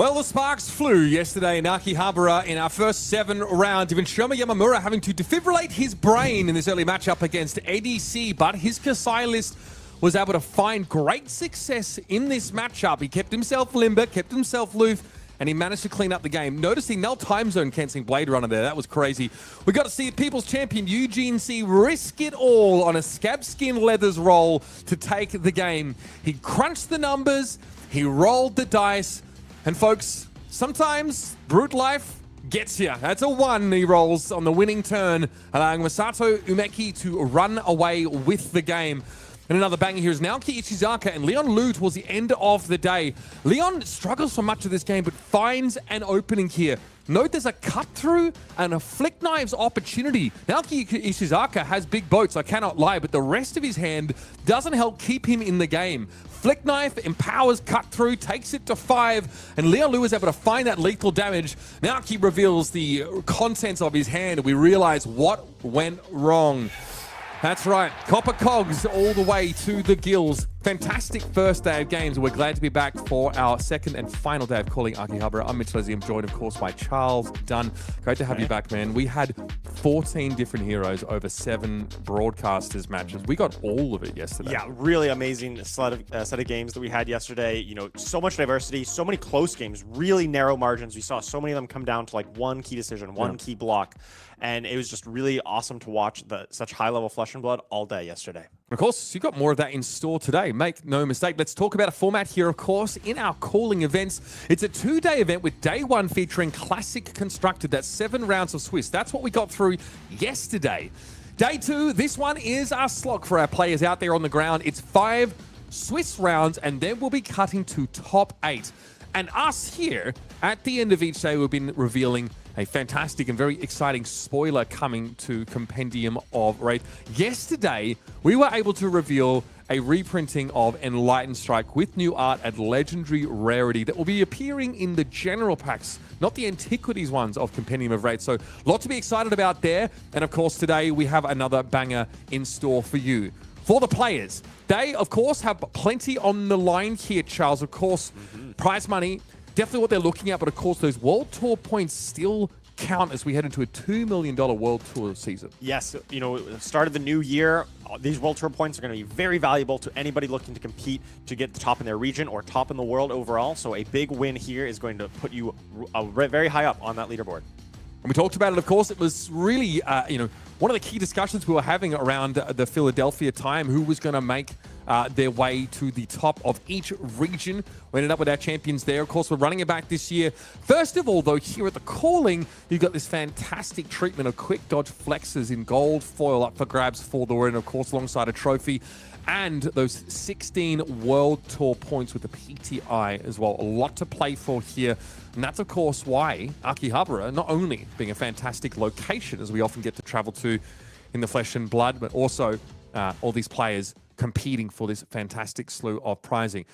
Well, the sparks flew yesterday in Akihabara in our first 7 rounds. Even Shoma Yamamura having to defibrillate his brain in this early matchup against ADC, but his Kassai list was able to find great success in this matchup. He kept himself limber, kept himself loose, and he managed to clean up the game. Noticing no time zone cancelling Blade Runner there. That was crazy. We got to see People's Champion Eugene C risk it all on a scab skin leathers roll to take the game. He crunched the numbers, he rolled the dice, and folks, sometimes brute life gets you. That's a 1 he rolls on the winning turn, allowing Masato Umeki to run away with the game. And another banger here is Naoki Ichizaka and Leon Liu towards the end of the day. Leon struggles for much of this game, but finds an opening here. Note there's a cut through and a flick knives opportunity. Naoki Ichizaka has big boats, I cannot lie, but the rest of his hand doesn't help keep him in the game. Flick knife empowers cut through, takes it to 5, and Leon Liu is able to find that lethal damage. Naoki reveals the contents of his hand, and we realize what went wrong. That's right, Copper Cogs all the way to the gills. Fantastic first day of games. We're glad to be back for our second and final day of calling Akihabara. I'm Mitch Leslie. I'm joined, of course, by Charles Dunn. Great to have you back, man. We had 14 different heroes over 7 broadcasters matches. We got all of it yesterday. Yeah, really amazing set of games that we had yesterday. You know, so much diversity, so many close games, really narrow margins. We saw so many of them come down to like one key decision, one key block. And it was just really awesome to watch such high-level Flesh and Blood all day yesterday. Of course, you've got more of that in store today. Make no mistake. Let's talk about a format here, of course, in our calling events. It's a 2-day event with day 1 featuring Classic Constructed. That's 7 rounds of Swiss. That's what we got through yesterday. Day 2, this one is our slog for our players out there on the ground. It's 5 Swiss rounds, and then we'll be cutting to top 8. And us here, at the end of each day, we've been revealing a fantastic and very exciting spoiler coming to Compendium of Wraith. Yesterday, we were able to reveal a reprinting of Enlightened Strike with new art at Legendary Rarity that will be appearing in the general packs, not the Antiquities ones of Compendium of Wraith. So, a lot to be excited about there. And of course, today we have another banger in store for you. For the players, they, of course, have plenty on the line here, Charles. Of course, prize money, definitely what they're looking at, but of course, those World Tour points still count as we head into a $2 million World Tour season. Yes, you know, start of the new year, these World Tour points are going to be very valuable to anybody looking to compete to get the top in their region or top in the world overall. So a big win here is going to put you very high up on that leaderboard. And we talked about it, of course. It was really, one of the key discussions we were having around the Philadelphia time, who was going to make their way to the top of each region. We ended up with our champions there. Of course, we're running it back this year. First of all, though, here at the calling, you've got this fantastic treatment of quick dodge flexes in gold foil up for grabs for the win, of course, alongside a trophy. And those 16 World Tour points with the PTI as well. A lot to play for here. And that's, of course, why Akihabara, not only being a fantastic location, as we often get to travel to in the Flesh and Blood, but also all these players competing for this fantastic slew of prizing.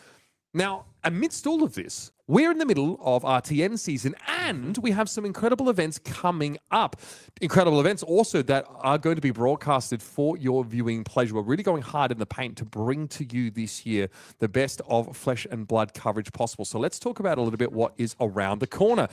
Now, amidst all of this, we're in the middle of our TN season, and we have some incredible events coming up. Incredible events also that are going to be broadcasted for your viewing pleasure. We're really going hard in the paint to bring to you this year the best of Flesh and Blood coverage possible. So let's talk about a little bit what is around the corner.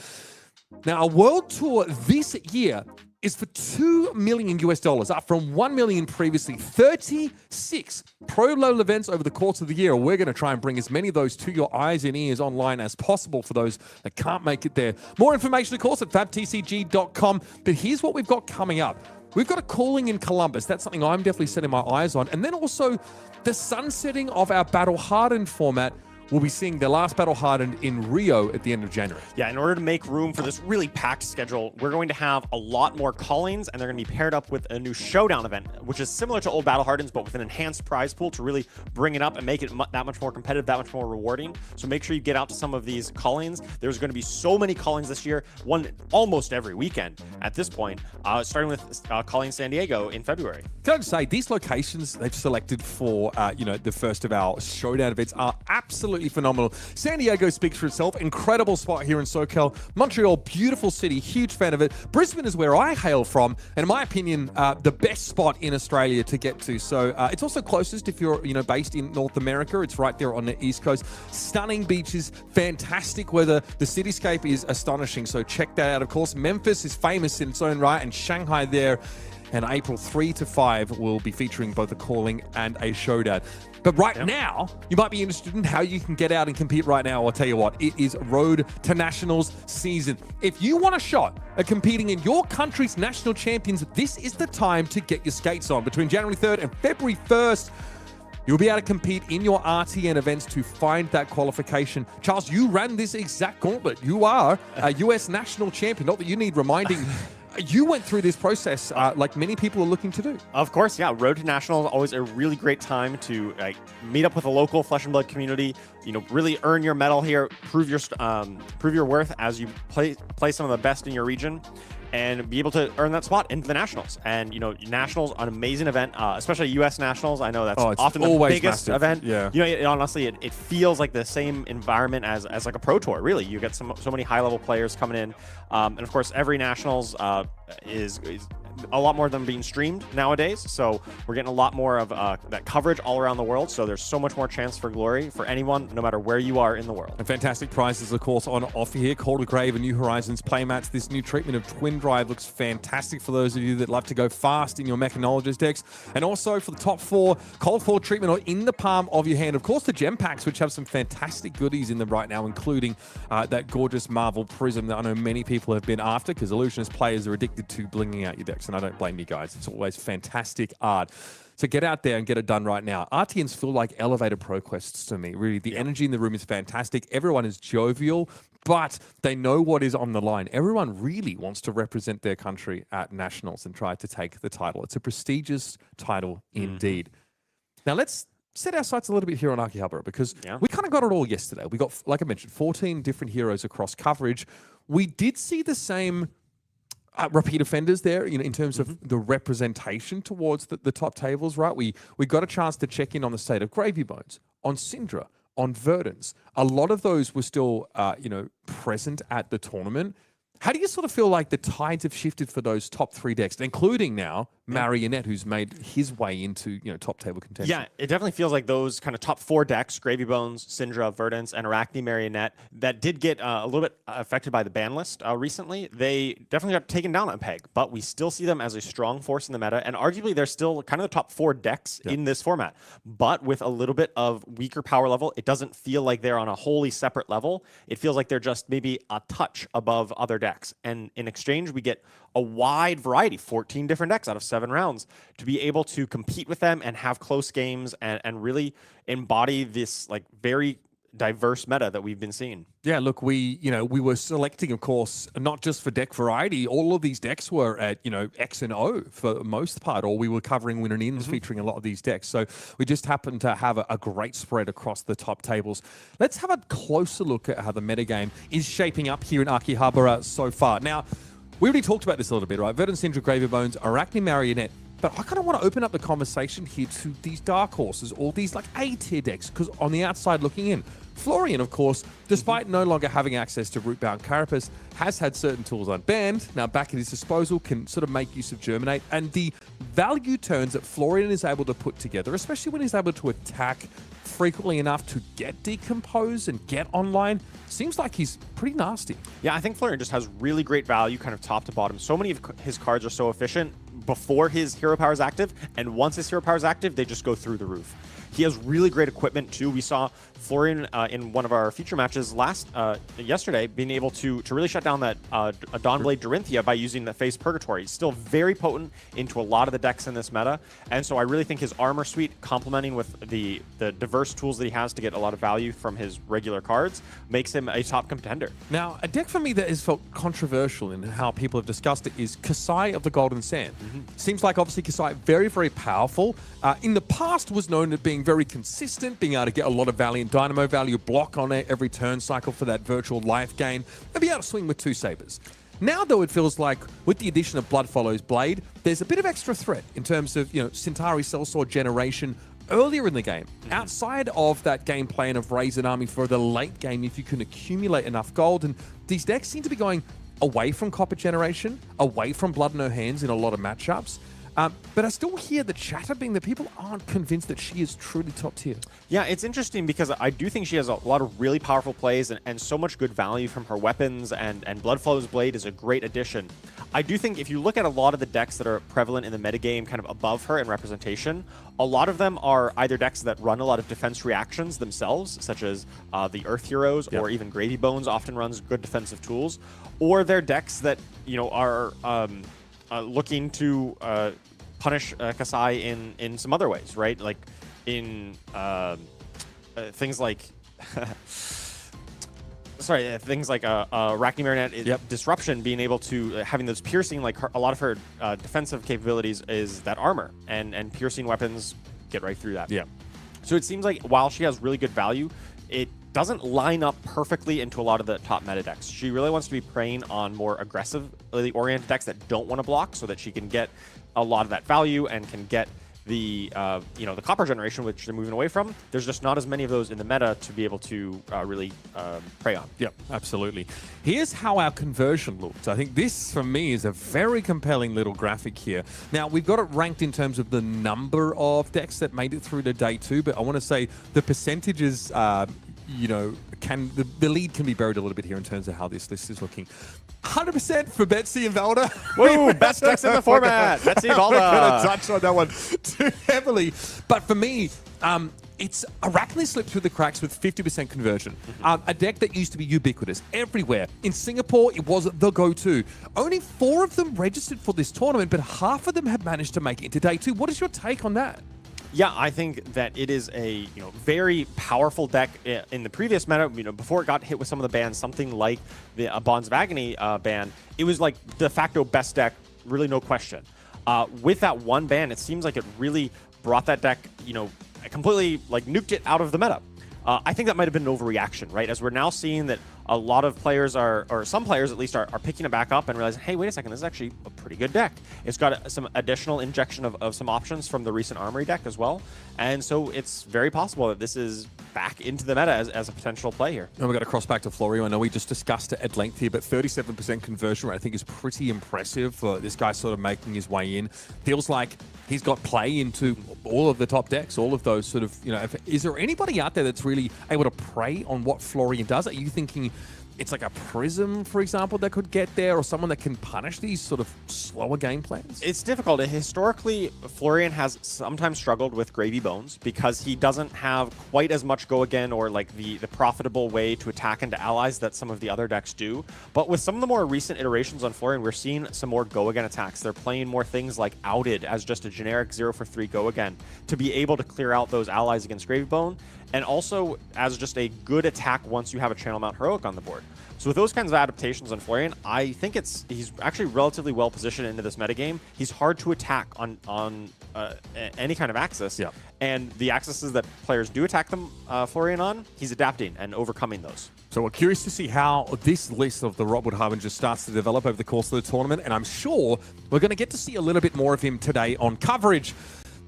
Now, a World Tour this year is for $2 million US, up from $1 million previously. 36 pro-level events over the course of the year. We're going to try and bring as many of those to your eyes and ears online as possible for those that can't make it there. More information, of course, at fabtcg.com. But here's what we've got coming up. We've got a calling in Columbus. That's something I'm definitely setting my eyes on. And then also the sunsetting of our Battle Hardened format. We'll be seeing the last Battle Hardened in Rio at the end of January. Yeah, in order to make room for this really packed schedule, we're going to have a lot more call-ins, and they're going to be paired up with a new Showdown event, which is similar to old Battle Hardens, but with an enhanced prize pool to really bring it up and make it that much more competitive, that much more rewarding. So make sure you get out to some of these call-ins. There's going to be so many call-ins this year, one almost every weekend at this point, starting with calling San Diego in February. Can I just say, these locations they've selected for the first of our Showdown events are absolutely absolutely phenomenal. San Diego speaks for itself. Incredible spot here in SoCal. Montreal, beautiful city. Huge fan of it. Brisbane is where I hail from, and in my opinion, the best spot in Australia to get to. So it's also closest if you're based in North America. It's right there on the East Coast. Stunning beaches, fantastic weather. The cityscape is astonishing. So check that out. Of course, Memphis is famous in its own right, and Shanghai there. And April 3 to 5 will be featuring both a calling and a showdown. But right now, you might be interested in how you can get out and compete right now. I'll tell you what, it is Road to Nationals season. If you want a shot at competing in your country's national champions, this is the time to get your skates on. Between January 3rd and February 1st, you'll be able to compete in your RTN events to find that qualification. Charles, you ran this exact gauntlet. You are a US national champion. Not that you need reminding. You went through this process like many people are looking to do. Of course, yeah. Road to Nationals, always a really great time to meet up with a local Flesh and Blood community. Really earn your medal here, prove your worth as you play some of the best in your region, and be able to earn that spot into the Nationals. And, Nationals, an amazing event, especially U.S. Nationals. I know that's often the biggest event. Yeah. Honestly, it feels like the same environment as like a Pro Tour, really. You get so many high-level players coming in. And, of course, every Nationals is a lot more of them being streamed nowadays. So we're getting a lot more of that coverage all around the world. So there's so much more chance for glory for anyone, no matter where you are in the world. And fantastic prizes, of course, on offer here. Call to Grave and New Horizons playmats. This new treatment of Twin Drive looks fantastic for those of you that love to go fast in your Mechanologist decks. And also for the top 4, Cold 4 treatment or in the palm of your hand. Of course, the gem packs, which have some fantastic goodies in them right now, including that gorgeous Marvel Prism that I know many people have been after, because Illusionist players are addicted to blinging out your decks, and I don't blame you guys. It's always fantastic art. So get out there and get it done right now. RTNs feel like elevated pro quests to me. Really, the energy in the room is fantastic. Everyone is jovial, but they know what is on the line. Everyone really wants to represent their country at Nationals and try to take the title. It's a prestigious title indeed. Now let's set our sights a little bit here on Akihabara, because we kind of got it all yesterday. We got, like I mentioned, 14 different heroes across coverage. We did see the same repeat offenders there, in terms of the representation towards the top tables, right? We got a chance to check in on the state of Gravy Bones, on Cindra, on Verdance. A lot of those were still, present at the tournament. How do you sort of feel like the tides have shifted for those top 3 decks, including now Marionette, who's made his way into top table contention? Yeah, it definitely feels like those kind of top 4 decks, Gravy Bones, Cindra, Verdance, and Arachne Marionette, that did get a little bit affected by the ban list recently. They definitely got taken down a peg, but we still see them as a strong force in the meta, and arguably they're still kind of the top 4 decks in this format. But with a little bit of weaker power level, it doesn't feel like they're on a wholly separate level. It feels like they're just maybe a touch above other decks. And in exchange, we get a wide variety, 14 different decks out of 7 rounds, to be able to compete with them and have close games and really embody this very diverse meta that we've been seeing. Yeah, look, we were selecting, of course, not just for deck variety. All of these decks were at, X and O for the most part, or we were covering win and ins featuring a lot of these decks. So we just happened to have a great spread across the top tables. Let's have a closer look at how the metagame is shaping up here in Akihabara so far. Now, we already talked about this a little bit, right? Verdant, Cindra, Gravy Bones, Arachne Marionette. But I kind of want to open up the conversation here to these dark horses, all these A-tier decks, because on the outside looking in, Florian, of course, despite no longer having access to Rootbound Carapace, has had certain tools unbanned. Now back at his disposal, can sort of make use of Germinate. And the value turns that Florian is able to put together, especially when he's able to attack frequently enough to get Decompose and get online, seems like he's pretty nasty. Yeah, I think Florian just has really great value kind of top to bottom. So many of his cards are so efficient before his hero power is active, and once his hero power is active, they just go through the roof. He has really great equipment too. We saw Florian in one of our feature matches yesterday being able to really shut down that Dawnblade Dorinthia by using the Face Purgatory. He's still very potent into a lot of the decks in this meta, and so I really think his armor suite, complementing with the diverse tools that he has to get a lot of value from his regular cards, makes him a top contender. Now, a deck for me that has felt controversial in how people have discussed it is Kassai of the Golden Sand. Seems like obviously Kassai very, very powerful. In the past was known as being very consistent, being able to get a lot of Valiant Dynamo value, block on it every turn cycle for that virtual life gain, and be able to swing with 2 sabers. Now, though, it feels like with the addition of Blood Follows Blade, there's a bit of extra threat in terms of, Centauri Sellsword generation, earlier in the game, outside of that game plan of raise an army for the late game if you can accumulate enough gold, and these decks seem to be going away from copper generation, away from blood no hands in a lot of matchups. But I still hear the chatter being that people aren't convinced that she is truly top tier. Yeah, it's interesting because I do think she has a lot of really powerful plays and so much good value from her weapons, and Bloodflow's Blade is a great addition. I do think if you look at a lot of the decks that are prevalent in the metagame kind of above her in representation, a lot of them are either decks that run a lot of defense reactions themselves, such as the Earth Heroes, or even Gravy Bones often runs good defensive tools, or they're decks that, you know, are looking to punish Kassai in some other ways, right? Like in things like things like Arachne Marionette Disruption, being able to having those piercing, like a lot of her defensive capabilities is that armor, and piercing weapons get right through that. Yeah. So it seems like while she has really good value, it doesn't line up perfectly into a lot of the top meta decks. She really wants to be preying on more aggressively oriented decks that don't want to block, so that she can get a lot of that value and can get the the copper generation, which they're moving away from. There's just not as many of those in the meta to be able to really prey on. Yep, absolutely. Here's how our conversion looked. I think this, for me, is a very compelling little graphic here. Now, we've got it ranked in terms of the number of decks that made it through to day 2, but I want to say the percentages, the lead can be buried a little bit here in terms of how this list is looking. 100% for Betsy and Valda. Woo! Best decks in the format. Betsy and Valda. We're going to touch on that one too heavily. But for me, it's Arachne slipped through the cracks with 50% conversion. A deck that used to be ubiquitous everywhere. In Singapore, it was the go-to. Only 4 of them registered for this tournament, but half of them have managed to make it into day 2. What is your take on that? Yeah, I think that it is a very powerful deck in the previous meta. Before it got hit with some of the bans, something like the Bonds of Agony ban, it was like de facto best deck, really no question. With that one ban, it seems like it really brought that deck, completely like nuked it out of the meta. I think that might have been an overreaction, right? As we're now seeing that a lot of players or some players at least, are picking it back up and realizing, hey, wait a second, this is actually a pretty good deck. It's got some additional injection of some options from the recent Armory deck as well. And so it's very possible that this is back into the meta as a potential play here. And we've got to cross back to Florian. I know we just discussed it at length here, but 37% conversion rate I think is pretty impressive for this guy sort of making his way in. Feels like he's got play into all of the top decks, all of those sort of, is there anybody out there that's really able to prey on what Florian does? Are you thinking it's like a Prism, for example, that could get there, or someone that can punish these sort of slower game plans? It's difficult. Historically, Florian has sometimes struggled with Gravy Bones because he doesn't have quite as much go again, or like the profitable way to attack into allies that some of the other decks do. But with some of the more recent iterations on Florian, we're seeing some more go again attacks. They're playing more things like Outed as just a generic 0-for-3 go again to be able to clear out those allies against Gravy Bone, and also as just a good attack once you have a Channel Mount Heroic on the board. So with those kinds of adaptations on Florian, I think he's actually relatively well positioned into this metagame. He's hard to attack on any kind of axis. Yeah. And the axes that players do attack them, Florian on, he's adapting and overcoming those. So we're curious to see how this list of the Rotwood Harbinger starts to develop over the course of the tournament, and I'm sure we're going to get to see a little bit more of him today on coverage.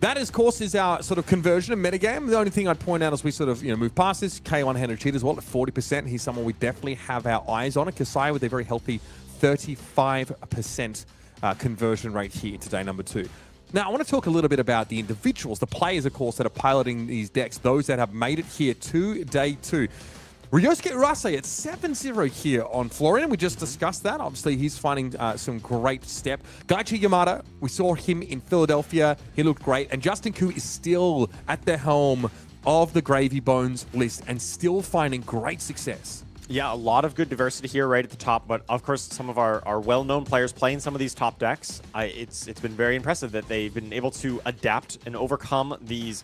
That, of course, is our sort of conversion and metagame. The only thing I'd point out as we sort of move past this, K100 Cheat as well at 40%. He's someone we definitely have our eyes on. Kassai with a very healthy 35% conversion rate here into day number 2. Now, I want to talk a little bit about the individuals, the players, of course, that are piloting these decks, those that have made it here to day 2. Ryosuke Urase at 7-0 here on Florian. We just discussed that. Obviously, he's finding some great step. Gaichi Yamada, we saw him in Philadelphia. He looked great. And Justin Koo is still at the helm of the Gravy Bones list and still finding great success. Yeah, a lot of good diversity here right at the top, but of course some of our well-known players playing some of these top decks. It's been very impressive that they've been able to adapt and overcome these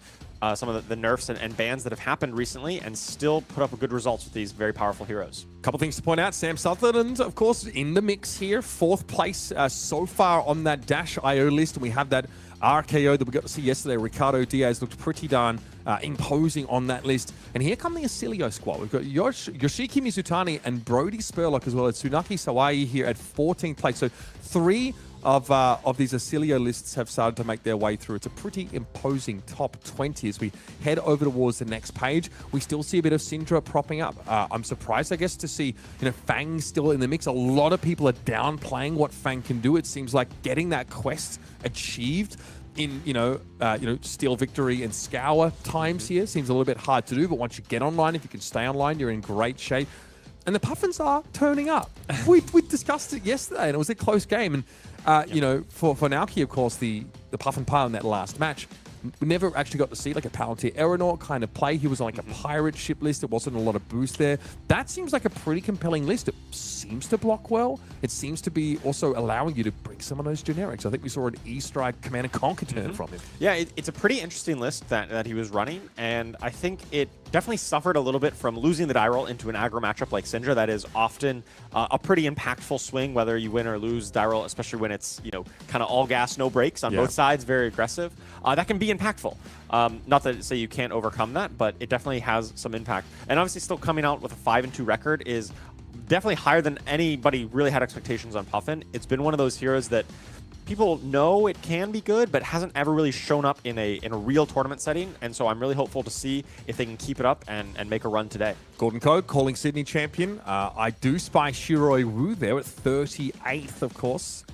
some of the nerfs and bans that have happened recently and still put up good results with these very powerful heroes. Couple things to point out. Sam Sutherland, of course, in the mix here. 4th place so far on that Dash.io list. And we have that RKO that we got to see yesterday. Ricardo Diaz looked pretty darn imposing on that list. And here come the Oscilio squad. We've got Yoshiki Mizutani and Brody Spurlock as well as TSUNAKI SAWAI here at 14th place. So 3 of these Oscilio lists have started to make their way through. It's a pretty imposing top 20 as we head over towards the next page. We still see a bit of Cindra propping up. I'm surprised, I guess, to see Fang still in the mix. A lot of people are downplaying what Fang can do. It seems like getting that quest achieved in Steel Victory and Scour times here seems a little bit hard to do, but once you get online, if you can stay online, you're in great shape. And the Puffins are turning up. We discussed it yesterday, and it was a close game. And for Naoki, of course, the Puffin pile in that last match, we never actually got to see like a Palantir Aeronaut kind of play. He was on like a pirate ship list. There wasn't a lot of boost there. That seems like a pretty compelling list. It seems to block well. It seems to be also allowing you to break some of those generics. I think we saw an E-Strike Command and Conquer turn from him. Yeah, it's a pretty interesting list that he was running, and I think it definitely suffered a little bit from losing the die roll into an aggro matchup like Cindra. That is often a pretty impactful swing, whether you win or lose die roll, especially when it's kind of all gas, no brakes on both sides, very aggressive. That can be impactful. Not that say you can't overcome that, but it definitely has some impact. And obviously still coming out with a 5-2 record is definitely higher than anybody really had expectations on Puffin. It's been one of those heroes that people know it can be good, but hasn't ever really shown up in a real tournament setting. And so I'm really hopeful to see if they can keep it up and make a run today. Gordon Code calling Sydney champion. I do spy Shirui Wu there at 38th, of course,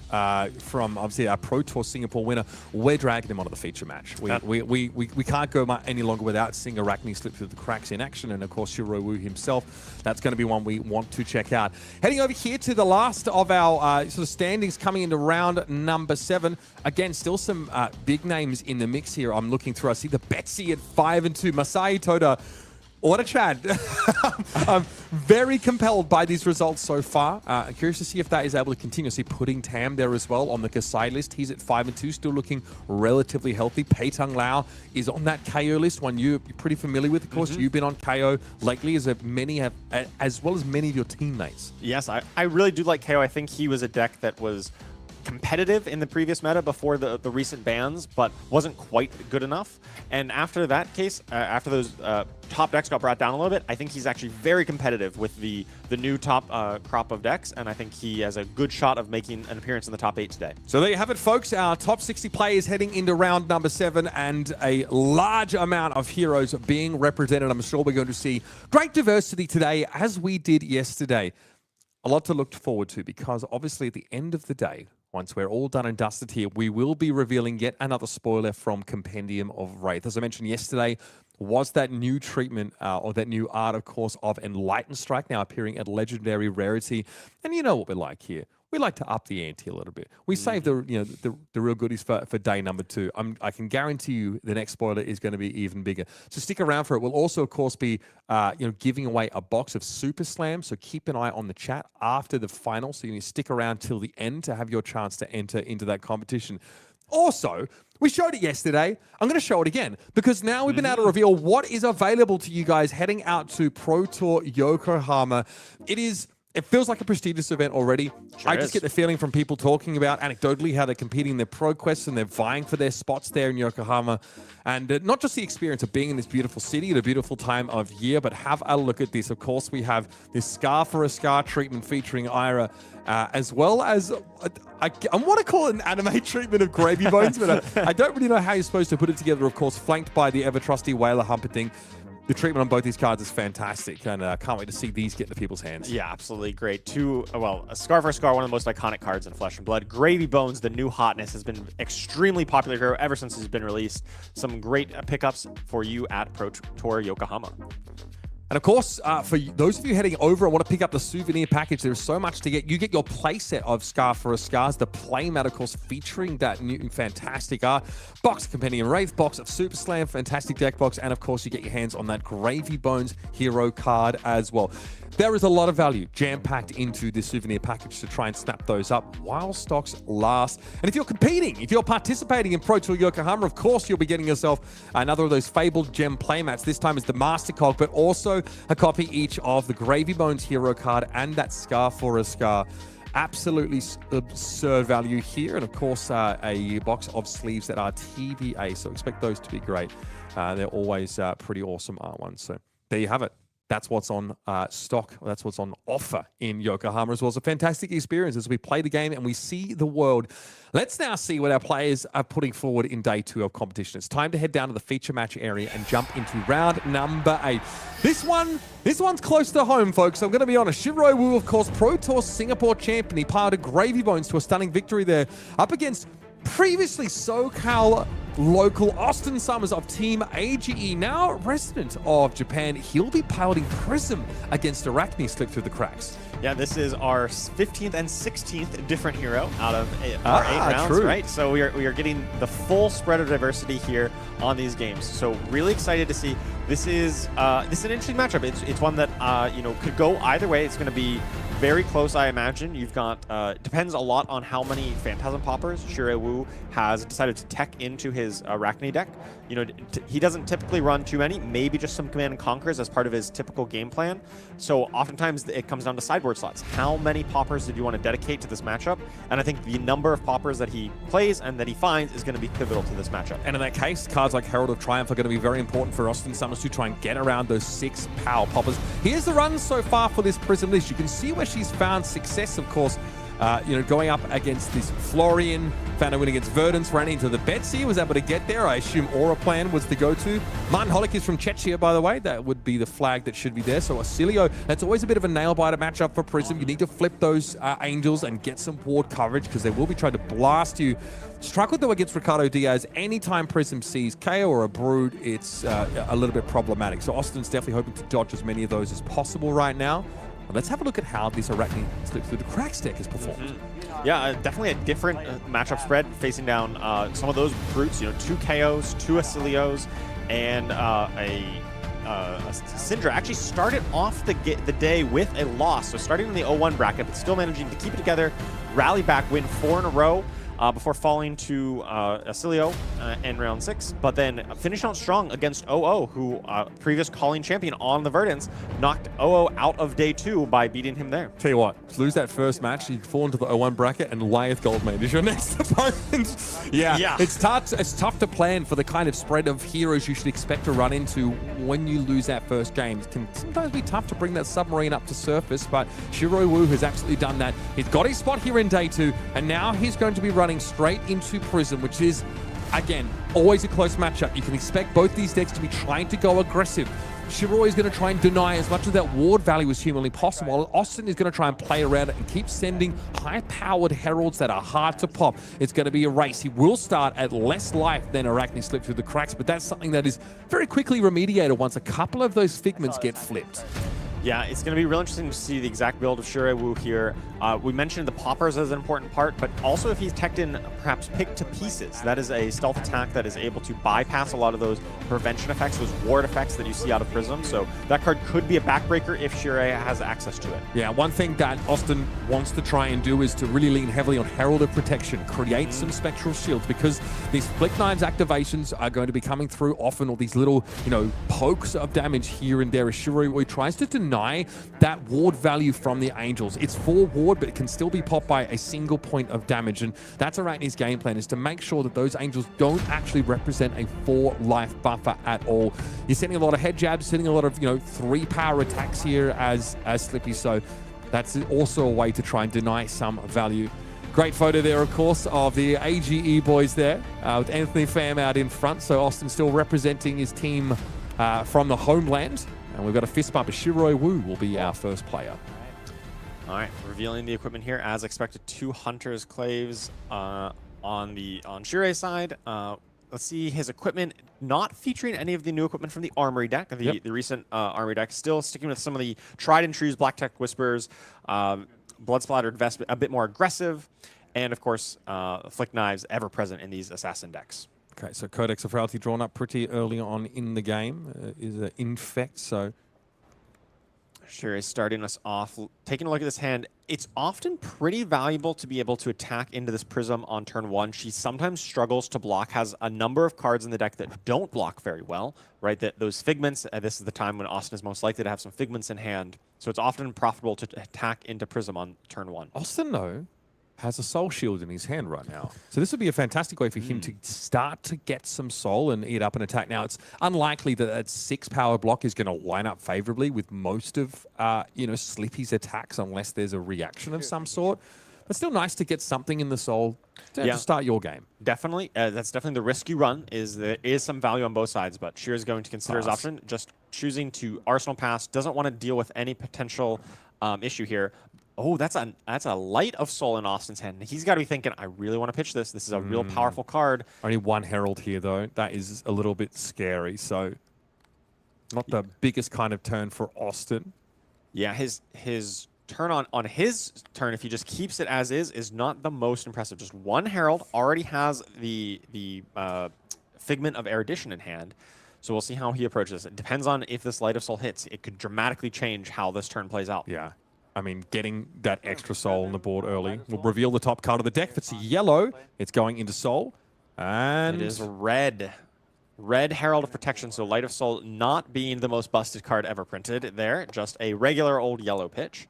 from obviously our Pro Tour Singapore winner. We're dragging him onto the feature match. We can't go any longer without seeing Arachne slip through the cracks in action. And of course, Shirui Wu himself, that's going to be one we want to check out. Heading over here to the last of our sort of standings coming into round number 7. Again, still some big names in the mix here. I'm looking through. I see the Betsy at 5-2. Masay, Toda. What a Chad. I'm very compelled by these results so far. Curious to see if that is able to continue. See putting Tam there as well on the Kassai list. He's at 5-2, still looking relatively healthy. Pei Tung Lao is on that KO list, one you're pretty familiar with. Of course, you've been on KO lately, as many have, as well as many of your teammates. Yes, I really do like KO. I think he was a deck that was competitive in the previous meta before the recent bans, but wasn't quite good enough. And after that case, after those top decks got brought down a little bit, I think he's actually very competitive with the new top crop of decks, and I think he has a good shot of making an appearance in the top 8 today. So there you have it, folks. Our top 60 players heading into round number 7, and a large amount of heroes being represented. I'm sure we're going to see great diversity today, as we did yesterday. A lot to look forward to, because obviously at the end of the day, once we're all done and dusted here, we will be revealing yet another spoiler from Compendium of Wraith. As I mentioned yesterday, was that new treatment, or that new art, of course, of Enlightened Strike now appearing at Legendary Rarity. And you know what we like here. We like to up the ante a little bit. We save the real goodies for day number 2. I can guarantee you the next spoiler is going to be even bigger. So stick around for it. We'll also, of course, be giving away a box of Super Slam. So keep an eye on the chat after the final. So you need to stick around till the end to have your chance to enter into that competition. Also, we showed it yesterday. I'm going to show it again, because now we've been able to reveal what is available to you guys heading out to Pro Tour Yokohama. It feels like a prestigious event already. Sure I just get the feeling from people talking about anecdotally how they're competing in their pro quests and they're vying for their spots there in Yokohama. And not just the experience of being in this beautiful city at a beautiful time of year, but have a look at this. Of course, we have this Scar for a Scar treatment featuring Ira, as well as, I want to call it an anime treatment of Gravy Bones, but I don't really know how you're supposed to put it together. Of course, flanked by the ever-trusty Whaler Humperdinck. The treatment on both these cards is fantastic, and I can't wait to see these get into people's hands. Yeah, absolutely great. A Scar for a Scar, one of the most iconic cards in Flesh and Blood. Gravy Bones, the new hotness, has been extremely popular hero ever since he's been released. Some great pickups for you at Pro Tour Yokohama. And of course, for those of you heading over and want to pick up the souvenir package, there's so much to get. You get your playset of Scar for a Scars, the playmat, of course, featuring that new fantastic art. Box of Compendium Wraith, box of Super Slam, fantastic deck box, and of course, you get your hands on that Gravy Bones hero card as well. There is a lot of value jam-packed into this souvenir package to try and snap those up while stocks last. And if you're competing, if you're participating in Pro Tour Yokohama, of course, you'll be getting yourself another of those fabled gem playmats. This time is the Master Cog, but also a copy each of the Gravy Bones hero card and that Scar for a Scar. Absolutely absurd value here. And of course, a box of sleeves that are TVA. So expect those to be great. They're always pretty awesome art ones. So there you have it. that's what's on stock. That's what's on offer in Yokohama as well. It's a fantastic experience as we play the game and we see the world. Let's now see what our players are putting forward in day 2 of competition. It's time to head down to the feature match area and jump into round number 8. This one's close to home, folks. I'm going to be honest. Shirui Wu, of course, Pro Tour Singapore champion. He piloted Gravy Bones to a stunning victory there up against previously SoCal local Austin Summers of Team AGE, now resident of Japan. He'll be piloting Prism against Arachne slip through the cracks. Yeah, this is our 15th and 16th different hero out of our 8 rounds, right? So we are getting the full spread of diversity here on these games. So really excited to see. This is an interesting matchup. It's one that could go either way. It's going to be very close, I imagine. You've got depends a lot on how many Phantasm Poppers Shirui Wu has decided to tech into his Arachne deck. He doesn't typically run too many, maybe just some Command and Conquers as part of his typical game plan. So oftentimes it comes down to sideboard slots. How many Poppers did you want to dedicate to this matchup? And I think the number of Poppers that he plays and that he finds is going to be pivotal to this matchup. And in that case, cards like Herald of Triumph are going to be very important for Austin Summers to try and get around those 6 power Poppers. Here's the run so far for this Prism list. You can see where she's found success, of course, going up against this Florian, found a win against Verdance, ran into the Betsy, was able to get there. I assume Aura Plan was the go-to. Martin Holick is from Czechia, by the way. That would be the flag that should be there. So Oscilio, that's always a bit of a nail-biter matchup for Prism. You need to flip those Angels and get some ward coverage because they will be trying to blast you. Struggled though against Ricardo Diaz. Anytime Prism sees KO or a Brood, it's a little bit problematic. So Austin's definitely hoping to dodge as many of those as possible right now. But let's have a look at how this Arachne slip through the cracks deck is performed. Yeah, definitely a different matchup spread, facing down some of those brutes. 2 KOs, 2 Oscilios, and a Cindra. Actually started off the day with a loss, so starting in the 0-1 bracket, but still managing to keep it together, rally back, win 4 in a row. Before falling to Oscilio in round 6, but then finish out strong against OO, who previous calling champion on the Verdance, knocked OO out of day 2 by beating him there. Tell you what, lose that first match, you fall into the 0-1 bracket, and Lyeth Goldmane is your next opponent. yeah, it's tough to plan for the kind of spread of heroes you should expect to run into when you lose that first game. It can sometimes be tough to bring that submarine up to surface, but Shirui Wu has absolutely done that. He's got his spot here in day 2, and now he's going to be running straight into Prism, which is, again, always a close matchup. You can expect both these decks to be trying to go aggressive. Shirui is going to try and deny as much of that ward value as humanly possible, while Austin is going to try and play around it and keep sending high-powered heralds that are hard to pop. It's going to be a race. He will start at less life than Arachne slip through the cracks, but that's something that is very quickly remediated once a couple of those figments get flipped. Yeah, it's going to be real interesting to see the exact build of Shirui Wu here. We mentioned the Poppers as an important part, but also if he's teched in perhaps Pick to Pieces. That is a stealth attack that is able to bypass a lot of those prevention effects, those ward effects that you see out of Prism. So that card could be a backbreaker if Shirui has access to it. Yeah, one thing that Austin wants to try and do is to really lean heavily on Herald of Protection, create some Spectral Shields, because these Flick Knives activations are going to be coming through often, or these little, pokes of damage here and there as Shirui Wu tries to deny that ward value from the Angels. It's 4 ward, but it can still be popped by a single point of damage, and that's Arachne's game plan, is to make sure that those Angels don't actually represent a 4 life buffer at all. You're sending a lot of head jabs, sending a lot of 3 power attacks here as Slippy, so that's also a way to try and deny some value. Great photo there, of course, of the AGE boys there, with Anthony Pham out in front, so Austin still representing his team from the homeland. And we've got a fist bump. Shirui Wu will be our first player. All right, revealing the equipment here. As expected, 2 Hunter's Claves on Shirui's side. Let's see his equipment, not featuring any of the new equipment from the Armory deck, the recent Armory deck. Still sticking with some of the tried and true Black Tech Whispers, Blood Splattered Vest, a bit more aggressive, and of course, Flick Knives ever present in these Assassin decks. Okay, so Codex of Frailty drawn up pretty early on in the game is an infect, so... Shirui starting us off, taking a look at this hand. It's often pretty valuable to be able to attack into this Prism on turn 1. She sometimes struggles to block, has a number of cards in the deck that don't block very well, right? Those Figments, this is the time when Austin is most likely to have some Figments in hand. So it's often profitable to attack into Prism on turn 1. Austin, though, has a soul shield in his hand right now. So this would be a fantastic way for him to start to get some soul and eat up an attack. Now, it's unlikely that that 6 power block is going to line up favorably with most of, Slippy's attacks unless there's a reaction of some sort. But still nice to get something in the soul to start your game. Definitely. That's definitely the risk you run, is there is some value on both sides, but Shira's going to consider his option. Just choosing to Arsenal pass, doesn't want to deal with any potential issue here. Oh, that's a light of soul in Austin's hand. He's got to be thinking, I really want to pitch this. This is a real powerful card. Only 1 Herald here, though. That is a little bit scary. So not the biggest kind of turn for Austin. Yeah, his turn on his turn, if he just keeps it as is not the most impressive. Just 1 Herald, already has the Figment of Erudition in hand. So we'll see how he approaches it. It depends on if this Light of Soul hits. It could dramatically change how this turn plays out. Yeah. I mean, getting that extra soul on the board early will reveal the top card of the deck. If it's yellow, it's going into soul. And it is red. Red Herald of Protection, so Light of Soul not being the most busted card ever printed there. Just a regular old yellow pitch.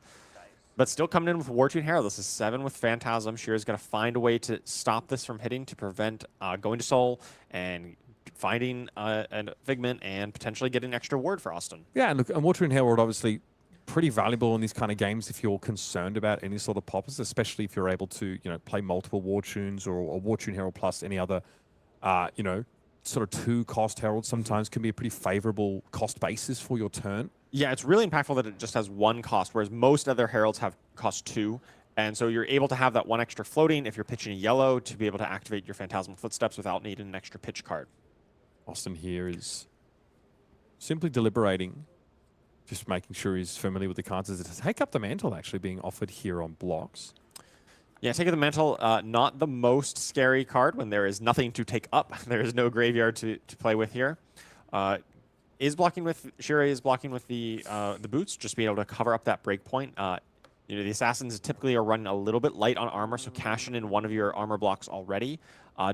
But still coming in with War Tune Herald. This is 7 with Phantasm. Shira's going to find a way to stop this from hitting to prevent going to soul and finding a Figment and potentially getting an extra ward for Austin. Yeah, and look, and War Tune Herald obviously pretty valuable in these kind of games if you're concerned about any sort of poppers, especially if you're able to, play multiple War Tunes or a War Tune Herald plus any other, sort of 2 cost heralds sometimes can be a pretty favorable cost basis for your turn. Yeah, it's really impactful that it just has 1 cost, whereas most other heralds have cost 2. And so you're able to have that 1 extra floating if you're pitching a yellow to be able to activate your Phantasmal Footsteps without needing an extra pitch card. Austin here is simply deliberating, just making sure he's familiar with the cards. There's a Take Up the Mantle actually being offered here on blocks. Yeah, Take Up the Mantle, not the most scary card when there is nothing to take up. There is no graveyard to play with here. Shirui is blocking with the boots, just being able to cover up that breakpoint. The assassins typically are running a little bit light on armor, so cashing in 1 of your armor blocks already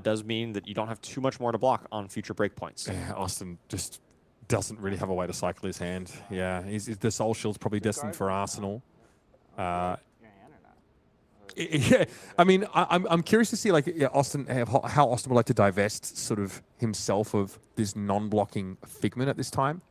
does mean that you don't have too much more to block on future breakpoints. Yeah, Austin just doesn't really have a way to cycle his hand. Yeah, the Soul Shield's probably destined for Arsenal. Yeah, I mean, I'm curious to see Austin, how Austin would like to divest sort of himself of this non-blocking Figment at this time.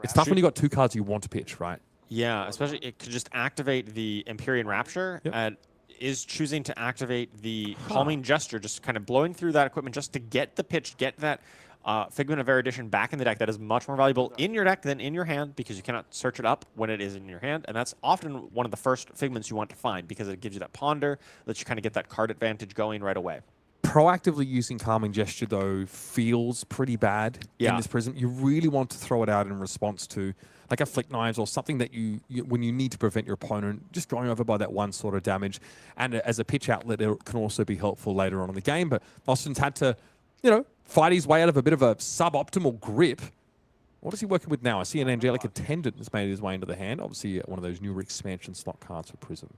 It's tough when you got 2 cards you want to pitch, right? Yeah, especially it could just activate the Empyrean Rapture and is choosing to activate the Calming Gesture, just kind of blowing through that equipment just to get the pitch, get that Figment of Erudition back in the deck. That is much more valuable in your deck than in your hand because you cannot search it up when it is in your hand. And that's often one of the first Figments you want to find because it gives you that ponder, lets you kind of get that card advantage going right away. Proactively using Calming Gesture, though, feels pretty bad in this Prism. You really want to throw it out in response to like a Flick Knives or something that you when you need to prevent your opponent just going over by that 1 sort of damage. And as a pitch outlet, it can also be helpful later on in the game. But Austin's had to, fight his way out of a bit of a suboptimal grip. What is he working with now? I see an Angelic Attendant has made his way into the hand. Obviously, one of those newer expansion slot cards for Prism.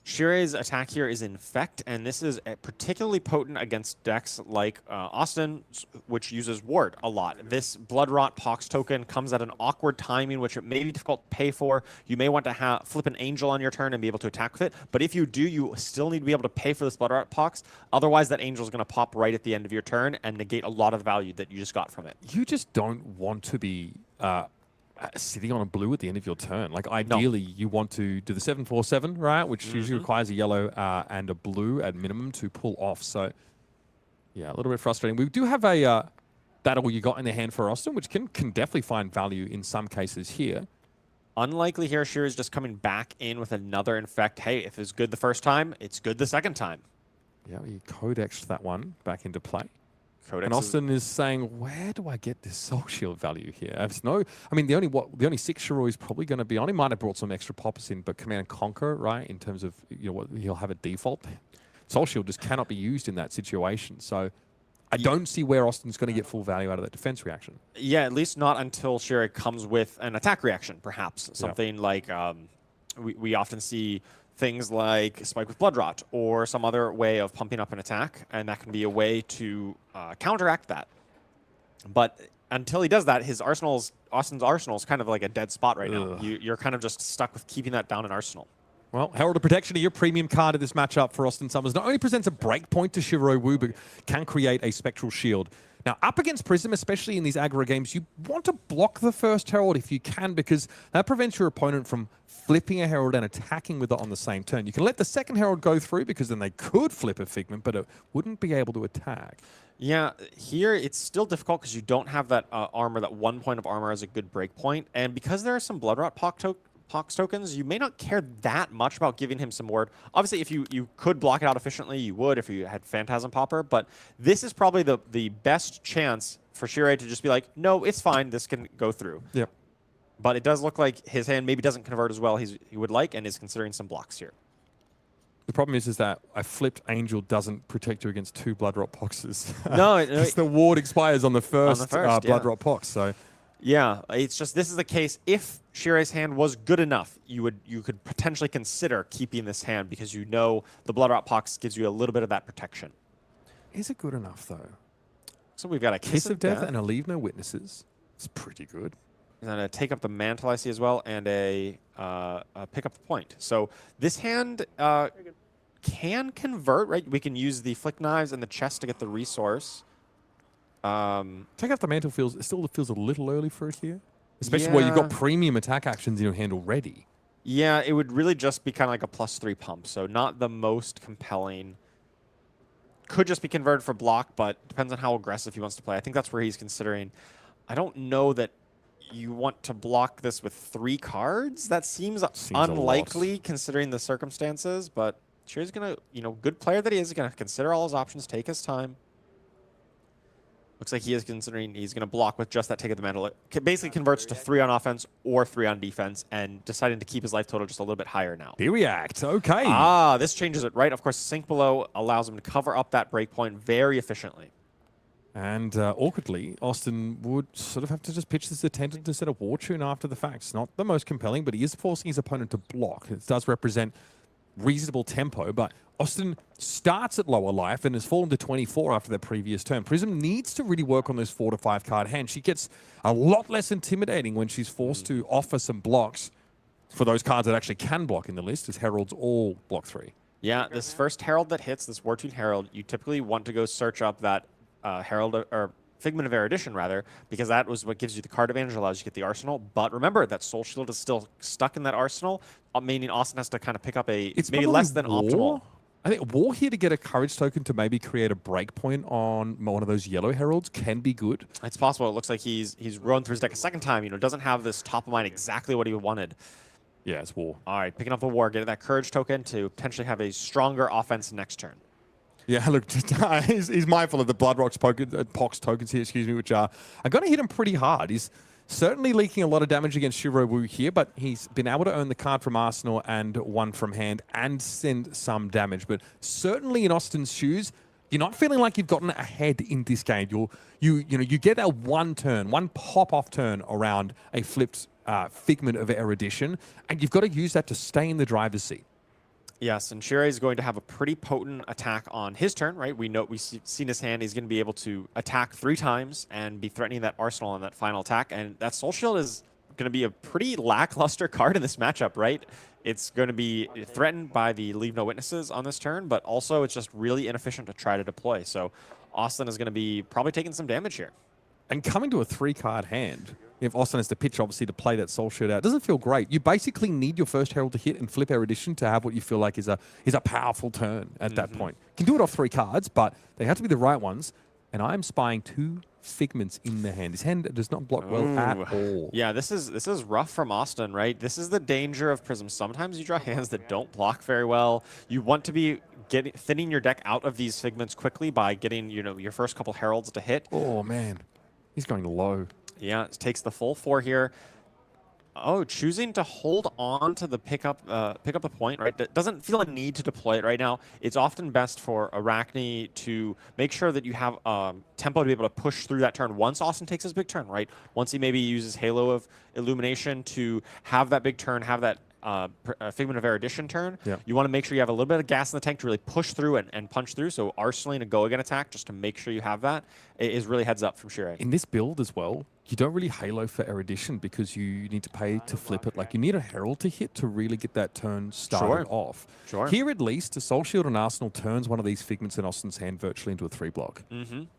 Shirei's attack here is Infect, and this is particularly potent against decks like Austin, which uses Ward a lot. This Blood Rot Pox token comes at an awkward timing, which it may be difficult to pay for. You may want to flip an Angel on your turn and be able to attack with it, but if you do, you still need to be able to pay for this Blood Rot Pox. Otherwise, that Angel is going to pop right at the end of your turn and negate a lot of the value that you just got from it. You just don't want to be sitting on a blue at the end of your turn. Like, ideally, you want to do the 7/4/7, right? Which usually requires a yellow and a blue at minimum to pull off. So, yeah, a little bit frustrating. We do have a Battle You Got in the hand for Austin, which can definitely find value in some cases here. Unlikely here, Shira is just coming back in with another Infect. Hey, if it's good the first time, it's good the second time. Yeah, he Codexed that one back into play. Codex and Austin is saying, where do I get this Soul Shield value here? The only 6 Shirui is probably going to be on. He might have brought some extra poppers in, but Command and Conquer, right, in terms of what he'll have a default. Soul Shield just cannot be used in that situation. So I don't see where Austin's going to get full value out of that defense reaction. Yeah, at least not until Shirui comes with an attack reaction, perhaps. Something like we often see things like Spike with Blood Rot or some other way of pumping up an attack, and that can be a way to counteract that. But until he does that, Austin's arsenal is kind of like a dead spot right now. You're kind of just stuck with keeping that down in arsenal. Well, Herald of Protection, your premium card of this matchup for Austin Summers, not only presents a breakpoint to Shirui Wu, but can create a Spectral Shield. Now, up against Prism, especially in these aggro games, you want to block the first Herald if you can, because that prevents your opponent from flipping a Herald and attacking with it on the same turn. You can let the second Herald go through, because then they could flip a Figment, but it wouldn't be able to attack. Yeah, here it's still difficult because you don't have that armor, that 1 point of armor as a good break point. And because there are some Bloodrot Pox tokens, you may not care that much about giving him some ward. Obviously, if you could block it out efficiently, you would if you had Phantasm Popper. But this is probably the best chance for Shirui to just be like, no, it's fine, this can go through. Yep. But it does look like his hand maybe doesn't convert as well as he would like, and is considering some blocks here. The problem is that a flipped Angel doesn't protect you against 2 Bloodrot Poxes. No, the ward expires on the first, Bloodrot yeah. Pox. So. Yeah, it's just this is the case. If Shirei's hand was good enough, you could potentially consider keeping this hand because you know the Bloodrot Pox gives you a little bit of that protection. Is it good enough though? So we've got a Kiss of Death and a Leave No Witnesses. It's pretty good. And then a Take Up the Mantle I see as well, and a Pick Up the Point. So this hand can convert, right? We can use the Flick Knives and the chest to get the resource. Take Up the Mantle still feels a little early for it here. Especially where you've got premium attack actions in your hand already. Yeah, it would really just be kind of like a +3 pump, so not the most compelling. Could just be converted for block, but depends on how aggressive he wants to play. I think that's where he's considering. I don't know that you want to block this with 3 cards. That seems unlikely considering the circumstances, but Shirei's going to, good player that he is, going to consider all his options, take his time. Looks like he is considering he's going to block with just that Take of the Mantle. It basically converts to 3 on offense or 3 on defense, and deciding to keep his life total just a little bit higher now. He reacts. Okay. This changes it, right? Of course, Sink Below allows him to cover up that breakpoint very efficiently. And awkwardly, Austin would sort of have to just pitch this attendant instead of War Tune after the fact. It's not the most compelling, but he is forcing his opponent to block. It does represent reasonable tempo, but Austin starts at lower life and has fallen to 24 after their previous turn. Prism needs to really work on those 4 to 5 card hands. She gets a lot less intimidating when she's forced to offer some blocks for those cards that actually can block in the list, as Heralds all block 3. Yeah, this first Herald that hits, this War Tune Herald, you typically want to go search up that Herald, or Figment of Erudition rather, because that was what gives you the card advantage, allows you to get the arsenal. But remember that Soul Shield is still stuck in that arsenal, meaning Austin has to kind of pick up it's maybe less than optimal. I think War here to get a courage token to maybe create a breakpoint on one of those yellow heralds can be good. It's possible. It looks like he's run through his deck a second time. Doesn't have this top of mind exactly what he wanted. Yeah, it's War. All right, picking up the War, getting that courage token to potentially have a stronger offense next turn. Yeah, look, he's mindful of the Bloodrot Pox tokens here, which are going to hit him pretty hard. He's certainly leaking a lot of damage against Shirui Wu here, but he's been able to earn the card from Arsenal and 1 from hand and send some damage. But certainly in Austin's shoes, you're not feeling like you've gotten ahead in this game. You get that 1 turn, 1 pop-off turn around a flipped Figment of Erudition, and you've got to use that to stay in the driver's seat. Yes, and Shirei is going to have a pretty potent attack on his turn, right? We've seen his hand. He's going to be able to attack 3 times and be threatening that arsenal on that final attack. And that Soul Shield is going to be a pretty lackluster card in this matchup, right? It's going to be threatened by the Leave No Witnesses on this turn, but also it's just really inefficient to try to deploy. So Austin is going to be probably taking some damage here. And coming to a 3-card hand, if Austin has to pitch, obviously, to play that Soul Shield out, it doesn't feel great. You basically need your first Herald to hit and flip Erudition to have what you feel like is a powerful turn at that point. You can do it off 3 cards, but they have to be the right ones. And I'm spying 2 Figments in the hand. His hand does not block well at all. Yeah, this is rough from Austin, right? This is the danger of Prism. Sometimes you draw hands that don't block very well. You want to be thinning your deck out of these Figments quickly by getting your first couple Heralds to hit. Oh, man. He's going low. Yeah, it takes the full 4 here. Oh, choosing to hold on to the pick up the point, right? That doesn't feel a need to deploy it right now. It's often best for Arachne to make sure that you have tempo to be able to push through that turn once Austin takes his big turn, right? Once he maybe uses Halo of Illumination to have that big turn, have that Figment of Erudition turn. Yeah. You want to make sure you have a little bit of gas in the tank to really push through and punch through. So arsenaling a go-again attack just to make sure you have that is really heads up from Shirei. In this build as well, you don't really Halo for Erudition because you need to pay to flip it. Like, you need a Herald to hit to really get that turn started off. Sure. Here, at least, a Soul Shield and Arsenal turns one of these Figments in Austin's hand virtually into a 3-block.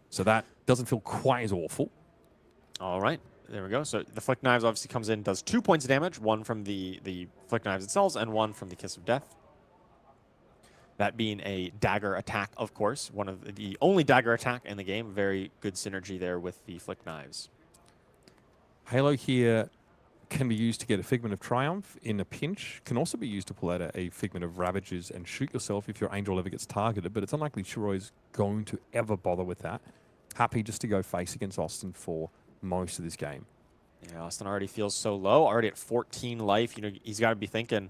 So that doesn't feel quite as awful. All right. There we go. So the Flick Knives obviously comes in, does 2 points of damage, one from the Flick Knives itself and one from the Kiss of Death. That being a dagger attack, of course. One of the only dagger attack in the game. Very good synergy there with the Flick Knives. Halo here can be used to get a Figment of Triumph in a pinch. Can also be used to pull out a Figment of Ravages and shoot yourself if your Angel ever gets targeted, but it's unlikely Shirui is going to ever bother with that. Happy just to go face against Austin for most of this game. Yeah, Austin already feels so low, already at 14 life. You know, he's got to be thinking,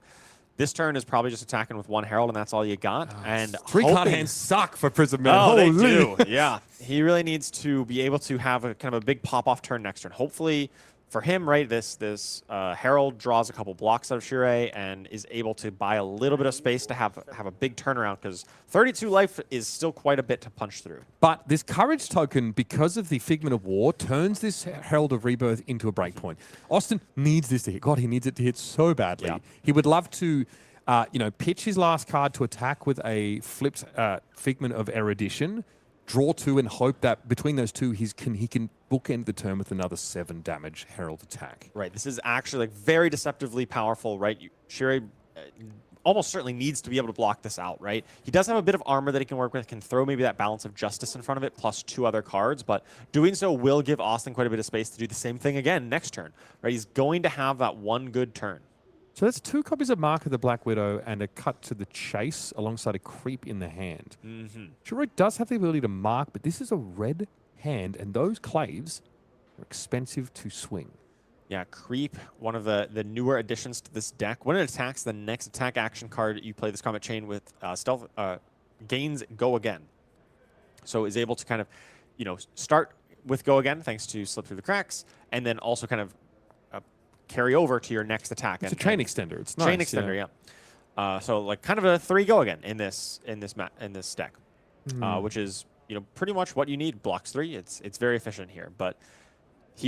this turn is probably just attacking with 1 Herald, and that's all you got. And 3-card hands suck for Prism, man. Oh, they do. Yeah. He really needs to be able to have a kind of a big pop-off turn next turn. Hopefully, for him, right, this Herald draws a couple blocks out of Shirui and is able to buy a little bit of space to have a big turnaround, because 32 life is still quite a bit to punch through. But this Courage token, because of the Figment of War, turns this Herald of Rebirth into a breakpoint. Austin needs this to hit. God, he needs it to hit so badly. Yeah. He would love to, pitch his last card to attack with a flipped Figment of Erudition, draw 2, and hope that between those two he can bookend the turn with another 7 damage Herald attack. Right. This is actually like very deceptively powerful, right? Shirui almost certainly needs to be able to block this out, right? He does have a bit of armor that he can work with, can throw maybe that Balance of Justice in front of it, plus 2 other cards, but doing so will give Austin quite a bit of space to do the same thing again next turn, right? He's going to have that one good turn. So that's 2 copies of Mark of the Black Widow and a Cut to the Chase alongside a Creep in the hand. Shirui does have the ability to mark, but this is a red hand, and those claves are expensive to swing. Yeah, Creep, one of the newer additions to this deck. When it attacks, the next attack action card you play this combat chain with stealth gains Go Again. So is able to kind of, start with Go Again thanks to Slip Through the Cracks, and then also kind of carry over to your next attack. It's a chain extender. It's nice. Chain extender, yeah. So like kind of a 3 Go Again in this deck, which is pretty much what you need. Blocks 3. It's very efficient here. But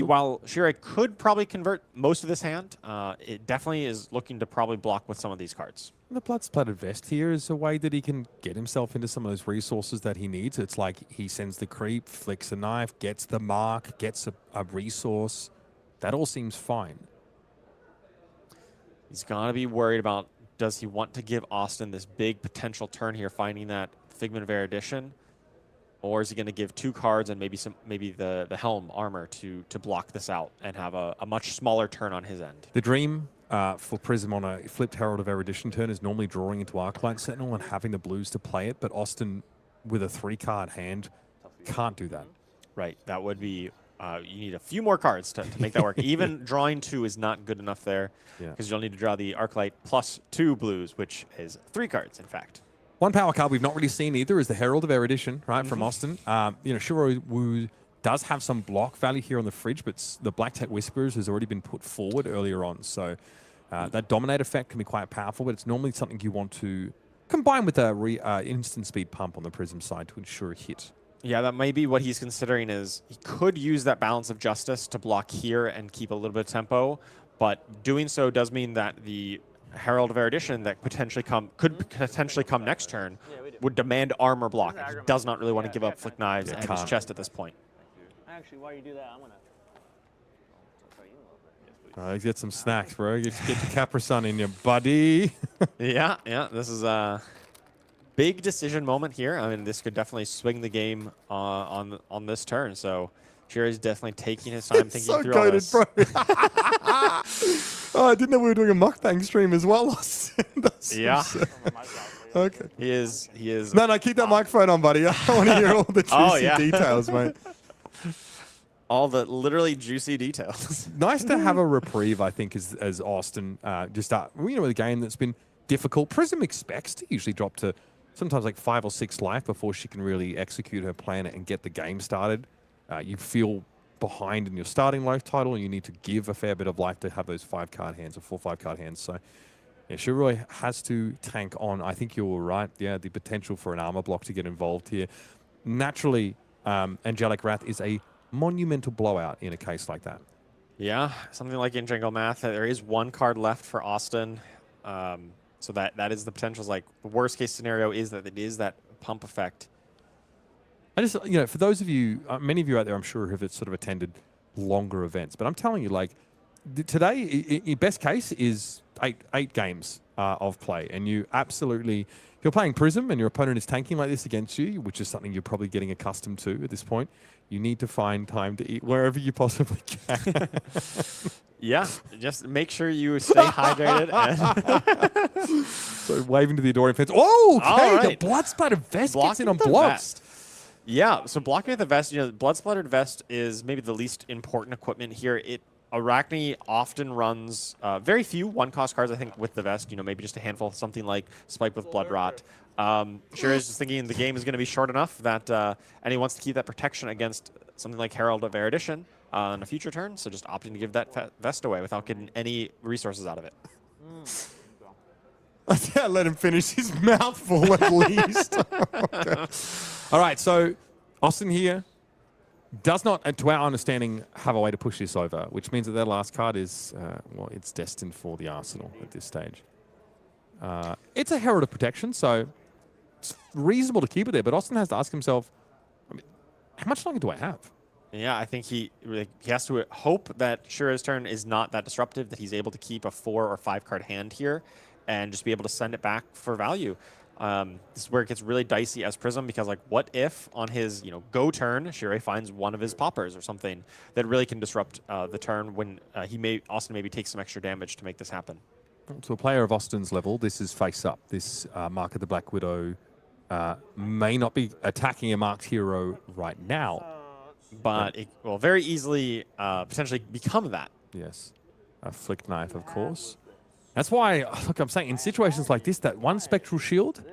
while Shirui could probably convert most of this hand, it definitely is looking to probably block with some of these cards. The Blood-Splattered Vest here is a way that he can get himself into some of those resources that he needs. It's like he sends the Creep, flicks a knife, gets the mark, gets a resource. That all seems fine. He's got to be worried about, does he want to give Austin this big potential turn here, finding that Figment of Erudition, or is he going to give 2 cards and maybe the Helm armor to block this out and have a much smaller turn on his end? The dream for Prism on a flipped Herald of Erudition turn is normally drawing into Arclight Sentinel and having the blues to play it, but Austin, with a 3-card hand, can't do that. Right, that would be... you need a few more cards to make that work. Even drawing 2 is not good enough there, because you'll need to draw the Arclight plus 2 blues, which is 3 cards, in fact. One power card we've not really seen either is the Herald of Erudition, right, from Austin. Shirui does have some block value here on the fridge, but the Black Tech Whisperers has already been put forward earlier on. So that Dominate effect can be quite powerful, but it's normally something you want to combine with a instant speed pump on the Prism side to ensure a hit. Yeah, that may be what he's considering, is he could use that Balance of Justice to block here and keep a little bit of tempo, but doing so does mean that the Herald of Erudition that could potentially come next turn would demand armor block. He does not really want to give up Flick Knives and his chest at this point. Actually, while you do that, I'm gonna... Let's get some snacks, bro. Get your Capri Sun in you, buddy. Yeah. This is a big decision moment here. I mean, this could definitely swing the game on this turn. So Shirui's definitely taking his time thinking through all this. Bro. I didn't know we were doing a mukbang stream as well. Yeah. Okay. He is. No, keep that microphone on, buddy. I want to hear all the juicy details, mate. All the literally juicy details. Nice to have a reprieve, I think, as Austin with a game that's been difficult. Prism expects to usually drop to sometimes like 5 or 6 life before she can really execute her plan and get the game started. You feel behind in your starting life title, and you need to give a fair bit of life to have those 5-card hands or 4 5-card hands. So, yeah, Shirui has to tank on. I think you're right. Yeah, the potential for an armor block to get involved here. Naturally, Angelic Wrath is a monumental blowout in a case like that. Yeah, something like in Jingle Math, there is one card left for Austin. So that is the potential. Like the worst case scenario is that it is that pump effect. I just, for those of you, many of you out there, I'm sure, have sort of attended longer events, but I'm telling you, like, today, best case is eight games of play, and you absolutely, if you're playing Prism and your opponent is tanking like this against you, which is something you're probably getting accustomed to at this point, you need to find time to eat wherever you possibly can. Yeah, just make sure you stay hydrated. And So waving to the adoring fans. Oh, okay, right. the blood-splattered vest Blocking gets in on the blocks. vest. Yeah, so blocking with the vest, blood splattered vest is maybe the least important equipment here. Arachne often runs very few one-cost cards, I think, with the vest. Maybe just a handful, something like Spike with Blood Rot. Shirui is just thinking the game is going to be short enough that, and he wants to keep that protection against something like Herald of Erudition on a future turn, so just opting to give that vest away without getting any resources out of it. Let him finish his mouthful at least. Okay. All right, so Austin here does not, to our understanding, have a way to push this over, which means that their last card is, it's destined for the Arsenal at this stage. It's a Herald of Protection, so it's reasonable to keep it there, but Austin has to ask himself, how much longer do I have? Yeah, I think he has to hope that Shirui's turn is not that disruptive, that he's able to keep a 4 or 5 card hand here and just be able to send it back for value. This is where it gets really dicey as Prism, because like, what if on his go turn Shirui finds one of his poppers or something that really can disrupt the turn when Austin maybe takes some extra damage to make this happen. To a player of Austin's level, this is face up. This Mark of the Black Widow may not be attacking a marked hero right now, but it will very easily potentially become that. Yes, a flicked knife, of course. That's why, look, I'm saying in situations like this, that one spectral shield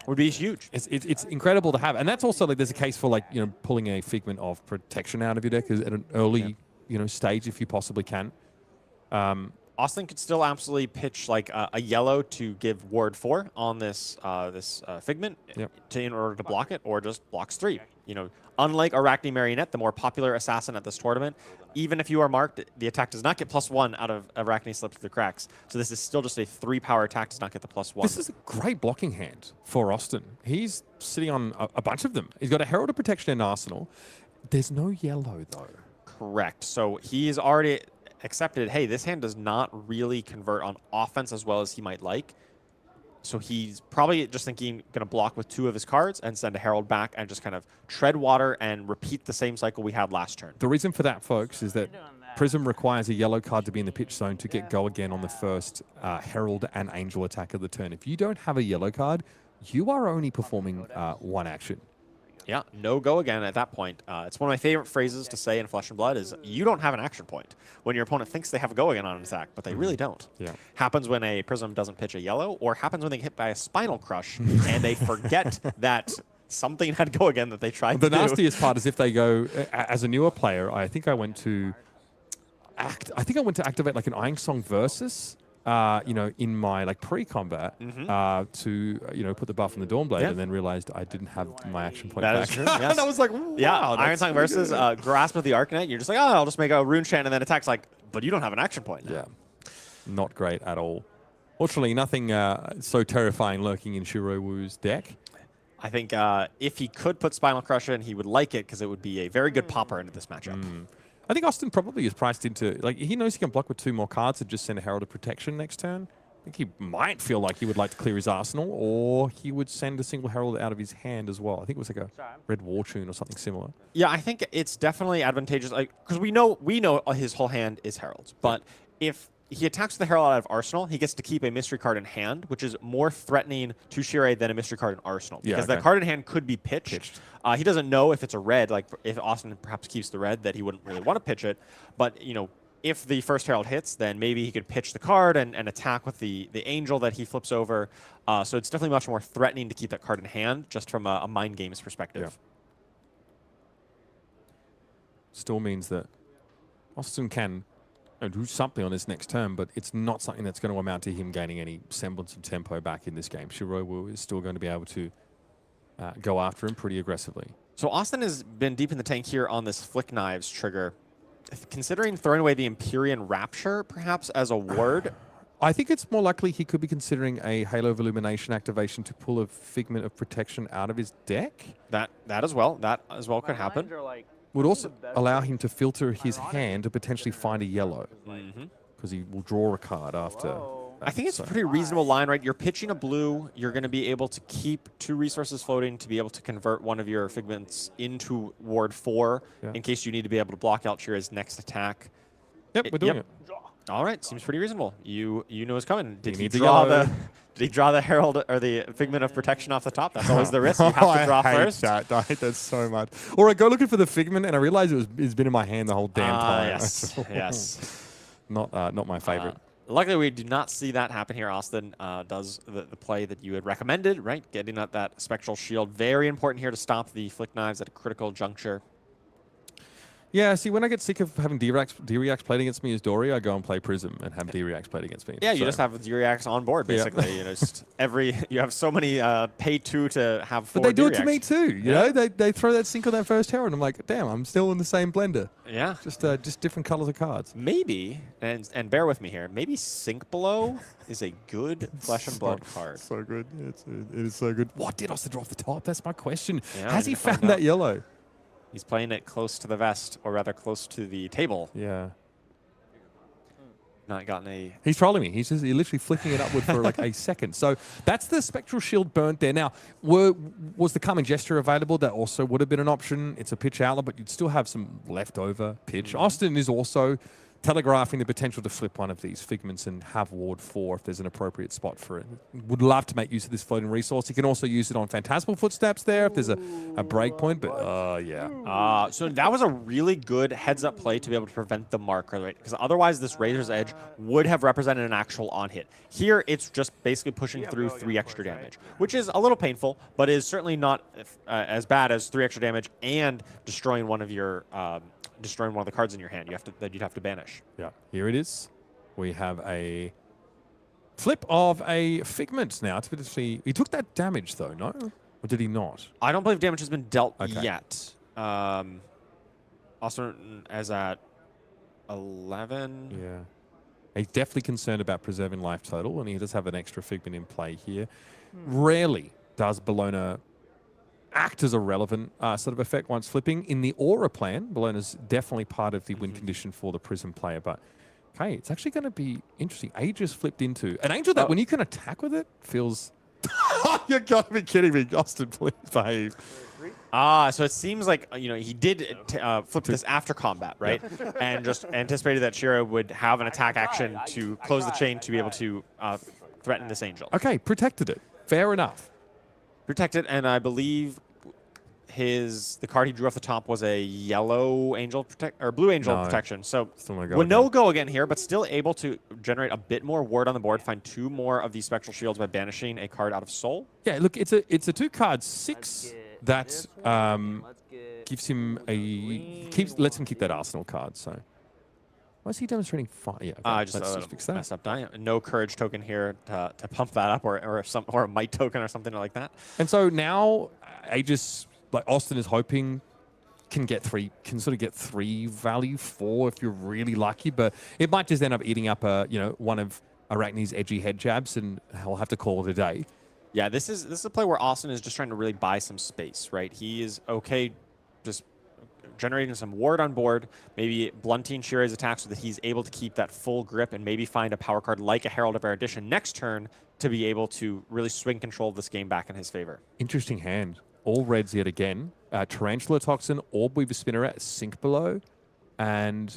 Would be huge. It's incredible to have, and that's also like there's a case for like pulling a figment of protection out of your deck at an early stage if you possibly can. Austin could still absolutely pitch like a yellow to give ward 4 on this figment in order to block it, or just blocks 3. Unlike Arachne Marionette, the more popular assassin at this tournament, even if you are marked, the attack does not get +1 out of Arachne Slip Through the Cracks. So this is still just a 3-power attack, does not get the +1. This is a great blocking hand for Austin. He's sitting on a bunch of them. He's got a Herald of Protection in Arsenal. There's no yellow, though. Correct. So he's already accepted, hey, this hand does not really convert on offense as well as he might like. So he's probably just thinking, going to block with 2 of his cards and send a Herald back and just kind of tread water and repeat the same cycle we had last turn. The reason for that, folks, is that Prism requires a yellow card to be in the pitch zone to get go again on the first Herald and Angel attack of the turn. If you don't have a yellow card, you are only performing one action. Yeah, no go again at that point. It's one of my favorite phrases to say in Flesh and Blood is you don't have an action point when your opponent thinks they have a go again on an attack, but they really don't. Yeah. Happens when a Prism doesn't pitch a yellow, or happens when they get hit by a Spinal Crush and they forget that something had go again that they tried to do. The nastiest part is if they go, as a newer player, I think I went to activate like an Iron Song Versus, in my like pre-combat to put the buff on the Dawnblade, and then realized I didn't have my action point That back. is true, yes. And I was like, wow, Yeah, that's Iron Song pretty versus good. Grasp of the Arcanite. You're just like, oh, I'll just make a rune chant, and then attacks like, but you don't have an action point. Yeah, not great at all. Fortunately, nothing so terrifying lurking in Shirui Wu's deck. I think if he could put Spinal Crush in, he would like it because it would be a very good popper into this matchup. I think Austin probably is priced into, like, he knows he can block with 2 more cards and just send a Herald of Protection next turn. I think he might feel like he would like to clear his arsenal, or he would send a single Herald out of his hand as well. I think it was like a Red War Tune or something similar. Yeah, I think it's definitely advantageous, because we know his whole hand is Heralds, but if he attacks the Herald out of Arsenal, he gets to keep a mystery card in hand, which is more threatening to Shirui than a mystery card in Arsenal. Because that card in hand could be pitched. He doesn't know if it's a red, like if Austin perhaps keeps the red, that he wouldn't really want to pitch it. But, if the first Herald hits, then maybe he could pitch the card and attack with the Angel that he flips over. So it's definitely much more threatening to keep that card in hand, just from a mind games perspective. Yeah. Still means that Austin can do something on his next turn, but it's not something that's going to amount to him gaining any semblance of tempo back in this game. Shirui Wu is still going to be able to go after him pretty aggressively. So Austin has been deep in the tank here on this Flick Knives trigger. Considering throwing away the Empyrean Rapture, perhaps, as a ward. I think it's more likely he could be considering a Halo of Illumination activation to pull a Figment of Protection out of his deck. That as well could happen. Lines are like Would also the best allow thing. him to filter his hand to potentially find a yellow. Mm-hmm. Because he will draw a card after. Whoa. I think it's So- a pretty reasonable line, right? You're pitching a blue. You're going to be able to keep 2 resources floating to be able to convert one of your Figments into Ward 4 Yeah. in case you need to be able to block out Shira's next attack. Yep, we're doing Yep. it. All right, seems pretty reasonable. You know what's coming. Did he need the draw yellow. Did he draw the Herald or the Figment of Protection off the top? That's always the risk. You have to draw I hate first. that. I hate that so much. Or I go looking for the Figment and I realize it's been in my hand the whole damn time. Yes, yes. Not my favorite. Luckily, we do not see that happen here. Austin does the play that you had recommended, right? Getting at that Spectral Shield. Very important here to stop the Flick Knives at a critical juncture. Yeah, see, when I get sick of having D-Reacts played against me as Dory, I go and play Prism and have D-Reacts played against me. Yeah, you So- just have D-Reacts on board, Yeah. basically. You know, just you have so many pay 2 to have 4 But they do it to me D-Reacts. too. You know, they throw that sync on that first Herald. I'm like, damn, I'm still in the same blender. Yeah. Just different colors of cards. Maybe, and bear with me here, maybe Sink Below is a good Flesh and Blood card. So good. It is so good. What did Austin draw off the top? That's my question. Yeah, I Has need he to find found out. that yellow? He's playing it close to the vest, or rather close to the table. Yeah. Not gotten a... He's trolling me. He's literally flicking it upward for like a second. So that's the Spectral Shield burnt there. Now, was the Calming Gesture available? That also would have been an option. It's a pitch outlet, but you'd still have some leftover pitch. Austin is also telegraphing the potential to flip one of these Figments and have Ward 4 if there's an appropriate spot for it. Would love to make use of this floating resource. You can also use it on Phantasmal Footsteps there if there's a break point, but yeah. So that was a really good heads-up play to be able to prevent the marker, right? Because otherwise this Razor's Edge would have represented an actual on-hit. Here, it's just basically pushing through 3 extra damage, which is a little painful, but is certainly not as bad as 3 extra damage and destroying one of your... destroying one of the cards in your hand that you'd have to banish. Yeah, here it is. We have a flip of a Figment now. It's potentially, he took that damage though, no? Or did he not? I don't believe damage has been dealt Okay. yet. Also, as at 11. Yeah. He's definitely concerned about preserving life total, and he does have an extra Figment in play here. Rarely does Bologna act as a relevant sort of effect once flipping. In the Aura plan, Bologna's definitely part of the win condition for the Prism player, but okay, it's actually going to be interesting. Aegis flipped into an Angel that when you can attack with it feels... You're got to be kidding me, Austin, please behave. So it seems like he did flip this after combat, right? And just anticipated that Shira would have an attack action to close the chain to be able to threaten this Angel. Okay, protected it. Fair enough. Protected, and I believe the card he drew off the top was a yellow angel or blue angel No. protection. So Still gonna go with no again. go again here, but still able to generate a bit more ward on the board, find 2 more of these Spectral Shields by banishing a card out of Soul. Yeah, look, it's a 2-card 6 that Let's get gives him lets him keep that Arsenal card. So why is he demonstrating fire? Yeah, okay, Just let's just fix that. messed up die. No courage token here to pump that up, or a might token or something like that. And so now Aegis, like Austin is hoping, can sort of get 3 value, 4 if you're really lucky, but it might just end up eating up one of Arachne's edgy head jabs, and he'll have to call it a day. Yeah, this is a play where Austin is just trying to really buy some space, right? He is okay just generating some ward on board, maybe blunting Shirai's attacks so that he's able to keep that full grip and maybe find a power card like a Herald of Erudition next turn to be able to really swing control of this game back in his favor. Interesting hand. All reds yet again. Tarantula Toxin, Orb Weaver Spinneret, Sink Below, and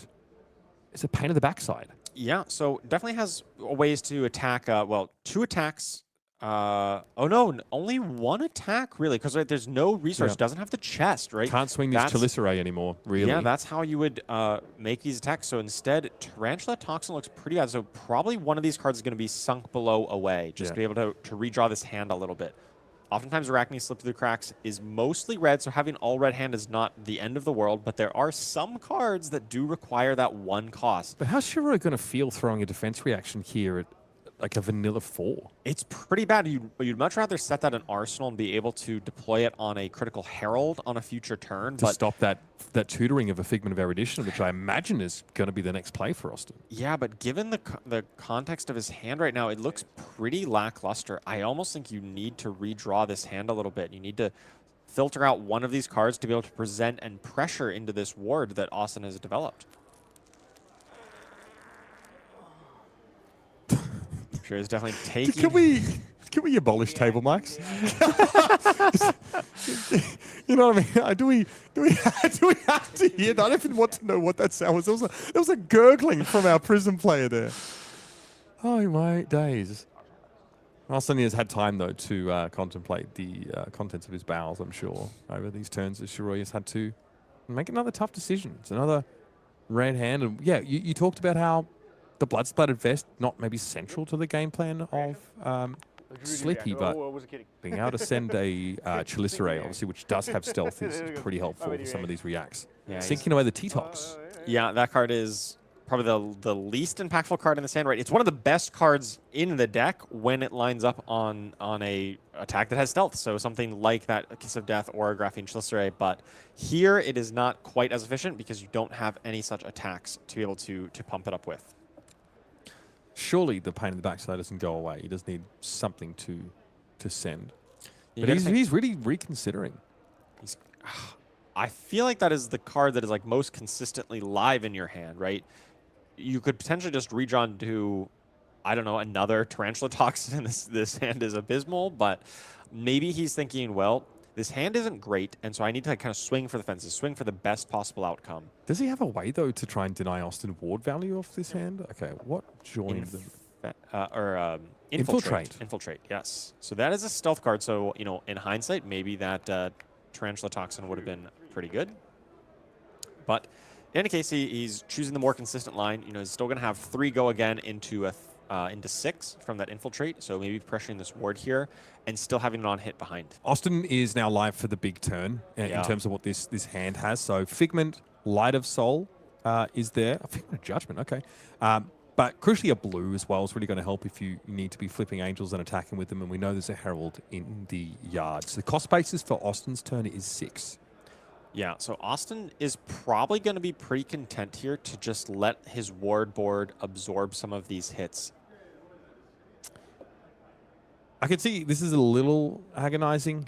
it's a pain in the backside. Yeah, so definitely has ways to attack, 2 attacks. Oh no, only 1 attack, really, because there's no resource. Yeah. Doesn't have the chest, right? Can't swing these Chelicerae anymore, really. Yeah, that's how you would make these attacks. So instead, Tarantula Toxin looks pretty bad. So probably one of these cards is going to be Sunk Below away, just to be able to redraw this hand a little bit. Oftentimes, Arachne Slip Through the Cracks is mostly red, so having all red hand is not the end of the world, but there are some cards that do require that 1 cost. But how's Shirui going to feel throwing a defense reaction here at like a vanilla 4. It's pretty bad. You'd much rather set that in Arsenal and be able to deploy it on a critical herald on a future turn. To but stop that tutoring of a Figment of Erudition, which I imagine is going to be the next play for Austin. Yeah, but given the context of his hand right now, it looks pretty lackluster. I almost think you need to redraw this hand a little bit. You need to filter out one of these cards to be able to present and pressure into this ward that Austin has developed. Sure, is definitely taking. Can we abolish table mics? You know what I mean? Do we have to hear that? I don't even want to know what that sound was. There was a gurgling from our Prism player there. Oh my days. Austin has had time though to contemplate the contents of his bowels, I'm sure, over these turns. As Shirui has had to make another tough decision. It's another red hand, and yeah, you talked about how the blood splattered vest not maybe central to the game plan of Slippy, but being able to send a Chelicerae, obviously, which does have stealth, is pretty helpful for some of these reacts. Yeah, Sinking away the T-Tox. Yeah, that card is probably the least impactful card in this hand, right? It's one of the best cards in the deck when it lines up on a attack that has stealth. So something like that Kiss of Death or a Graphene Chelicerae. But here it is not quite as efficient because you don't have any such attacks to be able to pump it up with. Surely the pain in the backside doesn't go away. He does need something to send. You But he's really reconsidering. I feel like that is the card that is like most consistently live in your hand, right? You could potentially just redraw into, I don't know, another Tarantula Toxin, and this hand is abysmal, but maybe he's thinking, well, this hand isn't great, and so I need to kind of swing for the fences, swing for the best possible outcome. Does he have a way, though, to try and deny Austin ward value off this hand? Okay, what joined them? Infiltrate. Infiltrate, yes. So that is a stealth card, so, you know, in hindsight, maybe that Tarantula Toxin would have been pretty good. But in any case, he's choosing the more consistent line. You know, he's still going to have 3 go again into 6 from that Infiltrate, so maybe pressuring this ward here and still having it on hit behind. Austin is now live for the big turn in terms of what this hand has. So Figment, Light of Soul is there. A Figment of Judgment, okay. But crucially a blue as well is really going to help if you need to be flipping angels and attacking with them, and we know there's a Herald in the yard. So the cost basis for Austin's turn is 6. Yeah, so Austin is probably going to be pretty content here to just let his ward board absorb some of these hits. I can see this is a little agonizing.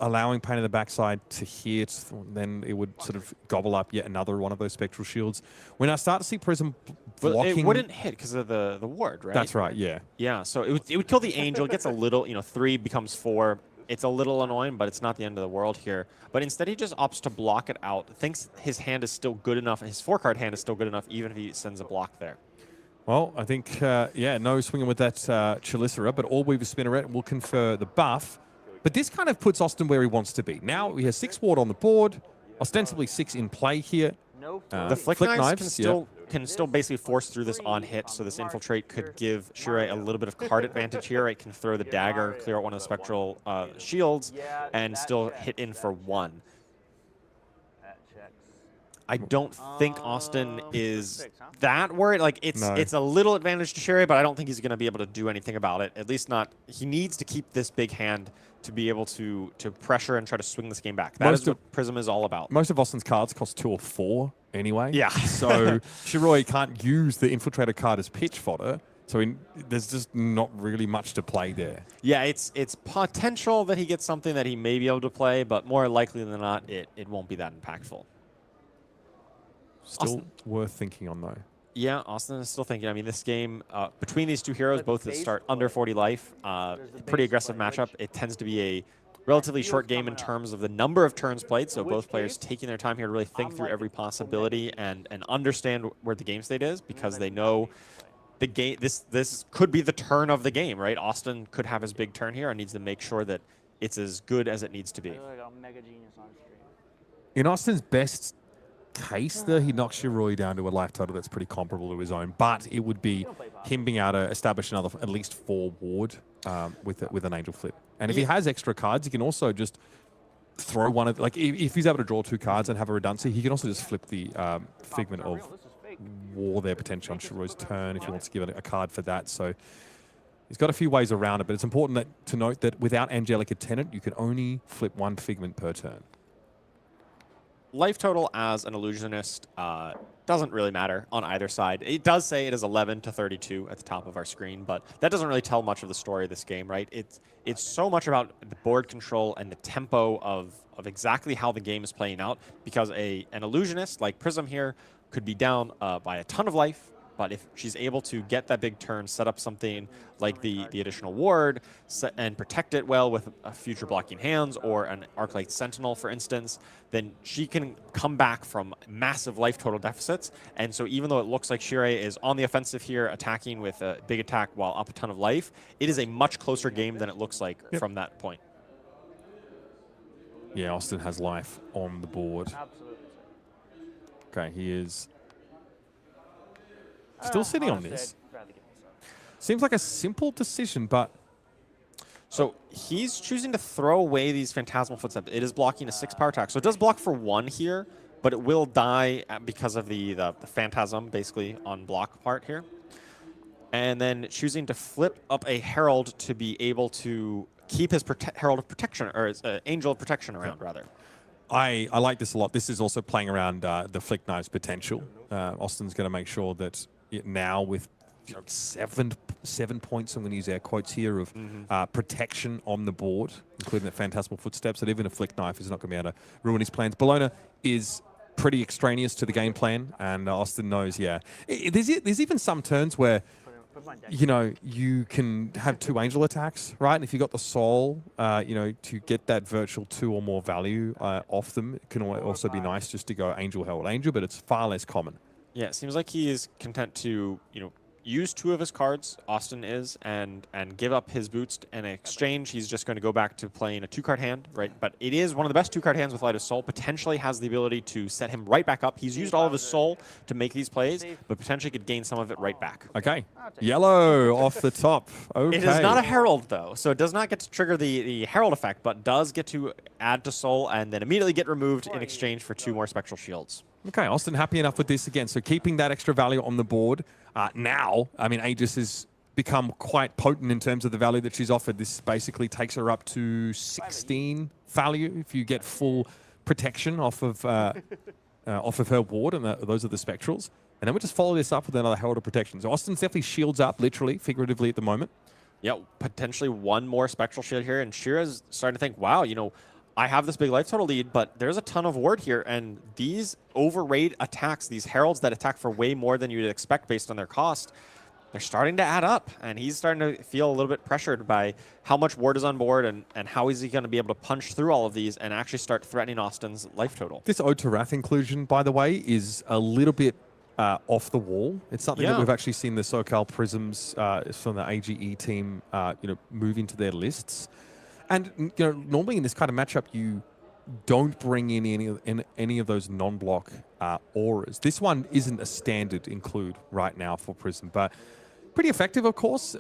Allowing pain in the backside to hit, then it would sort of gobble up yet another one of those Spectral Shields. When I start to see Prism blocking... It wouldn't hit because of the ward, right? That's right, yeah. Yeah, so it would kill the Angel. It gets a little, 3 becomes 4. It's a little annoying, but it's not the end of the world here. But instead, he just opts to block it out. Thinks his hand is still good enough. His 4-card hand is still good enough, even if he sends a block there. Well, I think, no swinging with that Chelicerae, but All Weaver Spinneret will confer the buff. But this kind of puts Austin where he wants to be. Now he has 6 ward on the board, ostensibly 6 in play here. The Flick Knives can still basically force through this on hit, so this Infiltrate could give Shirui a little bit of card advantage here. It can throw the dagger, clear out one of the Spectral Shields, and still hit in for 1. I don't think Austin is that worried. Like, it's a little advantage to Shirui, but I don't think he's going to be able to do anything about it. At least not. He needs to keep this big hand to be able to pressure and try to swing this game back. That is what Prism is all about. Most of Austin's cards cost 2 or 4 anyway. Yeah. So Shirui can't use the Infiltrator card as pitch fodder. So there's just not really much to play there. Yeah, it's potential that he gets something that he may be able to play, but more likely than not, it won't be that impactful. Still worth thinking on, though. Yeah, Austin is still thinking. I mean, this game, between these two heroes, both that start under 40 life, pretty aggressive matchup. It tends to be a relatively short game in terms of the number of turns played, so both players taking their time here to really think through every possibility and understand where the game state is, because they know the game. This could be the turn of the game, right? Austin could have his big turn here and needs to make sure that it's as good as it needs to be. In Austin's best case there, he knocks Shirui down to a life total that's pretty comparable to his own, but it would be him being able to establish another at least 4 ward with an Angel Flip. And if he has extra cards, he can also just throw one of, like, if he's able to draw 2 cards and have a redundancy, he can also just flip the Figment of war there potentially on Shirui's turn if he wants to give it a card for that. So he's got a few ways around it, but it's important to note that without Angelic Attendant, you can only flip 1 figment per turn. Life total as an illusionist doesn't really matter on either side. It does say it is 11 to 32 at the top of our screen, but that doesn't really tell much of the story of this game, right? It's so much about the board control and the tempo of exactly how the game is playing out, because an illusionist like Prism here could be down by a ton of life, but if she's able to get that big turn, set up something like the additional ward, and protect it well with future blocking hands or an Arclight Sentinel, for instance, then she can come back from massive life total deficits. And so even though it looks like Shirui is on the offensive here, attacking with a big attack while up a ton of life, it is a much closer game than it looks like from that point. Yeah, Austin has life on the board. Absolutely. Okay, he is still sitting on this. Seems like a simple decision, but... So he's choosing to throw away these Phantasmal Footsteps. It is blocking a 6 power attack. So it does block for 1 here, but it will die because of the Phantasm, basically, on block part here. And then choosing to flip up a Herald to be able to keep his Herald of Protection, or his Angel of Protection around, rather. I like this a lot. This is also playing around the Flick Knife's potential. Austin's going to make sure that now with 7 points, I'm going to use air quotes here, of protection on the board, including the Phantasmal Footsteps, that even a Flick Knife is not going to be able to ruin his plans. Bologna is pretty extraneous to the game plan, and Austin knows, there's even some turns where, you can have 2 angel attacks, right? And if you got the soul, to get that virtual 2 or more value off them, it can also be nice just to go Angel, Herald, Angel, but it's far less common. Yeah, it seems like he is content to, use 2 of his cards, Austin is, and give up his boots. In exchange, he's just going to go back to playing a 2-card hand, right? But it is one of the best 2-card hands with Light of Soul. Potentially has the ability to set him right back up. He's used all of his soul to make these plays, but potentially could gain some of it right back. Okay, yellow off the top. Okay. It is not a Herald, though, so it does not get to trigger the Herald effect, but does get to add to Soul and then immediately get removed in exchange for 2 more Spectral Shields. Okay, Austin happy enough with this again. So keeping that extra value on the board. Now, I mean, Aegis has become quite potent in terms of the value that she's offered. This basically takes her up to 16 value if you get full protection off of her ward, and those are the Spectrals. And then we just follow this up with another Herald of Protection. So Austin's definitely shields up, literally, figuratively at the moment. Yeah, potentially 1 more Spectral Shield here, and Shira's starting to think, wow, I have this big life total lead, but there's a ton of ward here, and these overrate attacks, these Heralds that attack for way more than you'd expect based on their cost, they're starting to add up, and he's starting to feel a little bit pressured by how much ward is on board and how is he going to be able to punch through all of these and actually start threatening Austin's life total. This Ode to Wrath inclusion, by the way, is a little bit off the wall. It's something that we've actually seen the SoCal Prisms from the AGE team move into their lists. And normally in this kind of matchup, you don't bring in any of those non-block auras. This one isn't a standard include right now for Prism, but pretty effective, of course.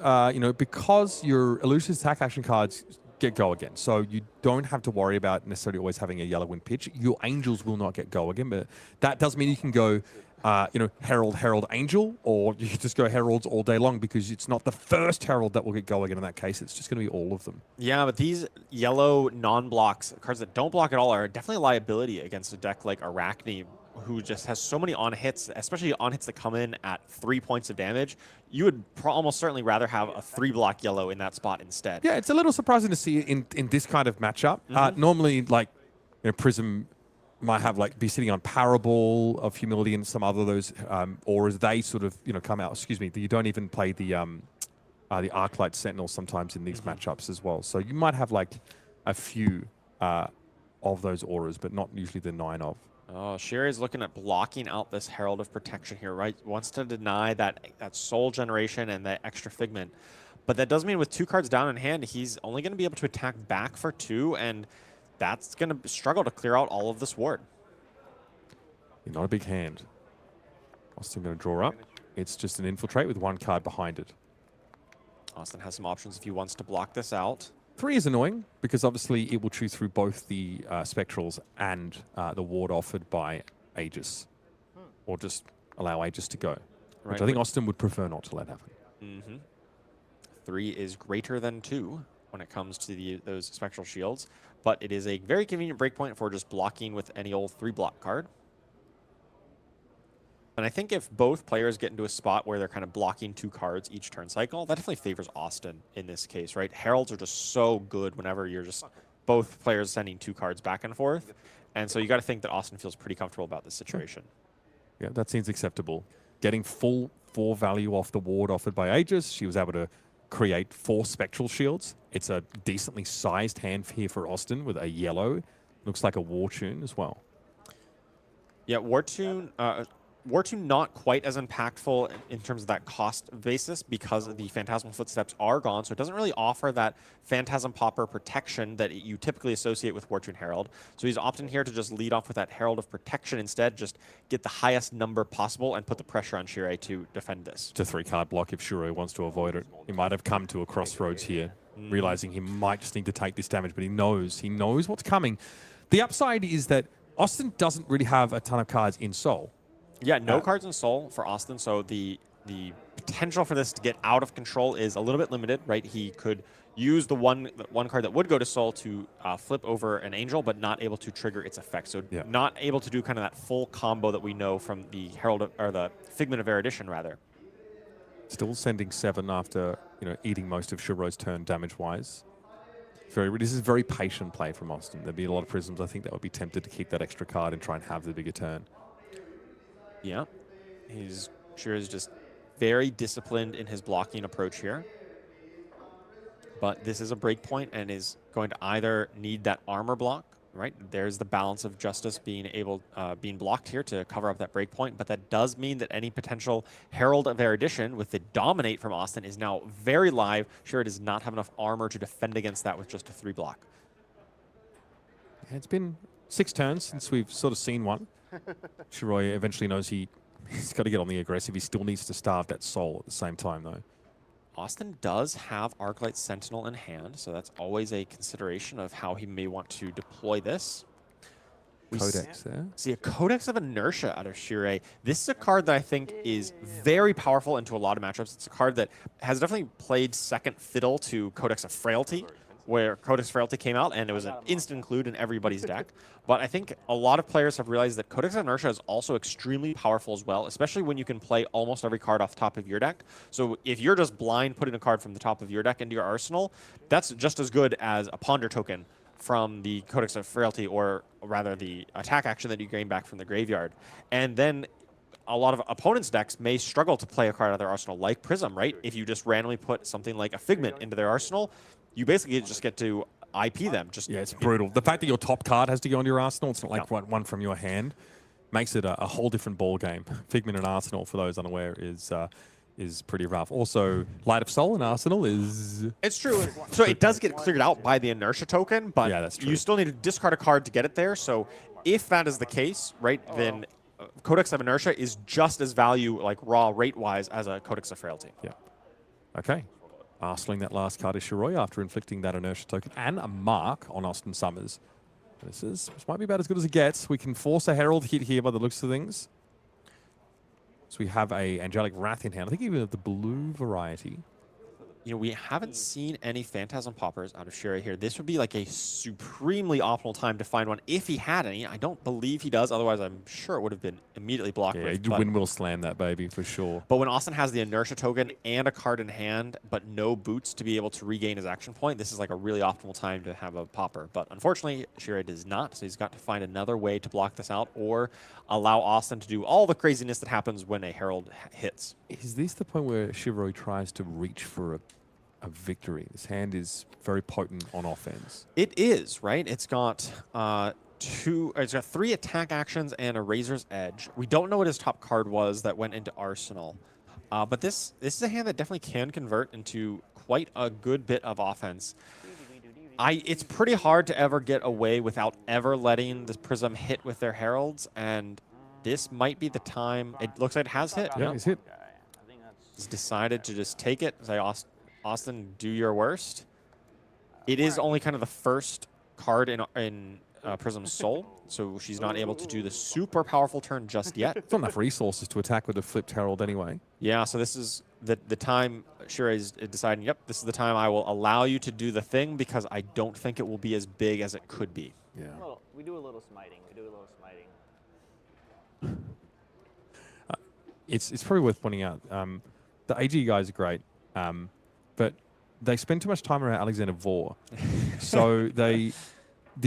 Because your elusive attack action cards get go again, so you don't have to worry about necessarily always having a yellow wind pitch. Your angels will not get go again, but that does mean you can go Herald, Herald, Angel, or you can just go Heralds all day long because it's not the first Herald that will get go again in that case. It's just going to be all of them. Yeah, but these yellow non-blocks, cards that don't block at all, are definitely a liability against a deck like Arachne, who just has so many on-hits, especially on-hits that come in at 3 points of damage. You would almost certainly rather have a 3-block yellow in that spot instead. Yeah, it's a little surprising to see in this kind of matchup. Normally, Prism might be sitting on Parable of Humility and some other of those auras. They sort of come out. Excuse me. You don't even play the Arclight Sentinel sometimes in these matchups as well. So you might have a few of those auras, but not usually the 9 of. Oh, Shiri's looking at blocking out this Herald of Protection here, right? Wants to deny that soul generation and that extra figment. But that does mean with 2 cards down in hand, he's only going to be able to attack back for 2, and that's going to struggle to clear out all of this ward. Not a big hand. Austin going to draw up. It's just an infiltrate with 1 card behind it. Austin has some options if he wants to block this out. 3 is annoying because obviously it will chew through both the Spectrals and the ward offered by Aegis. Or just allow Aegis to go, which Right, I think Austin would prefer not to let happen. 3 is greater than 2 when it comes to those Spectral Shields, but it is a very convenient breakpoint for just blocking with any old 3-block card. And I think if both players get into a spot where they're kind of blocking 2 cards each turn cycle, that definitely favors Austin in this case, right? Heralds are just so good whenever you're just both players sending 2 cards back and forth. And so you got to think that Austin feels pretty comfortable about this situation. Yeah, that seems acceptable. Getting full 4 value off the ward offered by Aegis, she was able to create 4 Spectral Shields. It's a decently sized hand here for Austin with a yellow. Looks like a War Tune as well. Yeah, War Tune not quite as impactful in terms of that cost basis because the Phantasmal Footsteps are gone, so it doesn't really offer that Phantasm Popper protection that you typically associate with War Tune Herald. So he's opting here to just lead off with that Herald of Protection instead, just get the highest number possible and put the pressure on Shirui to defend this. It's a 3-card block if Shirui wants to avoid it. He might have come to a crossroads here, realizing he might just need to take this damage, but he knows what's coming. The upside is that Austin doesn't really have a ton of cards in Soul. Yeah, no cards in Soul for Austin, so the potential for this to get out of control is a little bit limited, right? He could use the one card that would go to Soul to flip over an Angel, but not able to trigger its effect. So not able to do kind of that full combo that we know from the the Figment of Erudition, rather. Still sending 7 after eating most of Shiroi's turn damage-wise. This is very patient play from Austin. There'd be a lot of Prisms, I think, that would be tempted to keep that extra card and try and have the bigger turn. Yeah, Shirui's just very disciplined in his blocking approach here. But this is a break point and is going to either need that armor block, right? There's the balance of Justice being blocked here to cover up that break point, but that does mean that any potential Herald of Erudition with the Dominate from Austin is now very live. Shirui does not have enough armor to defend against that with just a 3-block. It's been 6 turns since we've sort of seen one. Shirui eventually knows he's got to get on the aggressive. He still needs to starve that Soul at the same time, though. Austin does have Arclight Sentinel in hand, so that's always a consideration of how he may want to deploy this. Codex there. See a Codex of Inertia out of Shirui. This is a card that I think is very powerful into a lot of matchups. It's a card that has definitely played second fiddle to Codex of Frailty, where Codex of Frailty came out and it was an instant include in everybody's deck. But I think a lot of players have realized that Codex of Inertia is also extremely powerful as well, especially when you can play almost every card off the top of your deck. So if you're just blind putting a card from the top of your deck into your arsenal, that's just as good as a Ponder token from the Codex of Frailty, or rather the attack action that you gain back from the graveyard. And then a lot of opponents' decks may struggle to play a card out of their arsenal, like Prism, right? If you just randomly put something like a Figment into their arsenal, you basically just get to IP them. Yeah, it's brutal. The fact that your top card has to go into your arsenal, it's not like one from your hand, makes it a whole different ball game. Figment and Arsenal, for those unaware, is pretty rough. Also, Light of Soul and Arsenal is... It's true. So it does get cleared out by the Inertia token, but that's true. You still need to discard a card to get it there. So if that is the case, right, then Codex of Inertia is just as value, like raw rate-wise, as a Codex of Frailty. Yeah. Okay. Arsenaling that last card is Shirui after inflicting that Inertia token and a mark on Austin Summers. This might be about as good as it gets. We can force a Herald hit here by the looks of things. So we have a Angelic Wrath in hand. I think even of the blue variety. We haven't seen any Phantasm Poppers out of Shirui here. This would be like a supremely optimal time to find one if he had any. I don't believe he does. Otherwise, I'm sure it would have been immediately blocked. Yeah, Windmill Slam that baby for sure. But when Austin has the Inertia token and a card in hand, but no boots to be able to regain his action point, this is like a really optimal time to have a Popper. But unfortunately, Shirui does not. So he's got to find another way to block this out or allow Austin to do all the craziness that happens when a Herald hits. Is this the point where Shirui tries to reach for a victory? This hand is very potent on offense. It is, right? It's got it's got 3 attack actions and a Razor's Edge. We don't know what his top card was that went into Arsenal. But this is a hand that definitely can convert into quite a good bit of offense. It's pretty hard to ever get away without ever letting the Prism hit with their Heralds, and this might be the time. It looks like it has hit. Yeah, it's hit. He's decided to just take it. Say, Austin, do your worst. It is only kind of the first card in Prism's soul, so she's not able to do the super powerful turn just yet. It's not enough resources to attack with a flipped herald anyway. Yeah, so this is the time Shirui is deciding, yep, this is the time I will allow you to do the thing because I don't think it will be as big as it could be. Yeah. We do a little smiting. It's probably worth pointing out. The AG guys are great, but they spend too much time around Alexander Vor. So the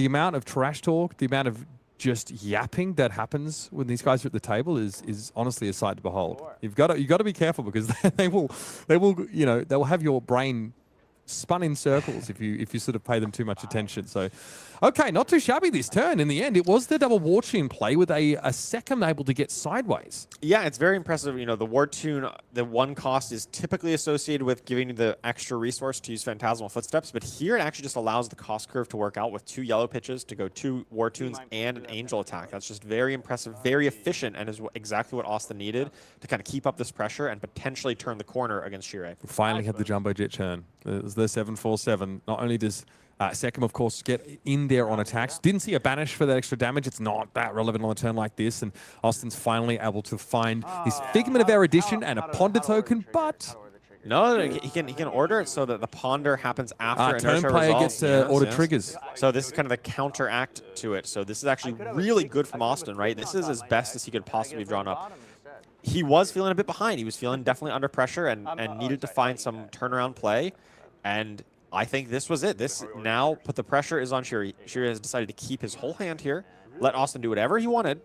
amount of trash talk, the amount of just yapping that happens when these guys are at the table is honestly a sight to behold. You've got to be careful because they will have your brain spun in circles if you sort of pay them too much attention. So, okay, not too shabby this turn. In the end, it was the double War Tune play with a second able to get sideways. Yeah, it's very impressive. You know, the War Tune, the one cost is typically associated with giving you the extra resource to use Phantasmal Footsteps, but here it actually just allows the cost curve to work out with 2 yellow pitches to go 2 War Tunes and an Angel attack. That's just very impressive, very efficient, and is exactly what Austin needed to kind of keep up this pressure and potentially turn the corner against Shirui. Finally had the Jumbo Jet turn. It was the 747. Not only does Second, of course, get in there on attacks. Didn't see a banish for that extra damage. It's not that relevant on a turn like this. And Austin's finally able to find his Figment of Erudition and a Ponder token, but... No, he can order it so that the Ponder happens after turn inertia player resolve. gets order triggers. So this is kind of the counteract to it. So this is actually really good from Austin, right? This is as best as he could possibly have drawn up. He was feeling a bit behind. He was feeling definitely under pressure and needed to find some turnaround play. And I think this was it. This now put the pressure is on Shirui. Shirui has decided to keep his whole hand here, let Austin do whatever he wanted.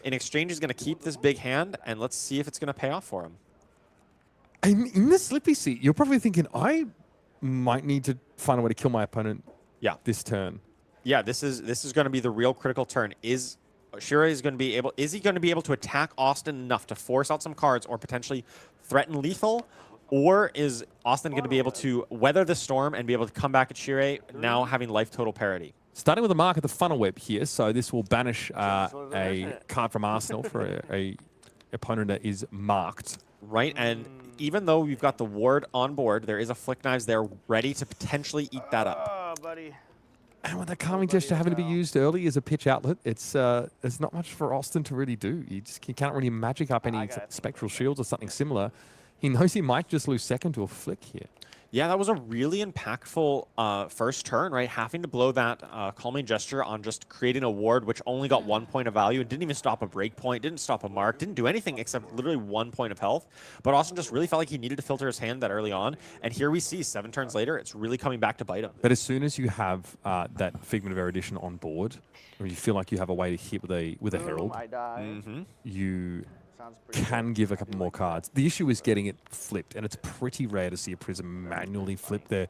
In exchange, he's going to keep this big hand, and let's see if it's going to pay off for him. In the Slippy seat, you're probably thinking, I might need to find a way to kill my opponent this turn. Yeah, this is going to be the real critical turn. Is Shirui going to be able to attack Austin enough to force out some cards or potentially threaten lethal? Or is Austin going to be able to weather the storm and be able to come back at Shirui now having life total parity? Starting with a mark at the funnel web here, so this will banish a card from Arsenal for a opponent that is marked. Right, and even though we've got the ward on board, there is a Flick Knives there ready to potentially eat that up. Oh, buddy. And with the Calming Gesture having to be used early as a pitch outlet, there's not much for Austin to really do. You can't really magic up any Spectral Shields or something similar. He knows he might just lose second to a flick here. Yeah, that was a really impactful first turn, right? Having to blow that Calming Gesture on just creating a ward, which only got 1 point of value and didn't even stop a break point, didn't stop a mark, didn't do anything except literally 1 point of health. But Austin just really felt like he needed to filter his hand that early on. And here we see 7 turns later, it's really coming back to bite him. But as soon as you have that Figment of Erudition on board, or you feel like you have a way to hit with a Herald, you can give a couple more cards. The issue is getting it flipped, and it's pretty rare to see a Prism manually flip their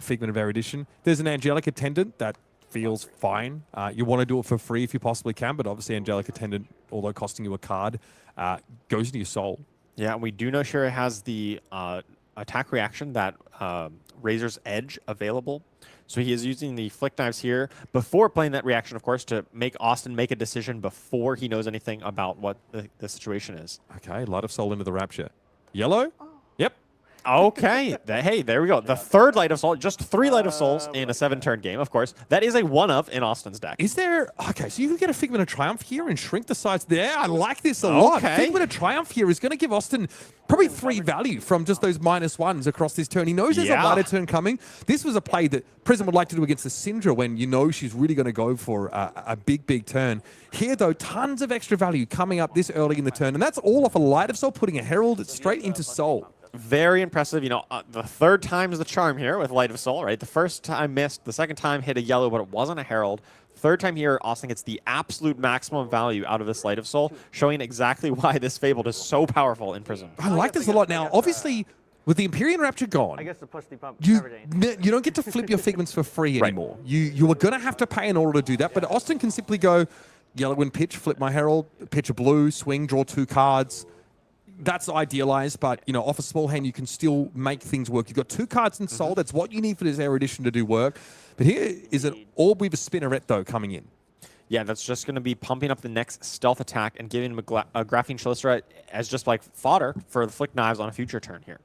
Figment of Erudition. There's an Angelic Attendant that feels fine. You want to do it for free if you possibly can, but obviously Angelic Attendant, although costing you a card, goes into your soul. Yeah, and we do know Shirui has the attack reaction that Razor's Edge available. So he is using the Flick Knives here before playing that reaction, of course, to make Austin make a decision before he knows anything about what the situation is. Okay, Light of Soul into the Rapture. Yellow? Yep. Okay. Hey, there we go. The third Light of Soul, just 3 Light of Souls in a 7-turn game, of course. That is a 1-of in Austin's deck. Is there... Okay, so you can get a Figment of Triumph here and shrink the size there. I like this a lot. Figment of Triumph here is going to give Austin probably 3 value from just those -1s across this turn. He knows there's a lighter turn coming. This was a play that Prism would like to do against the Cindra when you know she's really going to go for a big, big turn. Here, though, tons of extra value coming up this early in the turn. And that's all off a Light of Soul, putting a Herald straight into Soul. Very impressive. You know, the third time is the charm here with Light of Soul, right? The first time missed, the second time hit a yellow, but it wasn't a Herald. Third time here, Austin gets the absolute maximum value out of this Light of Soul, showing exactly why this Fabled is so powerful in Prism. I like this a lot. Now, obviously, with the Empyrean Rapture gone, I guess the push the pump you don't get to flip your Figments for free anymore. You are going to have to pay in order to do that, but Austin can simply go, yellow and pitch, flip my Herald, pitch a blue, swing, draw 2 cards. That's idealized, but you know, off a small hand, you can still make things work. You've got 2 cards in Soul. That's what you need for this Erudition to do work. But here is an Orb Weaver Spinneret, though, coming in. Yeah, that's just going to be pumping up the next stealth attack and giving him a Graphene Chelicera as just like fodder for the Flick Knives on a future turn here.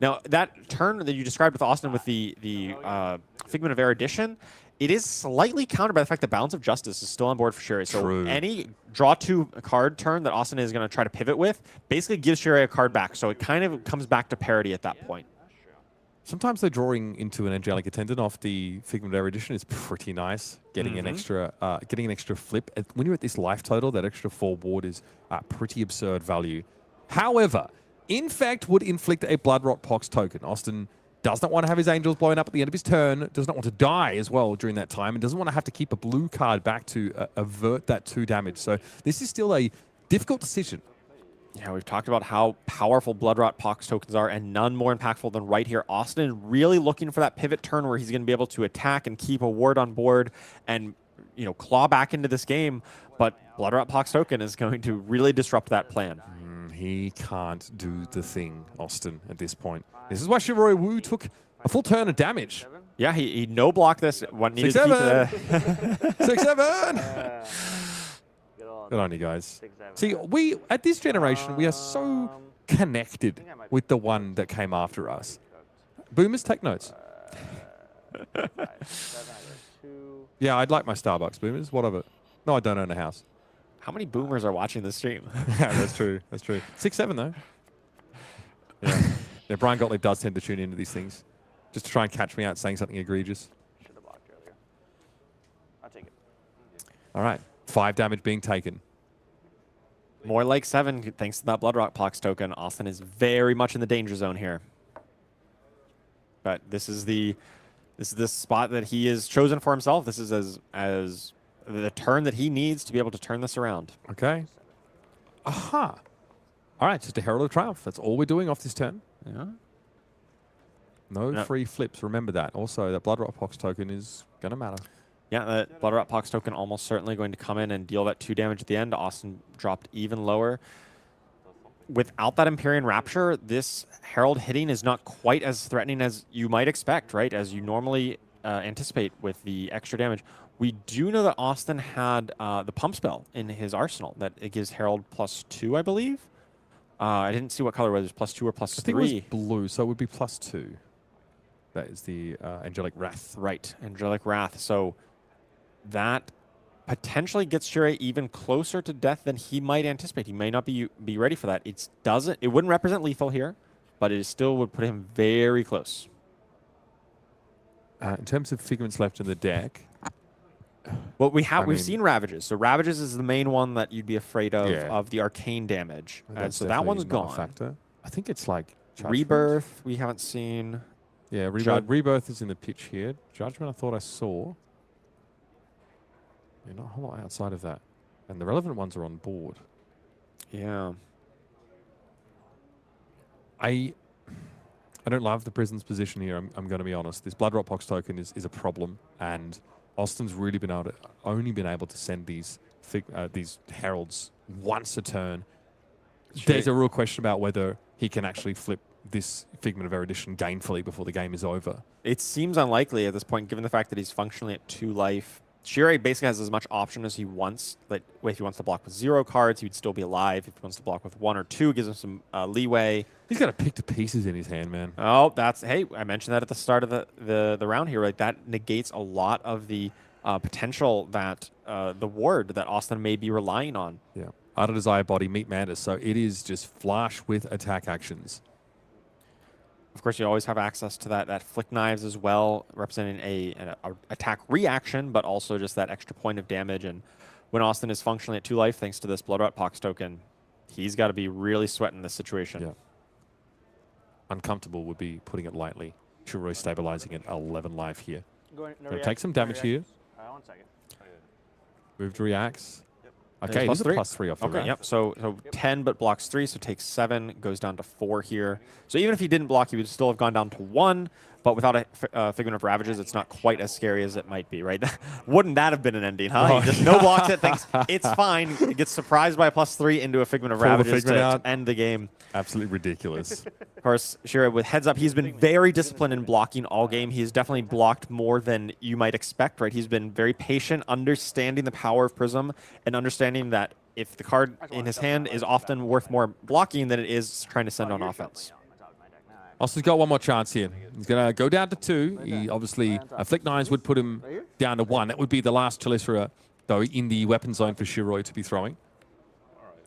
Now, that turn that you described with Austin with the Figment of Erudition It is slightly countered by the fact that Balance of Justice is still on board for Shirui. So True. any draw 2 card turn that Austin is going to try to pivot with basically gives Shirui a card back. So it kind of comes back to parity at that point. Sometimes though, drawing into an Angelic Attendant off the Figment of Error Edition is pretty nice. Getting an extra flip. When you're at this life total, that extra 4 ward is pretty absurd value. However, Infect would inflict a Blood Rot Pox token. Austin does not want to have his Angels blowing up at the end of his turn, does not want to die as well during that time, and doesn't want to have to keep a blue card back to avert that 2 damage. So this is still a difficult decision. Yeah, we've talked about how powerful Blood Rot Pox tokens are, and none more impactful than right here. Austin really looking for that pivot turn where he's going to be able to attack and keep a ward on board and, you know, claw back into this game. But Blood Rot Pox token is going to really disrupt that plan. He can't do the thing, Austin, at this point. This is why Shirui Wu took a full turn of damage. Yeah, he no block this. What needed to keep 6-7! Good on you guys. See, we at this generation, we are so connected with the one that came after us. Boomers, take notes. Yeah, I'd like my Starbucks, Boomers. What of it? No, I don't own a house. How many boomers are watching this stream? Yeah, that's true. That's true. 6-7 though. Yeah. Yeah, Brian Gottlieb does tend to tune into these things, just to try and catch me out saying something egregious. Should have blocked earlier. I'll take it. All right, 5 damage being taken. More like 7 thanks to that Blood Rot Pox token. Austin is very much in the danger zone here. But this is the spot that he has chosen for himself. This is as the turn that he needs to be able to turn this around. Okay. Aha. All right, just a Herald of Triumph. That's all we're doing off this turn. Yeah. No free flips. Remember that. Also, that Blood Rot Pox token is going to matter. Yeah, that Blood Rot Pox token almost certainly going to come in and deal that 2 damage at the end. Austin dropped even lower. Without that Empyrean Rapture, this Herald hitting is not quite as threatening as you might expect, right? As you normally anticipate with the extra damage. We do know that Austin had the Pump Spell in his arsenal, that it gives Herald +2, I believe. I didn't see what color, whether it was +2 or +3. I think it was blue, so it would be +2. That is the Angelic Wrath. Right, Angelic Wrath. So that potentially gets Shirui even closer to death than he might anticipate. He may not be ready for that. It wouldn't represent lethal here, but it still would put him very close. In terms of figments left in the deck, well, we've seen Ravages. So Ravages is the main one that you'd be afraid of, Yeah. of the arcane damage. that's So that one's definitely not gone. a factor. I think it's like Judgment. Rebirth, we haven't seen. Yeah, Rebirth is in the pitch here. Judgment, I thought I saw. Yeah, not a whole lot outside of that. And the relevant ones are on board. Yeah. I don't love the Prism's position here, I'm going to be honest. This Blood Rot Pox token is a problem, and Austin's really only been able to send these heralds once a turn. There's a real question about whether he can actually flip this Figment of Erudition gainfully before the game is over. It seems unlikely at this point, given the fact that he's functionally at 2 life. Shirui basically has as much option as he wants. Like, if he wants to block with 0 cards, he would still be alive. If he wants to block with 1 or 2, it gives him some leeway. He's got a pick to pieces in his hand, man. Oh, hey, I mentioned that at the start of the round here. Right, that negates a lot of the potential that the ward that Austin may be relying on. Yeah. Ardent Desire Body, Meat Mantis. So it is just flush with attack actions. Of course, you always have access to that Flick Knives as well, representing an attack reaction, but also just that extra point of damage. And when Austin is functionally at 2 life, thanks to this Blood Rot Pox token, he's got to be really sweating this situation. Yeah. Uncomfortable would be putting it lightly. Shirui stabilizing at 11 life here. Going, Gonna take some damage here. 1 second. Moved reacts. And Okay, it's this is a +3 off the Okay, Wrath. yep. So 10, but blocks 3, so takes 7, goes down to 4 here. So even if he didn't block, he would still have gone down to 1. But without a Figment of Ravages, it's not quite as scary as it might be, right? Wouldn't that have been an ending, huh? Oh. He just no blocks it, thinks it's fine. He gets surprised by a +3 into a Figment of Pull the Ravages Figment out. to end the game. Absolutely ridiculous. Of course, Shirui, with heads up, he's been very disciplined in blocking all game. He's definitely blocked more than you might expect, right? He's been very patient, understanding the power of Prism, and understanding that if the card in his hand is often worth more blocking than it is trying to send on offense. Austin's got one more chance here. He's going to go down to 2. He obviously, Flick 9s would put him down to 1. That would be the last Chalicera, though, in the weapon zone for Shirui to be throwing.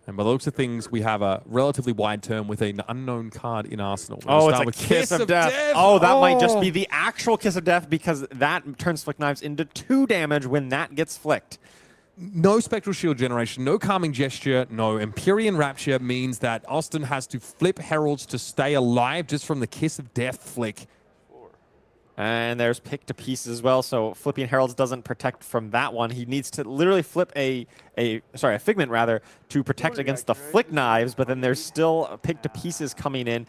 And by the looks of things, we have a relatively wide term with an unknown card in Arsenal. Oh, it's a Kiss of Death. Oh, that might just be the actual Kiss of Death because that turns Flick Knives into 2 damage when that gets flicked. No Spectral Shield generation, no Calming Gesture, no Empyrean Rapture means that Austin has to flip Heralds to stay alive just from the Kiss of Death flick. And there's Pick to Pieces as well, so flipping Heralds doesn't protect from that one. He needs to literally flip a Figment rather to protect against the Flick Knives, but then there's still a Pick to Pieces coming in,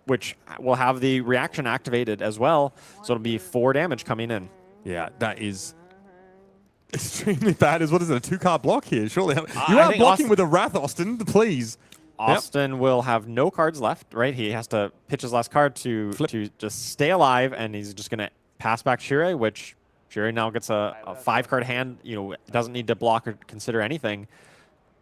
which will have the reaction activated as well. So it'll be 4 damage coming in. Yeah, that is extremely bad. What is it, a 2-card block here? Surely you are blocking with a Wrath, Austin. Please. Austin will have no cards left, right? He has to pitch his last card to just stay alive, and he's just going to pass back Shirui, which Shirui now gets a 5-card hand. You know, doesn't need to block or consider anything.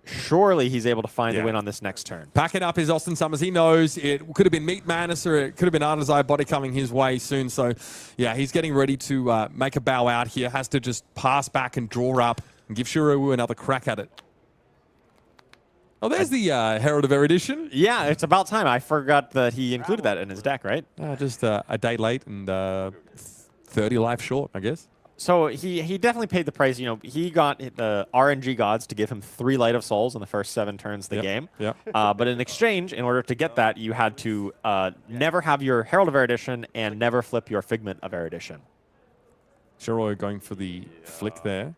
Surely he's able to find the win on this next turn. Packing up his Austin Summers. He knows it could have been Meat Manus or it could have been Arda's Eye Body coming his way soon. So, yeah, he's getting ready to make a bow out here. Has to just pass back and draw up and give Shirui another crack at it. Oh, there's the Herald of Erudition. Yeah, it's about time. I forgot that he included that in his deck, right? Just a day late and 30 life short, I guess. So he definitely paid the price. You know, he got the RNG gods to give him 3 Light of Souls in the first 7 turns of the game. Yeah. But in exchange, in order to get that, you had to never have your Herald of Erudition and never flip your Figment of Erudition. Shirui going for the flick there.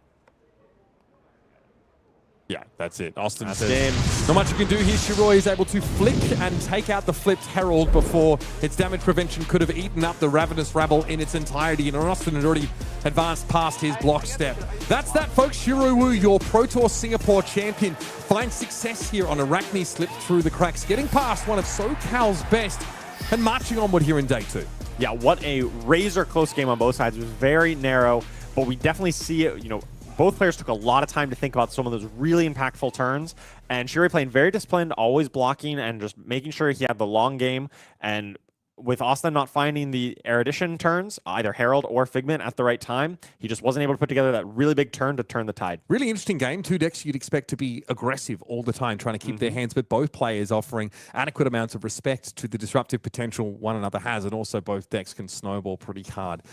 Yeah, that's it. Austin says, not much you can do here. Shirui is able to flick and take out the flipped Herald before its damage prevention could have eaten up the Ravenous Rabble in its entirety, and Austin had already advanced past his block step. That's that, folks. Shirui, your Pro Tour Singapore champion, finds success here on Arachne, slipped through the cracks, getting past one of SoCal's best and marching onward here in day 2. Yeah, what a razor close game on both sides. It was very narrow, but we definitely see it, you know, both players took a lot of time to think about some of those really impactful turns, and Shirui playing very disciplined, always blocking and just making sure he had the long game. And with Austin not finding the Erudition turns, either Herald or Figment at the right time, he just wasn't able to put together that really big turn to turn the tide. Really interesting game. 2 decks you'd expect to be aggressive all the time, trying to keep their hands, but both players offering adequate amounts of respect to the disruptive potential one another has, and also both decks can snowball pretty hard.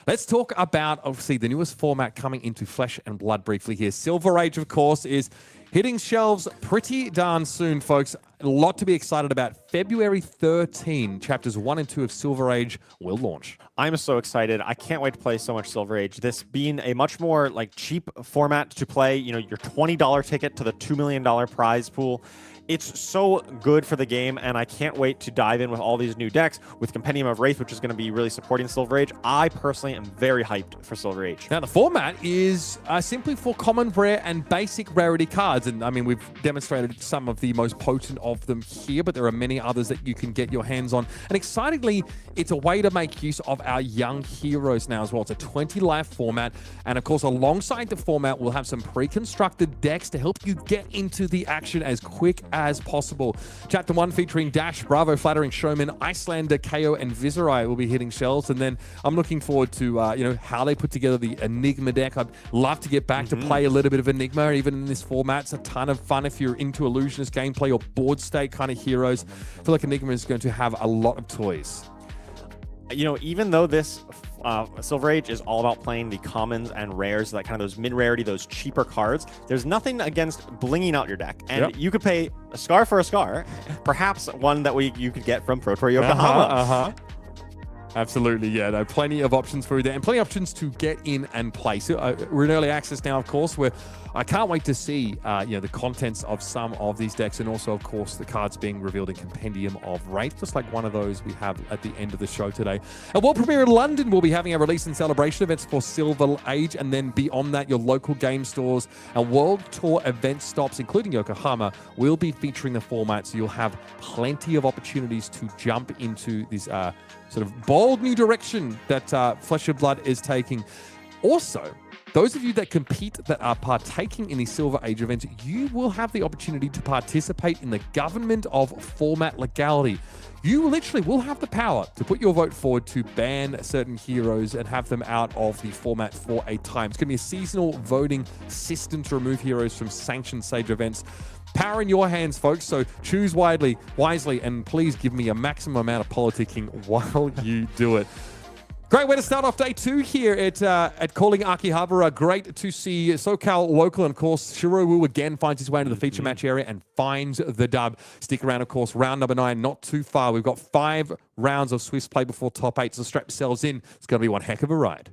Let's talk about, obviously, the newest format coming into Flesh and Blood briefly here. Silver Age, of course, is hitting shelves pretty darn soon, folks. A lot to be excited about. February 13, chapters 1 and 2 of Silver Age will launch. I'm so excited. I can't wait to play so much Silver Age. This being a much more cheap format to play, you know, your $20 ticket to the $2 million prize pool. It's so good for the game, and I can't wait to dive in with all these new decks with Compendium of Wraith, which is going to be really supporting Silver Age. I personally am very hyped for Silver Age. Now, the format is simply for common, rare, and basic rarity cards. And, I mean, we've demonstrated some of the most potent of them here, but there are many others that you can get your hands on. And excitingly, it's a way to make use of our young heroes now as well. It's a 20-life format. And, of course, alongside the format, we'll have some pre-constructed decks to help you get into the action as quick as possible. Chapter 1 featuring Dash, Bravo, Flattering Showman, Icelander, KO, and Viserai will be hitting shelves. And then I'm looking forward to you know, how they put together the Enigma deck. I'd love to get back to play a little bit of Enigma, even in this format. It's a ton of fun if you're into illusionist gameplay or board state kind of heroes. I feel like Enigma is going to have a lot of toys. You know, even though this Silver Age is all about playing the commons and rares, like kind of those mid-rarity, those cheaper cards, there's nothing against blinging out your deck. And you could pay a Scar for a Scar, perhaps one that you could get from Pro Tour Yokohama. Absolutely, yeah. No, plenty of options for you there, and plenty of options to get in and play. So we're in early access now, of course, where I can't wait to see you know, the contents of some of these decks, and also, of course, the cards being revealed in Compendium of Wraith, just like one of those we have at the end of the show today. A world premiere in London will be having a release and celebration events for Silver Age, and then beyond that, your local game stores and world tour event stops, including Yokohama, will be featuring the format, so you'll have plenty of opportunities to jump into this sort of bold new direction that Flesh and Blood is taking. Also, those of you that compete that are partaking in the Silver Age event, you will have the opportunity to participate in the government of format legality. You literally will have the power to put your vote forward to ban certain heroes and have them out of the format for a time. It's going to be a seasonal voting system to remove heroes from sanctioned Sage events. Power in your hands, folks, so choose wisely, and please give me a maximum amount of politicking while you do it. Great way to start off day 2 here at Calling Akihabara. Great to see SoCal local, and of course, Shirui again finds his way into the feature match area and finds the dub. Stick around, of course, round number 9, not too far. We've got 5 rounds of Swiss play before top 8, so strap yourselves in. It's going to be one heck of a ride.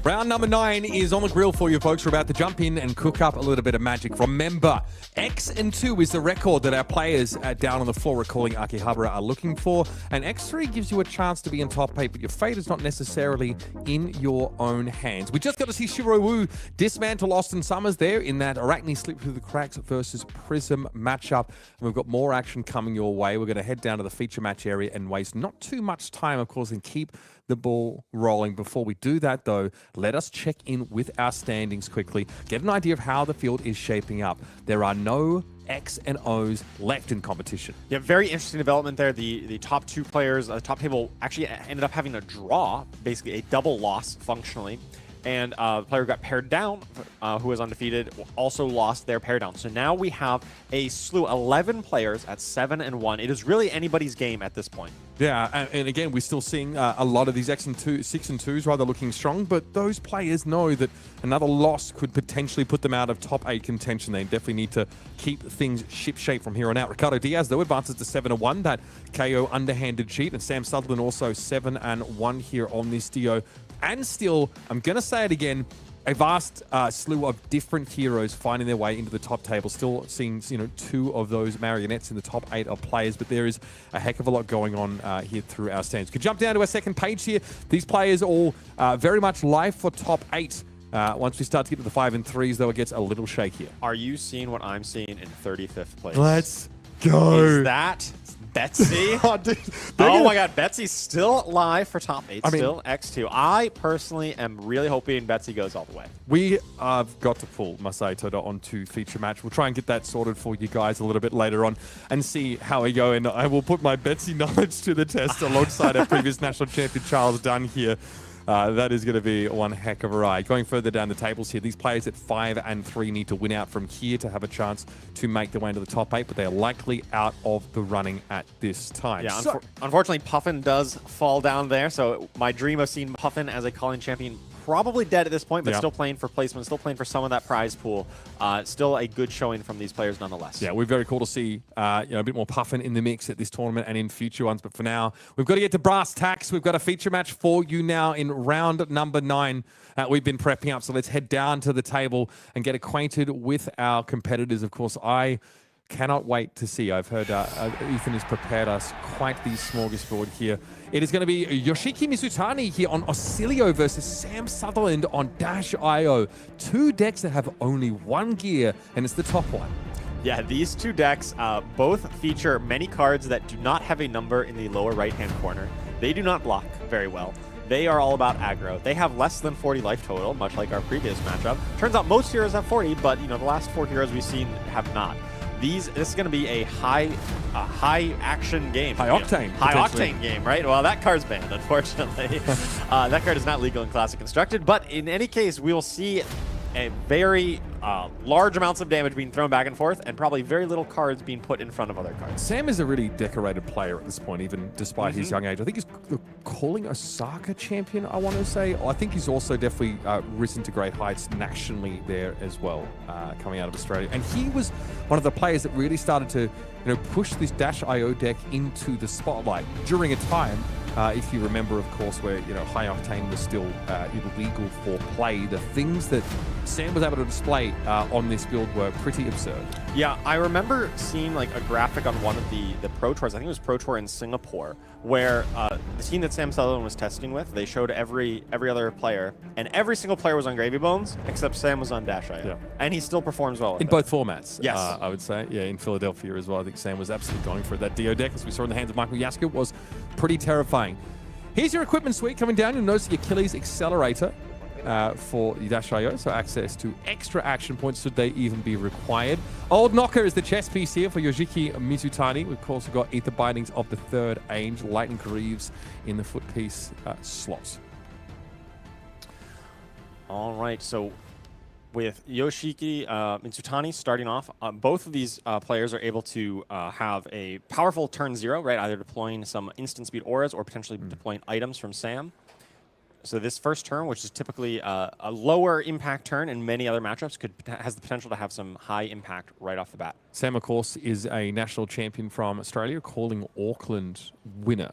Round number 9 is on the grill for you folks. We're about to jump in and cook up a little bit of magic. Remember, X and 2 is the record that our players down on the floor recalling Akihabara are looking for. And X3 gives you a chance to be in top 8, but your fate is not necessarily in your own hands. We just got to see Shirui dismantle Austin Summers there in that Arachne slip through the cracks versus Prism matchup. And we've got more action coming your way. We're going to head down to the feature match area and waste not too much time, of course, and keep the ball rolling. Before we do that, though, let us check in with our standings quickly, get an idea of how the field is shaping up. There are no X and O's left in competition. Yeah, very interesting development there. The top 2 players, the top table actually ended up having a draw, basically a double loss functionally. And the player who got paired down, who was undefeated, also lost their pair down. So now we have a slew, 11 players at 7 and 1. It is really anybody's game at this point. Yeah, and again, we're still seeing a lot of these 6 and 2s rather looking strong, but those players know that another loss could potentially put them out of top 8 contention. They definitely need to keep things ship-shape from here on out. Ricardo Diaz, though, advances to 7 and 1, that KO underhanded cheat, and Sam Sutherland also 7 and 1 here on this Dio. And still, I'm going to say it again, a vast slew of different heroes finding their way into the top table. Still seeing, 2 of those marionettes in the top 8 of players, but there is a heck of a lot going on here through our stands. Could jump down to our second page here. These players all very much live for top 8. Once we start to get to the 5 and 3s, though, it gets a little shakier. Are you seeing what I'm seeing in 35th place? Let's go. Is that Betsy? Oh, dude, my God, Betsy's still live for top 8, I mean, still X2. I personally am really hoping Betsy goes all the way. We have got to pull Masay Toda onto feature match. We'll try and get that sorted for you guys a little bit later on and see how we go. And I will put my Betsy knowledge to the test alongside our previous national champion Charles Dunn here. That is going to be one heck of a ride. Going further down the tables here, these players at 5 and 3 need to win out from here to have a chance to make their way into the top 8, but they are likely out of the running at this time. Yeah, unfortunately, Puffin does fall down there, so my dream of seeing Puffin as a calling champion probably dead at this point, but still playing for placement, still playing for some of that prize pool. Still a good showing from these players nonetheless. Yeah, we're very cool to see a bit more Puffin in the mix at this tournament and in future ones. But for now, we've got to get to brass tacks. We've got a feature match for you now in round number 9. We've been prepping up, so let's head down to the table and get acquainted with our competitors. Of course, I cannot wait to see. I've heard Ethan has prepared us quite the smorgasbord here. It is going to be Yoshiki Mizutani here on Oscilio versus Sam Sutherland on Dash.io. 2 decks that have only 1 gear, and it's the top one. Yeah, these 2 decks both feature many cards that do not have a number in the lower right-hand corner. They do not block very well. They are all about aggro. They have less than 40 life total, much like our previous matchup. Turns out most heroes have 40, but the last 4 heroes we've seen have not. This is going to be a high action game. High octane game, right? Well, that card's banned, unfortunately. That card is not legal in Classic Constructed, but in any case, we will see a very large amounts of damage being thrown back and forth, and probably very little cards being put in front of other cards. Sam is a really decorated player at this point, even despite his young age. I think he's the calling Osaka champion, I want to say. I think he's also definitely risen to great heights nationally there as well, coming out of Australia. And he was one of the players that really started to push this Dash.io deck into the spotlight during a time, if you remember, of course, where high octane was still illegal for play. The things that Sam was able to display on this build were pretty absurd. Yeah, I remember seeing like a graphic on one of the Pro Tours. I think it was Pro Tour in Singapore, where the team that Sam Sutherland was testing with, they showed every other player, and every single player was on Gravy Bones except Sam was on Dash.io. Yeah. And he still performs well with in both formats. Yes, I would say. Yeah, in Philadelphia as well. I think Sam was absolutely going for it. That Dio deck, as we saw in the hands of Michael Yaska, was pretty terrifying. Here's your equipment suite coming down. You'll notice the Achilles Accelerator for the Dash.io, so access to extra action points should they even be required. Old Knocker is the chess piece here for Yoshiki Mizutani. We've also got Ether Bindings of the 3rd Age, Lightning Greaves in the foot piece slots. All right, so with Yoshiki Mizutani starting off, both of these players are able to have a powerful turn 0, right? Either deploying some instant speed auras or potentially deploying items from Sam. So this first turn, which is typically a lower impact turn in many other matchups, has the potential to have some high impact right off the bat. Sam, of course, is a national champion from Australia, calling Auckland winner,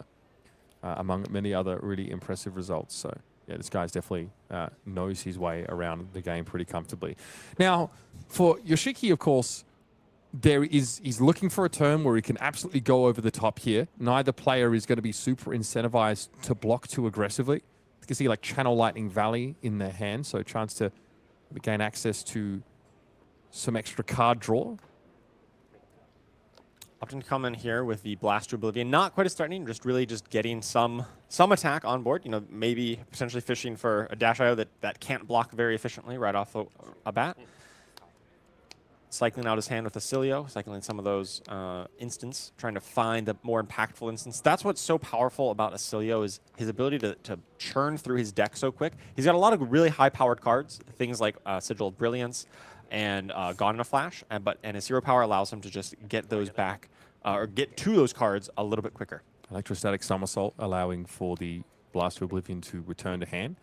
among many other really impressive results. So Yeah, this guy's definitely knows his way around the game pretty comfortably. Now, for Yoshiki, of course, he's looking for a turn where he can absolutely go over the top here. Neither player is going to be super incentivized to block too aggressively. You can see like Channel Lightning Valley in their hand, so a chance to gain access to some extra card draw. Often come in here with the Blast to Oblivion, not quite as threatening, just really just getting some attack on board. You know, maybe potentially fishing for a Dash IO that can't block very efficiently right off a bat. Cycling out his hand with Oscilio, cycling some of those instants, trying to find the more impactful instance. That's what's so powerful about Oscilio is his ability to churn through his deck so quick. He's got a lot of really high-powered cards, things like Sigil of Brilliance and Gone in a Flash, and his hero power allows him to just get those back or get to those cards a little bit quicker. Electrostatic Somersault, allowing for the Blast to Oblivion to return to hand.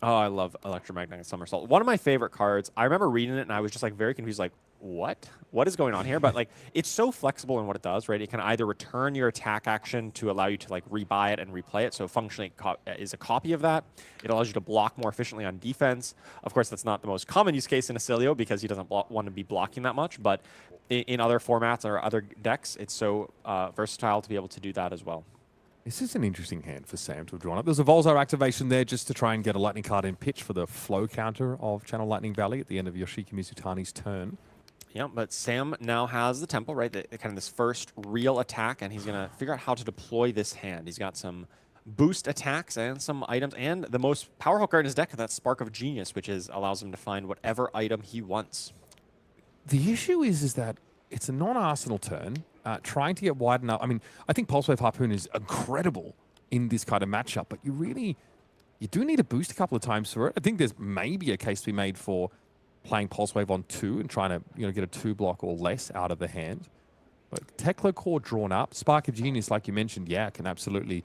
Oh, I love Electromagnetic Somersault. One of my favorite cards. I remember reading it and I was just like very confused, like, what is going on here? But like, it's so flexible in what it does, right? It can either return your attack action to allow you to like rebuy it and replay it. So functionally is a copy of that. It allows you to block more efficiently on defense. Of course, that's not the most common use case in Oscilio because he doesn't want to be blocking that much. But in other formats or other decks, it's so versatile to be able to do that as well. This is an interesting hand for Sam to have drawn up. There's a Volzar activation there just to try and get a lightning card in pitch for the flow counter of Channel Lightning Valley at the end of Yoshiki Mizutani's turn. Yeah, but Sam now has the tempo, right? Kind of this first real attack, and he's going to figure out how to deploy this hand. He's got some boost attacks and some items, and the most powerful card in his deck, that's Spark of Genius, which allows him to find whatever item he wants. The issue is that it's a non-arsenal turn. Trying to get wide enough. I mean, I think Pulse Wave Harpoon is incredible in this kind of matchup, but you do need a boost a couple of times for it. I think there's maybe a case to be made for playing Pulse Wave on 2 and trying to get a 2 block or less out of the hand. But Tekla Core drawn up, Spark of Genius, like you mentioned, yeah, can absolutely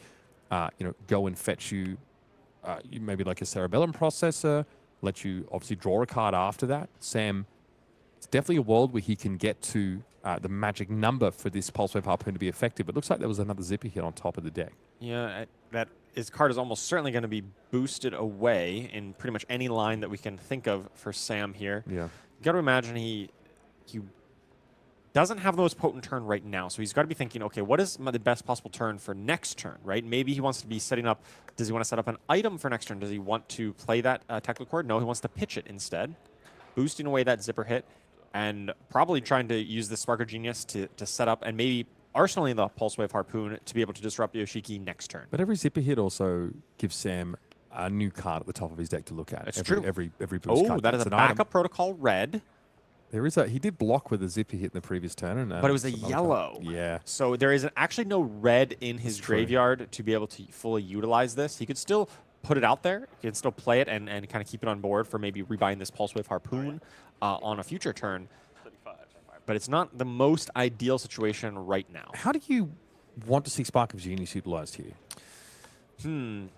go and fetch you maybe like a Cerebellum Processor, let you obviously draw a card after that. Sam, it's definitely a world where he can get to the magic number for this Pulse Wave Harpoon to be effective. It looks like there was another Zippy hit on top of the deck. Yeah, his card is almost certainly going to be boosted away in pretty much any line that we can think of for Sam here. Yeah. You got to imagine he doesn't have the most potent turn right now, so he's got to be thinking, okay, what is the best possible turn for next turn, right? Maybe he wants to be setting up, does he want to set up an item for next turn? Does he want to play that Tekla Core? No, he wants to pitch it instead, boosting away that Zipper hit, and probably trying to use the Spark of Genius to set up and maybe arsenaling the Pulse Wave Harpoon to be able to disrupt Yoshiki next turn. But every Zipper hit also gives Sam a new card at the top of his deck to look at. It's true. Every boost card. Oh, that is a backup protocol red. He did block with a Zippy hit in the previous turn. But it was a yellow. Yeah. So there is actually no red in his graveyard to be able to fully utilize this. He could still put it out there. He can still play it and kind of keep it on board for maybe rebuying this Pulse Wave Harpoon on a future turn. But it's not the most ideal situation right now. How do you want to see Spark of Genius utilized here?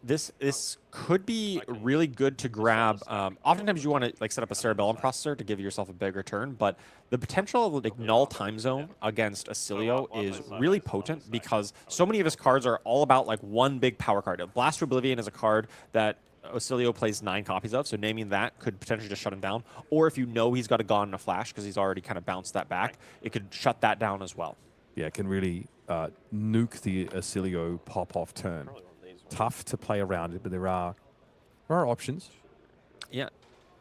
This could be really good to grab. Oftentimes you want to set up a Cerebellum Processor to give yourself a bigger turn, but the potential of Null Time Zone against Oscilio is really potent because so many of his cards are all about one big power card. Blast to Oblivion is a card that Oscilio plays 9 copies of, so naming that could potentially just shut him down. Or if you know he's got a Gone in a Flash because he's already kind of bounced that back, it could shut that down as well. Yeah, it can really nuke the Oscilio pop-off turn. Tough to play around it, but there are options. Yeah,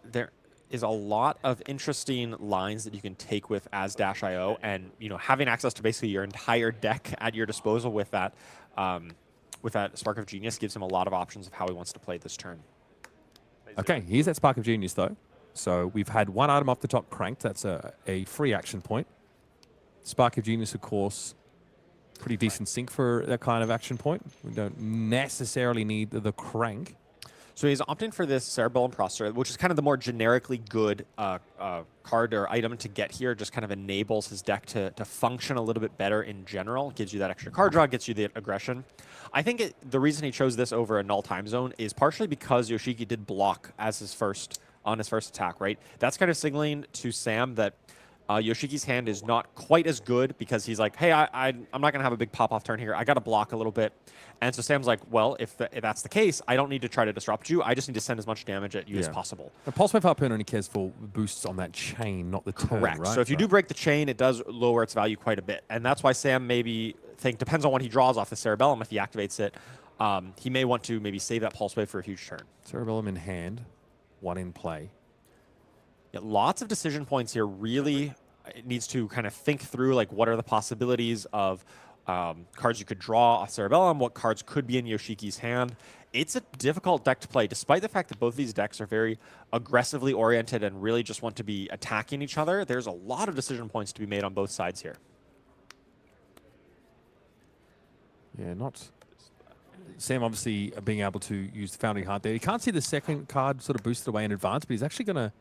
there is a lot of interesting lines that you can take with as Dash.io, and having access to basically your entire deck at your disposal with that Spark of Genius gives him a lot of options of how he wants to play this turn. Okay, here's that Spark of Genius though. So we've had one item off the top cranked. That's a free action point. Spark of Genius, of course, pretty decent sync for that kind of action point. We don't necessarily need the crank. So he's opting for this Cerebellum Processor, which is kind of the more generically good card or item to get here. Just kind of enables his deck to function a little bit better in general. Gives you that extra card draw, gets you the aggression. I think the reason he chose this over a Null Time Zone is partially because Yoshiki did block as his first attack, right? That's kind of signaling to Sam that Yoshiki's hand is not quite as good because he's like, hey, I'm not going to have a big pop-off turn here. I got to block a little bit. And so Sam's like, well, if that's the case, I don't need to try to disrupt you. I just need to send as much damage at you as possible. The Pulse Wave Harpoon only cares for boosts on that chain, not the turn, Correct. right? So if you do break the chain, it does lower its value quite a bit. And that's why Sam maybe depends on what he draws off the Cerebellum if he activates it. He may want to maybe save that Pulse Wave for a huge turn. Cerebellum in hand, 1 in play. Yeah, lots of decision points here. Really, it needs to kind of think through like what are the possibilities of cards you could draw off Cerebellum, what cards could be in Yoshiki's hand. It's a difficult deck to play, despite the fact that both of these decks are very aggressively oriented and really just want to be attacking each other. There's a lot of decision points to be made on both sides here. Yeah, not... Sam obviously being able to use the Founding Heart there. You can't see the second card sort of boosted away in advance, but he's actually going to...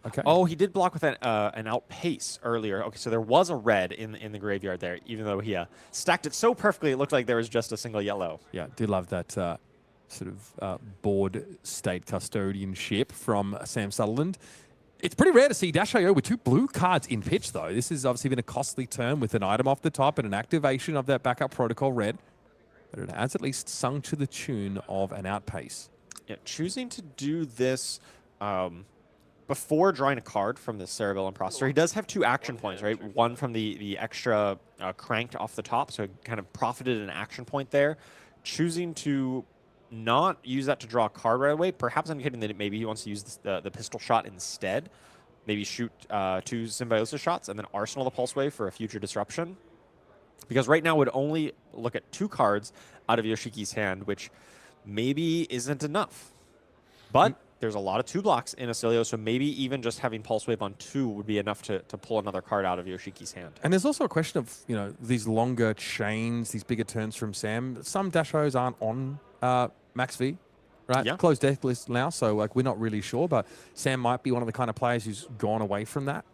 Okay. Oh, he did block with an outpace earlier. Okay, so there was a red in the graveyard there, even though he stacked it so perfectly it looked like there was just a single yellow. Yeah, do love that sort of board state custodianship from Sam Sutherland. It's pretty rare to see Dash.io with 2 blue cards in pitch, though. This has obviously been a costly turn with an item off the top and an activation of that backup protocol red. But it has at least sung to the tune of an outpace. Yeah, choosing to do this... before drawing a card from the Cerebellum Processor, he does have 2 action points, right? One from the extra cranked off the top, so he kind of profited an action point there. Choosing to not use that to draw a card right away, perhaps indicating that maybe he wants to use the pistol shot instead. Maybe shoot 2 Symbiosis shots and then arsenal the Pulse Wave for a future disruption. Because right now would only look at 2 cards out of Yoshiki's hand, which maybe isn't enough. But... there's a lot of 2 blocks in Oscilio, so maybe even just having Pulse Wave on 2 would be enough to pull another card out of Yoshiki's hand. And there's also a question of, you know, these longer chains, these bigger turns from Sam. Some Dash.Os aren't on Max V, right? Yeah. Closed deck list now, so like we're not really sure, but Sam might be one of the kind of players who's gone away from that,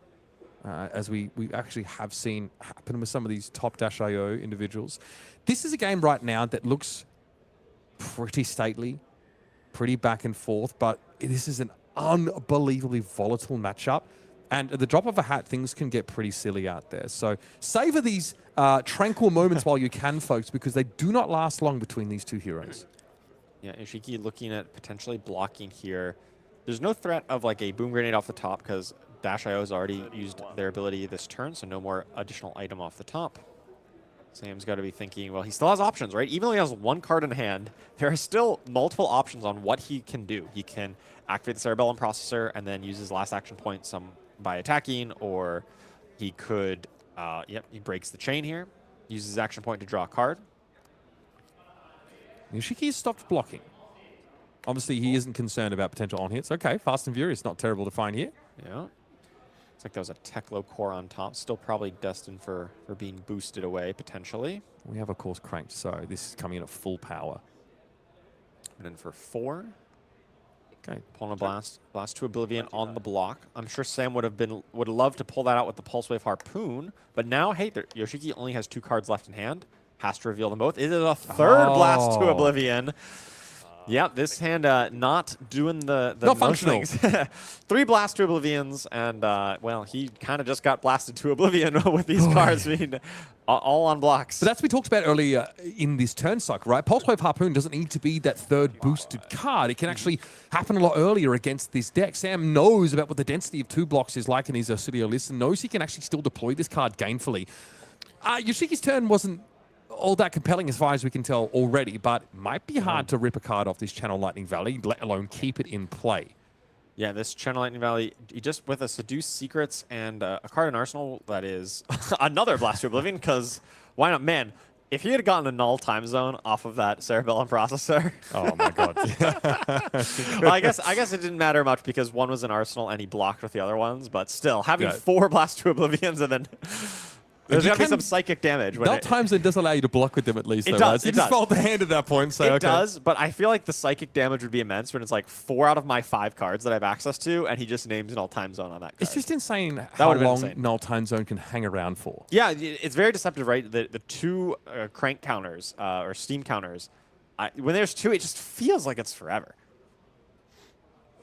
as we actually have seen happen with some of these top Dash.io individuals. This is a game right now that looks pretty stately, pretty back and forth, but this is an unbelievably volatile matchup. And at the drop of a hat, things can get pretty silly out there. So savor these tranquil moments while you can, folks, because they do not last long between these 2 heroes. Yeah, Yoshiki looking at potentially blocking here. There's no threat of like a boom grenade off the top because Dash.io has already used their ability this turn, so no more additional item off the top. Sam's got to be thinking, well, he still has options, right? Even though he has 1 card in hand, there are still multiple options on what he can do. He can activate the Cerebellum Processor and then use his last action point by attacking, or he could, he breaks the chain here, uses his action point to draw a card. Yoshiki has stopped blocking. Obviously, he isn't concerned about potential on-hits. Okay, Fast and Furious, not terrible to find here. Yeah. Looks like there was a Teklo core on top. Still probably destined for being boosted away, potentially. We have, of course, cranked, so this is coming in at full power. And then for 4. Okay. Pulling a blast to Oblivion on the block. I'm sure Sam would love to pull that out with the Pulse Wave Harpoon, but now, hey, Yoshiki only has 2 cards left in hand. Has to reveal them both. It is a 3rd blast to Oblivion. Yeah, this hand not doing the not functional. 3 blasts to Oblivions, and well, he kind of just got blasted to Oblivion with these cards being all on blocks. But that's what we talked about earlier in this turn cycle, right? Pulse Wave Harpoon doesn't need to be that 3rd boosted card. It can actually happen a lot earlier against this deck. Sam knows about what the density of 2 blocks is like in his Oscilio list and knows he can actually still deploy this card gainfully. Yoshiki's turn wasn't all that compelling as far as we can tell already, but might be hard to rip a card off this Channel Lightning Valley, let alone keep it in play. Yeah, this Channel Lightning Valley, he just with a Seduce Secrets and a card in Arsenal that is another Blast to Oblivion, because why not? Man, if he had gotten a null time zone off of that Cerebellum Processor. Oh my God. Well, I guess it didn't matter much because one was in Arsenal and he blocked with the other ones, but still, having 4 Blast to Oblivions and then... There's got to be some psychic damage. Null time zone does allow you to block with them at least. It though, does. Right? You just fold the hand at that point. So it does, but I feel like the psychic damage would be immense when it's like 4 out of my 5 cards that I have access to, and he just names Null Time Zone on that card. It's just insane how long Null Time Zone can hang around for. Yeah, it's very deceptive, right? The 2 crank counters or steam counters, when there's 2, it just feels like it's forever.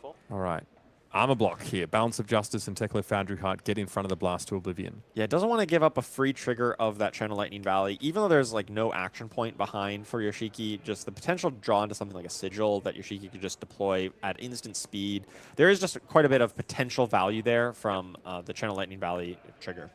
All right. armor block here. Balance of Justice and Tekla Foundry Heart get in front of the Blast to Oblivion. Yeah, it doesn't want to give up a free trigger of that Channel Lightning Valley, even though there's like no action point behind for Yoshiki. Just the potential to draw into something like a Sigil that Yoshiki could just deploy at instant speed. There is just quite a bit of potential value there from the Channel Lightning Valley trigger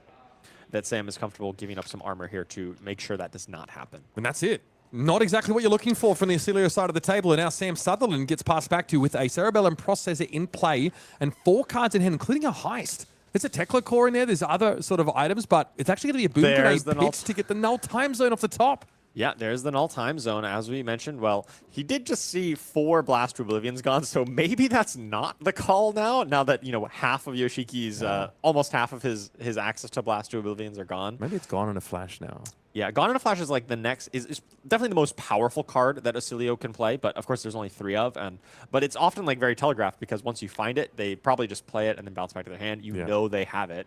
that Sam is comfortable giving up some armor here to make sure that does not happen. And that's it. Not exactly what you're looking for from the Oscilio side of the table. And now Sam Sutherland gets passed back to with a Cerebellum Processor in play and 4 cards in hand, including a Heist. There's a Tekla Core in there. There's other sort of items, but it's actually going to be a Boom Grenade pitch to get the null time zone off the top. Yeah, there's the null time zone, as we mentioned. Well, he did just see 4 Blast to Oblivions gone, so maybe that's not the call now that, you know, half of Yoshiki's, almost half of his access to Blast to Oblivions are gone. Maybe it's gone in a flash now. Yeah, Gone in a Flash is like the next, is definitely the most powerful card that Oscilio can play, but of course there's only 3 of, but it's often like very telegraphed because once you find it, they probably just play it and then bounce back to their hand. You know they have it.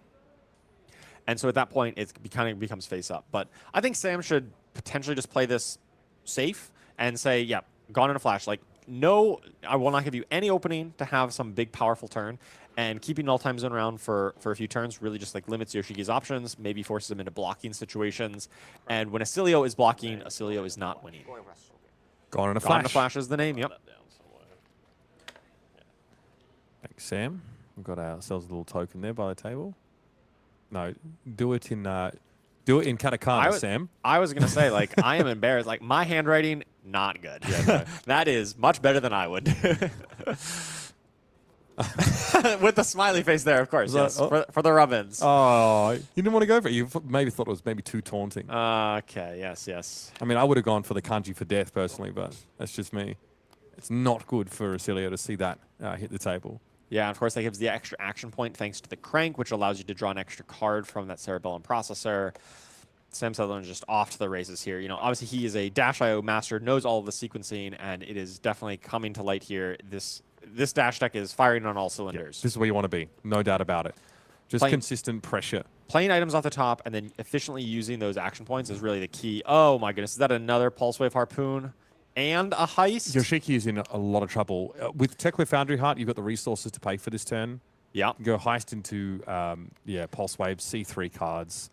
And so at that point, it kind of becomes face up. But I think Sam should potentially just play this safe and say, yeah, Gone in a Flash. Like, no, I will not give you any opening to have some big, powerful turn. And keeping null time zone around for a few turns really just like limits Yoshiki's options, maybe forces him into blocking situations. And when Oscilio is blocking, Oscilio is not winning. Gone in a Flash. Gone in a Flash is the name, yep. Thanks, Sam. We've got ourselves a little token there by the table. No, do it in katakana, Sam. I was gonna say, like, I am embarrassed. Like, my handwriting, not good. Yeah, no. That is much better than I would. With the smiley face there, of course. Yes, for the rub-ins. Oh, you didn't want to go for it. You maybe thought it was maybe too taunting. Okay, yes. I mean, I would have gone for the kanji for death personally, but that's just me. It's not good for Oscilio to see that hit the table. Yeah, and of course that gives the extra action point thanks to the crank, which allows you to draw an extra card from that Cerebellum Processor. Sam Sutherland is just off to the races here. You know, obviously he is a Dash.io master, knows all of the sequencing, and it is definitely coming to light here. This Dash deck is firing on all cylinders. Yeah, this is where you want to be, no doubt about it. Just consistent pressure. Playing items off the top and then efficiently using those action points is really the key. Oh my goodness, is that another Pulse Wave Harpoon? And a Heist? Yoshiki is in a lot of trouble. With Tekla Foundry Heart, you've got the resources to pay for this turn. Yeah. Go Heist into, Pulse Wave, C3 cards.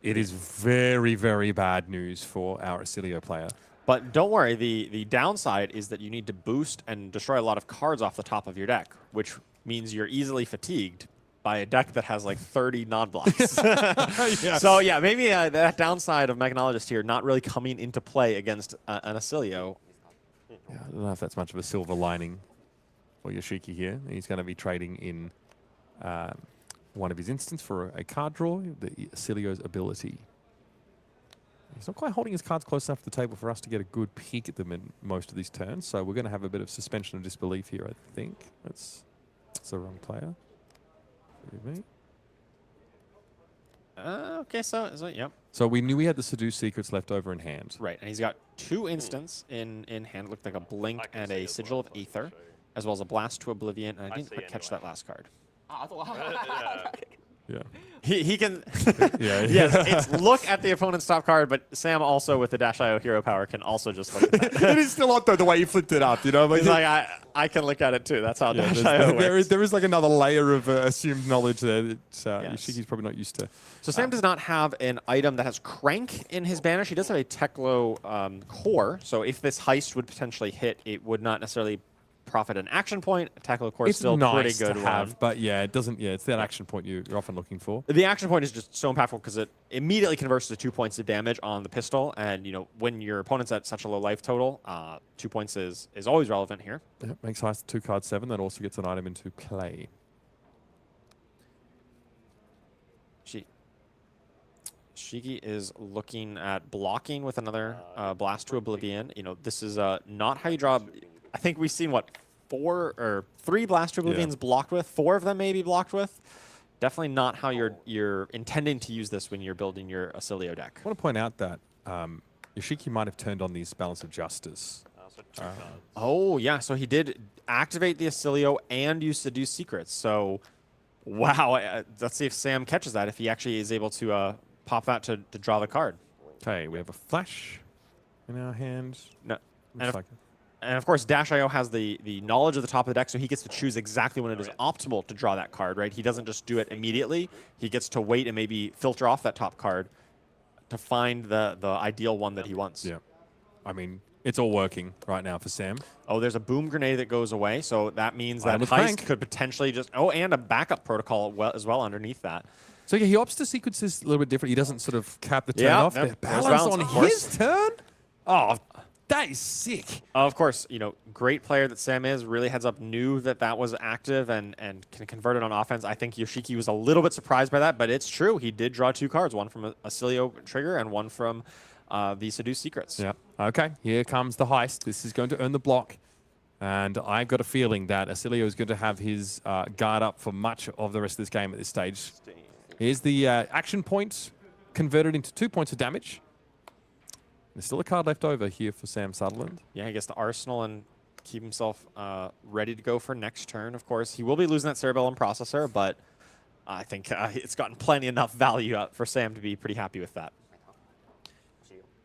It is very, very bad news for our Oscilio player. But don't worry, the downside is that you need to boost and destroy a lot of cards off the top of your deck, which means you're easily fatigued by a deck that has like 30 non-blocks. Yes. So yeah, maybe that downside of Mechanologist here not really coming into play against an Oscilio. Yeah, I don't know if that's much of a silver lining for Yoshiki here. He's going to be trading in one of his instants for a card draw, the Oscilio's ability. He's not quite holding his cards close enough to the table for us to get a good peek at them in most of these turns, so we're going to have a bit of suspension of disbelief here, I think. That's the wrong player. Me. Okay, so yep. So we knew we had the Seduce Secrets left over in hand. Right, and he's got 2 instants in hand. Looked like a Blink and a Sigil of Aether, as well as a Blast to Oblivion, and I didn't quite catch that last card. Yeah. He can. Yeah. Yes, it's look at the opponent's top card, but Sam also with the Dash.io hero power can also just look at that. It is still odd though the way you flipped it up, you know. He's like I can look at it too. That's how Dash.io works. There is like another layer of assumed knowledge there that Yoshiki's probably not used to. So Sam does not have an item that has Crank in his banish. He does have a Teklo core. So if this Heist would potentially hit, it would not necessarily profit an action point. Teklo core is still nice pretty good to have, but yeah, it doesn't. Yeah, it's that action point you're often looking for. The action point is just so impactful because it immediately converts to 2 points of damage on the pistol, and you know when your opponent's at such a low life total, 2 points is always relevant here. Yeah, makes Heist 2 card 7. That also gets an item into play. Shiki is looking at blocking with another Blast to Oblivion. You know, this is not how you draw. I think we've seen, what, 4 or 3 Blast to Oblivions blocked with. 4 of them maybe blocked with. Definitely not how you're intending to use this when you're building your Oscilio deck. I want to point out that Yoshiki might have turned on these Balance of Justice. Oh, yeah. So he did activate the Oscilio and use Seduce Secrets. So, wow. Let's see if Sam catches that, if he actually is able to pop that to draw the card. Okay, we have a Flash in our hand. No. And of course, Dash.io has the knowledge of the top of the deck, so he gets to choose exactly when it is optimal to draw that card, right? He doesn't just do it immediately. He gets to wait and maybe filter off that top card to find the ideal one that he wants. Yeah. I mean, it's all working right now for Sam. Oh, there's a boom grenade that goes away, so that means that with Heist Frank. could potentially just... Oh, and a backup protocol as well underneath that. So yeah, he opts to sequence this a little bit different. He doesn't sort of cap the turn Yeah, off. yep. The There's balance balance, on of course. his turn? Oh, that is sick. Of course, you know, great player that Sam is. Really heads up, knew that that was active and can convert it on offense. I think Yoshiki was a little bit surprised by that, but it's true. He did draw 2 cards, one from Oscilio Trigger and one from the Seduce Secrets. Yeah. Okay, here comes the Heist. This is going to earn the block. And I've got a feeling that Oscilio is going to have his guard up for much of the rest of this game at this stage. Here's the action point converted into 2 points of damage. There's still a card left over here for Sam Sutherland. Yeah, he gets the Arsenal and keep himself ready to go for next turn. Of course, he will be losing that Cerebellum Processor, but I think it's gotten plenty enough value out for Sam to be pretty happy with that.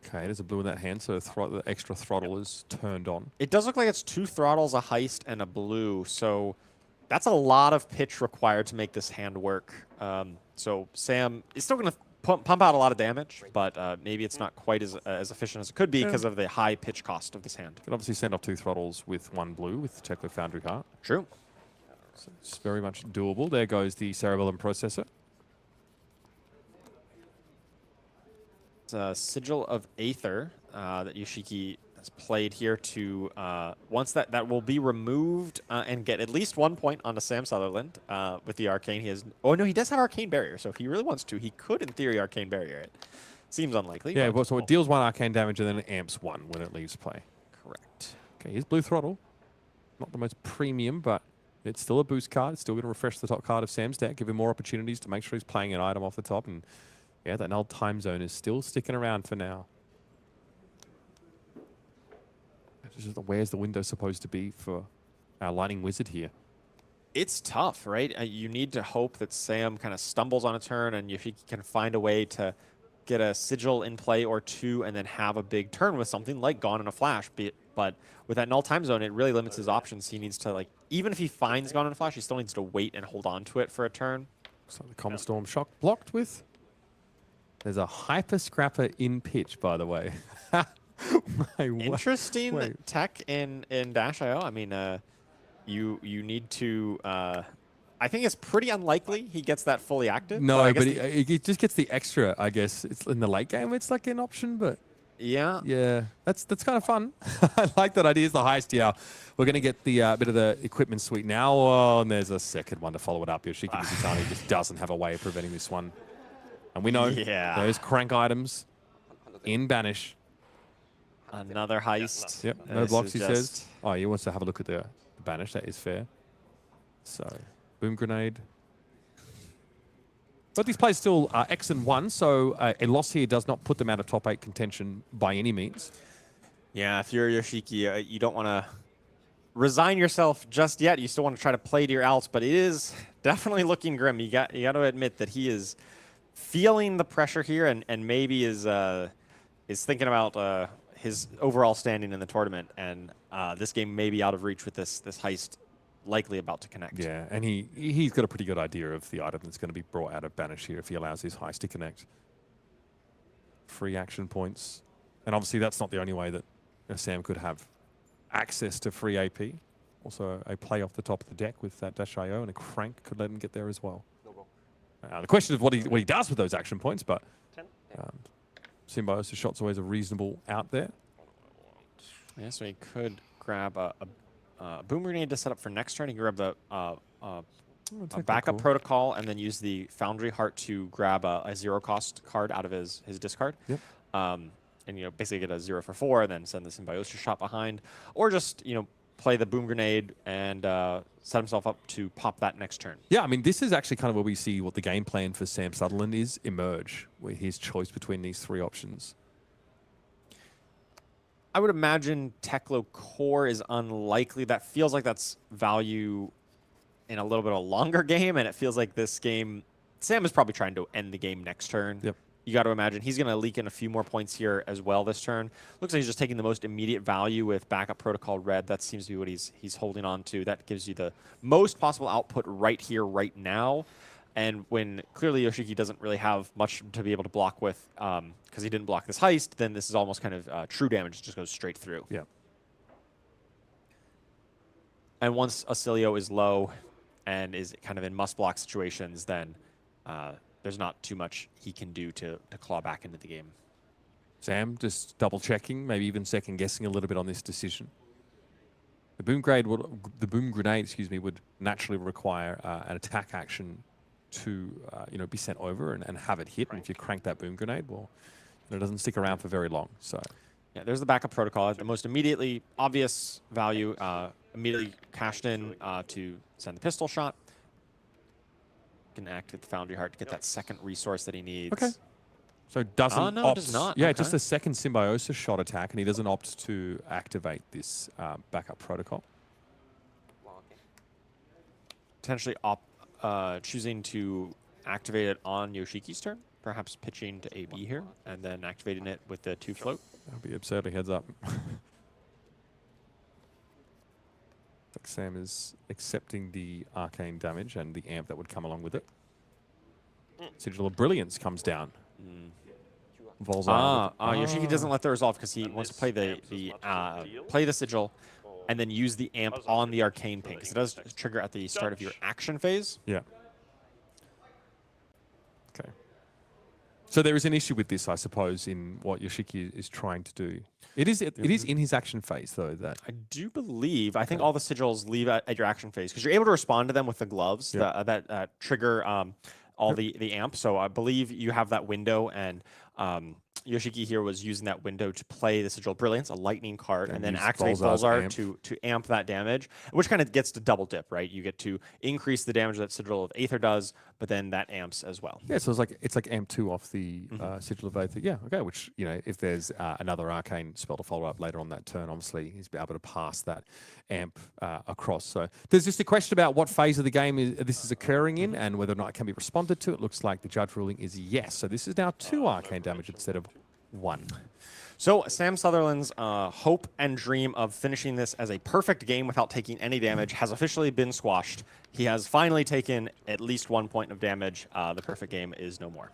Okay, there's a blue in that hand, so the extra throttle is turned on. It does look like it's 2 throttles, a Heist, and a blue, so that's a lot of pitch required to make this hand work. So Sam is still going to pump out a lot of damage, but maybe it's not quite as efficient as it could be because of the high pitch cost of this hand. Could obviously send off 2 throttles with 1 blue with the Teklo Foundry Heart. True. So it's very much doable. There goes the Cerebellum Processor. It's a Sigil of Aether that Yoshiki has played here to, once that will be removed and get at least 1 point onto Sam Sutherland with the Arcane. He has, oh no, he does have Arcane Barrier, so if he really wants to, he could in theory Arcane Barrier it. Seems unlikely. Yeah, but well, so it deals 1 arcane damage and then it amps 1 when it leaves play. correct. Okay, here's Blue Throttle. Not the most premium, but it's still a boost card. It's still going to refresh the top card of Sam's deck, give him more opportunities to make sure he's playing an item off the top. And yeah, that null time zone is still sticking around for now. Where's the window supposed to be for our Lightning Wizard here? It's tough, right? You need to hope that Sam kind of stumbles on a turn and Yoshiki can find a way to get a Sigil in play or 2 and then have a big turn with something like Gone in a Flash. But with that null time zone, it really limits his options. He needs to, like, even if he finds Gone in a Flash, he still needs to wait and hold on to it for a turn. So the Common Storm Shock blocked with. There's a Hyper Scrapper in pitch, by the way. Interesting tech in Dash.io. I mean, you need to... I think it's pretty unlikely he gets that fully active. No, but he just gets the extra, I guess. It's in the late game, it's like an option, but... Yeah. Yeah, that's kind of fun. I like that idea. It's the Heist, yeah. We're going to get the bit of the equipment suite now. Oh, and there's a second one to follow it up. Yoshiki Mizutani just doesn't have a way of preventing this one. And we know those crank items in Banish. Another Heist. Yep, no blocks, he says. Oh, he wants to have a look at the Banish. That is fair. So, Boom Grenade. But these plays still are X and 1, so a loss here does not put them out of top 8 contention by any means. Yeah, if you're Yoshiki, you don't want to resign yourself just yet. You still want to try to play to your outs, but it is definitely looking grim. You got to admit that he is feeling the pressure here and maybe is thinking about his overall standing in the tournament, and this game may be out of reach with this Heist likely about to connect. Yeah, and he's got a pretty good idea of the item that's going to be brought out of Banish here if he allows his Heist to connect. Free action points. And obviously that's not the only way that Sam could have access to free AP. Also a play off the top of the deck with that Dash.io, and a crank could let him get there as well. The question is what he does with those action points, but Symbiosis shot's always a reasonable out there. Yeah, so he could grab a Boom Grenade to set up for next turn. He can grab the backup protocol and then use the Foundry Heart to grab a 0 cost card out of his discard. Yep. And basically get a 0 for 4 and then send the Symbiosis shot behind. Or just, play the Boom Grenade and set himself up to pop that next turn. Yeah, I mean, this is actually kind of where we see what the game plan for Sam Sutherland is emerge, where his choice between these 3 options. I would imagine Teklo Core is unlikely. That feels like that's value in a little bit of a longer game, and it feels like this game, Sam is probably trying to end the game next turn. Yep. you got to imagine he's going to leak in a few more points here as well this turn. Looks like he's just taking the most immediate value with backup protocol red. That seems to be what he's holding on to. That gives you the most possible output right here, right now. And when clearly Yoshiki doesn't really have much to be able to block with because he didn't block this heist, then this is almost kind of true damage. It just goes straight through. Yeah. And once Oscilio is low and is kind of in must-block situations, then there's not too much he can do to claw back into the game. Sam just double-checking, maybe even second-guessing a little bit on this decision. The boom grenade, excuse me, would naturally require an attack action to be sent over and have it hit. And if you crank that boom grenade, well, it doesn't stick around for very long. So yeah, there's the backup protocol. The most immediately obvious value, immediately cashed in to send the pistol shot. Can activate the Foundry Heart to get that second resource that he needs. Okay. So doesn't no, opt, it does not. Yeah, Okay. just a second symbiosis shot attack, and he doesn't opt to activate this backup protocol. Potentially choosing to activate it on Yoshiki's turn, perhaps pitching to AB here, and then activating it with the 2 float. That'll be absurdly heads up. Like Sam is accepting the arcane damage and the amp that would come along with it. Sigil of Brilliance comes down. Yoshiki doesn't let the resolve because he wants to play the sigil and then use the amp on the arcane ping, because it does trigger at the start of your action phase. Yeah. Okay. So there is an issue with this, I suppose, in what Yoshiki is trying to do. It is in his action phase, though. That I do believe. I think all the sigils leave at your action phase because you're able to respond to them with the gloves that trigger all the amp. So I believe you have that window, and Yoshiki here was using that window to play the Sigil of Brilliance, a lightning card, and then activate Balzar to amp that damage, which kind of gets to double dip, right? You get to increase the damage that Sigil of Aether does, but then that amps as well. Yeah, so it's like amp 2 off the Sigil of Aether. Yeah, okay, which, if there's another arcane spell to follow up later on that turn, obviously he's able to pass that amp across. So there's just a question about what phase of the game this is occurring in and whether or not it can be responded to. It looks like the judge ruling is yes. So this is now 2 arcane damage instead of 1. So Sam Sutherland's hope and dream of finishing this as a perfect game without taking any damage has officially been squashed. He has finally taken at least 1 point of damage. The perfect game is no more.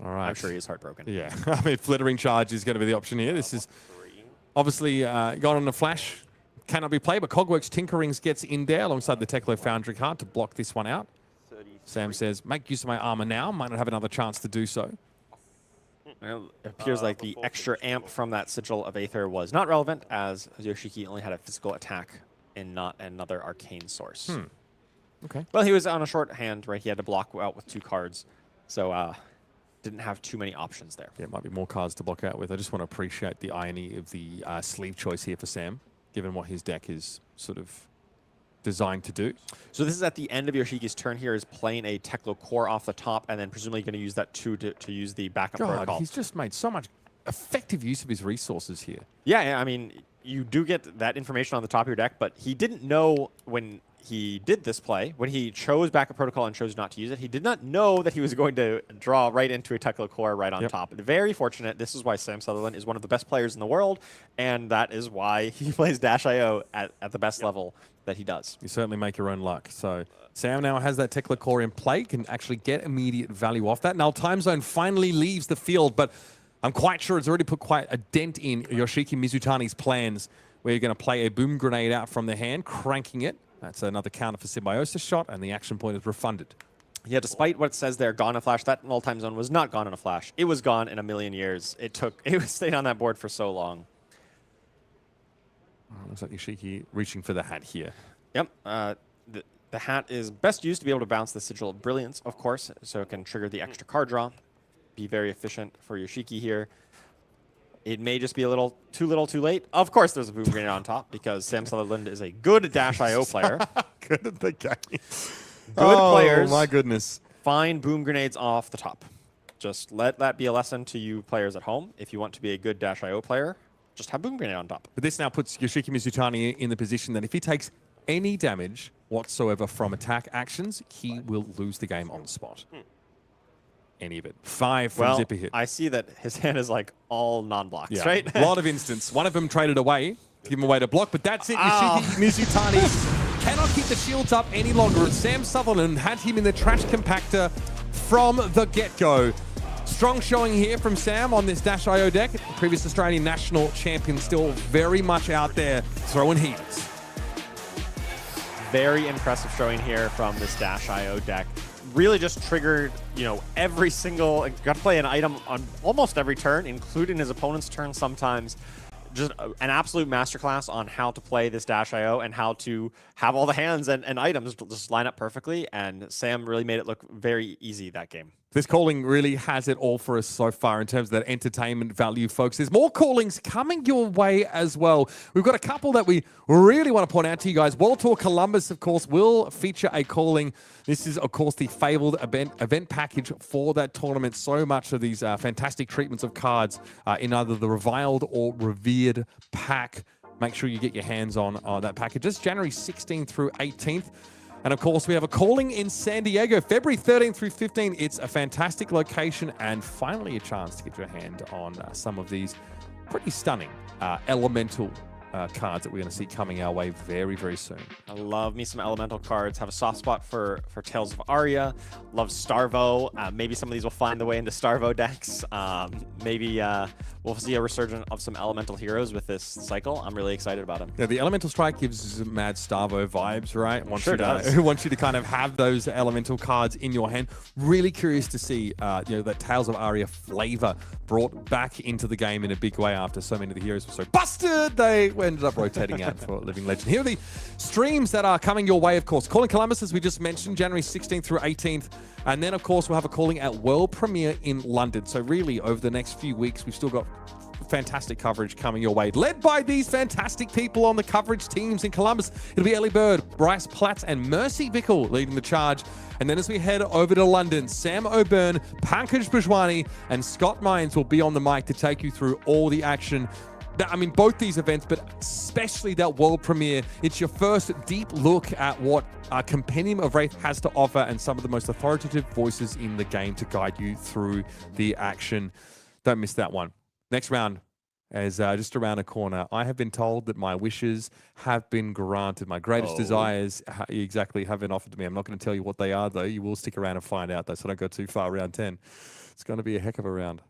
All right. I'm sure he is heartbroken. Yeah, I mean, Flittering Charge is going to be the option here. This is obviously gone on a flash. Cannot be played, but Cogworks Tinkerings gets in there alongside the Teklo Foundry card to block this one out. Sam says, make use of my armor now. Might not have another chance to do so. Well, it appears like the extra amp from that Sigil of Aether was not relevant, as Yoshiki only had a physical attack and not another arcane source. Okay. Well, he was on a short hand, right? He had to block out with 2 cards, so didn't have too many options there. Yeah, it might be more cards to block out with. I just want to appreciate the irony of the sleeve choice here for Sam, given what his deck is sort of designed to do. So this is at the end of Yoshiki's turn here, is playing a Teklo core off the top, and then presumably going to use that 2 to use the backup protocol. He's just made so much effective use of his resources here. Yeah, I mean, you do get that information on the top of your deck, but he didn't know when he did this play, when he chose backup protocol and chose not to use it, he did not know that he was going to draw right into a Teklo core right on top. Very fortunate. This is why Sam Sutherland is one of the best players in the world, and that is why he plays Dash.io at the best level that he does. You certainly make your own luck. So Sam now has that Tekla core in play, can actually get immediate value off that. Now Time Zone finally leaves the field, but I'm quite sure it's already put quite a dent in Yoshiki Mizutani's plans, where you're going to play a boom grenade out from the hand, cranking it. That's another counter for Symbiosis shot, and the action point is refunded. Yeah, despite what it says there, gone in a flash, that null time zone was not gone in a flash. It was gone in a million years. It stayed on that board for so long. Looks like Yoshiki reaching for the hat here. Yep. The hat is best used to be able to bounce the Sigil of Brilliance, of course, so it can trigger the extra card draw. Be very efficient for Yoshiki here. It may just be a little too late. Of course, there's a boom grenade on top because Sam Sutherland is a good Dash.io player. Good at the game. Good players. Oh, my goodness. Find boom grenades off the top. Just let that be a lesson to you players at home. If you want to be a good Dash.io player, just have boom grenade on top. But this now puts Yoshiki Mizutani in the position that if he takes any damage whatsoever from attack actions, he will lose the game on the spot. any of it. 5 from Well, Zipper hit. I see that his hand is like all non-blocks, Yeah, right? a lot of instance. One of them traded away, to give him away to block, but that's it. Yoshiki Mizutani cannot keep the shields up any longer. And Sam Sutherland had him in the trash compactor from the get-go. Strong showing here from Sam on this Dash.io deck. Previous Australian national champion, still very much out there throwing heat. Very impressive showing here from this Dash.io deck. Really just triggered, you know, every single, got to play an item on almost every turn, including his opponent's turn sometimes. Just an absolute masterclass on how to play this Dash.io and how to have all the hands and items just line up perfectly. And Sam really made it look very easy that game. This calling really has it all for us so far in terms of that entertainment value, folks. There's more callings coming your way as well. We've got a couple that we really want to point out to you guys. World Tour Columbus, of course, will feature a calling. This is, of course, the fabled event package for that tournament. So much of these fantastic treatments of cards in either the reviled or revered pack. Make sure you get your hands on that package. It's January 16th through 18th. And of course, we have a calling in San Diego, February 13th through 15th. It's a fantastic location and finally a chance to get your hand on some of these pretty stunning elemental cards that we're going to see coming our way very, very soon. I love me some elemental cards. Have a soft spot for Tales of Aria. Love Starvo. Maybe some of these will find their way into Starvo decks. Maybe we'll see a resurgence of some elemental heroes with this cycle. I'm really excited about them. Yeah, the Elemental Strike gives mad Starvo vibes, right? Sure does. Wants you to kind of have those elemental cards in your hand. Really curious to see you know, that Tales of Aria flavor brought back into the game in a big way after so many of the heroes were so busted. They ended up rotating out for Living Legend. Here are the streams that are coming your way, of course. Calling Columbus, as we just mentioned, January 16th through 18th. And then, of course, we'll have a calling at World Premiere in London. So really, over the next few weeks, we've still got fantastic coverage coming your way, led by these fantastic people on the coverage teams in Columbus. It'll be Ellie Bird, Bryce Platts, and Mercy Bickle leading the charge. And then as we head over to London, Sam O'Byrne, Pankaj Bhajwani, and Scott Mines will be on the mic to take you through all the action. I mean, both these events, but especially that world premiere. It's your first deep look at what Compendium of Wraith has to offer and some of the most authoritative voices in the game to guide you through the action. Don't miss that one. Next round is just around the corner. I have been told that my wishes have been granted. My greatest desires exactly have been offered to me. I'm not going to tell you what they are, though. You will stick around and find out, though, so don't go too far. Round 10. It's going to be a heck of a round.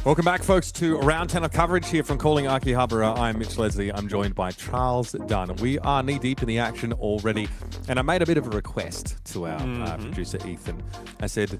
Welcome back, folks, to Round 10 of coverage here from Calling Akihabara. I'm Mitch Leslie. I'm joined by Charles Dunn. We are knee-deep in the action already, and I made a bit of a request to our producer, Ethan. I said,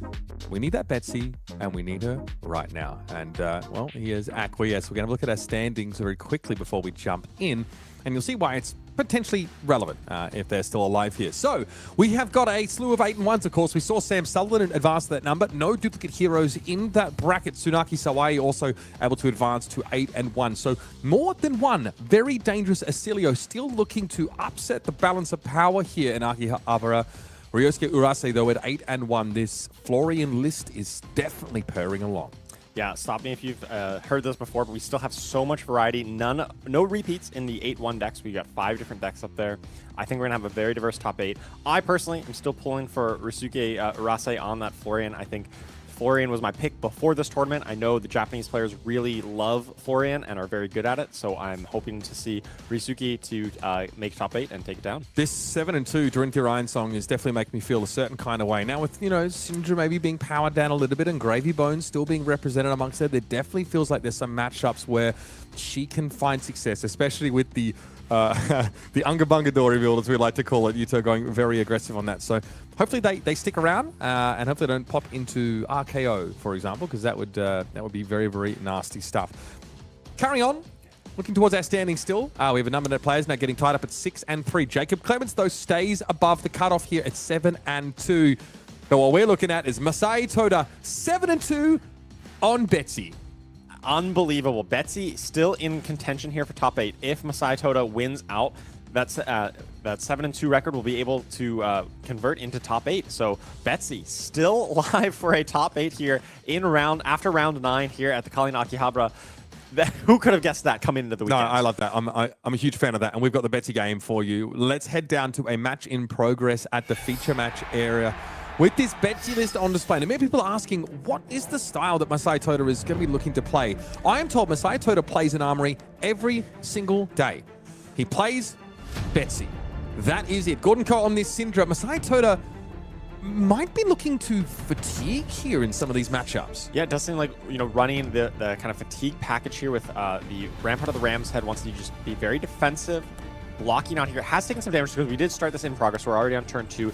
we need that Betsy, and we need her right now. And, well, he has acquiesced. We're going to look at our standings very quickly before we jump in, and you'll see why it's potentially relevant if they're still alive here. So we have got a slew of 8 and 1s, of course. We saw Sam Sutherland advance to that number. No duplicate heroes in that bracket. TSUNAKI SAWAI also able to advance to 8 and 1. So more than one very dangerous Oscilio still looking to upset the balance of power here in Akihabara. Ryosuke Urase, though, at 8 and 1. This Florian list is definitely purring along. Yeah, stop me if you've heard this before, but we still have so much variety. No repeats in the 8-1 decks. We got 5 different decks up there. I think we're going to have a very diverse top 8. I personally am still pulling for Ryosuke Urase on that Florian. I think Florian was my pick before this tournament. I know the Japanese players really love Florian and are very good at it, so I'm hoping to see Ryosuke to make top 8 and take it down. This 7 and 2 Drink Your Iron song is definitely making me feel a certain kind of way. Now with, you know, Cindra maybe being powered down a little bit and Gravy Bones still being represented amongst it, there definitely feels like there's some matchups where she can find success, especially with the Unga door reveal, as we like to call it. Yuto going very aggressive on that. So hopefully they stick around and hopefully they don't pop into RKO, for example, because that would be very, very nasty stuff. Carrying on, looking towards our standing still. We have a number of players now getting tied up at 6 and 3. Jacob Clements, though, stays above the cutoff here at 7 and 2. But what we're looking at is Masay Toda, 7 and 2 on Betsy. Unbelievable. Betsy still in contention here for top 8. If Masay Toda wins out, that's that 7 and 2 record will be able to convert into top 8. So Betsy still live for a top 8 here after round 9 here at the Calling Akihabara. Who could have guessed that coming into the weekend? No, I love that. I'm a huge fan of that, and we've got the Betsy game for you. Let's head down to a match in progress at the feature match area. With this Betsy list on display, and many people are asking, what is the style that Masay Toda is going to be looking to play? I am told Masay Toda plays an Armory every single day. He plays Betsy. That is it. Gordon Ko on this Cindra. Masay Toda might be looking to fatigue here in some of these matchups. Yeah, it does seem like, you know, running the kind of fatigue package here with the Rampart of the Ram's Head wants to just be very defensive. Blocking out here has taken some damage because we did start this in progress. We're already on turn 2.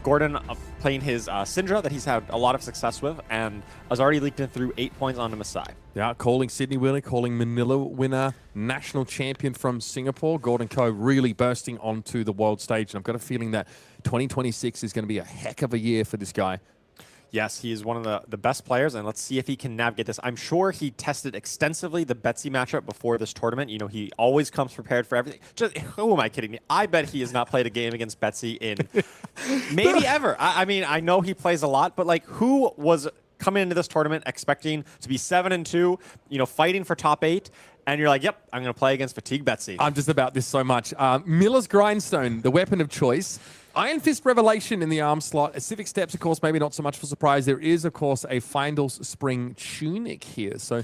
Gordon playing his Cindra that he's had a lot of success with and has already leaked in through 8 points onto Masay. Yeah, calling Sydney winner, calling Manila winner, national champion from Singapore. Gordon Ko really bursting onto the world stage. And I've got a feeling that 2026 is going to be a heck of a year for this guy. Yes, he is one of the best players, and let's see if he can navigate this. I'm sure he tested extensively the Betsy matchup before this tournament. You know, he always comes prepared for everything. Just, who am I kidding? I bet he has not played a game against Betsy in maybe ever. I mean, I know he plays a lot, but like, who was coming into this tournament expecting to be 7 and 2, you know, fighting for top 8? And you're like, yep, I'm going to play against Fatigue Betsy. I'm just about this so much. Miller's Grindstone, the weapon of choice. Iron Fist Revelation in the arm slot. Civic Steps, of course, maybe not so much for surprise. There is, of course, a Findle's Spring Tunic here. So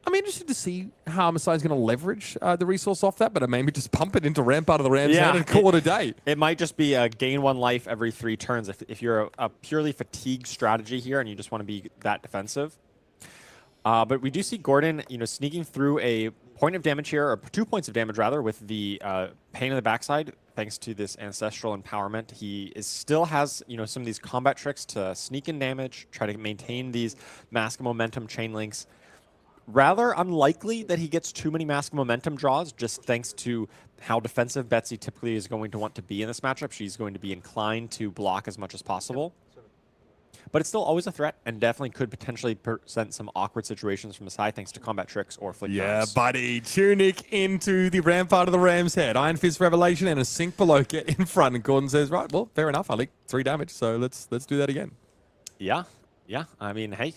I'm interested to see how Masai is going to leverage the resource off that, but maybe just pump it into Rampart of the Ram's Head and call it a day. It might just be a gain 1 life every 3 turns if you're a purely fatigue strategy here and you just want to be that defensive. But we do see Gordon, you know, sneaking through a point of damage here, or 2 points of damage rather, with the pain in the backside. Thanks to this ancestral empowerment, he still has, you know, some of these combat tricks to sneak in damage, try to maintain these Mask of Momentum chain links. Rather unlikely that he gets too many Mask of Momentum draws, just thanks to how defensive Betsy typically is going to want to be in this matchup. She's going to be inclined to block as much as possible. but it's still always a threat and definitely could potentially present some awkward situations from Masay thanks to combat tricks or flick Yeah, knives. buddy. Tunic into the rampart of the Ram's head. Iron Fist Revelation and a sink below get in front. And Gordon says, right, well, fair enough. I leaked 3 damage, so let's do that again. Yeah. I mean, hey,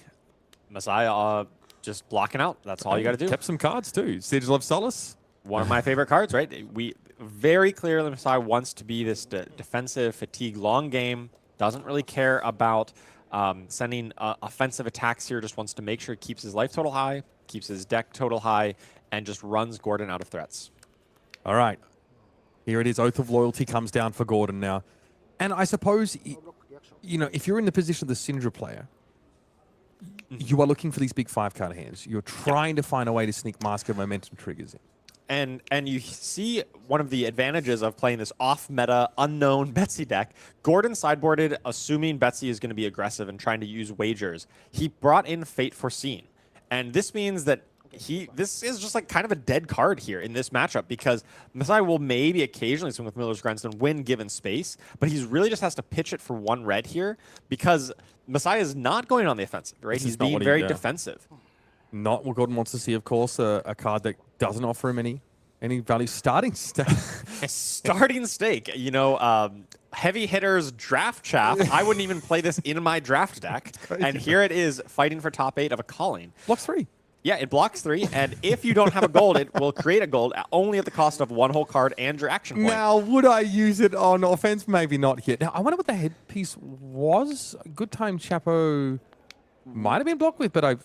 Masay just blocking out. That's all you got to do. Kept some cards too. Sigil of Solace. One of my favorite cards, right? We very clearly, Masay wants to be this defensive fatigue long game. Doesn't really care about sending offensive attacks here. Just wants to make sure he keeps his life total high, keeps his deck total high, and just runs Gordon out of threats. All right. Here it is. Oath of Loyalty comes down for Gordon now. And I suppose, you know, if you're in the position of the Cindra player, you are looking for these big 5-card hands. You're trying to find a way to sneak Mask of Momentum triggers in. And you see one of the advantages of playing this off-meta, unknown Betsy deck. Gordon sideboarded, assuming Betsy is going to be aggressive and trying to use wagers. He brought in Fate Foreseen. And this means that this is just like kind of a dead card here in this matchup because Masay will maybe occasionally swing with Miller's Grindstone when given space, but he really just has to pitch it for 1 red here because Masay is not going on the offensive, right? He's being very defensive. Not what Gordon wants to see, of course, a card that doesn't offer him any value. Starting stake. Starting stake. You know, heavy hitters draft chaff. I wouldn't even play this in my draft deck. And here it is fighting for top 8 of a calling. Blocks 3. Yeah, it blocks 3, and if you don't have a gold, it will create a gold only at the cost of 1 whole card and your action point. Now, would I use it on offense? Maybe not yet. Now, I wonder what the headpiece was. Good Time Chapo might have been blocked with, but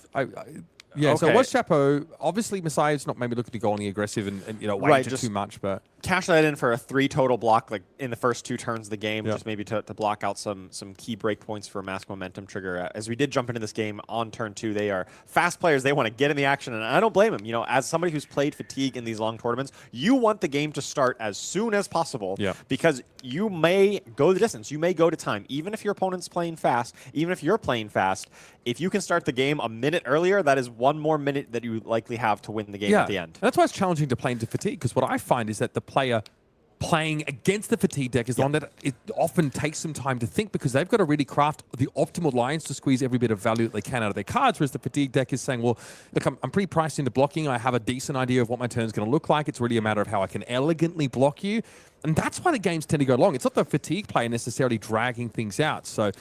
yeah, so it was Chapo. Obviously, Masay is not maybe looking to go on the aggressive and you know, wager too much, but cash that in for a 3 total block, like in the first 2 turns of the game, just maybe to block out some key breakpoints for a Mask Momentum trigger. As we did jump into this game on turn 2, they are fast players. They want to get in the action, and I don't blame them. You know, as somebody who's played Fatigue in these long tournaments, you want the game to start as soon as possible because you may go the distance. You may go to time, even if your opponent's playing fast, even if you're playing fast. If you can start the game a minute earlier, that is 1 more minute that you likely have to win the game at the end. And that's why it's challenging to play into Fatigue, because what I find is that the player playing against the Fatigue deck is the one that it often takes some time to think because they've got to really craft the optimal lines to squeeze every bit of value that they can out of their cards, whereas the Fatigue deck is saying, well, look, I'm pretty priced into blocking. I have a decent idea of what my turn's going to look like. It's really a matter of how I can elegantly block you. And that's why the games tend to go long. It's not the Fatigue player necessarily dragging things out. So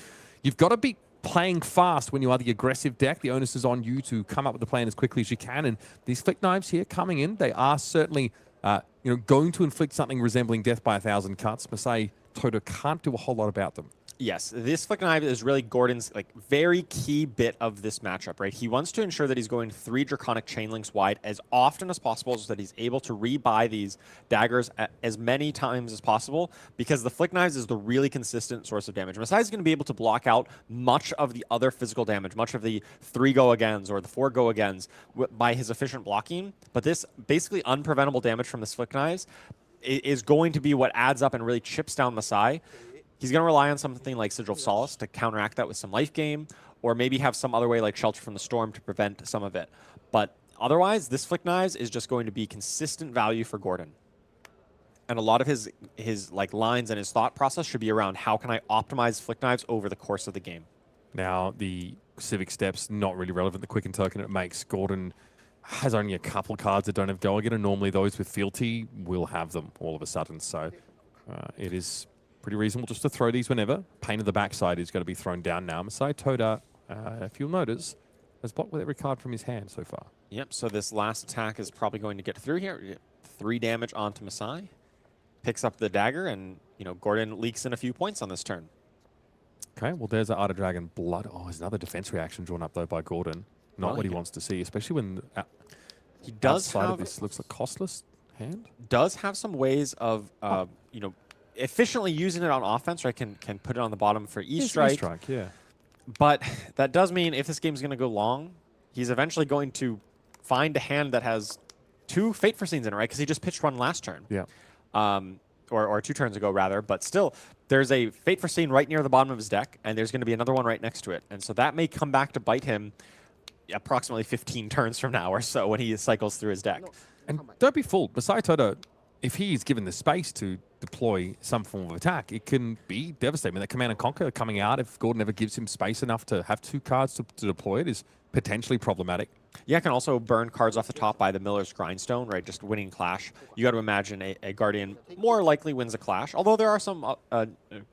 you've got to be playing fast when you are the aggressive deck. The onus is on you to come up with the plan as quickly as you can. And these flick knives here coming in, they are certainly you know, going to inflict something resembling death by 1,000 cuts. Masay Toda can't do a whole lot about them. Yes, this flick knife is really Gordon's like very key bit of this matchup, right? He wants to ensure that he's going 3 Draconic chain links wide as often as possible so that he's able to rebuy these daggers as many times as possible because the flick knives is the really consistent source of damage. Masay is going to be able to block out much of the other physical damage, much of the 3 go-agains or the 4 go-agains by his efficient blocking, but this basically unpreventable damage from the flick knives is going to be what adds up and really chips down Masay. He's going to rely on something like Sigil of Solace to counteract that with some life gain, or maybe have some other way like Shelter from the Storm to prevent some of it. But otherwise, this Flick Knives is just going to be consistent value for Gordon. And a lot of his like lines and his thought process should be around how can I optimize Flick Knives over the course of the game. Now, the Civic Steps, not really relevant. The Quicken token it makes, Gordon has only a couple cards that don't have Go Again, and normally those with Fealty will have them all of a sudden. So it is pretty reasonable just to throw these whenever. Pain in the backside is going to be thrown down now. Masay Toda, if you'll notice, has blocked with every card from his hand so far. Yep, so this last attack is probably going to get through here. 3 damage onto Masay. Picks up the dagger, and you know Gordon leaks in a few points on this turn. Okay, well, there's the Art of Dragon Blood. Oh, there's another defense reaction drawn up, though, by Gordon. Not what he wants to see, especially when he does outside have, of this looks like costless hand. Does have some ways of, you know, efficiently using it on offense, right? Can put it on the bottom for E-Strike. E-Strike, yeah. But that does mean if this game's going to go long, he's eventually going to find a hand that has 2 Fate Foreseens in it, right? Because he just pitched one last turn. Yeah. Or 2 turns ago, rather. But still, there's a Fate Foreseen right near the bottom of his deck, and there's going to be another one right next to it. And so that may come back to bite him approximately 15 turns from now or so when he cycles through his deck. And don't be fooled. Masay Toda if he is given the space to deploy some form of attack, it can be devastating. I mean, that Command and Conquer coming out, if Gordon ever gives him space enough to have 2 cards to deploy it, is potentially problematic. Yeah, it can also burn cards off the top by the Miller's Grindstone, right? Just winning Clash. You got to imagine a Guardian more likely wins a Clash, although there are some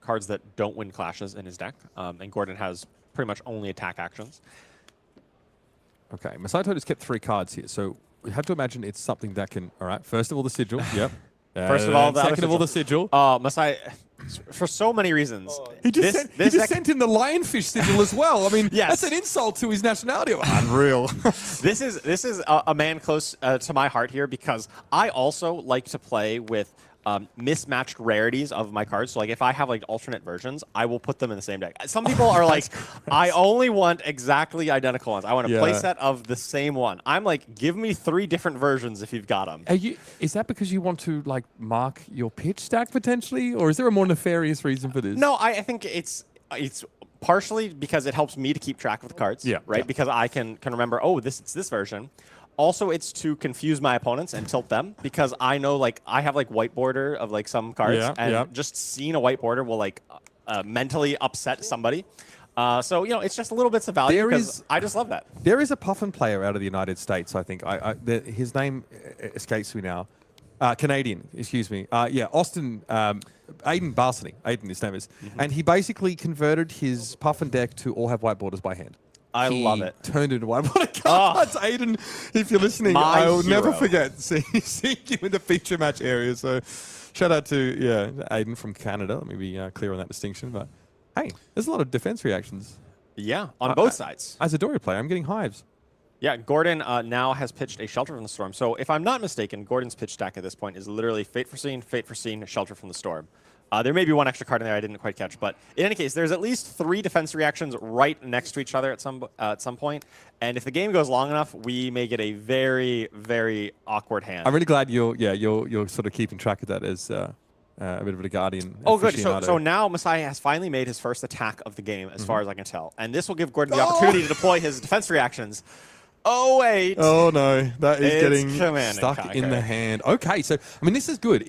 cards that don't win Clashes in his deck, and Gordon has pretty much only attack actions. Okay, Masai Toda's kept 3 cards here, so we have to imagine it's something that can... All right, first of all, the Sigil. Yep. First of all, the second of all, the Sigil. Masai, for so many reasons. He just sent in the Lionfish Sigil as well. I mean, Yes. that's an insult to his nationality. Unreal. This is a man close to my heart here because I also like to play with mismatched rarities of my cards. So like if I have like alternate versions, I will put them in the same deck. Some people are like, I only want exactly identical ones. I want a playset of the same one. I'm like, give me 3 different versions if you've got them. Is that because you want to like mark your pitch stack potentially, or is there a more nefarious reason for this? No, I think it's partially because it helps me to keep track of the cards. Yeah, Right. yeah. Because I can remember, oh, it's this version. Also, it's to confuse my opponents and tilt them because I know like I have like white border of like some cards, and just seeing a white border will like mentally upset somebody. So it's just a little bits of value because I just love that. There is a Puffin player out of the United States, I think. His name escapes me now. Canadian, excuse me. Austin, Aiden Barsony. Aiden, his name is. And he basically converted his Puffin deck to all have white borders by hand. I love it. Turned into white border cards. Aiden, if you're listening, I will never forget seeing you in the feature match area. So shout out to Aiden from Canada. Let me be clear on that distinction. But hey, there's a lot of defense reactions. Yeah, on both sides. As a Doria player, I'm getting hives. Yeah, Gordon now has pitched a Shelter from the Storm. So if I'm not mistaken, Gordon's pitch stack at this point is literally Fate Foreseen, Shelter from the Storm. There may be 1 extra card in there I didn't quite catch, but in any case, there's at least 3 defense reactions right next to each other at some point. And if the game goes long enough, we may get a very, very awkward hand. I'm really glad you're sort of keeping track of that as a bit of a guardian. Oh, good. So now Masai has finally made his first attack of the game, as far as I can tell. And this will give Gordon the opportunity to deploy his defense reactions. Oh, wait. Oh, no. That is getting stuck in the hand. Okay, so, I mean, this is good.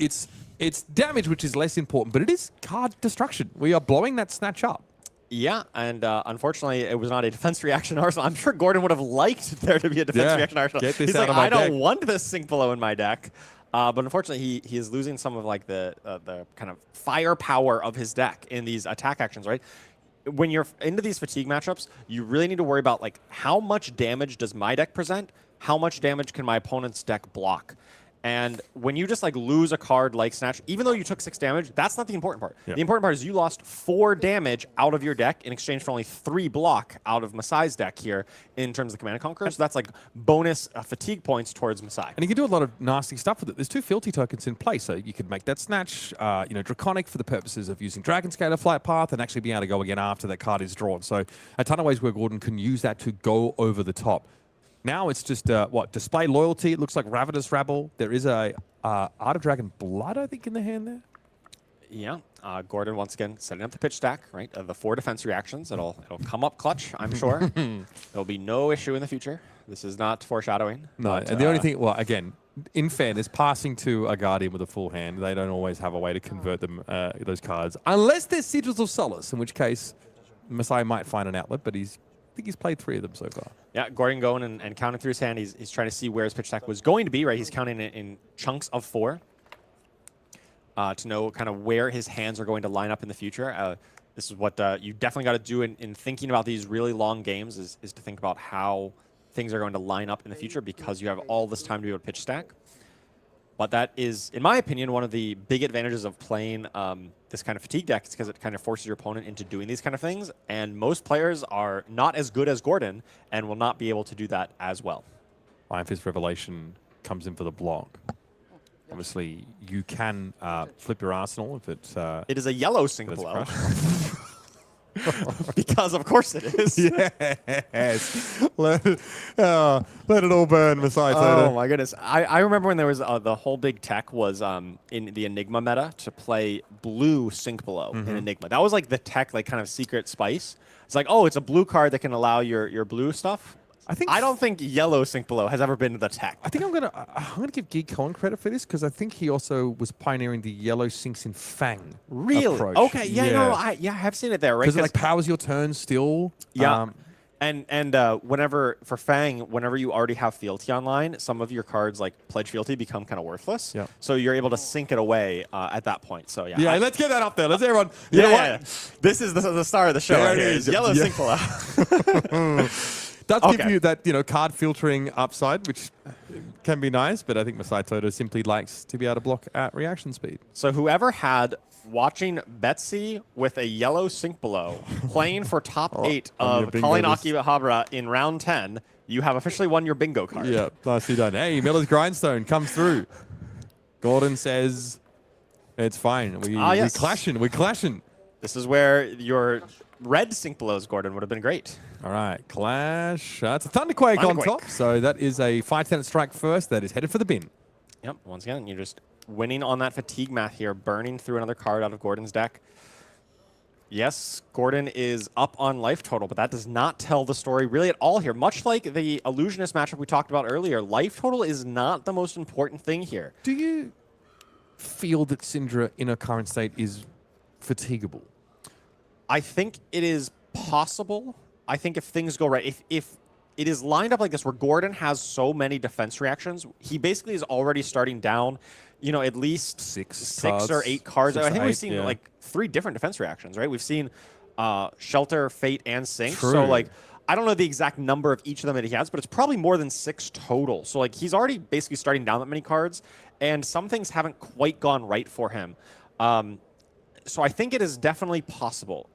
It's damage, which is less important, but it is card destruction. We are blowing that snatch up. Yeah, and unfortunately, it was not a defense reaction arsenal. I'm sure Gordon would have liked there to be a defense reaction arsenal. Get this He's out like, of my I don't deck. want this sink below in my deck. But unfortunately, he is losing some of like the kind of firepower of his deck in these attack actions, right? When you're into these fatigue matchups, you really need to worry about like how much damage does my deck present? How much damage can my opponent's deck block? And when you just like lose a card like Snatch, even though you took 6 damage, that's not the important part. Yep. The important part is you lost 4 damage out of your deck in exchange for only 3 block out of Masai's deck here in terms of Command and Conquer. So that's like bonus fatigue points towards Masai. And you can do a lot of nasty stuff with it. There's 2 fealty tokens in play, so you could make that Snatch, Draconic for the purposes of using Dragon Scaler Flight Path and actually being able to go again after that card is drawn. So a ton of ways where Gordon can use that to go over the top. Now it's just, display loyalty. It looks like Ravenous Rabble. There is a Art of Dragon Blood, I think, in the hand there. Yeah, Gordon once again setting up the pitch stack, right? The 4 defense reactions. It'll come up clutch, I'm sure. There'll be no issue in the future. This is not foreshadowing. No, but, and the only thing, well, again, in fairness, passing to a Guardian with a full hand, they don't always have a way to convert them, those cards, unless they're Sigils of Solace, in which case Masai might find an outlet, but I think he's played 3 of them so far. Yeah, Gordon going and counting through his hand. He's trying to see where his pitch stack was going to be, right? He's counting it in chunks of 4 to know kind of where his hands are going to line up in the future. This is what you definitely got to do in thinking about these really long games is to think about how things are going to line up in the future because you have all this time to be able to pitch stack. But that is, in my opinion, one of the big advantages of playing this kind of fatigue deck is because it kind of forces your opponent into doing these kind of things. And most players are not as good as Gordon and will not be able to do that as well. Iron Fist Revelation comes in for the block. Obviously, you can flip your arsenal if it's... It is a yellow sink below. Because of course it is. Yes. Let it all burn, Masai Toda. Oh my goodness. I remember when there was the whole big tech was in the Enigma meta to play blue sink below in Enigma. That was like the tech, like kind of secret spice. It's like, oh, it's a blue card that can allow your blue stuff. I don't think yellow Sync Below has ever been the tech. I think I'm gonna give Geek Cohen credit for this because I think he also was pioneering the yellow sinks in Fang. Really? Approach. Okay. Yeah. No. I have seen it there. Right. Because it like powers your turn still. Yeah. And whenever for Fang, whenever you already have fealty online, some of your cards like Pledge Fealty become kind of worthless. Yeah. So you're able to sync it away at that point. So yeah. Yeah, let's get that up there. Let's everyone. You know what? This is the star of the show. There Right it here. is. Yellow Yeah. Sync Below. Does give you that card filtering upside, which can be nice, but I think Masay Toda simply likes to be able to block at reaction speed. So whoever had watching Betsy with a yellow Sync Below playing for top 8 on your of bingo calling list. Akihabara in round 10, you have officially won your bingo card. Yeah, nicely done. Hey, Miller's Grindstone comes through. Gordon says it's fine. Yes. We're clashing. This is where your red Sync Belows, Gordon, would have been great. All right, clash. It's a Thunderquake on Thunderquake. top. So that is a 5-10 strike first. That is headed for the bin. Yep, once again, you're just winning on that fatigue math here, burning through another card out of Gordon's deck. Yes, Gordon is up on life total, but that does not tell the story really at all here. Much like the Illusionist matchup we talked about earlier, life total is not the most important thing here. Do you feel that Cindra in her current state is fatigable? I think it is possible. I think if things go right, if it is lined up like this where Gordon has so many defense reactions, he basically is already starting down, at least six or 8 cards. I think we've seen like 3 different defense reactions, right? We've seen Shelter, Fate, and Sync. True. So like, I don't know the exact number of each of them that he has, but it's probably more than 6 total. So like, he's already basically starting down that many cards, and some things haven't quite gone right for him. So I think it is definitely possible.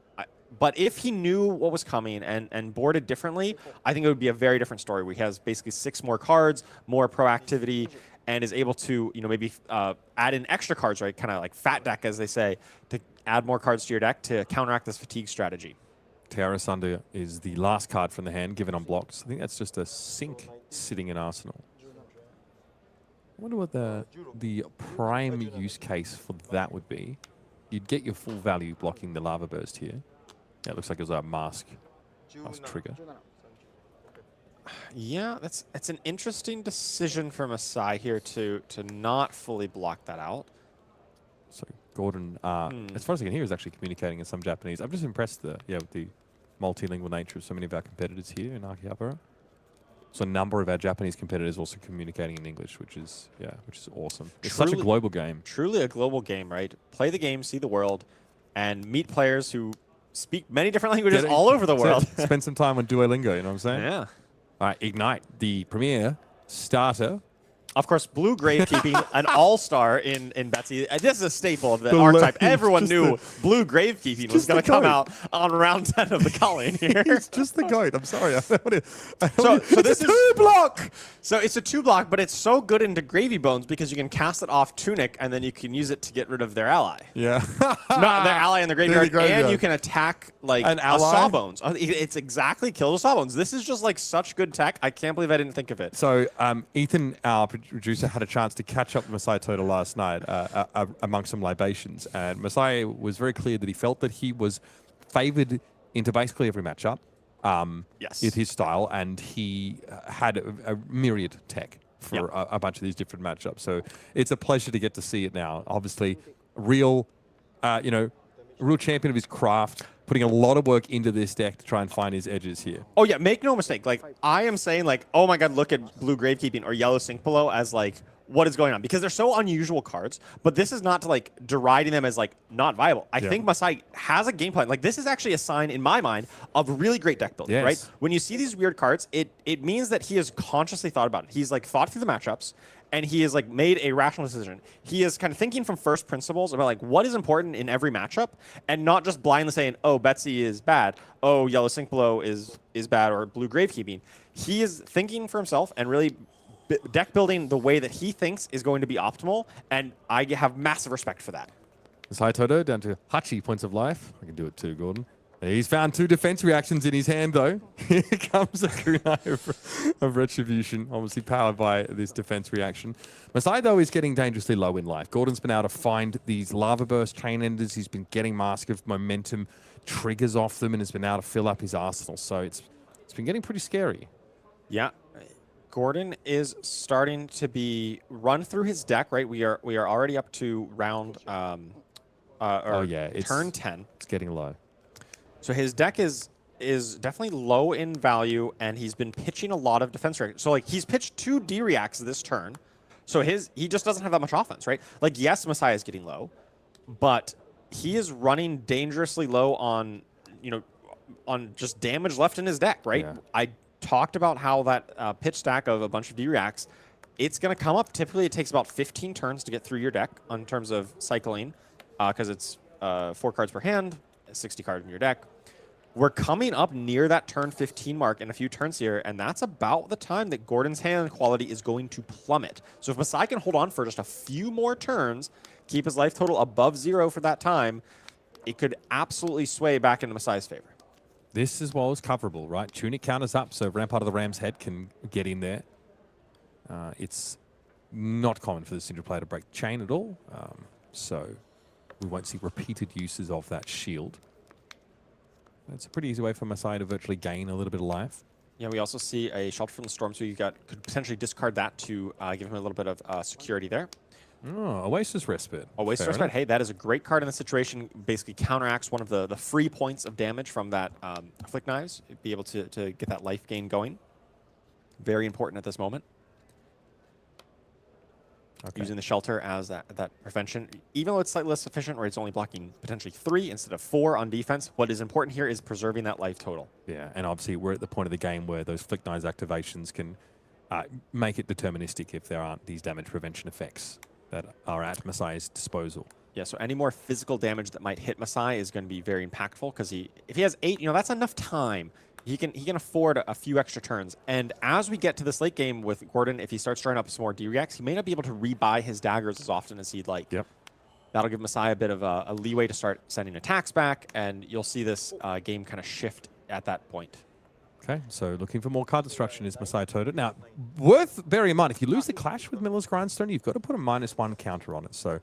But if he knew what was coming and boarded differently, I think it would be a very different story where he has basically 6 more cards, more proactivity, and is able to, maybe add in extra cards, right? Kind of like fat deck, as they say, to add more cards to your deck to counteract this fatigue strategy. Tiara Sunder is the last card from the hand given on blocks. I think that's just a sink sitting in Arsenal. I wonder what the prime use case for that would be. You'd get your full value blocking the Lava Burst here. Yeah, it looks like it was a mask trigger. Yeah, it's an interesting decision for Masay here to not fully block that out. So Gordon, as far as I can hear, is actually communicating in some Japanese. I'm just impressed with the multilingual nature of so many of our competitors here in Akihabara. So a number of our Japanese competitors also communicating in English, which is awesome. It's such a global game. Truly a global game, right? Play the game, see the world, and meet players who speak many different languages all over the world. Spend some time on Duolingo, you know what I'm saying? Yeah. All right, Ignite, the premier starter. Of course, blue gravekeeping, an all-star in Betsy. This is a staple of the archetype. Everyone knew blue gravekeeping was going to come out on round 10 of the calling here. He's just the goat. I'm sorry. So this is 2-block. So it's a 2-block, but it's so good into Gravy Bones because you can cast it off Tunic, and then you can use it to get rid of their ally. Yeah. Not their ally in the graveyard, and you can attack like an a ally? Sawbones. It's exactly kill the Sawbones. This is just like such good tech. I can't believe I didn't think of it. So Ethan, our producer, had a chance to catch up with Masay Toda last night amongst some libations, and Masay was very clear that he felt that he was favored into basically every matchup. Yes. With his style, and he had a myriad tech for a bunch of these different matchups. So it's a pleasure to get to see it now. Obviously, real champion of his craft, putting a lot of work into this deck to try and find his edges here. Oh yeah, make no mistake. Like I am saying, like, oh my god, look at blue gravekeeping or yellow Sync Below as like what is going on, because they're so unusual cards. But this is not to like deriding them as like not viable. I think Masay has a game plan. Like this is actually a sign in my mind of really great deck building. Right? When you see these weird cards, it means that he has consciously thought about it. He's like thought through the matchups, and he has like made a rational decision. He is kind of thinking from first principles about like what is important in every matchup, and not just blindly saying, oh, Betsy is bad, oh, yellow Sync Below is bad, or blue gravekeeping. He is thinking for himself and really deck building the way that he thinks is going to be optimal, and I have massive respect for that. Masay Toda down to Hachi points of life. I can do it too, Gordon. He's found 2 defense reactions in his hand, though. Here comes a kunai of Retribution, obviously powered by this defense reaction. Masay, though, is getting dangerously low in life. Gordon's been able to find these Lava Burst chain enders. He's been getting Mask of Momentum triggers off them and has been able to fill up his arsenal. So it's been getting pretty scary. Yeah. Gordon is starting to be run through his deck, right? We are already up to round turn 10. It's getting low. So his deck is definitely low in value, and he's been pitching a lot of defense reactions. So like he's pitched 2 D reacts this turn. So he just doesn't have that much offense, right? Like yes, Masay is getting low, but he is running dangerously low on on just damage left in his deck, right? Yeah. I talked about how that pitch stack of a bunch of D reacts, it's going to come up. Typically, it takes about 15 turns to get through your deck in terms of cycling, because it's 4 cards per hand, 60 cards in your deck. We're coming up near that turn 15 mark in a few turns here, and that's about the time that Gordon's hand quality is going to plummet. So if Masay can hold on for just a few more turns, keep his life total above 0 for that time, it could absolutely sway back into Masay's favor. This is what was coverable, right? Tunic counters up, so Rampart of the Ram's Head can get in there. It's not common for the Cindra player to break the chain at all, so we won't see repeated uses of that shield. It's a pretty easy way for Masay to virtually gain a little bit of life. Yeah, we also see a Shelter from the Storm, so you could potentially discard that to give him a little bit of security there. Oh, Oasis Respite. Oasis Respite, hey, that is a great card in this situation. Basically counteracts one of the free points of damage from that Flick Knives. Be able to get that life gain going. Very important at this moment. Okay. Using the Shelter as that prevention. Even though it's slightly less efficient, or it's only blocking potentially 3 instead of 4 on defense, what is important here is preserving that life total. Yeah, and obviously we're at the point of the game where those Flick Knives activations can make it deterministic if there aren't these damage prevention effects that are at Masay's disposal. Yeah, so any more physical damage that might hit Masay is going to be very impactful, because if he has 8, that's enough time. He can afford a few extra turns. And as we get to this late game with Gordon, if he starts drawing up some more D-Reacts, he may not be able to rebuy his daggers as often as he'd like. Yep. That'll give Masay a bit of a leeway to start sending attacks back, and you'll see this game kind of shift at that point. Okay, so looking for more card destruction is Masay Toda. Now, worth bearing in mind, if you lose the clash with Miller's Grindstone, you've got to put a -1 counter on it. So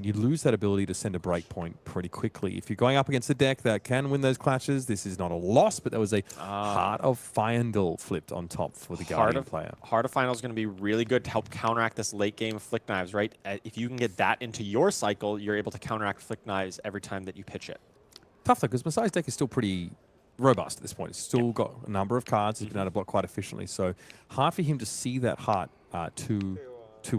you lose that ability to send a breakpoint pretty quickly. If you're going up against a deck that can win those clashes, this is not a loss, but there was a Heart of Fyendal flipped on top for the Guardian player. Heart of Fyendal is going to be really good to help counteract this late game Flick Knives, right? If you can get that into your cycle, you're able to counteract Flick Knives every time that you pitch it. Tough though, because Masay's deck is still pretty robust at this point. It's still got a number of cards. He's been able to block quite efficiently. So hard for him to see that Heart too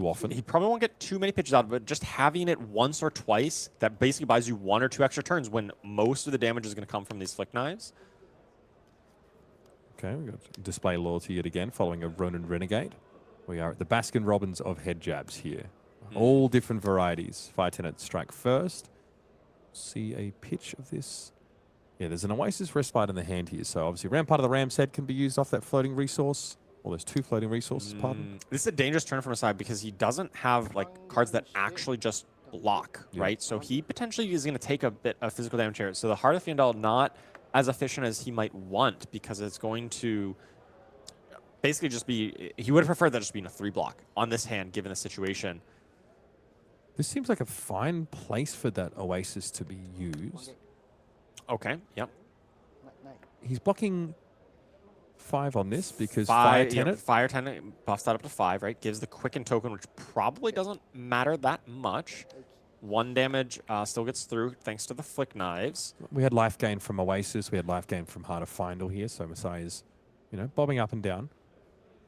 often. He probably won't get too many pitches out, but just having it once or twice, that basically buys you 1 or 2 extra turns when most of the damage is going to come from these Flick Knives. Okay, we've got Display Loyalty yet again, following a Ronin Renegade. We are at the Baskin Robbins of head jabs here. All different varieties. Fire Tenant strike first. See a pitch of this. Yeah, there's an Oasis Respite in the hand here. So obviously Rampart of the Ram's Head can be used off that floating resource. Well, there's 2 floating resources, pardon. This is a dangerous turn from Masay because he doesn't have like cards that actually just block, right? So he potentially is going to take a bit of physical damage here. So the Heart of Fyendal not as efficient as he might want, because it's going to basically just be, he would have preferred that just being a 3 block on this hand given the situation. This seems like a fine place for that Oasis to be used. Okay, yep. He's blocking 5 on this because Fire Tenant. Fire Tenant buffs that up to 5, right? Gives the Quicken token, which probably doesn't matter that much. 1 damage still gets through thanks to the Flick Knives. We had life gain from Oasis. We had life gain from Heart of Fyendal here. So Masay is, bobbing up and down.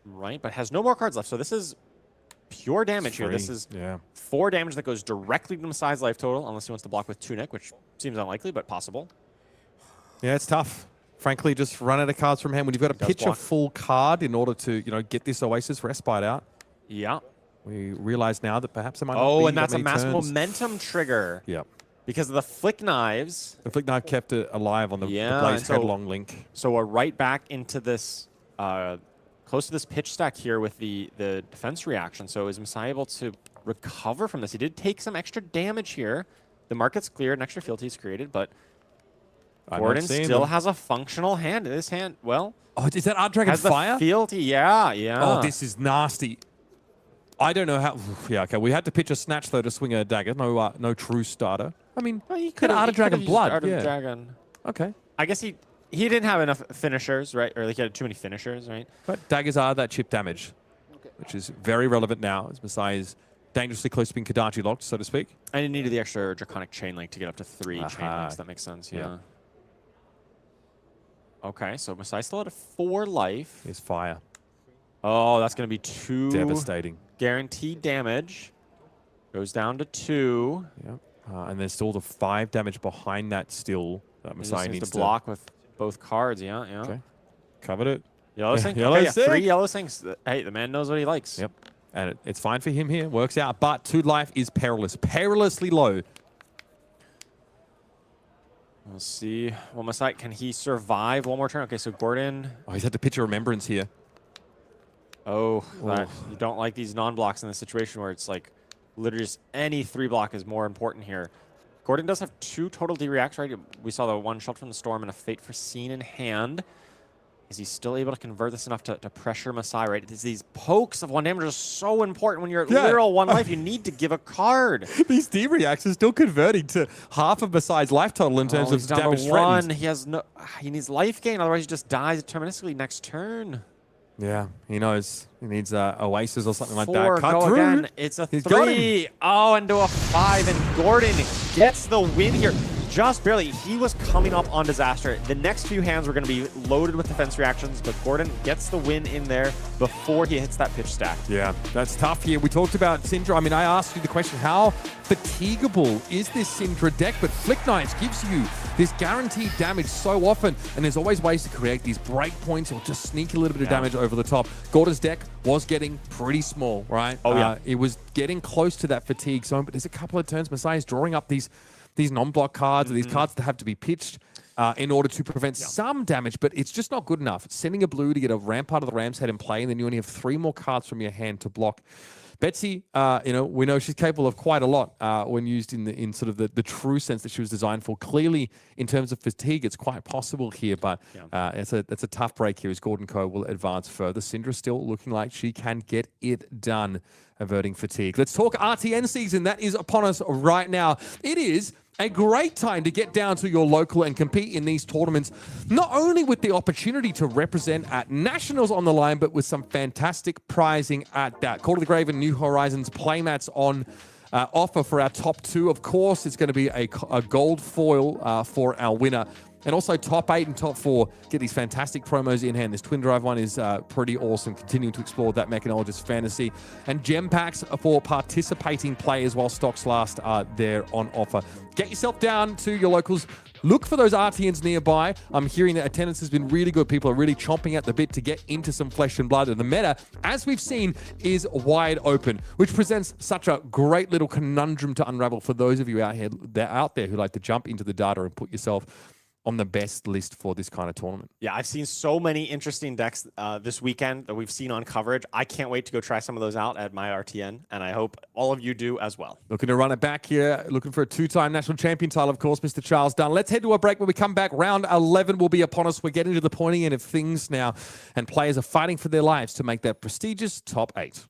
Right, but has no more cards left. So this is pure damage here. This is 4 damage that goes directly to Masay's life total, unless he wants to block with Tunic, which seems unlikely, but possible. Yeah, it's tough. Frankly, just run out of cards from hand when you've got to pitch a full card in order to, get this Oasis Respite out. Yeah. We realize now that perhaps it might not be and that's a massive momentum trigger. Yep. Because of the Flick Knives. The Flick Knife kept it alive on the Blaze Headlong link. So we're right back into this, close to this pitch stack here with the defense reaction. So is Masay able to recover from this? He did take some extra damage here. The market's cleared, an extra fealty is created, but Gordon still has a functional hand. This hand, well... Oh, is that Art Dragon Fire? Has the fealty, yeah. Oh, this is nasty. I don't know how... Yeah, okay. We had to pitch a Snatch, though, to swing a dagger. No true starter. I mean, well, he could have Art Dragon Blood. Art of Dragon. Okay. I guess he He didn't have enough finishers, right? Or like he had too many finishers, right? But daggers are that chip damage, which is very relevant now as Masay is dangerously close to being Kodachi locked, so to speak. And he needed the extra Draconic Chain Link to get up to 3 chain Aha. links. That makes sense, yeah. Yeah. Okay, so Masay still at 4 life. Here's fire. Oh, that's going to be 2 Devastating. guaranteed damage. Goes down to 2. Yep. And there's still the 5 damage behind that still that He just Masay needs needs to block with both cards, yeah, yeah. Okay. Covered it. Yellow Sync? Yellow Okay, yeah, Sync. 3 Yellow Syncs. Hey, the man knows what he likes. Yep. And it's fine for him here. Works out. But 2 life is perilous. Perilously low. We'll see. Well, Masay, can he survive one more turn? Okay, so Gordon. Oh, he's had to pitch a remembrance here. Oh, you don't like these non-blocks in this situation where it's like literally just any 3 block is more important here. Gordon does have 2 total D-reacts, right? We saw the 1 Shelter from the Storm and a Fate Foreseen in hand. Is he still able to convert this enough to pressure Masay, right? These pokes of 1 damage are so important when you're at literal 1 life. You need to give a card. These D-reacts are still converting to half of Masay's life total in terms of down damage to 1. threatened. He needs life gain, otherwise he just dies deterministically next turn. Yeah, he knows. He needs Oasis or something like 4, that. Cut go through. again. It's a He's got 3. Oh, and to a 5, and Gordon gets the win here. Just barely. He was coming up on disaster. The next few hands were going to be loaded with defense reactions, but Gordon gets the win in there before he hits that pitch stack. Yeah, that's tough here. We talked about Cindra. I mean, I asked you the question, how fatigable is this Cindra deck? But Flick Knights gives you this guaranteed damage so often, and there's always ways to create these breakpoints or just sneak a little bit of damage over the top. Gordon's deck was getting pretty small, right? Oh, yeah. It was getting close to that fatigue zone, but there's a couple of turns Masay is drawing up these non-block cards or these cards that have to be pitched in order to prevent some damage, but it's just not good enough. Sending a blue to get a Rampart of the Ram's Head in play, and then you only have 3 more cards from your hand to block. Betsy, we know she's capable of quite a lot when used in sort of the true sense that she was designed for. Clearly, in terms of fatigue, it's quite possible here, but it's a tough break here as Gordon Co will advance further. Cindra still looking like she can get it done, averting fatigue. Let's talk RTN season. That is upon us right now. It is a great time to get down to your local and compete in these tournaments, not only with the opportunity to represent at nationals on the line, but with some fantastic prizing at that. Call to the Grave and New Horizons playmats on offer for our top 2. Of course, it's going to be a gold foil for our winner. And also top 8 and top 4 get these fantastic promos in hand. This Twin Drive one is pretty awesome, continuing to explore that Mechanologist fantasy. And gem packs for participating players while stocks last are there on offer. Get yourself down to your locals. Look for those RTNs nearby. I'm hearing that attendance has been really good. People are really chomping at the bit to get into some Flesh and Blood. And the meta, as we've seen, is wide open, which presents such a great little conundrum to unravel for those of you out there who like to jump into the data and put yourself on the best list for this kind of tournament. Yeah, I've seen so many interesting decks this weekend that we've seen on coverage. I can't wait to go try some of those out at my RTN, and I hope all of you do as well. Looking to run it back here, looking for a 2-time national champion title, of course, Mr. Charles Dunn. Let's head to a break. When we come back, round 11 will be upon us. We're getting to the pointy end of things now, and players are fighting for their lives to make that prestigious top 8.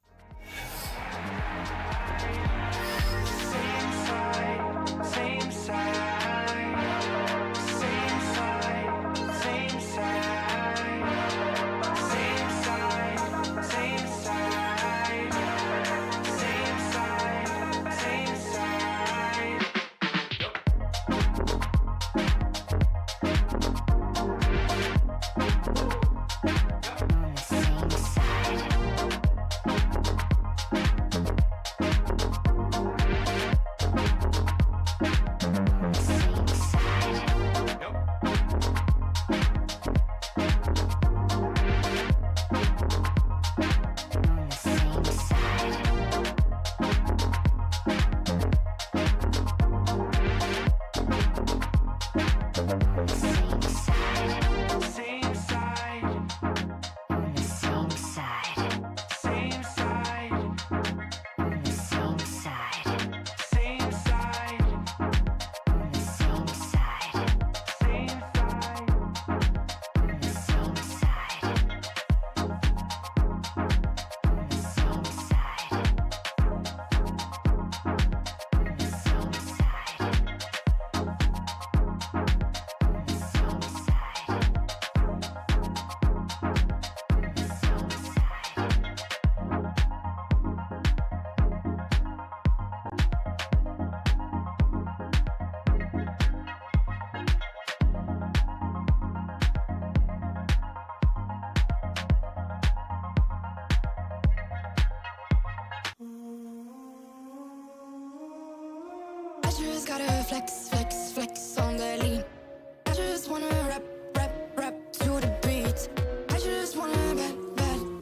just gotta flex, flex, flex on the lean. I just wanna rap, rap, rap to the beat. I just wanna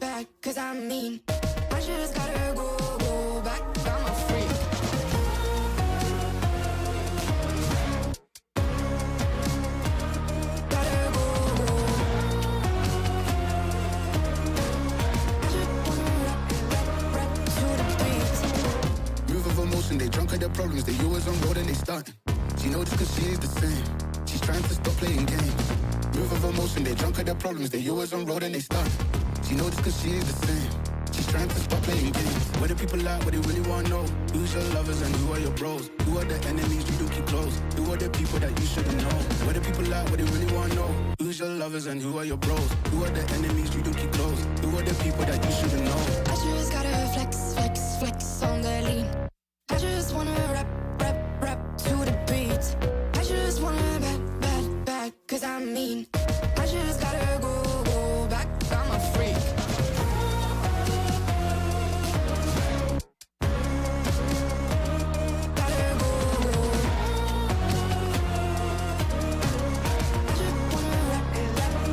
back, cause I'm mean. I just gotta go back, I'm a freak. Gotta go. I just wanna rap, rap to the beat. Move of emotion, they drunk at their problems. They always on road and they starting. She knows this cause she is the same. She's trying to stop playing games. Move of emotion, they drunk at their problems. They always on road and they starting. She knows this cause she is the same. She's trying to stop playing games. Where the people at, what they really want to know. Who's your lovers and who are your bros? Who are the enemies you do keep close? Who are the people that you shouldn't know? Where the people at, what they really want to know. Who's your lovers and who are your bros? Who are the enemies you do keep close? Who are the people that you shouldn't know? I just gotta flex, flex, flex on the lean. I just wanna rap, rap, rap to the beat. I just wanna back, cause I'm mean. I just gotta go back, I'm a freak. Gotta go. I just wanna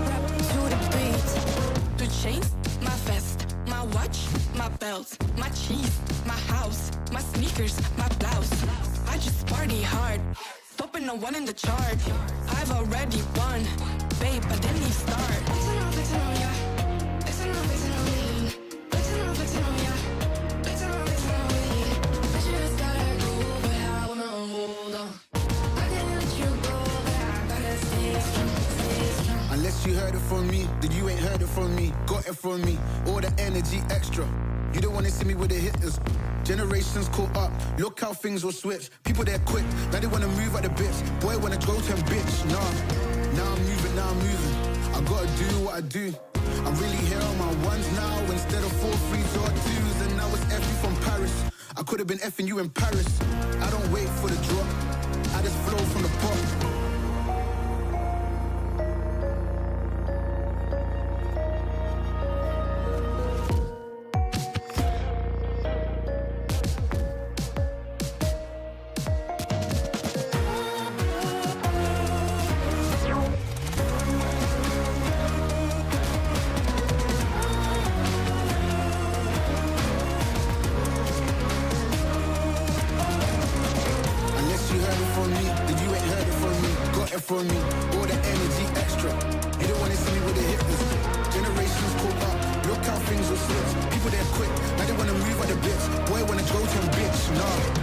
rap to the beat. The chains, my vest, my watch, my belt, my cheese, my house, my sneakers, my blouse. I just party hard, topping the one in the chart. I've already won, babe, but then you start. Flexing on ya, flexing on me. Flexing on ya, flexing on me. I just gotta go, but I wanna hold on. I can't let you go, but I gotta stay strong. Unless you heard it from me, then you ain't heard it from me. Got it from me, all the energy extra. You don't wanna see me with the hitters. Generations caught up, look how things will switch. People they're quick, now they wanna move at the bits. Boy wanna go to bitch, nah. Now I'm moving. I gotta do what I do. I'm really here on my ones now instead of 4 3s or 2s. And now it's F from Paris. I could have been effing you in Paris. I don't wait for the drop, I just flow from the pop. From me, all the energy extra. You don't wanna see me with the hitters. Generations caught up, look how things will switch. People they're quick, now they wanna move at the bits. Boy wanna go to bitch, nah.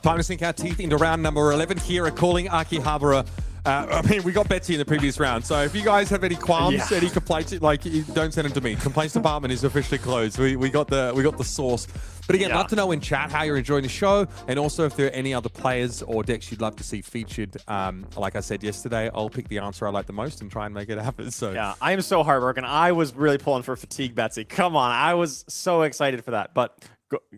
Time to sink our teeth into round number 11 here at Calling Akihabara. I mean, we got Betsy in the previous round, so if you guys have any qualms, any complaints, like, don't send them to me. Complaints department is officially closed. We got the source. But again, love to know in chat how you're enjoying the show, and also if there are any other players or decks you'd love to see featured. Like I said yesterday, I'll pick the answer I like the most and try and make it happen. So yeah, I am so heartbroken. I was really pulling for fatigue, Betsy. Come on, I was so excited for that, but.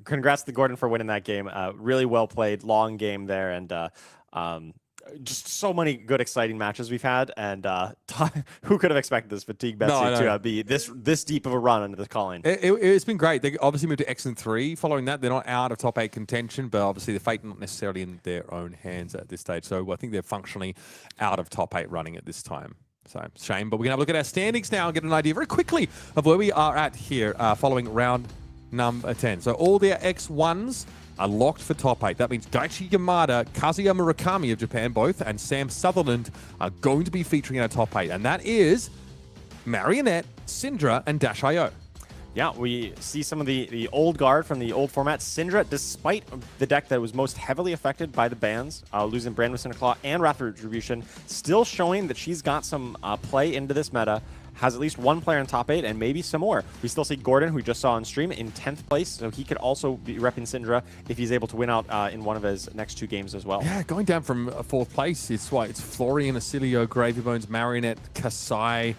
Congrats to Gordon for winning that game. Really well played, long game there, and just so many good, exciting matches we've had. And who could have expected this fatigue Betsy to be this deep of a run under the calling? It's been great. They obviously moved to X and 3. Following that, they're not out of top 8 contention, but obviously the fate not necessarily in their own hands at this stage. So I think they're functionally out of top 8 running at this time. So shame, but we're gonna have a look at our standings now and get an idea very quickly of where we are at here following round number 10. So all their X1s are locked for top 8. That means Gaichi Yamada, Kazuya Murakami of Japan both, and Sam Sutherland are going to be featuring in our top 8. And that is Marionette, Cindra, and Dash.io. Yeah, we see some of the old guard from the old format. Cindra, despite the deck that was most heavily affected by the bans, losing Brand with Claw and Wrath of Retribution, still showing that she's got some play into this meta. has at least one player in top 8 and maybe some more. We still see Gordon, who we just saw on stream, in 10th place, so he could also be repping Cindra if he's able to win out in one of his next 2 games as well. Yeah, going down from 4th place, it's Florian, Oscilio, Gravy Bones, Marionette, Kassai.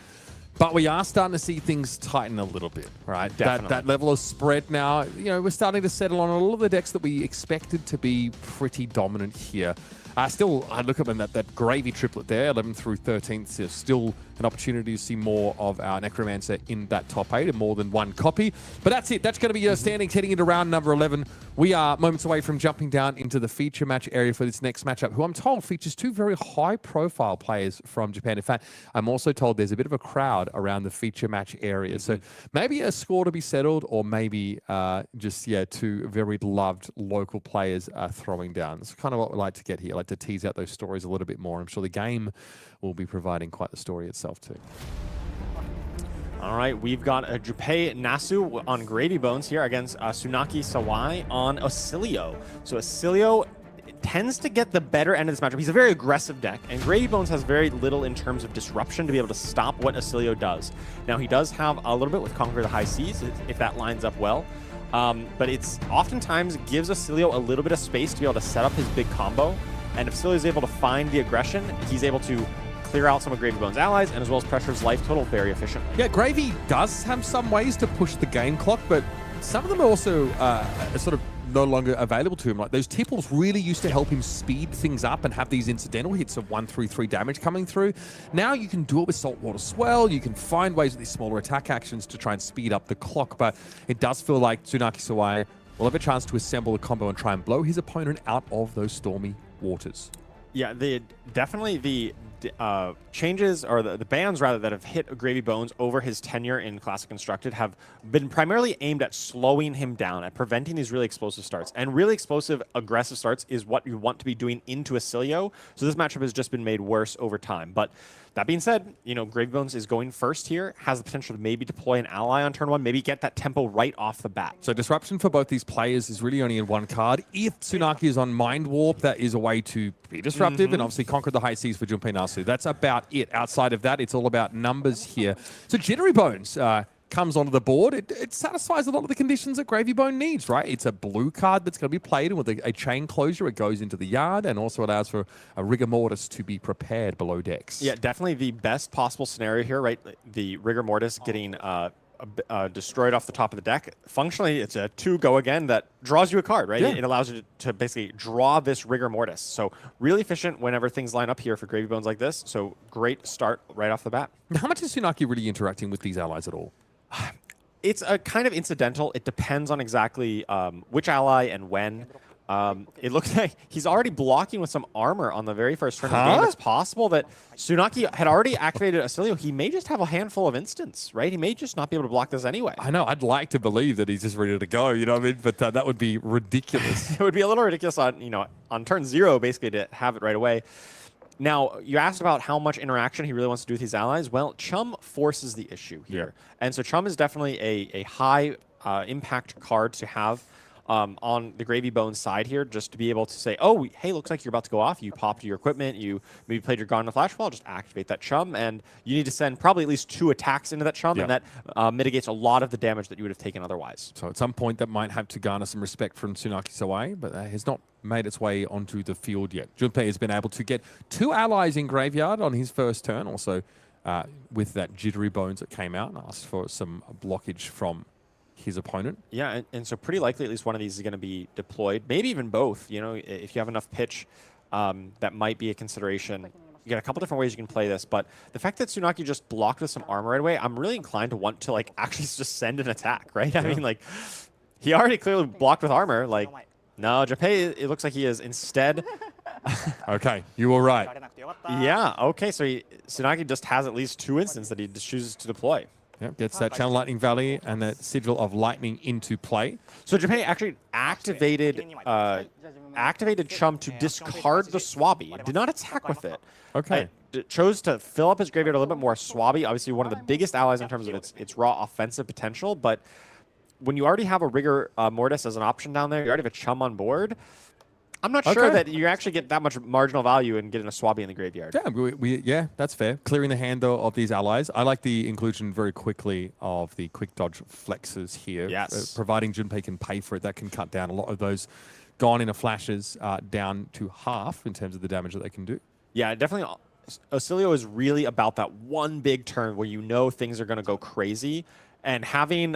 But we are starting to see things tighten a little bit, right? That level of spread now, we're starting to settle on a lot of the decks that we expected to be pretty dominant here. Still, I look at them, that Gravy triplet there, 11th through 13th, there's still an opportunity to see more of our Necromancer in that top 8 and more than one copy. But that's it. That's going to be your standings heading into round number 11. We are moments away from jumping down into the feature match area for this next matchup, who I'm told features 2 very high-profile players from Japan. In fact, I'm also told there's a bit of a crowd around the feature match area. So maybe a score to be settled, or maybe just 2 very loved local players throwing down. That's kind of what we like to get here. I like to tease out those stories a little bit more. I'm sure the game will be providing quite the story itself too. All right, we've got a Jumpei Nasu on Gravy Bones here against TSUNAKI SAWAI on Oscilio. So Oscilio tends to get the better end of this matchup. He's a very aggressive deck, and Gravy Bones has very little in terms of disruption to be able to stop what Oscilio does. Now, he does have a little bit with Conquer the High Seas, if that lines up well. But it's oftentimes gives Oscilio a little bit of space to be able to set up his big combo. And if Oscilio is able to find the aggression, he's able to clear out some of Gravy Bones' allies, and as well as pressure his life total very efficiently. Yeah, Gravy does have some ways to push the game clock, but some of them are also sort of no longer available to him. Like those tipples really used to help him speed things up and have these incidental hits of 1 through 3 damage coming through. Now you can do it with Saltwater Swell. You can find ways with these smaller attack actions to try and speed up the clock, but it does feel like TSUNAKI SAWAI will have a chance to assemble a combo and try and blow his opponent out of those stormy waters. Yeah, definitely the changes, or the bans rather, that have hit Gravy Bones over his tenure in Classic Constructed have been primarily aimed at slowing him down, at preventing these really explosive starts. And really explosive, aggressive starts is what you want to be doing into Oscilio. So this matchup has just been made worse over time. But that being said, Gravy Bones is going first here, has the potential to maybe deploy an ally on turn 1, maybe get that tempo right off the bat. So disruption for both these players is really only in one card. If TSUNAKI is on Mind Warp, that is a way to be disruptive and obviously conquer the high seas for Jumpei Nasu. That's about it. Outside of that, it's all about numbers here. So Jittery Bones comes onto the board. It satisfies a lot of the conditions that Gravy Bone needs, right? It's a blue card that's going to be played, and with a chain closure, it goes into the yard and also allows for a rigor mortis to be prepared below decks. Yeah, definitely the best possible scenario here, right? The rigor mortis getting destroyed off the top of the deck. Functionally, it's a 2 go again that draws you a card, right? Yeah. It allows you to basically draw this rigor mortis. So really efficient whenever things line up here for Gravy Bones like this. So great start right off the bat. How much is TSUNAKI really interacting with these allies at all? It's a kind of incidental. It depends on exactly which ally and when. It looks like he's already blocking with some armor on the very first turn of the game. It's possible that TSUNAKI had already activated Oscilio. He may just have a handful of instants, right? He may just not be able to block this anyway. I know. I'd like to believe that he's just ready to go, you know what I mean? But that would be ridiculous. It would be a little ridiculous on turn 0, basically, to have it right away. Now, you asked about how much interaction he really wants to do with his allies. Well, Chum forces the issue here. Yeah. And so Chum is definitely a high impact card to have on the Gravy Bones side here, just to be able to say, oh, hey, looks like you're about to go off. You popped your equipment. You maybe played your Gone in the Flash Ball. Just activate that Chum. And you need to send probably at least 2 attacks into that Chum. Yeah. And that mitigates a lot of the damage that you would have taken otherwise. So at some point, that might have to garner some respect from TSUNAKI SAWAI, but that has not made its way onto the field yet. Jumpei has been able to get 2 allies in graveyard on his first turn. Also, with that Jittery Bones that came out and asked for some blockage from his opponent. Yeah, and so pretty likely at least one of these is going to be deployed. Maybe even both. If you have enough pitch, that might be a consideration. You got a couple different ways you can play this, but the fact that TSUNAKI just blocked with some armor right away, I'm really inclined to want to actually just send an attack, right? Yeah. I mean, he already clearly blocked with armor. No, Jumpei, it looks like he is instead. Okay, you were right. Yeah, okay, so TSUNAKI just has at least 2 instances that he just chooses to deploy. Yep, gets that Channel Lightning Valley and that Sigil of Lightning into play. So Jumpei actually activated Chum to discard the Swabby. Did not attack with it. Okay. Chose to fill up his graveyard a little bit more. Swabby, obviously one of the biggest allies in terms of its raw offensive potential, but when you already have a Rigor Mortis as an option down there, you already have a Chum on board, I'm not sure that you actually get that much marginal value in getting a Swabby in the graveyard. Yeah, yeah, that's fair. Clearing the hand though of these allies. I like the inclusion very quickly of the quick dodge flexes here. Yes. Providing Jumpei can pay for it, that can cut down a lot of those gone in a flashes down to half in terms of the damage that they can do. Yeah, definitely. Oscilio is really about that one big turn where you know things are going to go crazy. And having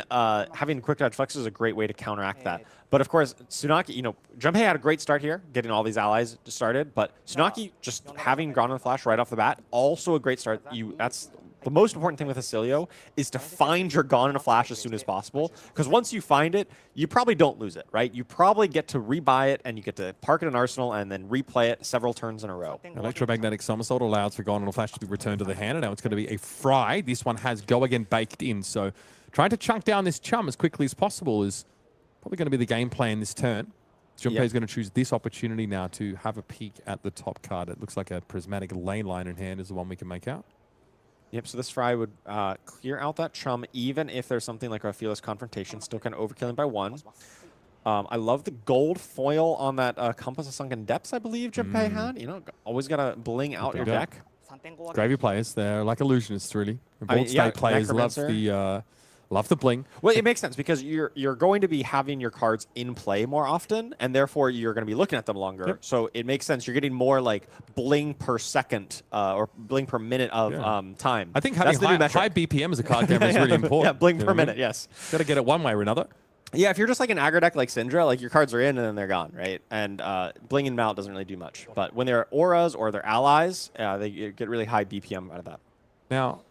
quick dodge flex is a great way to counteract that. But of course, TSUNAKI, Jumpei had a great start here, getting all these allies started. But TSUNAKI, just having gone on the flash right off the bat, also a great start. That's the most important thing with Oscilio is to find your Gone in a Flash as soon as possible. Because once you find it, you probably don't lose it, right? You probably get to rebuy it, and you get to park it in Arsenal and then replay it several turns in a row. Electromagnetic Somersault allows for Gone in a Flash to be returned to the hand, and now it's going to be a fry. This one has Go Again baked in, so trying to chunk down this chum as quickly as possible is probably going to be the game plan this turn. Jumpei is going to choose this opportunity now to have a peek at the top card. It looks like a Prismatic Lane Line in hand is the one we can make out. Yep, so this fry would clear out that chum, even if there's something like a Fearless Confrontation, still kind of overkilling by one. I love the gold foil on that Compass of Sunken Depths, I believe Jumpei had. Always got to bling out your deck. Gravy players, they're like illusionists, really. Board yeah, state players love the bling. Well, it makes sense because you're going to be having your cards in play more often, and therefore you're going to be looking at them longer. Yep. So it makes sense. You're getting more like bling per second or bling per minute of time. I think having high BPM as a card camera is really important. Yeah, bling per minute, yes. Got to get it one way or another. Yeah, if you're just like an aggro deck like Cindra, like your cards are in and then they're gone, right? And blinging them out doesn't really do much. But when they're auras or they're allies, they get really high BPM out of that. Now,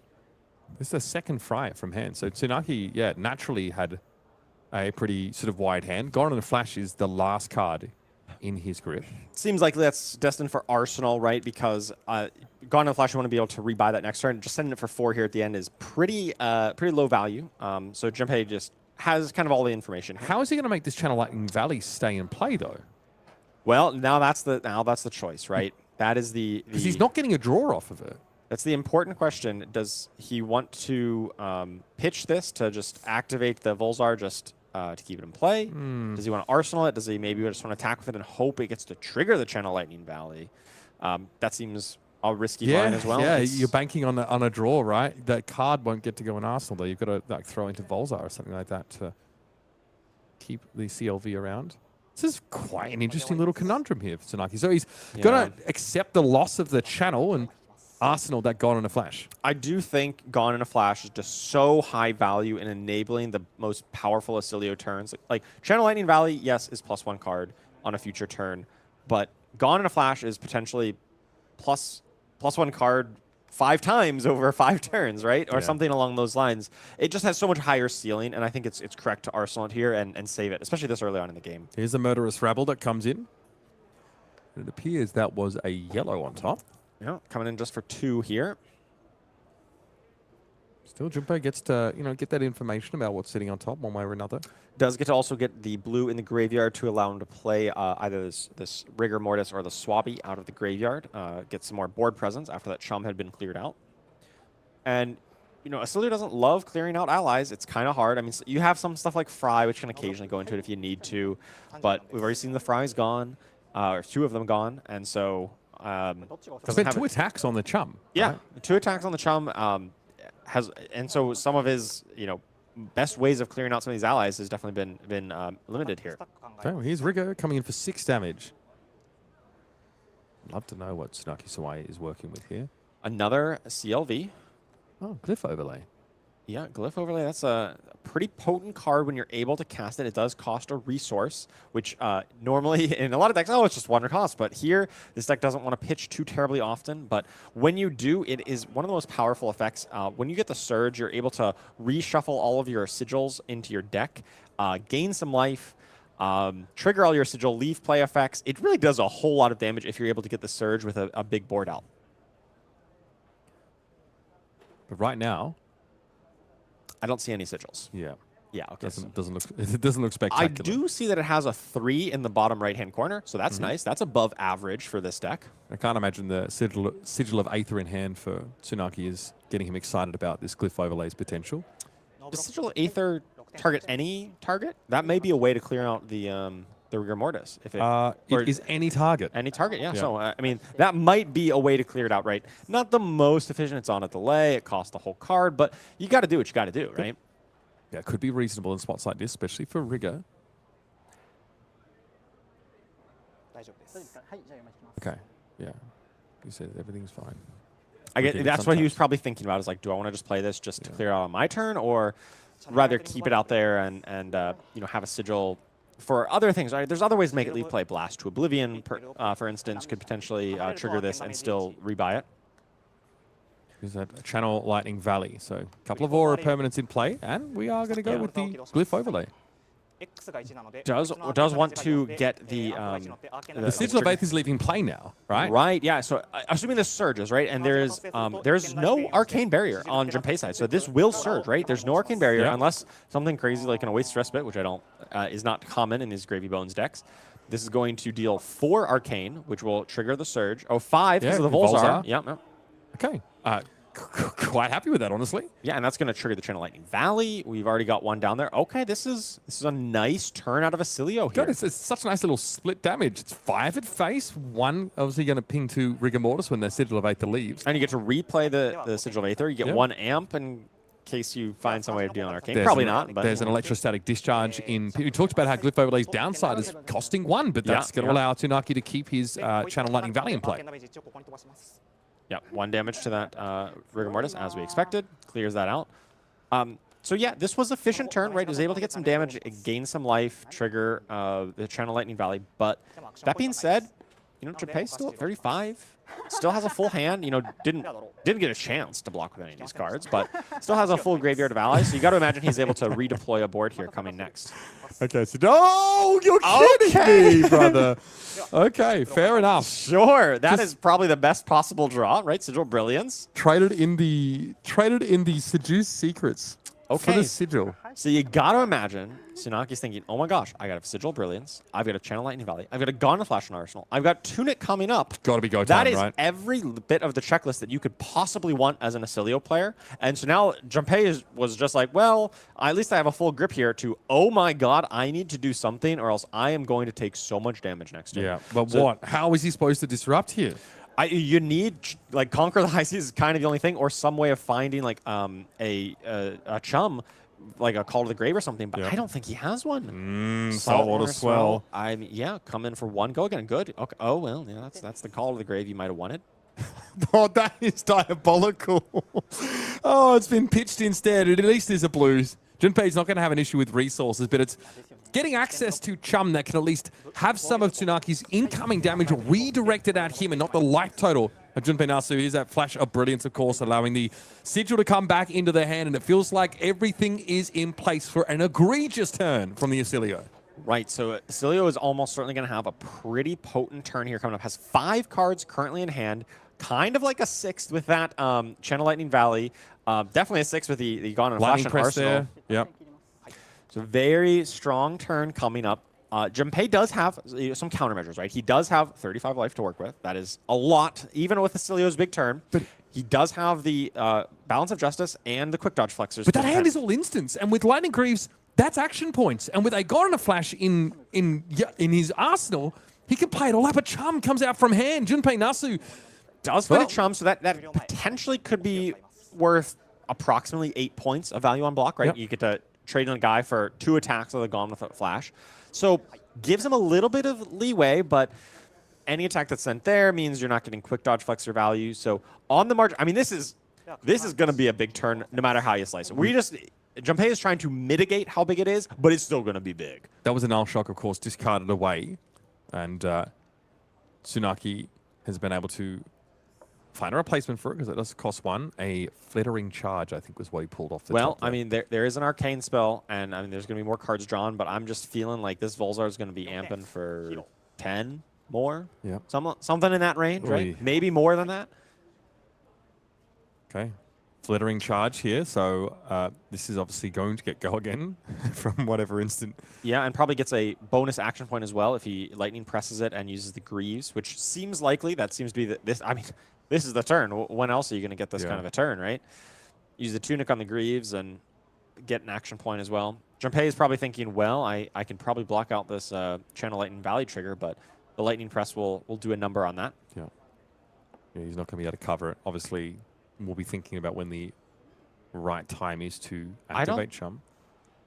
this is the second fry from hand. So TSUNAKI, naturally had a pretty sort of wide hand. Gone in a Flash is the last card in his grip. Seems like that's destined for Arsenal, right? Because Gone in a Flash, you want to be able to rebuy that next turn. Just sending it for 4 here at the end is pretty low value. So Jumpei just has kind of all the information. How is he going to make this Channel Lightning Valley stay in play, though? Well, now that's the choice, right? That is the because he's not getting a draw off of it. That's the important question. Does he want to pitch this to just activate the Volzar just to keep it in play? Does he want to Arsenal it? Does he maybe just want to attack with it and hope it gets to trigger the Channel Lightning Valley? That seems a risky line as well. Yeah, you're banking on a draw, right? That card won't get to go in Arsenal, though. You've got to throw into Volzar or something like that to keep the CLV around. This is quite an interesting little conundrum here for TSUNAKI. So he's going to accept the loss of the channel and Arsenal that Gone in a Flash. I do think Gone in a Flash is just so high value in enabling the most powerful Oscilio turns. Like Channel Lightning Valley, yes, is +1 card on a future turn, but Gone in a Flash is potentially +1 card 5 times over 5 turns, right? Or something along those lines. It just has so much higher ceiling, and I think it's correct to Arsenal it here and save it, especially this early on in the game. Here's a Murderous Rabble that comes in. It appears that was a yellow on top. Yeah, coming in just for 2 here. Still, Jumpei gets to get that information about what's sitting on top one way or another. Does get to also get the blue in the graveyard to allow him to play either this Rigor Mortis or the Swabby out of the graveyard. Get some more board presence after that chum had been cleared out. And Oscilio doesn't love clearing out allies. It's kind of hard. I mean, you have some stuff like Fry, which can occasionally go into it if you need to. But we've already seen the Fry's gone, or 2 of them gone, and so. There's been 2 attacks on the chum. Yeah, right? 2 attacks on the chum. And so some of his best ways of clearing out some of these allies has definitely been limited here. So here's Rigor coming in for 6 damage. I'd love to know what TSUNAKI SAWAI is working with here. Another CLV. Oh, Glyph Overlay. Yeah, Glyph Overlay, that's a pretty potent card when you're able to cast it. It does cost a resource, which normally in a lot of decks, it's just 1 cost. But here, this deck doesn't want to pitch too terribly often. But when you do, it is one of the most powerful effects. When you get the Surge, you're able to reshuffle all of your sigils into your deck, gain some life, trigger all your sigil leaf play effects. It really does a whole lot of damage if you're able to get the Surge with a big board out. But right now, I don't see any sigils. Yeah. Yeah, okay. It doesn't look spectacular. I do see that it has a 3 in the bottom right-hand corner, so that's nice. That's above average for this deck. I can't imagine the sigil of Aether in hand for TSUNAKI is getting him excited about this Glyph Overlay's potential. Does Sigil of Aether target any target? That may be a way to clear out the the rigor mortis. If it is any target. Any target, yeah. Yeah. So, I mean, that might be a way to clear it out, right? Not the most efficient. It's on a delay. It costs the whole card, but you got to do what you got to do, right? Yeah, it could be reasonable in spots like this, especially for rigor. Okay, yeah. You said everything's fine. I get get it that's what he was sometimes. probably thinking about. Is like, do I want to just play this just to clear it out on my turn, or rather keep it out there and you know, have a sigil for other things? Right? There's other ways to make it leave play. Blast to Oblivion, for instance, could potentially trigger this and still rebuy it. Is that a Channel Lightning Valley? So a couple of aura permanents in play, and we are going to go with the glyph overlay. Does want to get the The Sigil of Faith is leaving play now, right? Right, yeah. So assuming this surges, right, and there's no arcane barrier on Jumpei's side, so this will surge, right? There's no arcane barrier unless something crazy like an Oasis Respite, which I don't is not common in his Gravy Bones decks. This is going to deal 4 arcane, which will trigger the surge. Oh, 5 because of the Volzar. Yep. Okay. Quite happy with that, honestly. Yeah, and that's going to trigger the Channel Lightning Valley. We've already got one down there. Okay, this is a nice turn out of Oscilio here. God, it's such a nice little split damage. It's 5 at face, 1 obviously going to ping to Rigor Mortis when the Sigil of Aether leaves. And you get to replay the Sigil of Aether. You get 1 amp in case you find some way of dealing arcane. Probably not, but there's an electrostatic discharge in. We talked about how Glyph Overlay's downside is costing 1, but that's going to allow TSUNAKI to keep his Channel Lightning Valley in play. Yeah, 1 damage to that Rigor Mortis, as we expected. Clears that out. So yeah, this was efficient turn, right? It was able to get some damage, gain some life, trigger the Channel Lightning Valley. But that being said, you know, Jumpei still at 35. Still has a full hand. You know, didn't get a chance to block with any of these cards, but still has a full graveyard of allies. So you got to imagine he's able to redeploy a board here coming next. Okay, so you're kidding me, brother. Okay, fair enough. Sure, that is probably the best possible draw, right? Sigil Brilliance. Traded in the Seduced Secrets for the Sigil. So you got to imagine TSUNAKI's thinking, oh my gosh, I got a Sigil Brilliance. I've got a Channel Lightning Valley. I've got a Gauntlet Flash in Arsenal. I've got Tunic coming up. Got to be go time, That is right? every bit of the checklist that you could possibly want as an Oscilio player. And so now Jumpei was just like, well, at least I have a full grip here to, oh my god, I need to do something or else I am going to take so much damage next turn. Yeah, but what? How is he supposed to disrupt here? You need, like, Conquer the High Seas is kind of the only thing, or some way of finding, like, a chum, like a Call to the Grave or something, but I don't think he has one. Saltwater Swell. Yeah, come in for 1 go again. Good. Okay. Oh, well, yeah, that's the Call to the Grave you might have wanted. Oh, that is diabolical. Oh, it's been pitched instead. At least there's a blues. Junpei's not going to have an issue with resources, but it's getting access to chum that can at least have some of TSUNAKI's incoming damage redirected at him and not the life total of Jumpei Nasu. Here's that flash of brilliance, of course, allowing the Sigil to come back into the hand, and it feels like everything is in place for an egregious turn from the Oscilio. Right, so Oscilio is almost certainly going to have a pretty potent turn here coming up. Has 5 cards currently in hand, kind of like a 6th with that Channel Lightning Valley. Definitely a 6 with the Gauntlet Flash and Arsenal. There. Yep. So very strong turn coming up. Jumpei does have some countermeasures, right? He does have 35 life to work with. That is a lot, even with Oscilio's big turn. But he does have the Balance of Justice and the Quick Dodge Flexors. But that hand is all instants, and with Lightning Greaves, that's action points. And with a Gauntlet Flash in his arsenal, he can play it all up. A chum comes out from hand. Jumpei Nasu does fit a chum, so that potentially could be worth approximately 8 points of value on block, right? Yep. You get to trade in a guy for 2 attacks with a Gauntlet Flash. So gives him a little bit of leeway, but any attack that's sent there means you're not getting quick dodge flexor value. So on the margin, I mean, this is going to be a big turn no matter how you slice it. Jumpei is trying to mitigate how big it is, but it's still going to be big. That was an Null Shock, of course, discarded away. And TSUNAKI has been able to find a replacement for it because it does cost 1. A Flittering Charge, I think, was what he pulled off the top there. I mean, there is an arcane spell, and I mean, there's going to be more cards drawn, but I'm just feeling like this Volzar is going to be amping for 10 more. Yeah. Something in that range, right? Maybe more than that. Okay. Flittering Charge here, so this is obviously going to get go again from whatever instant. Yeah, and probably gets a bonus action point as well if he Lightning presses it and uses the Greaves, which seems likely. That seems to be this. I mean, this is the turn. When else are you going to get this kind of a turn, right? Use the Tunic on the Greaves and get an action point as well. Jumpei is probably thinking, well, I can probably block out this Channel Lightning Valley trigger, but the Lightning Press will do a number on that. Yeah. Yeah, he's not going to be able to cover it. Obviously, we'll be thinking about when the right time is to activate Chum.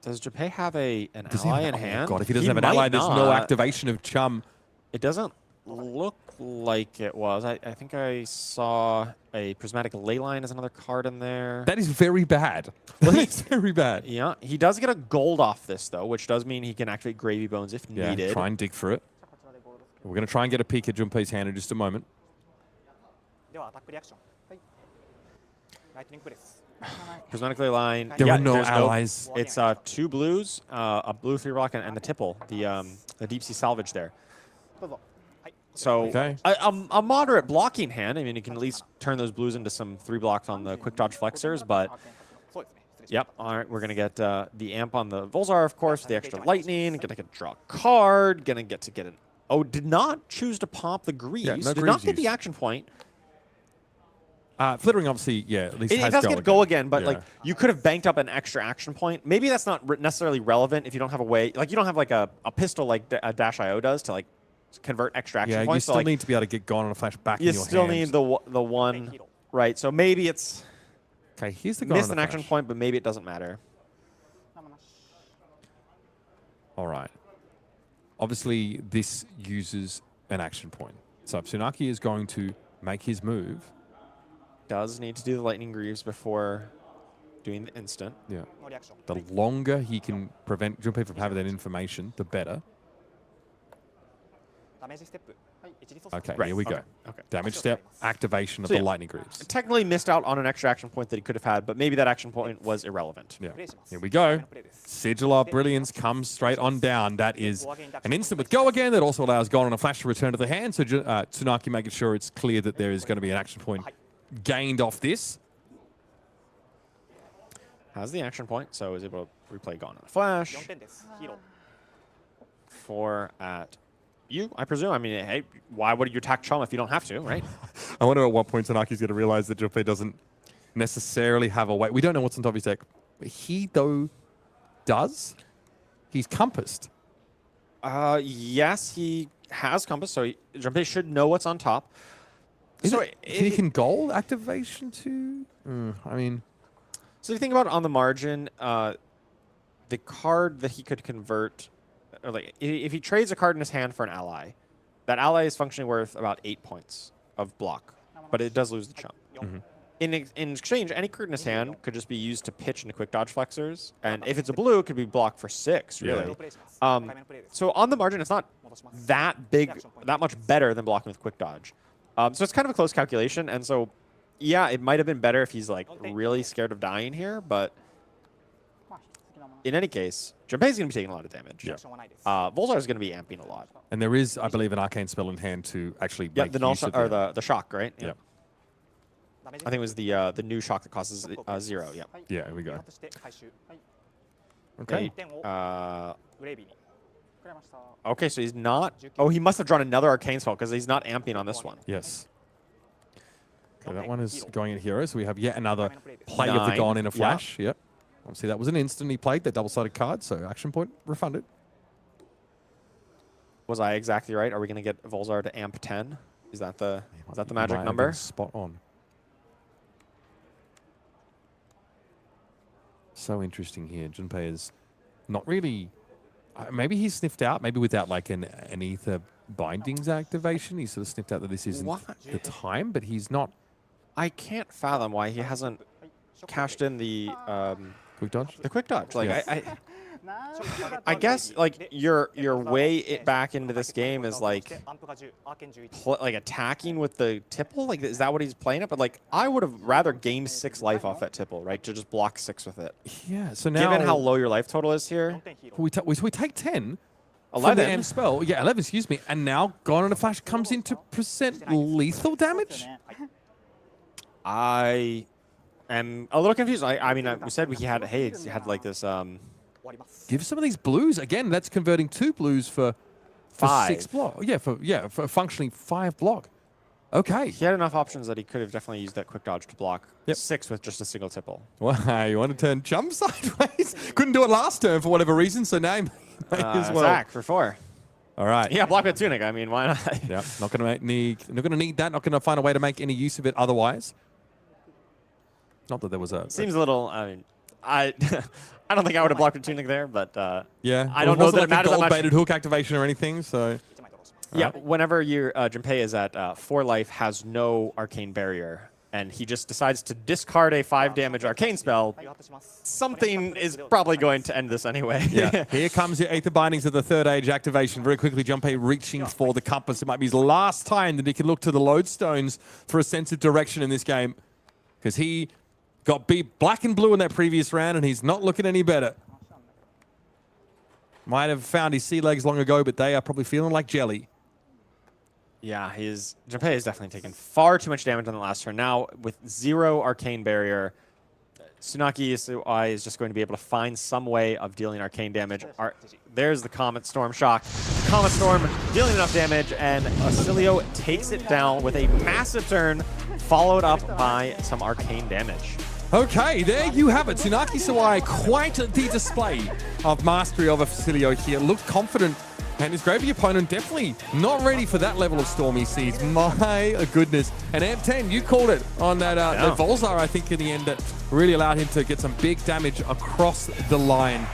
Does Jumpei have an Does he ally have, in hand? God, if he doesn't He have an might ally, there's no not. activation of Chum. It doesn't look like it was. I think I saw a Prismatic Leyline as another card in there. That is very bad. That is very bad. Yeah, he does get a gold off this, though, which does mean he can activate Gravy Bones if Yeah, needed. try and dig for it. We're going to try and get a peek at Junpei's hand in just a moment. ではアタックリアクション。はい。ライトニングプレス。 Prismatic Leyline. There yeah, are no there's allies. It's 2 blues, a blue 3-rock, and the tipple, the deep sea salvage there. どうぞ。はい。 So Okay. a moderate blocking hand. I mean, you can at least turn those blues into some 3 blocks on the quick dodge flexors, but そうですね。失礼します。 yep. All right, we're going to get the amp on the Volzar, of course, with the extra lightning. Going to get to draw a card. Going to get an... Oh, did not choose to pop the Greaves. Yeah, no did Greaves not get the used. action point. Flittering, obviously, yeah, at least It has does get go again, but Yeah. like you could have banked up an extra action point. Maybe that's not necessarily relevant if you don't have a way, like you don't have like a pistol like a Dash IO does to like convert extra action Yeah, you points. still so, like, need to be able to get gone on a flash back you in your still hand. need the one, right? So maybe it's Okay, here's the gone missed on an a action flash. point, but maybe it doesn't matter. 生なし。 All right. Obviously, this uses an action point. So Tsunaki is going to make his move. Does need to do the Lightning Greaves before doing the instant. Yeah. ノーリアクション。 The longer he can prevent Junpei from having that information, the better. ダメージステップ。はい。一リソース。 Okay, Right, here we go. okay, okay. Damage step, activation of So the yeah. Lightning Greaves. Technically missed out on an extra action point that he could have had, but maybe that action point was irrelevant. Yeah. プレイします。 Here we go. ダメのプレイです。 Sigil of Brilliance comes straight on down. That is an instant with Go Again that also allows Gone on a Flash to return to the hand. So Tsunaki making sure it's clear that there is going to be an action point gained off this. Has the action point, so is able to replay Gone on a Flash. 4点です。ヒーロー。 4 at you, I presume. I mean, hey, why would you attack Chum if you don't have to, right? I wonder at what point Tsunaki's going to realize that Junpei doesn't necessarily have a way. We don't know what's on top of his deck. But he, though, does. He's compassed. Yes, he has Compass, so Jumpei should know what's on top. Is So it, he can gold activation too? I mean, So if you think about it on the margin, the card that he could convert, or like if he trades a card in his hand for an ally, that ally is functionally worth about 8 points of block, but it does lose the chump. 4。 In exchange, any card in his hand could just be used to pitch into quick dodge flexors, and if it's a blue, it could be blocked for 6, Yeah. really. プレイします。2回目のプレイです。 So on the margin, it's not 戻します。 that big, that much better than blocking with quick dodge. So it's kind of a close calculation, and so yeah, it might have been better if he's like really scared of dying here, but まあ引き続きなもの。 in any case, Jumpei's going to be taking a lot of damage. リアクションはないです。 Volzar is going to be amping a lot. and there is, I believe, an arcane spell in hand to actually Yeah, make the null use of or them. the shock, right? Yeah. ダメージ I think it was the new shock that causes 0. Yeah. はい。 Yeah, here we go. 外して回収。はい。 Okay. 1点を Uh, グレイビーに。くれました。 okay, so he's not. Oh, he must have drawn another arcane spell because he's not amping on this one. Yes. Okay, that one is going in hero, so we have yet another 2回目のプレイです。 play of the Nine. Gone in a Yeah. flash. Yep. Obviously, that was an instant. He played that double-sided card, so action point refunded. Was I exactly right? Are we going to get Volzar to amp 10? Is that the You magic might have number? been spot on. So interesting here. Junpei is not really. Maybe he sniffed out, maybe without like an ether bindings activation. He sort of sniffed out that this isn't What? the time, but he's not I can't fathom why he hasn't はい。ショック cashed in the quick dodge. quick dodge. Like Yeah. I guess like your way it back into this game is like アンプが10、アーケン11。 like attacking with the tipple. Like is that what he's playing it? But like I would have rather gained 6 life off that tipple, right? To just block 6 with it. Yeah. So now, Given how low your life total is here, 4点ヒーロー。we take 10. From 11. the M spell. Yeah, 11, excuse me. And now Gone in a Flash comes into percent lethal damage? I am a little confused. I mean, we said he had like this 終わります。 Give some of these blues. Again, that's converting 2 blues for 5. 6 block. Yeah, for functionally 5 block. Okay. He had enough options that he could have definitely used that quick dodge to block Yep. 6 with just a single tipple. Well, you want to turn jump sideways? Couldn't do it last turn for whatever reason, so now you may as well. Zach for 4. All right. Yeah, block with Tunic. I mean, why not? Yeah, not going to need that. Not going to find a way to make any use of it otherwise. Not that there was a. Seems a little. I mean, I don't think I would have blocked with Tunic there, but yeah, I don't know that like it matters that much. gold-baited hook activation or anything. So yeah, whenever your Jumpei is at 4 life, has no arcane barrier, and he just decides to discard a 5 damage arcane spell, something is probably going to end this anyway. yeah, here comes your Aether Bindings of the third age activation. Very quickly, Jumpei reaching for the compass. It might be his last time that he can look to the lodestones for a sense of direction in this game, because he got beat black and blue in that previous round, and he's not looking any better. Might have found his sea legs long ago, but they are probably feeling like jelly. Yeah, his Jumpei has definitely taken far too much damage on the last turn. Now, with 0 arcane barrier, SAWAI is just going to be able to find some way of dealing arcane damage. There's the Comet Storm shock. Comet Storm dealing enough damage, and Oscilio takes it down with a massive turn, followed up by some arcane damage. Okay, there you have it. TSUNAKI SAWAI, quite the display of mastery of Oscilio here. Looked confident, and his gravy opponent definitely not ready for that level of Stormy Seas. My goodness. And Amp10, you called it on that, that Volzar, I think, in the end, that really allowed him to get some big damage across the line.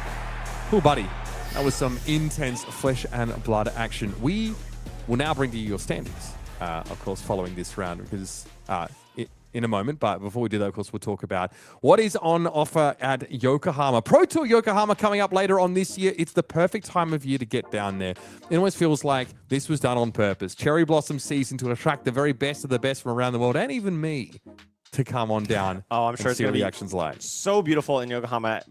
Cool, buddy. That was some intense flesh and blood action. We will now bring to you your standings, of course, following this round, because in a moment. But before we do that, of course, we'll talk about what is on offer at Yokohama. Pro Tour Yokohama coming up later on this year. It's the perfect time of year to get down there. It almost feels like this was done on purpose. Cherry blossom season to attract the very best of the best from around the world, and even me, to come on down. Oh, I'm sure it's see going what to the be action's like. So beautiful in Yokohama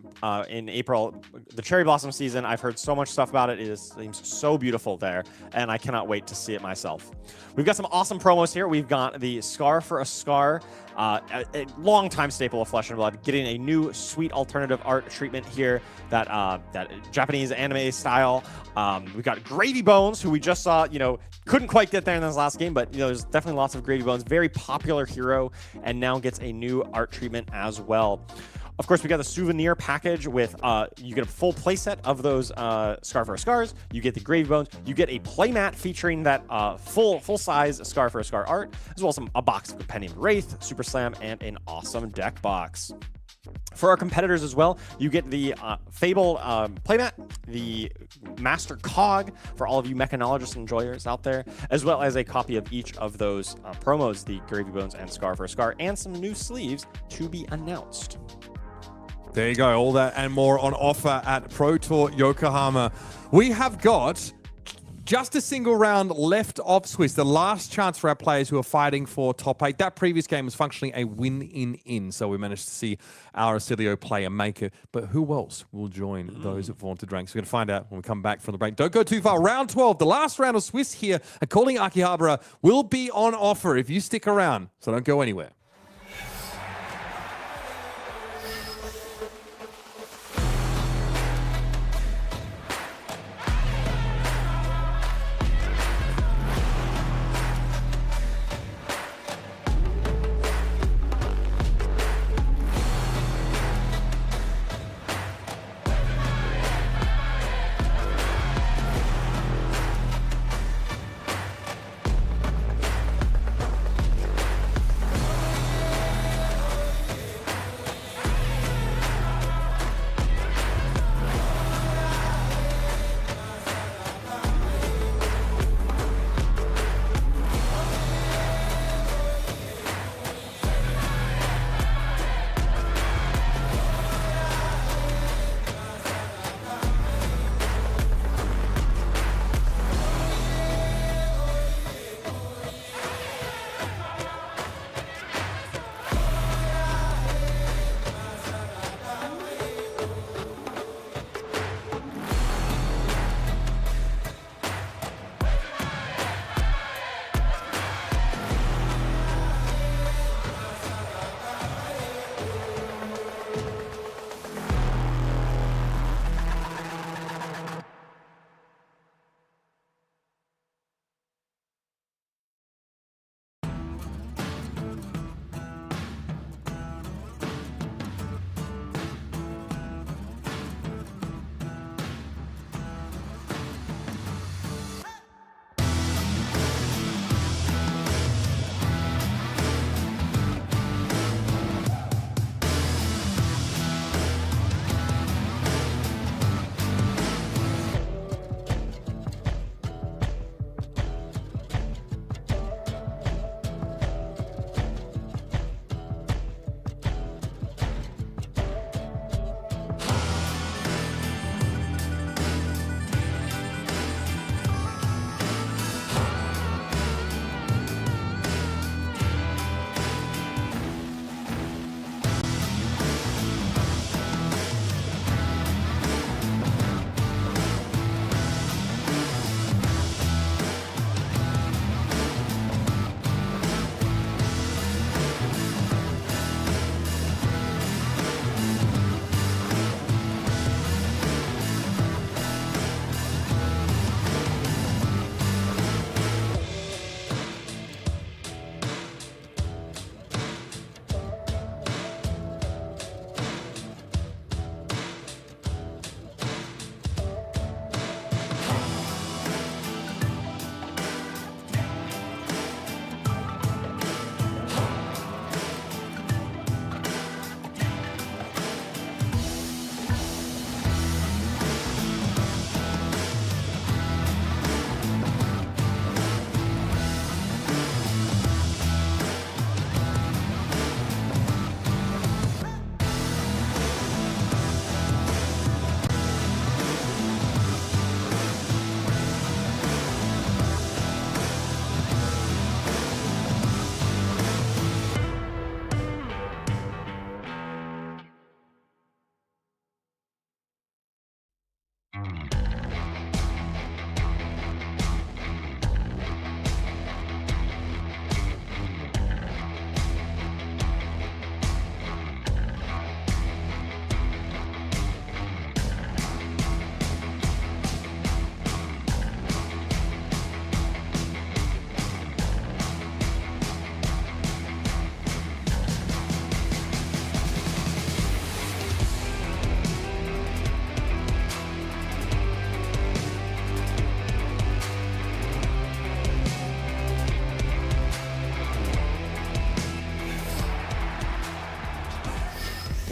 in April. The cherry blossom season, I've heard so much stuff about it. It seems so beautiful there, and I cannot wait to see it myself. We've got some awesome promos here. We've got the Scar for a Scar, a long-time staple of Flesh and Blood, getting a new sweet alternative art treatment here, that Japanese anime style. We've got Gravy Bones, who we just saw, couldn't quite get there in this last game, but there's definitely lots of Gravy Bones. Very popular hero, and now gets a new art treatment as well. Of course, we got the souvenir package with, you get a full playset of those Scar for a Scars. You get the Gravy Bones. You get a playmat featuring that full-size Scar for a Scar art, as well as a box of Compendium Wraith, Super Slam, and an awesome deck box. For our competitors as well, you get the Fable playmat, the Master Cog for all of you mechanologist enjoyers out there, as well as a copy of each of those promos, the Gravy Bones and Scar for a Scar, and some new sleeves to be announced. There you go. All that and more on offer at Pro Tour Yokohama. We have got just a single round left of Swiss, the last chance for our players who are fighting for top 8. That previous game was functionally a win-in, so we managed to see our Oscilio play and make it. But who else will join those vaunted ranks? We're going to find out when we come back from the break. Don't go too far. Round 12, the last round of Swiss here at Calling Akihabara will be on offer if you stick around, so don't go anywhere.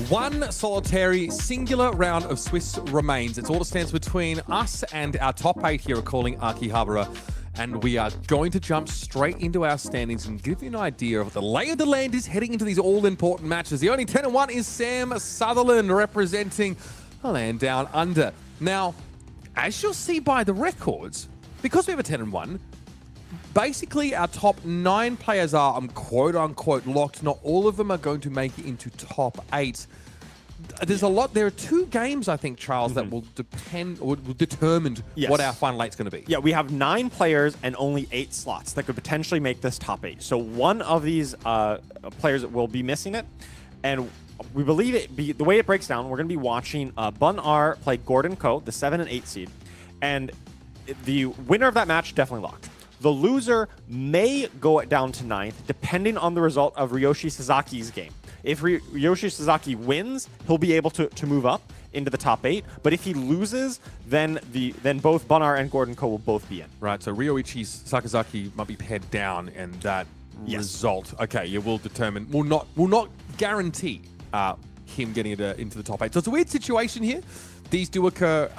One solitary, singular round of Swiss remains. It's all that stands between us and our top 8 here are calling Akihabara. And we are going to jump straight into our standings and give you an idea of what the lay of the land is heading into these all-important matches. The only 10-1 is Sam Sutherland representing the land down under. Now, as you'll see by the records, because we have a 10-1, basically our top 9 players are quote-unquote locked. Not all of them are going to make it into top 8. There's a lot. There are 2 games, I think, Charles, that will depend or will determine what our final 8's going to be. Yeah, we have 9 players and only 8 slots that could potentially make this top 8. So one of these players will be missing it, and we believe the way it breaks down, we're going to be watching Bun R play Gordon Ko, the 7 and 8 seed, and the winner of that match definitely locked. The loser may go down to 9th, depending on the result of Ryoshi Suzuki's game. If Ryoshi Suzuki wins, he'll be able to move up into the top 8. But if he loses, then both Bunnar and Gordon Ko will both be in. Right, so Ryoichi Sakazaki might be paired down, and that result, okay, you will determine, will not guarantee him getting into the top 8. So it's a weird situation here. These do occur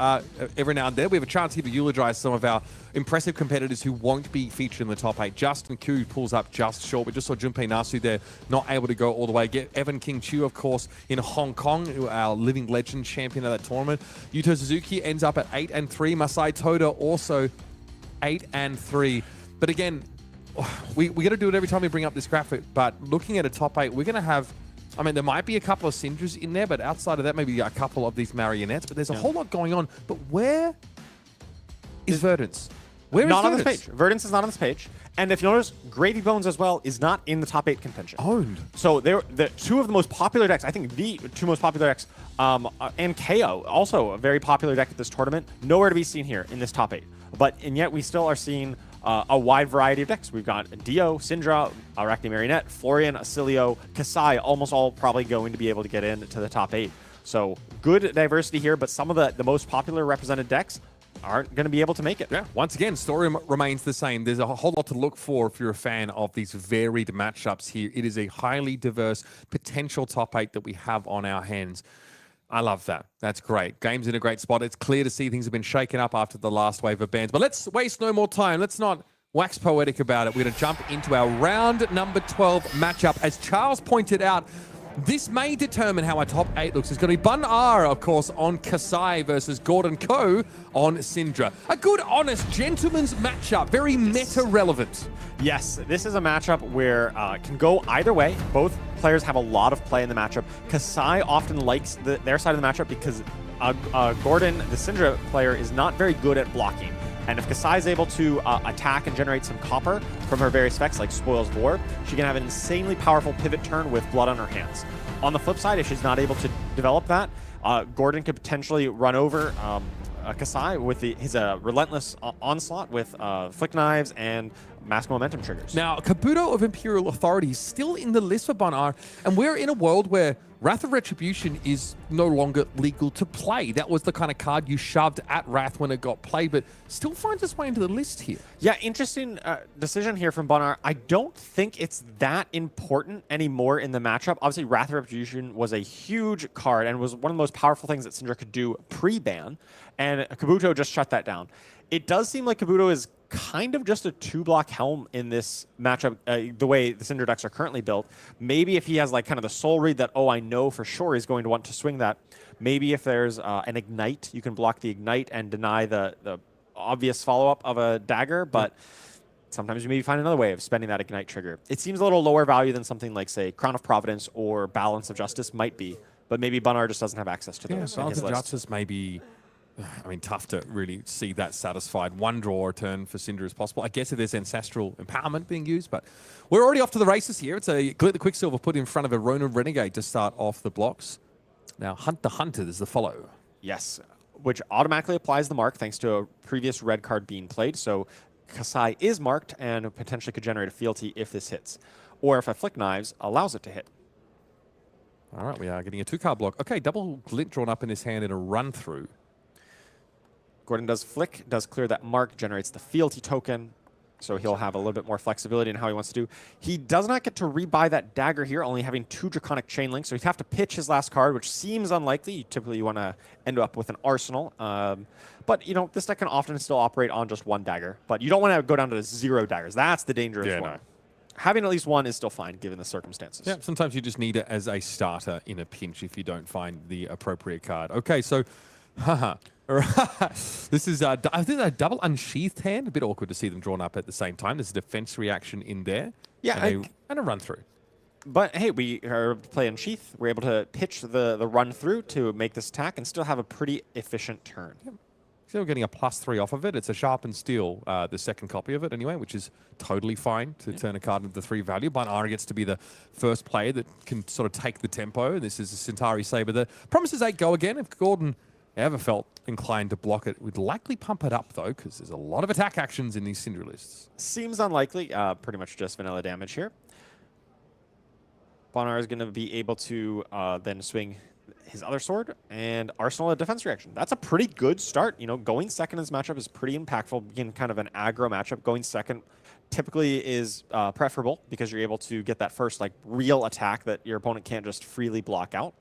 every now and then. We have a chance here to eulogize some of our impressive competitors who won't be featured in the top 8. Justin Koo pulls up just short. We just saw Jumpei Nasu there, not able to go all the way. Get Evan King Chiu, of course, in Hong Kong, our living legend champion of that tournament. Yuto Suzuki ends up at 8 and 3. Masay Toda also 8 and 3. But again, we got to do it every time we bring up this graphic. But looking at a top 8, we're going to have, I mean, there might be a couple of Cindras in there, but outside of that, maybe a couple of these marionettes. But there's a whole lot going on. But where is Verdance? Where is not on Verdance? this page. Verdance is not on this page. And if you notice, Gravy Bones as well is not in the top 8 contention. Owned. So the 2 of the most popular decks, I think the 2 most popular decks, and KO, also a very popular deck at this tournament, nowhere to be seen here in this top 8. And yet we still are seeing a wide variety of decks. We've got Dio, Cindra, Arachne Marionette, Florian, Oscilio, Kassai, almost all probably going to be able to get into the top 8. So good diversity here, but some of the most popular represented decks aren't going to be able to make it. Yeah, once again, story remains the same. There's a whole lot to look for if you're a fan of these varied matchups here. It is a highly diverse potential top 8 that we have on our hands. I love that. That's great. Game's in a great spot. It's clear to see things have been shaken up after the last wave of bans. But let's waste no more time. Let's not wax poetic about it. We're going to jump into our round number 12 matchup. As Charles pointed out, this may determine how our top 8 looks. It's going to be Bun R, of course, on Kassai versus Gordon Ko on Cindra. A good, honest, gentleman's matchup. Very meta-relevant. Yes, this is a matchup where it can go either way. Both players have a lot of play in the matchup. Kassai often likes their side of the matchup because Gordon, the Cindra player, is not very good at blocking. And if Kassai is able to attack and generate some copper from her various effects like Spoils of War, she can have an insanely powerful pivot turn with blood on her hands. On the flip side, if she's not able to develop that, Gordon could potentially run over Kassai with his relentless onslaught with flick knives and mask momentum triggers. Now, Kabuto of Imperial Authority is still in the list for Bun R, and we're in a world where Wrath of Retribution is no longer legal to play. That was the kind of card you shoved at Wrath when it got played, but still finds its way into the list here. Yeah, interesting decision here from Bun R. I don't think it's that important anymore in the matchup. Obviously, Wrath of Retribution was a huge card and was one of the most powerful things that Cindra could do pre-ban, and Kabuto just shut that down. It does seem like Kabuto is kind of just a 2-block helm in this matchup, the way the Cindra decks are currently built. Maybe if he has like kind of the soul read that, oh, I know for sure he's going to want to swing that. Maybe if there's an ignite, you can block the ignite and deny the obvious follow-up of a dagger, but sometimes you maybe find another way of spending that ignite trigger. It seems a little lower value than something like, say, Crown of Providence or Balance of Justice might be, but maybe Bun R just doesn't have access to those. Balance of Justice may be, I mean, tough to really see that satisfied. One draw return for Cindra is possible. I guess if there's Ancestral Empowerment being used, but we're already off to the races here. It's a Glit the Quicksilver put in front of a Ronin Renegade to start off the blocks. Now, Hunt the Hunter is the follow. Yes, which automatically applies the mark thanks to a previous red card being played. So Kassai is marked and potentially could generate a fealty if this hits, or if a Flick Knives allows it to hit. All right, we are getting a 2-card block. Okay, double Glint drawn up in his hand in a run-through. Gordon does flick, does clear that mark, generates the fealty token, So he'll have a little bit more flexibility in how he wants to do. He does not get to rebuy that dagger here, only having 2 Draconic Chain Links. So he'd have to pitch his last card, which seems unlikely. Typically, you want to end up with an arsenal. But, you know, this deck can often still operate on just 1 dagger. But you don't want to go down to 0 daggers. That's the dangerous one. No. Having at least 1 is still fine, given the circumstances. Yeah, sometimes you just need it as a starter in a pinch if you don't find the appropriate card. Okay, so... This is I think a double unsheathed hand. A bit awkward to see them drawn up at the same time. There's a defense reaction in there. Yeah, and a run through. But hey, we are able to play unsheath. We're able to pitch the run through to make this attack and still have a pretty efficient turn. Yep. Still getting a +3 off of it. It's a sharpened steel, the second copy of it anyway, which is totally fine to turn a card into the 3 value. Banara gets to be the first player that can sort of take the tempo. This is a Centauri Saber. The promises 8 go again. If Gordon ever felt inclined to block it, would likely pump it up, though, because there's a lot of attack actions in these Cindra lists. Seems unlikely. Pretty much just vanilla damage here. Bonar is going to be able to then swing his other sword and arsenal a defense reaction. That's a pretty good start. You know, going second in this matchup is pretty impactful. Being kind of an aggro matchup, going second typically is preferable because you're able to get that first like real attack that your opponent can't just freely block out.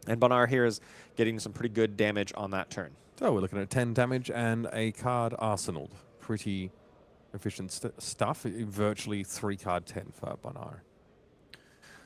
And Bonar here is getting some pretty good damage on that turn. So we're looking at 10 damage and a card arsenaled. Pretty efficient stuff. Virtually 3-card 10 for Bonar.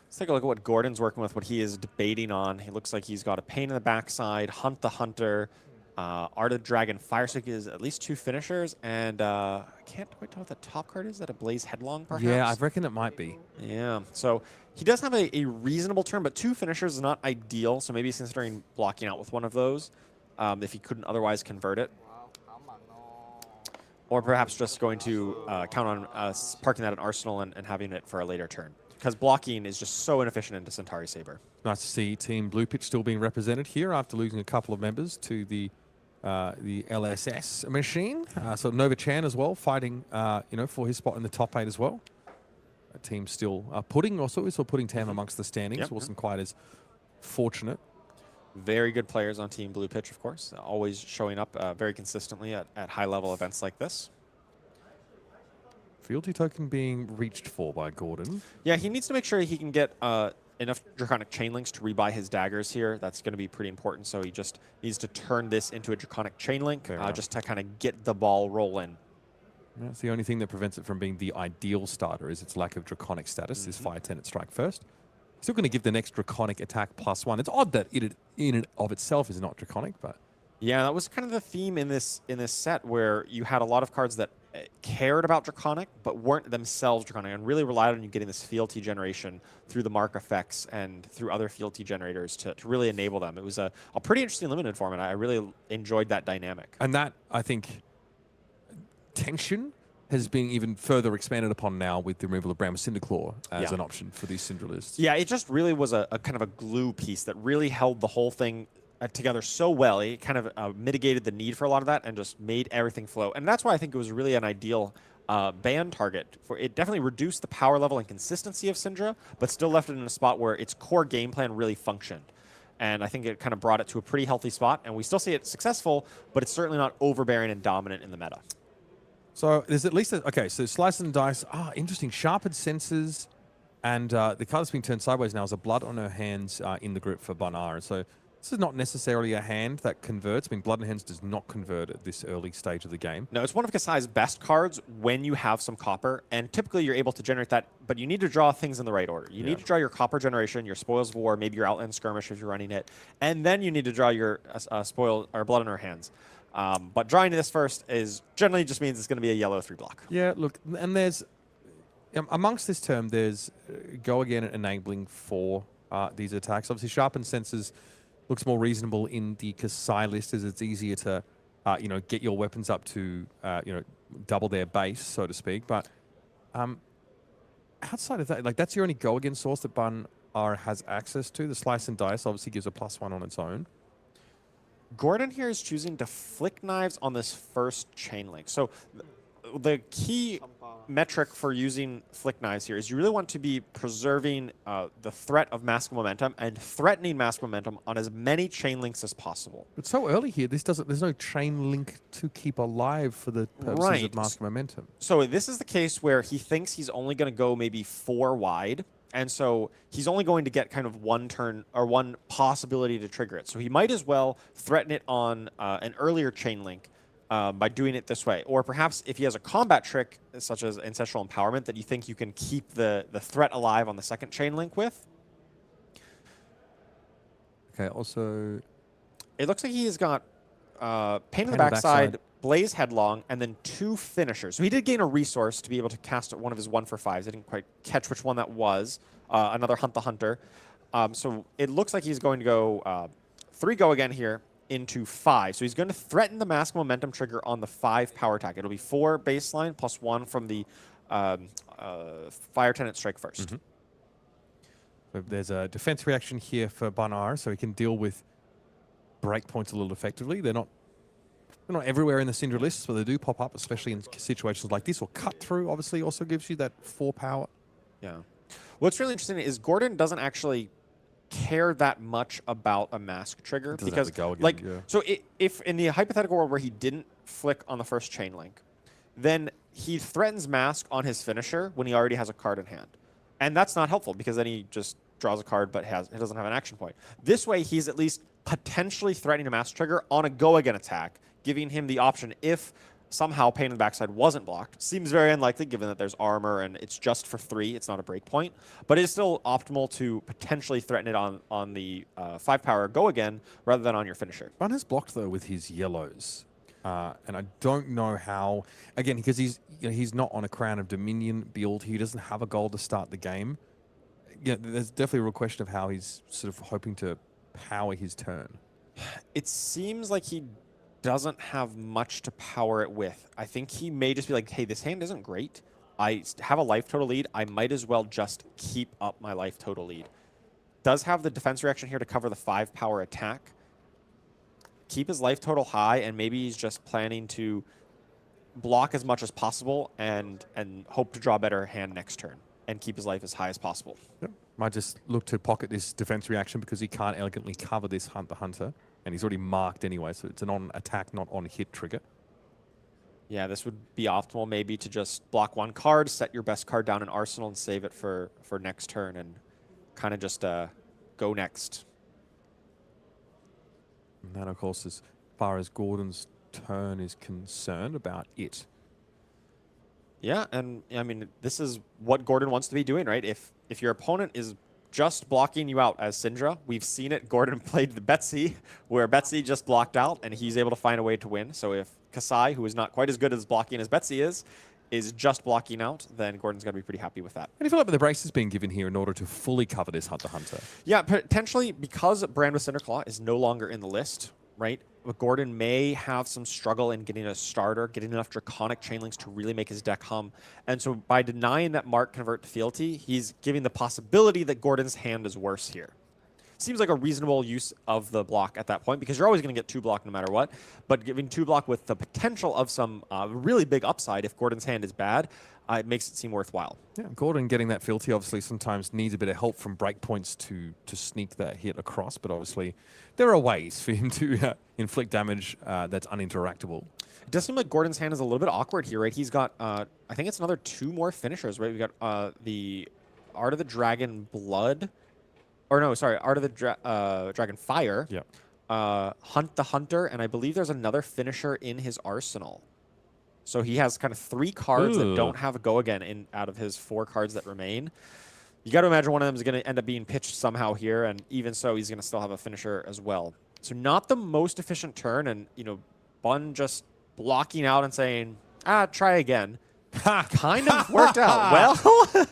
Let's take a look at what Gordon's working with, what he is debating on. He looks like he's got a Pain in the Backside, Hunt the Hunter, Art of Dragon, Firestick is at least 2 finishers, and I can't quite tell what the top card is. Is that a Blaze Headlong, perhaps? Yeah, I reckon it might be. Yeah, so he does have a reasonable turn, but 2 finishers is not ideal, so maybe he's considering blocking out with one of those if he couldn't otherwise convert it. Or perhaps just going to count on parking that in Arsenal and having it for a later turn. Because blocking is just so inefficient into Centauri Saber. Nice to see Team Blue Pitch still being represented here after losing a couple of members to the LSS machine. So Nova Chan as well, fighting for his spot in the top 8 as well. A team still putting Tam amongst the standings. Yep. Wasn't quite as fortunate. Very good players on Team Blue Pitch, of course. Always showing up very consistently at high-level events like this. Fealty token being reached for by Gordon. Yeah, he needs to make sure he can get enough Draconic Chain Links to rebuy his daggers here. That's going to be pretty important, so he just needs to turn this into a Draconic Chain Link just to kind of get the ball rolling. That's the only thing that prevents it from being the ideal starter is its lack of Draconic status. This Fire Tenant Strike first. Still going to give the next Draconic attack +1. It's odd that it in and of itself is not Draconic, but... Yeah, that was kind of the theme in this set where you had a lot of cards that cared about Draconic but weren't themselves Draconic and really relied on you getting this fealty generation through the mark effects and through other fealty generators to really enable them. It was a pretty interesting limited format. I really enjoyed that dynamic. And that, I think, tension has been even further expanded upon now with the removal of Brahma Cinderclaw as an option for these Cindra lists. Yeah, it just really was a kind of a glue piece that really held the whole thing together so well. It kind of mitigated the need for a lot of that and just made everything flow. And that's why I think it was really an ideal ban target. It definitely reduced the power level and consistency of Cindra, but still left it in a spot where its core game plan really functioned. And I think it kind of brought it to a pretty healthy spot. And we still see it successful, but it's certainly not overbearing and dominant in the meta. So there's at least okay. So slice and dice. Interesting. Sharpened senses, and the card that's being turned sideways now is a blood on her hands in the group for Bonar. So this is not necessarily a hand that converts. I mean, blood on hands does not convert at this early stage of the game. No, it's one of Kassai's best cards when you have some copper, and typically you're able to generate that. But you need to draw things in the right order. You need to draw your copper generation, your spoils of war, maybe your outland skirmish if you're running it, and then you need to draw your spoil or blood on her hands. But drawing this first is generally just means it's going to be a yellow 3-block. Yeah, look, and there's amongst this term, there's go again enabling for these attacks. Obviously, sharpened senses looks more reasonable in the Kassai list as it's easier to, get your weapons up to, double their base, so to speak. But outside of that, like that's your only go again source that Bonar has access to. The slice and dice obviously gives a +1 on its own. Gordon here is choosing to flick knives on this first chain link. So the key metric for using Flick Knives here is you really want to be preserving the threat of Mask Momentum and threatening Mask Momentum on as many chain links as possible. But so early here, there's no chain link to keep alive for the purposes of Mask Momentum. So this is the case where he thinks he's only going to go maybe 4 wide. And so he's only going to get kind of one turn or one possibility to trigger it. So he might as well threaten it on an earlier chain link by doing it this way. Or perhaps if he has a combat trick, such as Ancestral Empowerment, that you think you can keep the threat alive on the second chain link with. Okay, also... It looks like he's got Pain in the Backside, Blaze Headlong, and then 2 finishers. So he did gain a resource to be able to cast one of his 1-for-5s. I didn't quite catch which one that was. Another Hunt the Hunter. So it looks like he's going to go 3 go again here into 5. So he's going to threaten the Mask Momentum trigger on the 5 power attack. It'll be 4 baseline plus 1 from the Fire Tenant Strike first. So there's a defense reaction here for Banar, so he can deal with breakpoints a little effectively. They're not everywhere in the Cindra lists, but they do pop up, especially in situations like this. Or cut through, obviously, also gives you that 4 power. Yeah. What's really interesting is Gordon doesn't actually care that much about a mask trigger because, so if in the hypothetical world where he didn't flick on the first chain link, then he threatens mask on his finisher when he already has a card in hand, and that's not helpful because then he just draws a card but he doesn't have an action point. This way, he's at least potentially threatening a mask trigger on a go again attack, giving him the option if somehow Pain in the Backside wasn't blocked. Seems very unlikely given that there's armor and it's just for 3. It's not a break point. But it is still optimal to potentially threaten it on the 5 power go again rather than on your finisher. Run has blocked, though, with his yellows. And I don't know how... Again, because he's not on a Crown of Dominion build. He doesn't have a goal to start the game. Yeah, there's definitely a real question of how he's sort of hoping to power his turn. It seems like he doesn't have much to power it with. I think he may just be like, hey, this hand isn't great. I have a life total lead. I might as well just keep up my life total lead. Does have the defense reaction here to cover the 5 power attack. Keep his life total high, and maybe he's just planning to block as much as possible and hope to draw a better hand next turn and keep his life as high as possible. Yep. Might just look to pocket this defense reaction because he can't elegantly cover this Hunt the Hunter. And he's already marked anyway, so it's an on-attack, not on-hit trigger. Yeah, this would be optimal maybe to just block 1 card, set your best card down in Arsenal, and save it for next turn, and kind of just go next. And that, of course, as far as Gordon's turn is concerned, about it. Yeah, and I mean, this is what Gordon wants to be doing, right? If your opponent is just blocking you out as Cindra, we've seen it. Gordon played the Betsy, where Betsy just blocked out, and he's able to find a way to win. So if Kassai, who is not quite as good as blocking as Betsy is just blocking out, then Gordon's going to be pretty happy with that. And you feel like the brace is being given here in order to fully cover this Hunt the Hunter? Yeah, potentially because Brand with Cinderclaw is no longer in the list, right? Gordon may have some struggle in getting a starter, getting enough Draconic Chainlinks to really make his deck hum. And so by denying that Mark convert to fealty, he's giving the possibility that Gordon's hand is worse here. Seems like a reasonable use of the block at that point because you're always going to get 2 block no matter what. But giving 2 block with the potential of some really big upside if Gordon's hand is bad, it makes it seem worthwhile. Yeah, Gordon getting that fealty obviously sometimes needs a bit of help from breakpoints to sneak that hit across. But obviously there are ways for him to inflict damage that's uninteractable. It does seem like Gordon's hand is a little bit awkward here, right? He's got, I think it's another 2 more finishers, right? We got the Art of the Dragon Blood. Or no, sorry, Art of the Dragon Fire. Yeah. Hunt the Hunter, and I believe there's another finisher in his arsenal. So he has kind of 3 cards that don't have a go again out of his 4 cards that remain. You got to imagine one of them is going to end up being pitched somehow here, and even so, he's going to still have a finisher as well. So not the most efficient turn, and Bun just blocking out and saying, try again. Kind of worked out well.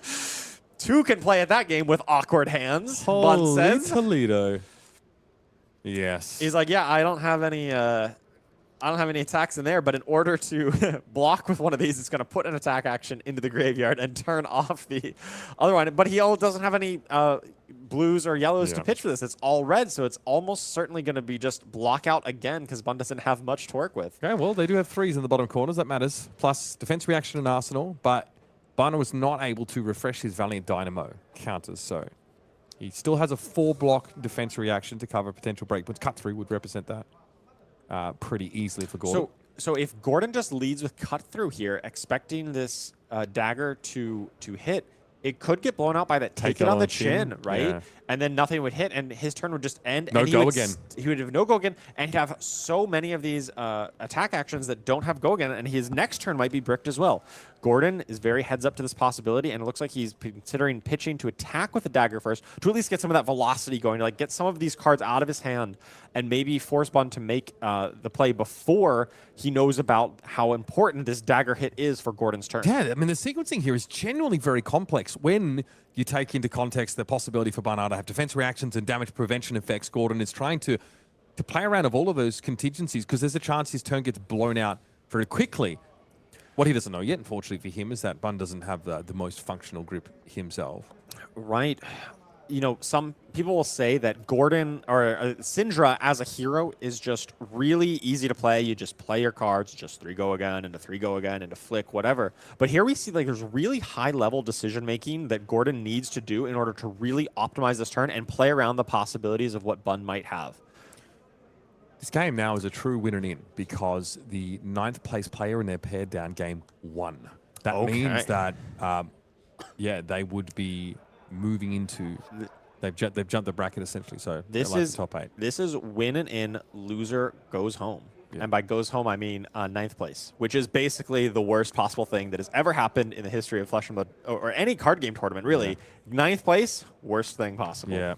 2 can play at that game with awkward hands. Bun says. Toledo. Yes. He's like, yeah, I don't have any attacks in there, but in order to block with one of these, it's going to put an attack action into the graveyard and turn off the other one. But he doesn't have any blues or yellows to pitch for this. It's all red, so it's almost certainly going to be just block out again because Bun doesn't have much to work with. Okay, well, they do have 3s in the bottom corners. That matters. Plus defense reaction and arsenal, but Bana was not able to refresh his Valiant Dynamo counters, so he still has a 4-block defense reaction to cover potential breakpoints. Cut through would represent that pretty easily for Gordon. So if Gordon just leads with cut through here, expecting this dagger to hit, it could get blown out by that take it on the chin, right? Yeah. And then nothing would hit, and his turn would just end. No and go again. He would have no go again, and he'd have so many of these attack actions that don't have go again, and his next turn might be bricked as well. Gordon is very heads up to this possibility, and it looks like he's considering pitching to attack with the dagger first to at least get some of that velocity going, to like get some of these cards out of his hand, and maybe force Bun to make the play before he knows about how important this dagger hit is for Gordon's turn. Yeah, I mean, the sequencing here is genuinely very complex. When you take into context the possibility for Barnard to have defense reactions and damage prevention effects, Gordon is trying to play around of all of those contingencies because there's a chance his turn gets blown out very quickly. What he doesn't know yet, unfortunately for him, is that Bun doesn't have the most functional grip himself. Right. You know, some people will say that Gordon or Cindra as a hero is just really easy to play. You just play your cards, just 3 go again, into 3 go again, into flick, whatever. But here we see like there's really high level decision making that Gordon needs to do in order to really optimize this turn and play around the possibilities of what Bun might have. This game now is a true winner in because the 9th place player in their paired down game won. That means that, yeah, they would be moving into they've jumped the bracket essentially, so this like is the top 8. This is win and in, loser goes home. Yeah. And by goes home I mean 9th place, which is basically the worst possible thing that has ever happened in the history of Flesh and Blood or any card game tournament really. Yeah. 9th place, worst thing possible. Yeah.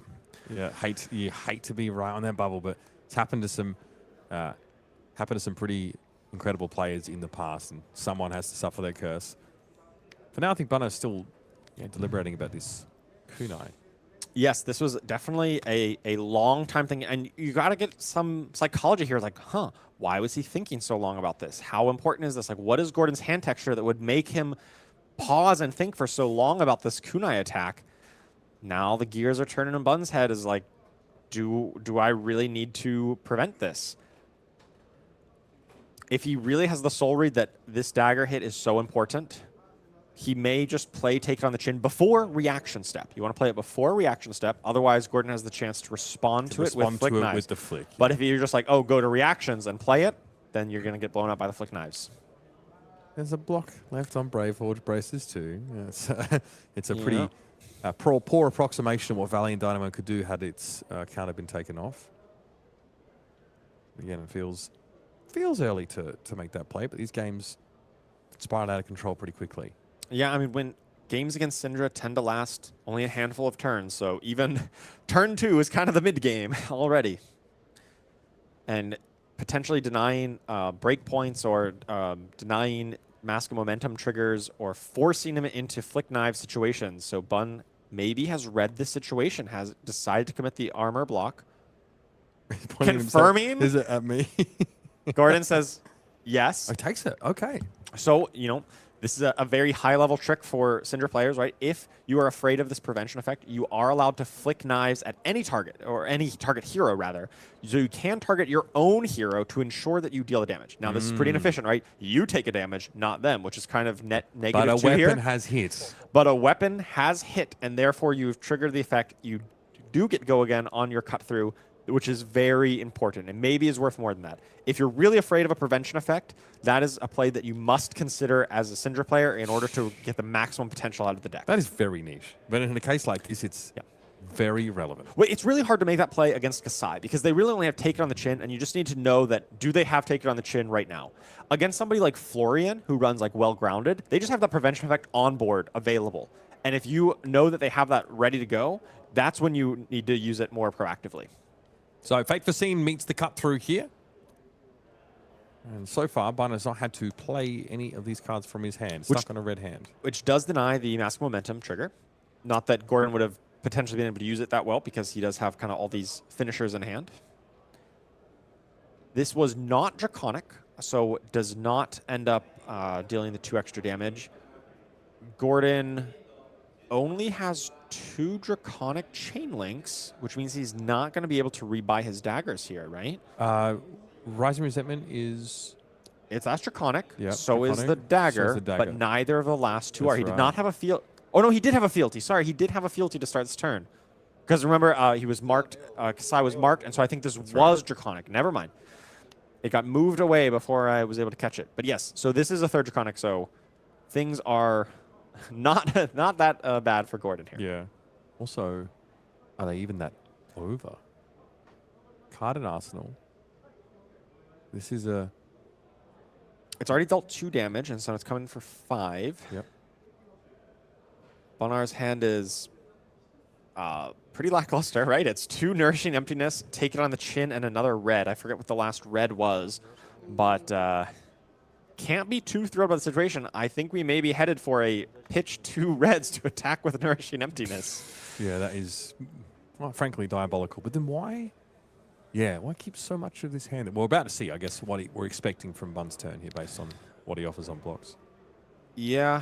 You hate to be right on that bubble, but it's happened to some pretty incredible players in the past, and someone has to suffer their curse. For now, I think Bunno's still deliberating about this kunai. Yes, this was definitely a long time thing, and you got to get some psychology here. Like, why was he thinking so long about this? How important is this? Like, what is Gordon's hand texture that would make him pause and think for so long about this kunai attack? Now the gears are turning in Bun's head. Is like, do I really need to prevent this? If he really has the soul read that this dagger hit is so important, he may just play take it on the chin before reaction step. You want to play it before reaction step. Otherwise, Gordon has the chance to respond to it with flick knives. With the flick. But if you're just like, oh, go to reactions and play it, then you're going to get blown up by the flick knives. There's a block left on Brave Forge Braces too. Yeah, it's a pretty poor approximation of what Valiant Dynamo could do had its counter been taken off. Again, it feels early to make that play, but these games spiral out of control pretty quickly. Yeah, I mean, when games against Cindra tend to last only a handful of turns, so even turn 2 is kind of the mid-game already. And potentially denying breakpoints or denying mask of momentum triggers or forcing him into flick knife situations. So Bun maybe has read this situation, has decided to commit the armor block. Confirming. Is it at me? Gordon says yes. Oh, takes it. Okay. So, you know, this is a very high-level trick for Cindra players, right? If you are afraid of this prevention effect, you are allowed to flick knives at any target, or any target hero, rather. So you can target your own hero to ensure that you deal the damage. Now, this is pretty inefficient, right? You take a damage, not them, which is kind of net negative But a weapon has hit. But a weapon has hit, and therefore you've triggered the effect. You do get go again on your cut-through, which is very important and maybe is worth more than that. If you're really afraid of a prevention effect, that is a play that you must consider as a Cindra player in order to get the maximum potential out of the deck. That is very niche. But in a case like this, it's very relevant. Well, it's really hard to make that play against Kassai because they really only have Take It on the Chin, and you just need to know that do they have Take It on the Chin right now. Against somebody like Florian, who runs like well-grounded, they just have that prevention effect on board available. And if you know that they have that ready to go, that's when you need to use it more proactively. So Fate Foreseen meets the cut through here. And so far, Bun has not had to play any of these cards from his hand. Stuck on a red hand. Which does deny the Mask Momentum trigger. Not that Gordon would have potentially been able to use it that well because he does have kind of all these finishers in hand. This was not Draconic, so does not end up dealing the 2 extra damage. Gordon only has 2 Draconic Chain Links, which means he's not going to be able to rebuy his daggers here, right? Rising Resentment is It's that's Draconic. Yep, so is Draconic. the dagger, So is the dagger. but neither of the last two That's are. He did right. not have a field. Oh, no, he did have a fealty. Sorry, he did have a fealty to start this turn. Because remember, he was marked, Kassai was marked, and so I think this was Draconic. Never mind. It got moved away before I was able to catch it. But yes, so this is a third Draconic, so things are not that bad for Gordon here. Yeah. Also, are they even that over? Card in Arsenal. This is a... It's already dealt 2 damage, and so it's coming for 5. Yep. Bonar's hand is pretty lackluster, right? It's 2 Nourishing Emptiness, take it on the chin, and another red. I forget what the last red was, but can't be too thrilled by the situation. I think we may be headed for a pitch 2 reds to attack with Nourishing Emptiness. Yeah, that is, well, frankly, diabolical. But then why? Yeah, why keep so much of this hand? We're about to see, I guess, what we're expecting from Bun's turn here based on what he offers on blocks. Yeah.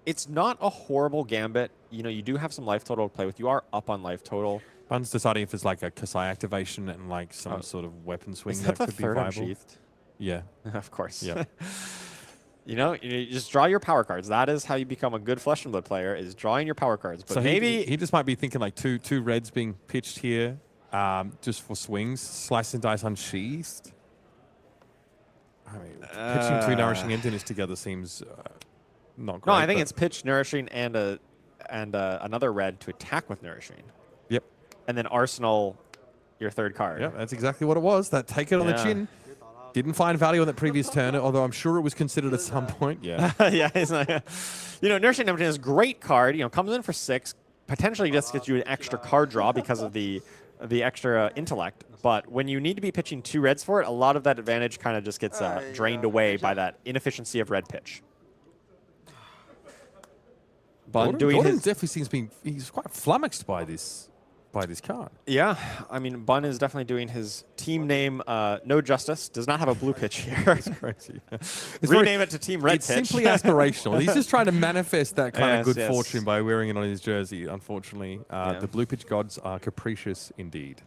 It's not a horrible gambit. You know, you do have some life total to play with. You are up on life total. Bun's deciding if it's like a Kassai activation and like some sort of weapon swing Is that that the could be third viable. unsheathed? Yeah. Of course. Yeah. You know, you just draw your power cards. That is how you become a good Flesh and Blood player, is drawing your power cards. But So maybe he just might be thinking like two reds being pitched here just for swings, slice and dice unsheathed. I mean, pitching 2 Nourishing Emptiness together seems not great. no, I think but- it's pitch Nourishing and another red to attack with Nourishing. Yep. And then Arsenal, your third card. Yep, that's exactly what it was. That take it on the Yeah. chin. Didn't find value on that previous turn, although I'm sure it was considered at some point. Yeah. Yeah, it's like, you know, Nourishing Emptiness is a great card. You know, comes in for 6. Potentially just gets you an extra card draw because of the extra intellect. But when you need to be pitching 2 reds for it, a lot of that advantage kind of just gets drained away by that inefficiency of red pitch. Bun doing Gordon his definitely seems he's quite flummoxed by this card. yeah. I mean, Bun is definitely doing his team name no justice. Does not have a blue pitch here. Crazy. Rename it to Team Red It's Pitch. simply aspirational. He's just trying to manifest that kind of Yes, good yes. fortune by wearing it on his jersey. Unfortunately, Yeah. the blue pitch gods are capricious indeed.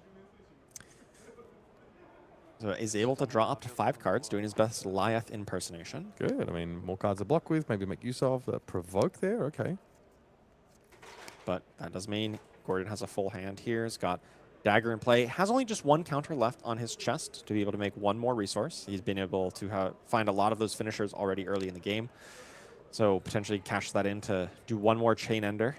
So is able to draw up to 5 cards, doing his best Goliath impersonation. Good. I mean, more cards to block with. Maybe make use of. Provoke there. Okay. But that does mean Gordon has a full hand here. He's got dagger in play. Has only just 1 counter left on his chest to be able to make 1 more resource. He's been able to find a lot of those finishers already early in the game. So potentially cash that in to do 1 more chain ender.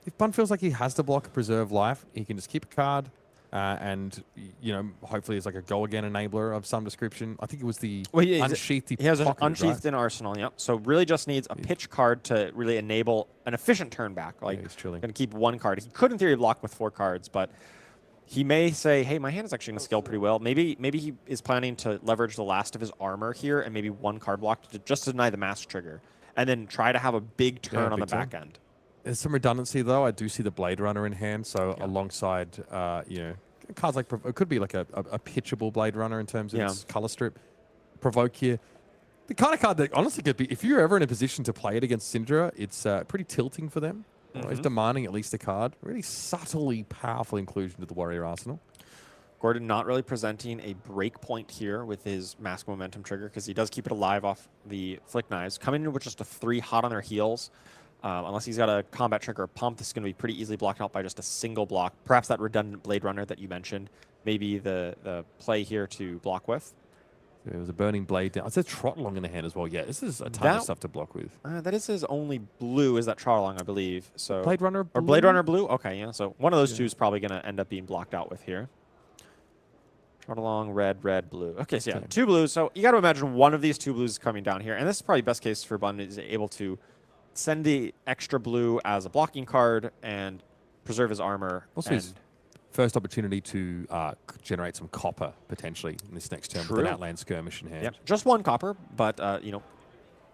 If Bun feels like he has to block preserve life, he can just keep a card. And, you know, hopefully it's like a go again enabler of some description. I think it was the unsheathed. He has an pocket, unsheathed right? in Arsenal, yep. So really just needs a pitch card to really enable an efficient turn back. Like, he's chilling. going to keep 1 card. He could, in theory, block with 4 cards, but he may say, hey, my hand is actually going to scale pretty well. Maybe he is planning to leverage the last of his armor here and maybe 1 card block to just deny the mass trigger, and then try to have a big turn on the big turn. back end. There's some redundancy, though. I do see the Blade Runner in hand, so alongside, you know, cards like it could be like a pitchable Blade Runner in terms of its color strip. Provoke here. The kind of card that honestly could be, if you're ever in a position to play it against Cindra, it's pretty tilting for them. Always demanding at least a card. Really subtly powerful inclusion to the Warrior Arsenal. Gordon not really presenting a break point here with his Mask Momentum trigger because he does keep it alive off the Flick Knives. Coming in with just a 3 hot on their heels. Unless he's got a combat trigger or pump, this is going to be pretty easily blocked out by just a single block. Perhaps that redundant Blade Runner that you mentioned. Maybe the play here to block with. There was a Burning Blade down. It's a Trot Along in the hand as well. Yeah, this is a ton of stuff to block with. That is his only blue, is that Trot Along, I believe. So Blade Runner Or Blade Runner blue? Okay, yeah. So one of those two is probably going to end up being blocked out with here. Trot Along, red, blue. Okay, so yeah, 2 blues. So you got to imagine one of these 2 blues is coming down here. And this is probably best case for Bun, is able to send the extra blue as a blocking card and preserve his armor. Also, his first opportunity to generate some copper potentially in this next turn with an Outland Skirmish in hand. Yep. Just 1 copper, but you know,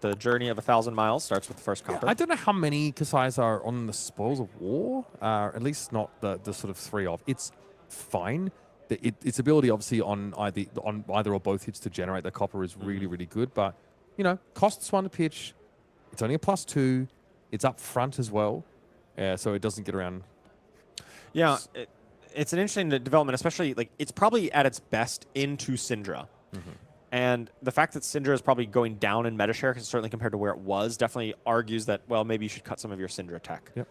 the journey of 1,000 miles starts with the first copper. I don't know how many Kassais are on the Spoils of War, at least not the sort of 3 of. It's fine. Its ability, obviously, on either or both hits to generate the copper is really, really good. But, you know, costs 1 to pitch. It's only a +2. It's up front as well, so it doesn't get around. Yeah, it's an interesting development, especially like it's probably at its best into Cindra. And the fact that Cindra is probably going down in meta share, certainly compared to where it was, definitely argues that, well, maybe you should cut some of your Cindra tech. Yep.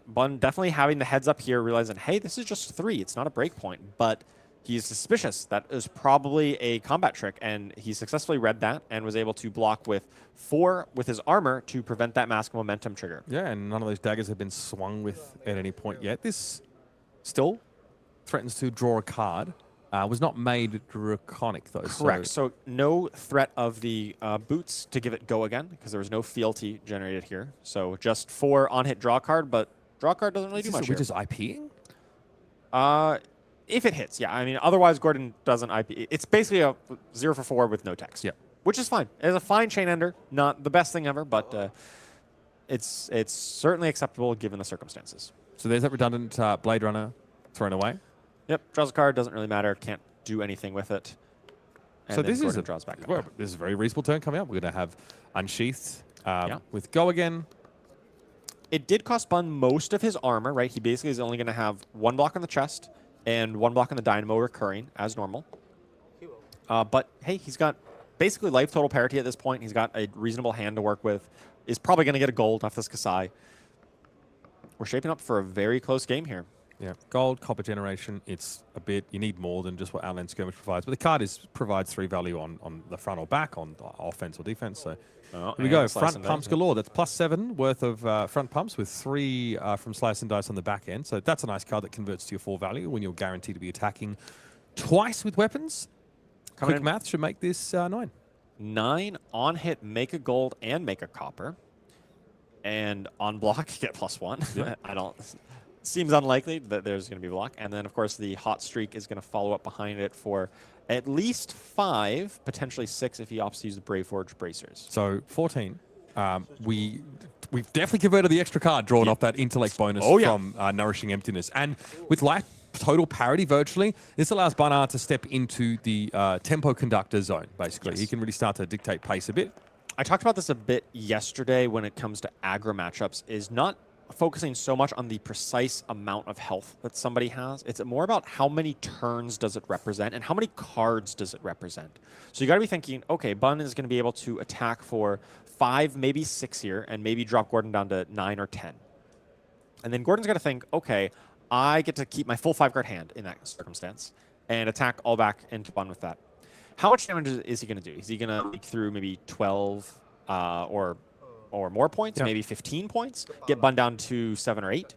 Bun definitely having the heads up here, realizing, hey, this is just 3. It's not a break point. But he's suspicious. That is probably a combat trick. And he successfully read that and was able to block with 4 with his armor to prevent that mask momentum trigger. Yeah, and none of those daggers have been swung with at any point yet. This still threatens to draw a card. Was not made draconic, though. Correct. So no threat of the boots to give it go again, because there was no fealty generated here. So just 4 on-hit draw card, but draw card doesn't really do much Are we just IPing? If it hits, yeah. I mean, otherwise Gordon doesn't IP. It's basically a 0 for 4 with no text. Yeah. Which is fine. It's a fine chain ender. Not the best thing ever, but it's certainly acceptable given the circumstances. So there's that redundant Blade Runner thrown away. Yep. Draws a card. Doesn't really matter. Can't do anything with it. And So then this Gordon is draws back. well, this is a very reasonable turn coming up. We're going to have Unsheathed Yeah. with Go again. It did cost Bun most of his armor, right? He basically is only going to have 1 block on the chest and 1 block on the Dynamo recurring as normal. But hey, he's got basically life total parity at this point. He's got a reasonable hand to work with. Is probably going to get a gold off this Kassai. We're shaping up for a very close game here. Yeah, gold, copper generation. It's a bit. You need more than just what Outland Skirmish provides. But the card provides 3 value on the front or back, on offense or defense. So here we go. Front pumps galore. That's +7 worth of front pumps with 3 from Slice and Dice on the back end. So that's a nice card that converts to your 4 value when you're guaranteed to be attacking twice with weapons. Quick math should make this 9. 9 on hit, make a gold and make a copper. And on block, get +1. Yep. I don't. Seems unlikely that there's going to be block. And then, of course, the hot streak is going to follow up behind it for at least 5, potentially 6 if he opts to use the Brave Forge Bracers. So 14. We've definitely converted the extra card drawn off that intellect bonus from Nourishing Emptiness. And with life total parity virtually, this allows Banar to step into the tempo conductor zone, basically. Yes. He can really start to dictate pace a bit. I talked about this a bit yesterday when it comes to aggro matchups, is not focusing so much on the precise amount of health that somebody has. It's more about how many turns does it represent and how many cards does it represent. So you got to be thinking, okay, Bun is going to be able to attack for 5, maybe 6 here, and maybe drop Gordon down to 9 or 10. And then Gordon's got to think, okay, I get to keep my full 5-card hand in that circumstance and attack all back into Bun with that. How much damage is he going to do? Is he going to leak through maybe 12 or more points, maybe 15 points, get Bun down to 7 or 8?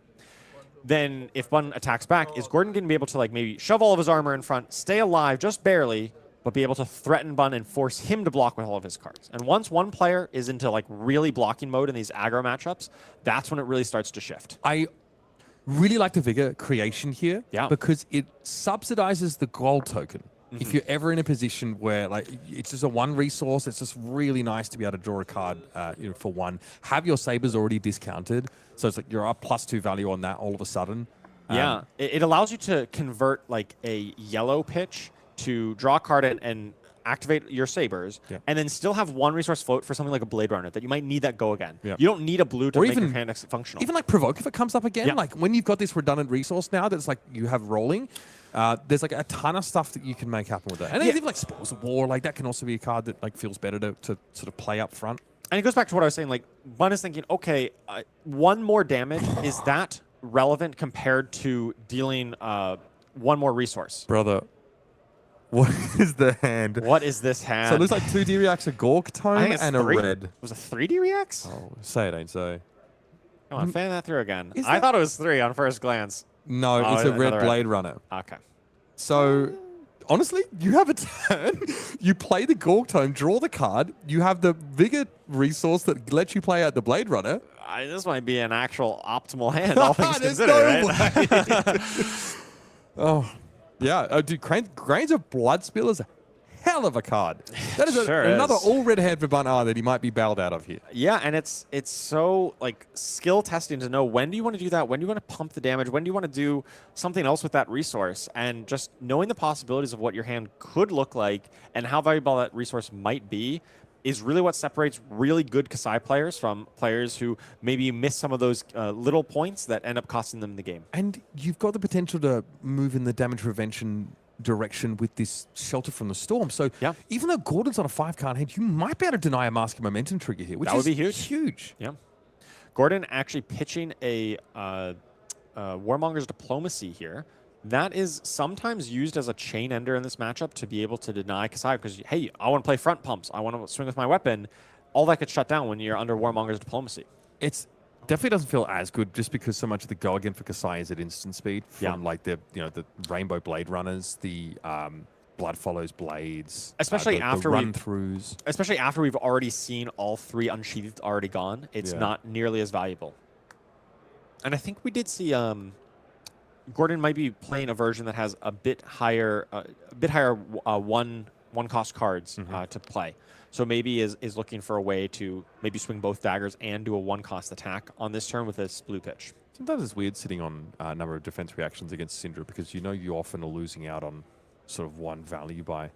Then if Bun attacks back, is Gordon going to be able to like maybe shove all of his armor in front, stay alive just barely, but be able to threaten Bun and force him to block with all of his cards? And once one player is into like really blocking mode in these aggro matchups, that's when it really starts to shift. I really like the Vigor creation here because it subsidizes the gold token. If you're ever in a position where like it's just a 1 resource, it's just really nice to be able to draw a card for 1. Have your sabers already discounted, so it's like you're up +2 value on that all of a sudden. Yeah, it allows you to convert like a yellow pitch to draw a card and activate your sabers, and then still have 1 resource float for something like a Blade Runner that you might need that go again. You don't need a blue to make your hand functional. Even like Provoke if it comes up again. Like when you've got this redundant resource now that's like you have rolling, there's like a ton of stuff that you can make happen with it. And even like Spoils of War, like that can also be a card that like feels better to sort of play up front. And it goes back to what I was saying, like Bun is thinking, okay, 1 more damage, is that relevant compared to dealing 1 more resource? Brother, what is the hand? What is this hand? So it looks like 2 D-Reacts, a Gork Tome, and a red. Was it 3 D-Reacts? Oh, say it ain't so. Come on, fan that through again. Is I that- thought it was 3 on first glance. No, Oh, it's a red another Blade Runner. Okay. So, honestly, you have a turn. You play the Gork Tome, draw the card. You have the Vigor resource that lets you play out the Blade Runner. This might be an actual optimal hand, all things There's considered, no right? Oh, yeah. Dude, Grains of Bloodspill is a hell of a card. That is Sure another is. all-red hand for Banar that he might be bailed out of here. Yeah, and it's so like skill testing to know when do you want to do that, when do you want to pump the damage, when do you want to do something else with that resource, and just knowing the possibilities of what your hand could look like and how valuable that resource might be is really what separates really good Kassai players from players who maybe miss some of those little points that end up costing them the game. And you've got the potential to move in the damage prevention direction with this Shelter from the Storm. So Yeah. even though Gordon's on a 5-card hand, you might be able to deny a Mask of Momentum trigger here, which That would is be huge. huge. Yeah. Gordon actually pitching a Warmonger's Diplomacy here. That is sometimes used as a chain ender in this matchup to be able to deny Kassai because, hey, I want to play front pumps. I want to swing with my weapon. All that gets shut down when you're under Warmonger's Diplomacy. It's definitely doesn't feel as good just because so much of the go again for Kassai is at instant speed from like the the Rainbow Blade Runners, the Blood Follows Blades, Especially after the run-throughs. Especially after we've already seen all 3 Unsheathed already gone. It's not nearly as valuable. And I think we did see Gordon might be playing a version that has a bit higher one cost cards to play. So maybe is looking for a way to maybe swing both daggers and do a 1 cost attack on this turn with this blue pitch. Sometimes it's weird sitting on a number of defense reactions against Cindra because you often are losing out on sort of 1 value by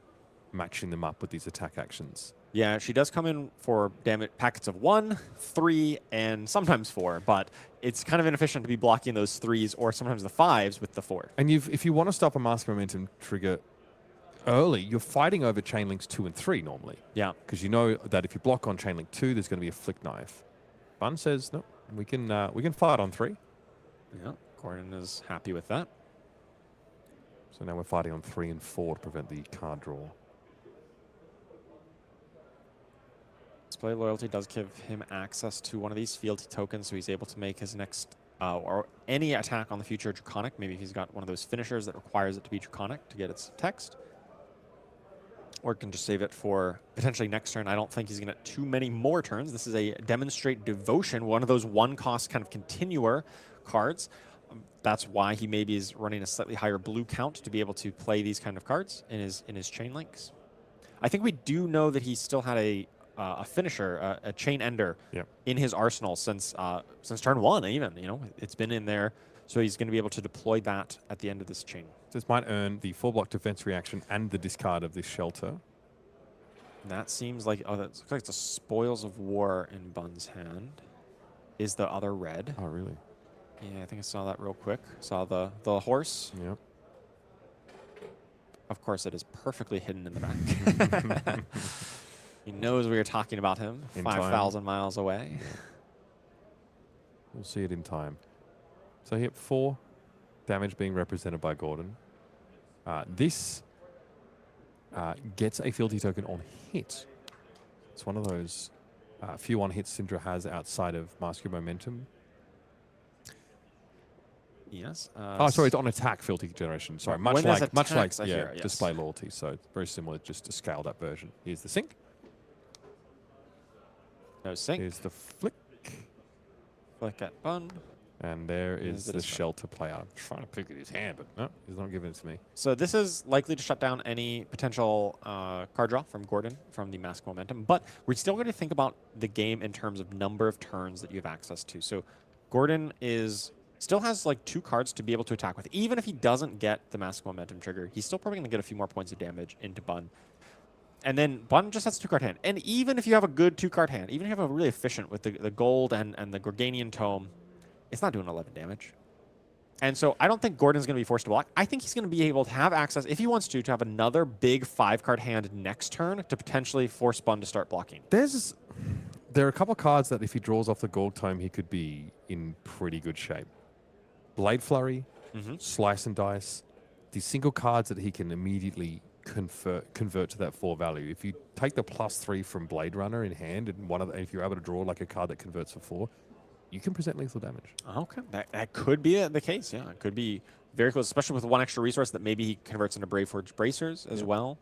matching them up with these attack actions. Yeah, she does come in for damage packets of 1, 3, and sometimes 4, but it's kind of inefficient to be blocking those 3s or sometimes the 5s with the 4. And if you want to stop a Mask Momentum trigger early, you're fighting over chain links 2 and 3 normally. Yeah. Because you know that if you block on chain link 2, there's going to be a flick knife. Bun says, no, we can fight on 3. Yeah, Gordon is happy with that. So now we're fighting on 3 and 4 to prevent the card draw. Display Loyalty does give him access to one of these fealty tokens, so he's able to make his next or any attack on the future Draconic. Maybe he's got one of those finishers that requires it to be Draconic to get its text. Or can just save it for potentially next turn. I don't think he's going to get too many more turns. This is a Demonstrate Devotion, one of those 1-cost kind of continuer cards. That's why he maybe is running a slightly higher blue count to be able to play these kind of cards in his chain links. I think we do know that he still had a finisher, a chain ender in his arsenal since turn 1 even. It's been in there, so he's going to be able to deploy that at the end of this chain. This might earn the 4-block defense reaction and the discard of this Shelter. And that seems like, that looks like the Spoils of War in Bun's hand is the other red. Oh, really? Yeah, I think I saw that real quick. Saw the horse. Yep. Of course, it is perfectly hidden in the back. He knows we are talking about him 5,000 miles away. Yeah. We'll see it in time. So he hit 4 damage being represented by Gordon. This gets a fealty token on hit. It's one of those few on-hits Cindra has outside of Mask of Momentum. Yes. Sorry, it's on attack fealty generation. Sorry, much when like attacks, yes. Display Loyalty. So very similar, just to scale that version. Here's the sync. No sync. Here's the flick. Flick at Bun. And there is the the Shelter player. I'm trying to pick at his hand, but no, he's not giving it to me. So this is likely to shut down any potential card draw from Gordon from the Mask Momentum. But we're still going to think about the game in terms of number of turns that you have access to. So Gordon still has like 2 cards to be able to attack with. Even if he doesn't get the Mask Momentum trigger, he's still probably going to get a few more points of damage into Bun. And then Bun just has a 2-card hand. And even if you have a good 2-card hand, even if you have a really efficient with the gold and the Gorganian Tome, it's not doing 11 damage. And so I don't think Gordon's going to be forced to block. I think he's going to be able to have access, if he wants to have another big 5-card hand next turn to potentially force Bun to start blocking. There are a couple of cards that if he draws off the gold tome, he could be in pretty good shape. Blade Flurry, Slice and Dice, these single cards that he can immediately convert to that 4 value. If you take the +3 from Blade Runner in hand, and if you're able to draw like a card that converts for 4, you can present lethal damage. Okay, that could be the case. Yeah, it could be very close, especially with 1 extra resource that maybe he converts into Brave Forge Bracers as well.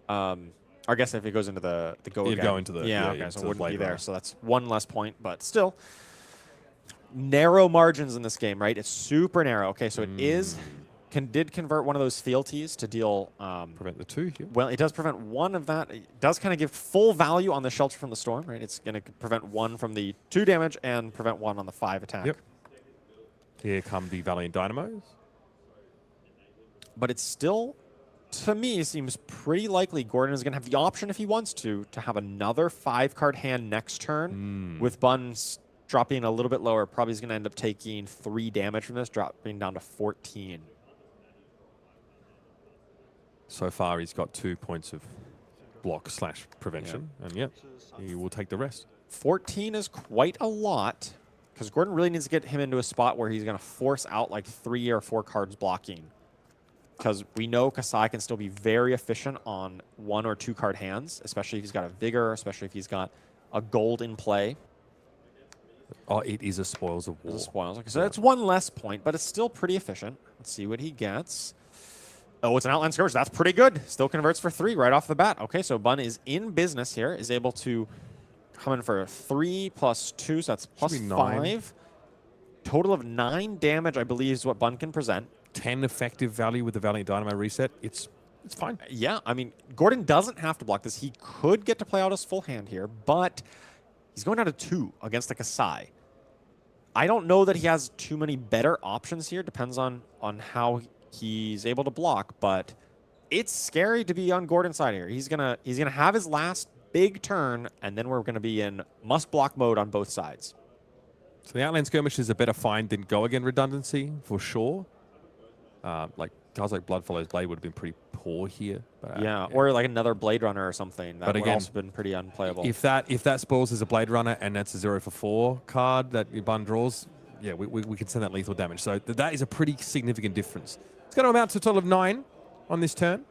I guess if it goes into the go again. Go into the okay, so it wouldn't be there. Runner. So that's 1 less point, but still narrow margins in this game, right? It's super narrow. Okay, so it did convert one of those fealties to deal prevent the 2 here. Well, it does prevent 1 of that. It does kind of give full value on the Shelter from the Storm, right? It's going to prevent 1 from the 2 damage and prevent 1 on the 5 attack. Yep. Here come the Valiant Dynamos. But it's still, to me, seems pretty likely Gordon is going to have the option, if he wants to have another 5-card hand next turn with Buns dropping a little bit lower. Probably is going to end up taking 3 damage from this, dropping down to 14. So far, he's got 2 points of block / prevention, and yeah, he will take the rest. 14 is quite a lot, because Gordon really needs to get him into a spot where he's going to force out like 3 or 4 cards blocking. Because we know Kassai can still be very efficient on 1 or 2 card hands, especially if he's got a Vigor, especially if he's got a gold in play. Oh, it is a Spoils of War. It's a spoils. So it's 1 less point, but it's still pretty efficient. Let's see what he gets. Oh, it's an outline skirmish. That's pretty good. Still converts for 3 right off the bat. Okay, so Bun is in business here, is able to come in for 3 plus 2, so that's plus 5. Total of 9 damage, I believe, is what Bun can present. 10 effective value with the Valiant Dynamo reset. It's fine. Yeah, I mean, Gordon doesn't have to block this. He could get to play out his full hand here, but he's going down to 2 against the Kassai. I don't know that he has too many better options here. Depends on how he's able to block, but it's scary to be on Gordon's side here. He's gonna have his last big turn, and then we're gonna be in must block mode on both sides. So the Outland Skirmish is a better find than Go Again redundancy, for sure. Like cards like Blood Follows Blade would have been pretty poor here. But, yeah, or like another Blade Runner or something. That but would again, also been pretty unplayable. If that spoils as a Blade Runner and that's a 0 for 4 card that your Bun draws, yeah, we can send that lethal damage. So that is a pretty significant difference. It's going to amount to a total of 9 on this turn.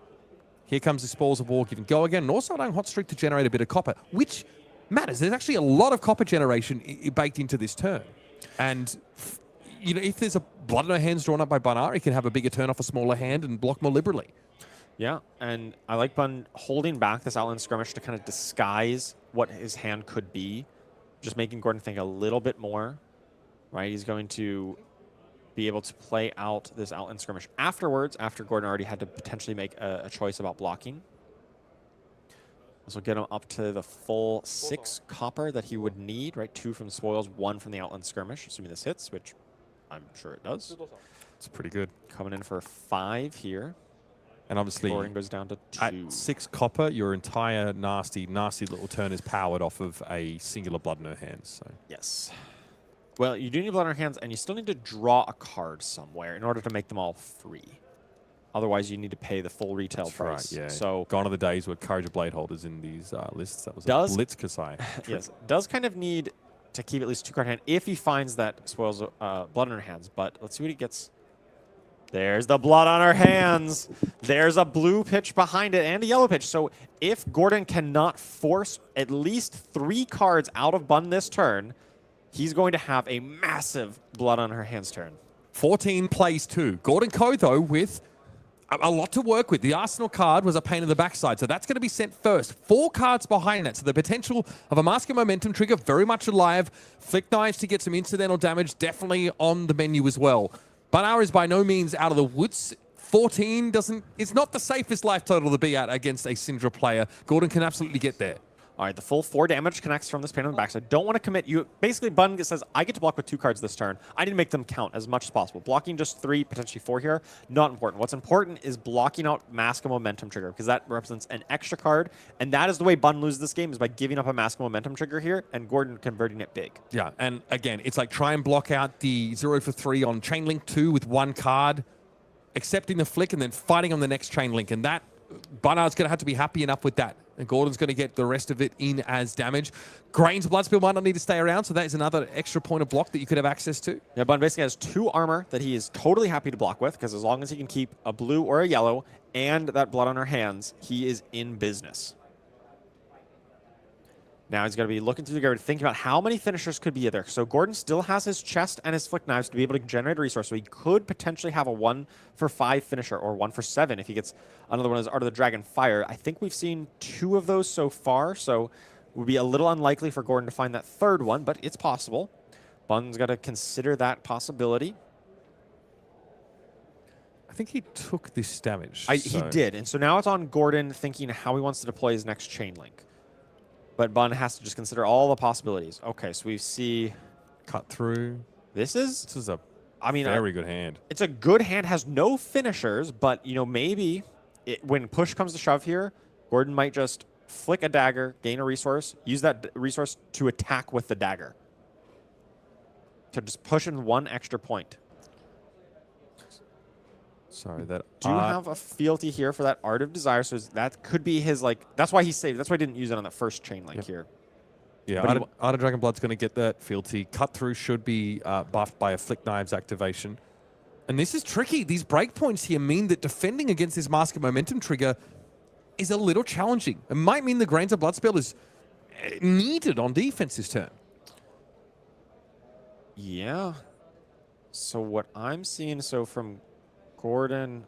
Here comes the Spoils of War giving Go Again, and also allowing Hot Streak to generate a bit of copper, which matters. There's actually a lot of copper generation baked into this turn. And you know, if there's a Blood in her hands drawn up by Bun R, he can have a bigger turn off a smaller hand and block more liberally. Yeah, and I like Bun holding back this Outland Skirmish to kind of disguise what his hand could be, just making Gordon think a little bit more, right? He's going to be able to play out this Outland Skirmish afterwards, after Gordon already had to potentially make a choice about blocking. This will get him up to the full 6 copper that he would need, right? 2 from the spoils, 1 from the Outland Skirmish, assuming this hits, which I'm sure it does. It's pretty good. Coming in for 5 here. And obviously, Gordon goes down to 2. At 6 copper, your entire nasty little turn is powered off of a singular Blood in her hands. So. Yes. Well, you do need blood in your hands, and you still need to draw a card somewhere in order to make them all free. Otherwise, you need to pay the full retail price. Right, yeah. So gone are the days where Courage of Blade holders in these lists. That was Does- a Blitz Kassai. yes, does kind of need to keep at least 2 card hand if he finds that spoils blood in her hands. But let's see what he gets. There's the blood on her hands. There's a blue pitch behind it and a yellow pitch. So if Gordon cannot force at least 3 cards out of Bun this turn, he's going to have a massive blood on her hands turn. 14 plays 2. Gordon Ko, though, with a lot to work with. The Arsenal card was a pain in the backside, so that's going to be sent first. 4 cards behind that, so the potential of a Mask of Momentum trigger very much alive. Flick Knives to get some incidental damage definitely on the menu as well. Banar is by no means out of the woods. 14 it's not the safest life total to be at against a Cindra player. Gordon can absolutely get there. All right, the full 4 damage connects from this pain on the backside. Don't want to commit. You basically, Bun says, I get to block with 2 cards this turn. I need to make them count as much as possible. Blocking just 3, potentially 4 here, not important. What's important is blocking out Mask of Momentum trigger, because that represents an extra card, and that is the way Bun loses this game, is by giving up a Mask of Momentum trigger here, and Gordon converting it big. Yeah, and again, it's like try and block out the 0 for 3 on Chain Link 2 with 1 card, accepting the flick, and then fighting on the next Chain Link, and that, Barnard's going to have to be happy enough with that. And Gordon's going to get the rest of it in as damage. Grains of Bloodspill might not need to stay around, so that is another extra point of block that you could have access to. Yeah, Bun basically has 2 armor that he is totally happy to block with, because as long as he can keep a blue or a yellow and that blood on her hands, he is in business. Now he's going to be looking through the grid, thinking about how many finishers could be there. So Gordon still has his chest and his Flick Knives to be able to generate a resource. So he could potentially have a 1 for 5 finisher, or 1 for 7 if he gets another one of his Art of the Dragon Fire. I think we've seen 2 of those so far, so it would be a little unlikely for Gordon to find that 3rd one, but it's possible. Bun's got to consider that possibility. I think he took this damage. He did, and so now it's on Gordon thinking how he wants to deploy his next Chain Link. But Bun has to just consider all the possibilities. Okay, so we see... Cut through. This is a very good hand. It's a good hand, has no finishers, but, you know, maybe when push comes to shove here, Gordon might just flick a dagger, gain a resource, use that resource to attack with the dagger. To just push in 1 extra point. Sorry, that Do you have a fealty here for that Art of Desire? So that could be his, like, that's why he saved. That's why he didn't use it on that first chain link here. Yeah, But Art of Dragon Blood's going to get that fealty. Cut through should be buffed by a Flick Knives activation. And this is tricky. These breakpoints here mean that defending against this Mask of Momentum trigger is a little challenging. It might mean the Grains of Blood spell is needed on defense this turn. Yeah. So what I'm seeing, so from Gordon,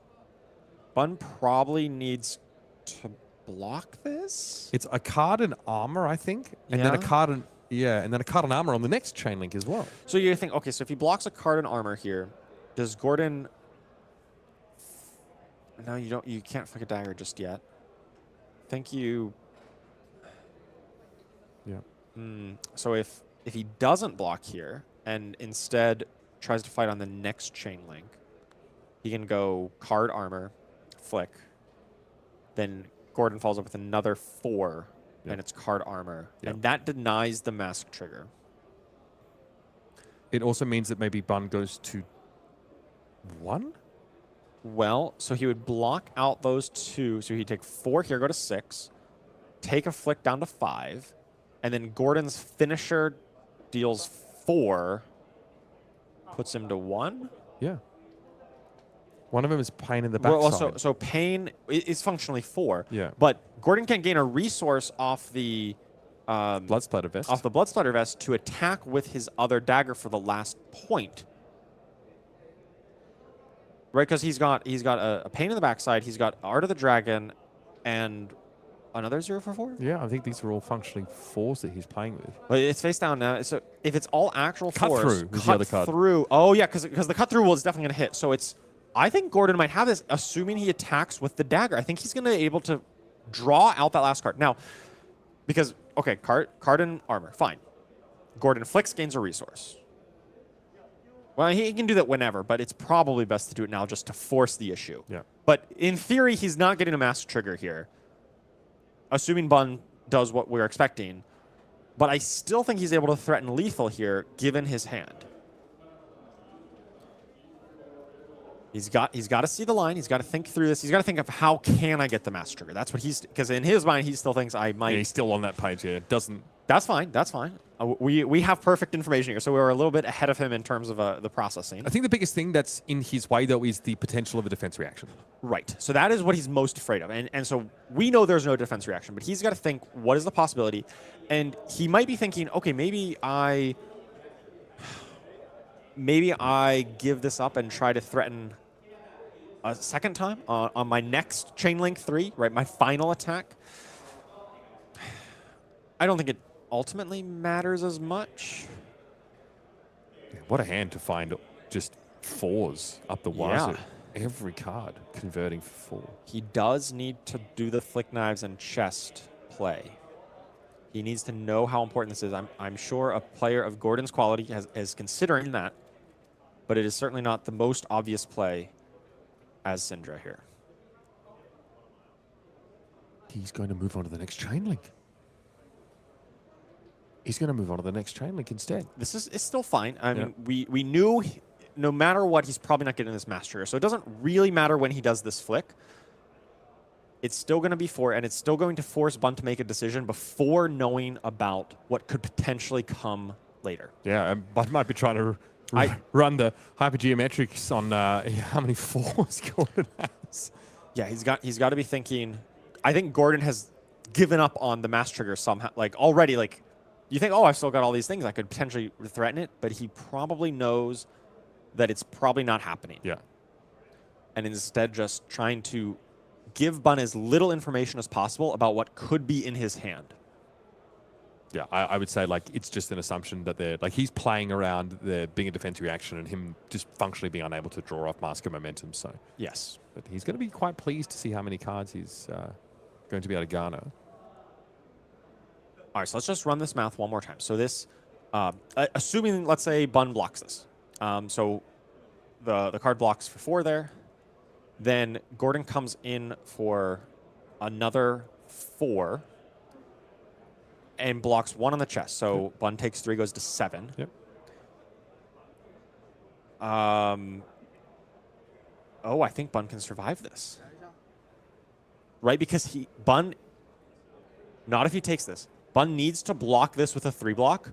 Bun probably needs to block this? It's a card and armor, I think. And then a Yeah? card and and then a card and armor on the next chain link as well. So you think, okay, so if he blocks a card and armor here, does Gordon... No, you can't flick a dagger just yet. I think you... Yeah. So if he doesn't block here and instead tries to fight on the next chain link, he can go card armor, flick. Then Gordon follows up with another 4, and it's card armor. And that denies the mask trigger. It also means that maybe Bun goes to 1? Well, so he would block out those 2. So he'd take 4 here, go to 6, take a flick down to 5, and then Gordon's finisher deals 4, puts him to 1. Yeah. One of them is pain in the backside. Well, so pain is functionally 4. Yeah. But Gordon can gain a resource off the Blood Splatter Vest. off the Blood Splatter Vest to attack with his other dagger for the last point. Right, because he's got a pain in the backside, he's got Art of the Dragon, and another 0 for 4? Yeah, I think these are all functionally 4s that he's playing with. But it's face down now. So if it's all actual Cut 4s, through was the other card. through. Oh yeah, because the cut through is definitely going to hit. So it's. I think Gordon might have this, assuming he attacks with the dagger. I think he's going to be able to draw out that last card now, because okay, card and armor, fine. Gordon flicks, gains a resource. Well, he can do that whenever, but it's probably best to do it now just to force the issue. Yeah. But in theory, he's not getting a mask trigger here, assuming Bun does what we're expecting. But I still think he's able to threaten lethal here, given his hand. He's got to see the line. He's got to think through this. He's got to think of how can I get the mask trigger. That's what he's, because in his mind he still thinks I might. Yeah, he's still on that page here. Doesn't. That's fine. That's fine. We have perfect information here, so we're a little bit ahead of him in terms of the processing. I think the biggest thing that's in his way though is the potential of a defense reaction. Right. So that is what he's most afraid of, and so we know there's no defense reaction, but he's got to think what is the possibility, and he might be thinking, okay, maybe I give this up and try to threaten a second time on my next chain link 3, right? My final attack. I don't think it ultimately matters as much. Yeah, what a hand to find just 4s up the wazoo. Every card converting for 4. He does need to do the flick knives and chest play. He needs to know how important this is. I'm sure a player of Gordon's quality is considering that, but it is certainly not the most obvious play as Cindra here. He's going to move on to the next chain link. He's going to move on to the next chain link instead. This is still fine. I mean, we knew no matter what, he's probably not getting this master trigger. So it doesn't really matter when he does this flick. It's still going to be 4, and it's still going to force Bun to make a decision before knowing about what could potentially come later. Yeah, Bun might be trying to run the hypergeometrics on how many 4s Gordon has. Yeah, he's got to be thinking. I think Gordon has given up on the mass trigger somehow. Like already, like you think, oh, I've still got all these things. I could potentially threaten it, but he probably knows that it's probably not happening. Yeah. And instead, just trying to give Bun as little information as possible about what could be in his hand. Yeah, I would say like it's just an assumption that they're like he's playing around there being a defense reaction and him just functionally being unable to draw off Mask of Momentum. So yes, but he's going to be quite pleased to see how many cards he's going to be able to garner. All right, so let's just run this math one more time. So this, assuming let's say Bun blocks this, so the card blocks for 4 there, then Gordon comes in for another 4. And blocks 1 on the chest. So Bun takes 3, goes to 7. Yep. oh, I think Bun can survive this. Right, because Bun, not if he takes this. Bun needs to block this with a 3-block,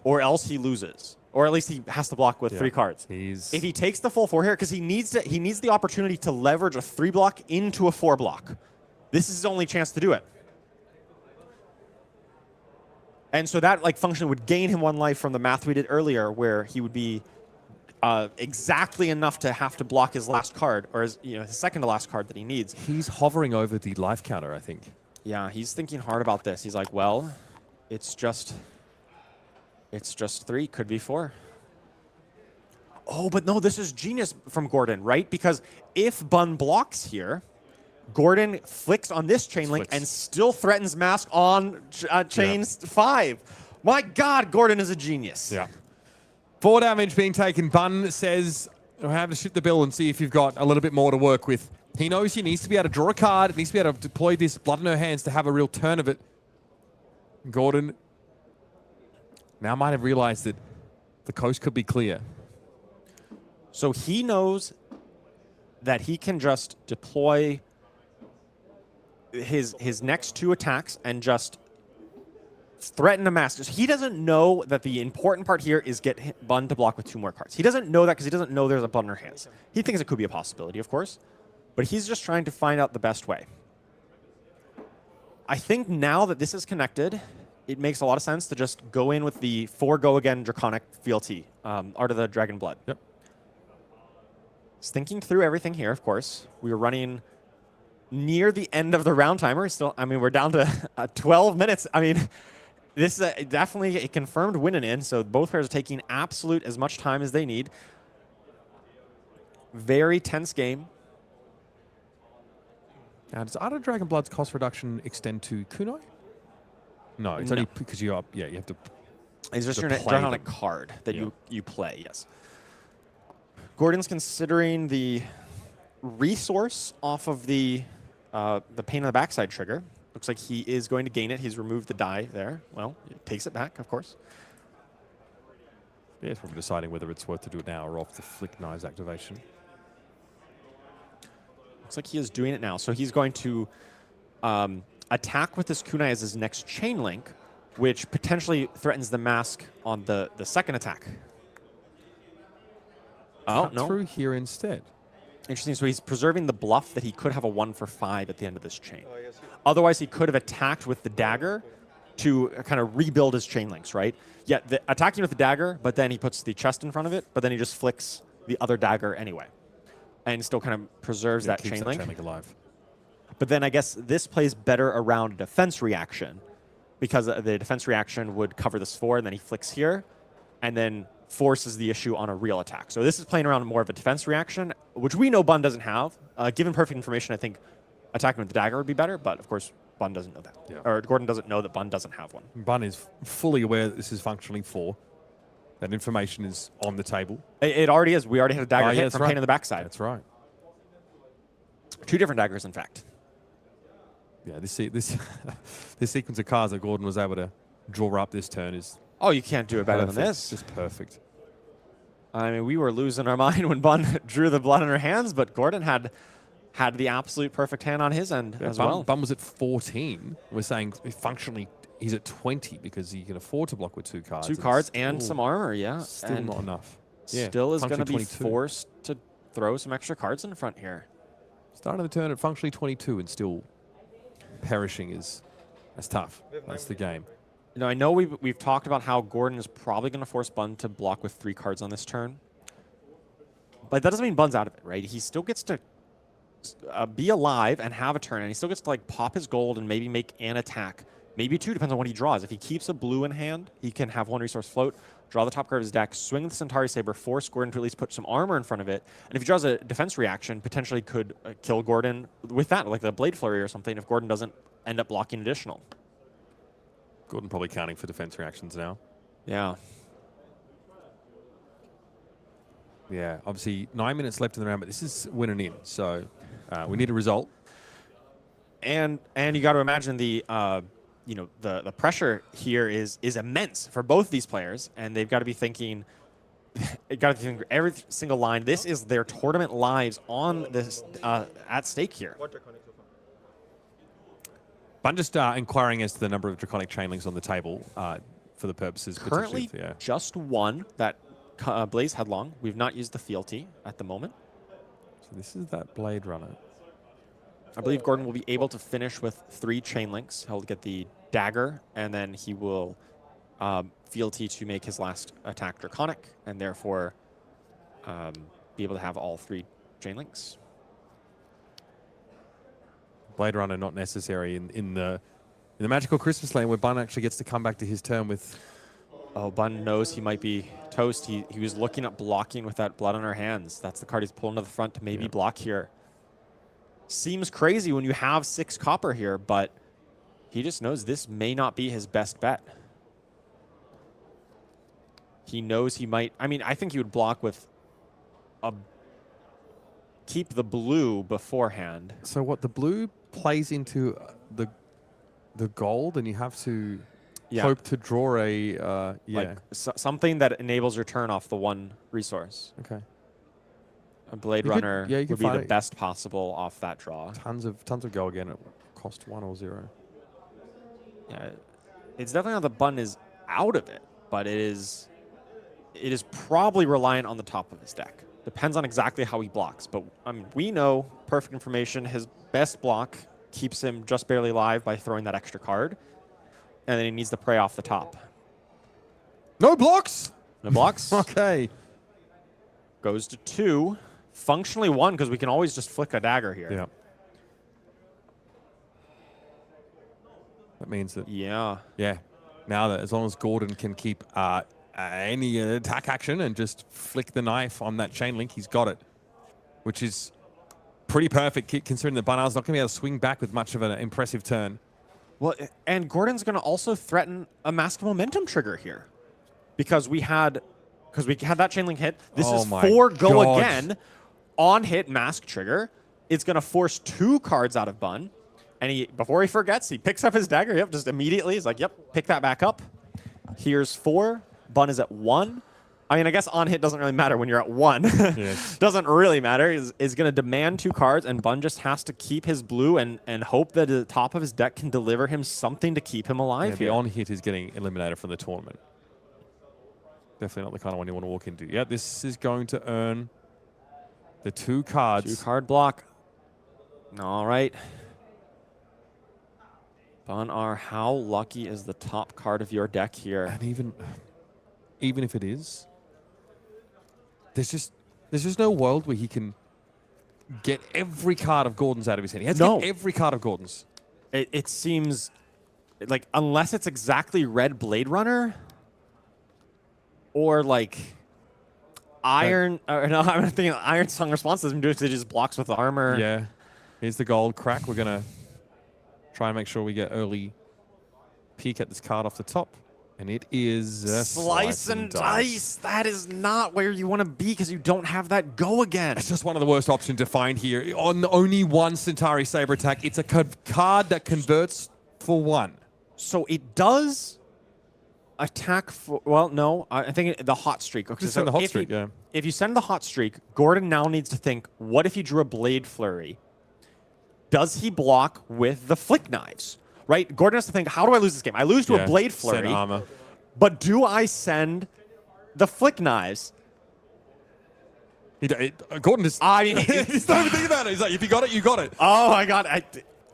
or else he loses. Or at least he has to block with 3 cards. If he takes the full 4 here, because he needs the opportunity to leverage a 3-block into a 4-block. This is his only chance to do it. And so that like function would gain him 1 life from the math we did earlier, where he would be exactly enough to have to block his last card, or his second to last card that he needs. He's hovering over the life counter, I think. Yeah, he's thinking hard about this. He's like, well, it's just 3, could be 4. Oh, but no, this is genius from Gordon, right? Because if Bun blocks here, Gordon flicks on this chain link and still threatens Mask on chain 5. My God, Gordon is a genius. Yeah. 4 damage being taken. Bun says, I have to shoot the bill and see if you've got a little bit more to work with. He knows he needs to be able to draw a card, needs to be able to deploy this blood in her hands to have a real turn of it. Gordon now might have realized that the coast could be clear. So he knows that he can just deploy his next 2 attacks and just threaten a Mask. He doesn't know that the important part here is get Bun to block with 2 more cards. He doesn't know that because he doesn't know there's a blood in her hands. He thinks it could be a possibility, of course, but he's just trying to find out the best way. I think now that this is connected, it makes a lot of sense to just go in with the 4 go again Draconic Fealty, Art of the Dragon Blood. Yep. Just thinking through everything here, of course. We were running near the end of the round timer. Still, I mean, we're down to 12 minutes. I mean, this is definitely a confirmed win and in, so both players are taking absolute as much time as they need. Very tense game. Now, does Art of Dragon Blood's cost reduction extend to Kunai? No, it's only because you have to. It's just your Draconic card that you play, yes. Gordon's considering the resource off of the pain on the backside trigger. Looks like he is going to gain it. He's removed the die there. Well, he takes it back, of course. Yeah, it's probably deciding whether it's worth to do it now or off the Flick Knives activation. Looks like he is doing it now. So he's going to attack with this kunai as his next chain link, which potentially threatens the Mask on the second attack. Cut through here instead. Interesting. So he's preserving the bluff that he could have a 1 for 5 at the end of this chain. Otherwise, he could have attacked with the dagger to kind of rebuild his chain links, right? Yeah, attacking with the dagger, but then he puts the chest in front of it, but then he just flicks the other dagger anyway. And still kind of preserves that chain link. Alive. But then I guess this plays better around a defense reaction, because the defense reaction would cover this 4, and then he flicks here, and then forces the issue on a real attack. So this is playing around more of a defense reaction, which we know Bun doesn't have. Given perfect information, I think attacking with the dagger would be better, but of course, Bun doesn't know that. Yeah. Or Gordon doesn't know that Bun doesn't have one. Bun is fully aware that this is functionally 4. That information is on the table. It already is. We already had a dagger hit from pain on the backside. That's right. 2 different daggers, in fact. Yeah, this this sequence of cards that Gordon was able to draw up this turn is... Oh, you can't do it better than this. Just perfect. I mean, we were losing our mind when Bun drew the blood in her hands, but Gordon had the absolute perfect hand on his end as well. Bun was at 14. We're saying functionally he's at 20 because he can afford to block with 2 cards. 2 cards and some armor, yeah. Still and not enough. Still is going to be 22. forced to throw some extra cards in front here. Starting the turn at functionally 22 and still perishing that's tough. That's the game. You know, I know we've talked about how Gordon is probably going to force Bun to block with 3 cards on this turn. But that doesn't mean Bun's out of it, right? He still gets to be alive and have a turn, and he still gets to like pop his gold and maybe make an attack. Maybe 2, depends on what he draws. If he keeps a blue in hand, he can have 1 resource float, draw the top card of his deck, swing the Centauri Saber, force Gordon to at least put some armor in front of it. And if he draws a defense reaction, potentially could kill Gordon with that, like the Blade Flurry or something, if Gordon doesn't end up blocking additional. Gordon probably counting for defense reactions now. Yeah. Yeah, obviously 9 minutes left in the round, but this is win and in, so we need a result. And you got to imagine the pressure here is immense for both these players, and they've got to be thinking, got to think every single line. This is their tournament lives on this at stake here. But I'm just inquiring as to the number of draconic chainlinks on the table for the purposes Currently, potentially of, just one that Blaze Headlong. We've not used the fealty at the moment. So this is that Blade Runner. I believe Gordon will be able to finish with 3 chain links. He'll get the dagger, and then he will fealty to make his last attack draconic, and therefore be able to have all 3 chain links. Blade Runner not necessary in the magical Christmas lane where Bun actually gets to come back to his turn with. Oh, Bun knows he might be toast. He was looking at blocking with that blood on our hands. That's the card he's pulling to the front to maybe block here. Seems crazy when you have 6 copper here, but he just knows this may not be his best bet. He knows he might. I mean, I think he would block with a keep the blue beforehand. So what, the blue plays into the gold, and you have to hope to draw a like something that enables your turn off the 1 resource. Okay. A Blade Runner you would could be the find best possible off that draw. Tons of go again at cost 1 or 0. Yeah, it's definitely not the Bun is out of it, but it is probably reliant on the top of his deck. Depends on exactly how he blocks. But I mean, we know perfect information. His best block keeps him just barely alive by throwing that extra card, and then he needs to prey off the top. No blocks. No blocks. Okay. Goes to 2. Functionally 1 because we can always just flick a dagger here. Yeah. That means that. Yeah. Yeah. Now that as long as Gordon can keep any attack action and just flick the knife on that chain link, he's got it, which is pretty perfect considering the Banar's not going to be able to swing back with much of an impressive turn. Well, and Gordon's going to also threaten a Mask Momentum trigger here because we had that chain link hit. This is 4 go again on hit Mask trigger. It's going to force 2 cards out of Bun. And before he forgets, he picks up his dagger. Yep, just immediately. He's like, yep, pick that back up. Here's 4. Bun is at 1. I mean, I guess on hit doesn't really matter when you're at 1. Yes. Doesn't really matter. Is going to demand 2 cards, and Bun just has to keep his blue and hope that the top of his deck can deliver him something to keep him alive here. The on hit is getting eliminated from the tournament. Definitely not the kind of one you want to walk into. Yeah, this is going to earn the 2 cards. 2 card block. All right. Banar, how lucky is the top card of your deck here? And even if it is, there's just no world where he can get every card of Gordon's out of his hand. He has to get every card of Gordon's. It seems like unless it's exactly Red Blade Runner or like Iron. No, I'm thinking Iron Song Response doesn't do it. It just blocks with armor. Yeah. Here's the gold crack. We're gonna try and make sure we get early peek at this card off the top. And it is Slice and dice. That is not where you want to be because you don't have that go again. It's just one of the worst options to find here. On only 1 Centauri Saber attack, it's a card that converts for 1. So it does attack for, well, no, I think the hot streak. Okay, Just send the hot streak, yeah. If you send the hot streak, Gordon now needs to think, what if he drew a Blade Flurry? Does he block with the Flick Knives? Right? Gordon has to think, how do I lose this game? I lose to a Blade Flurry, send armor. But do I send the Flick Knives? Gordon just... I mean, he's not even thinking about it. He's like, if you got it, you got it. Oh my God.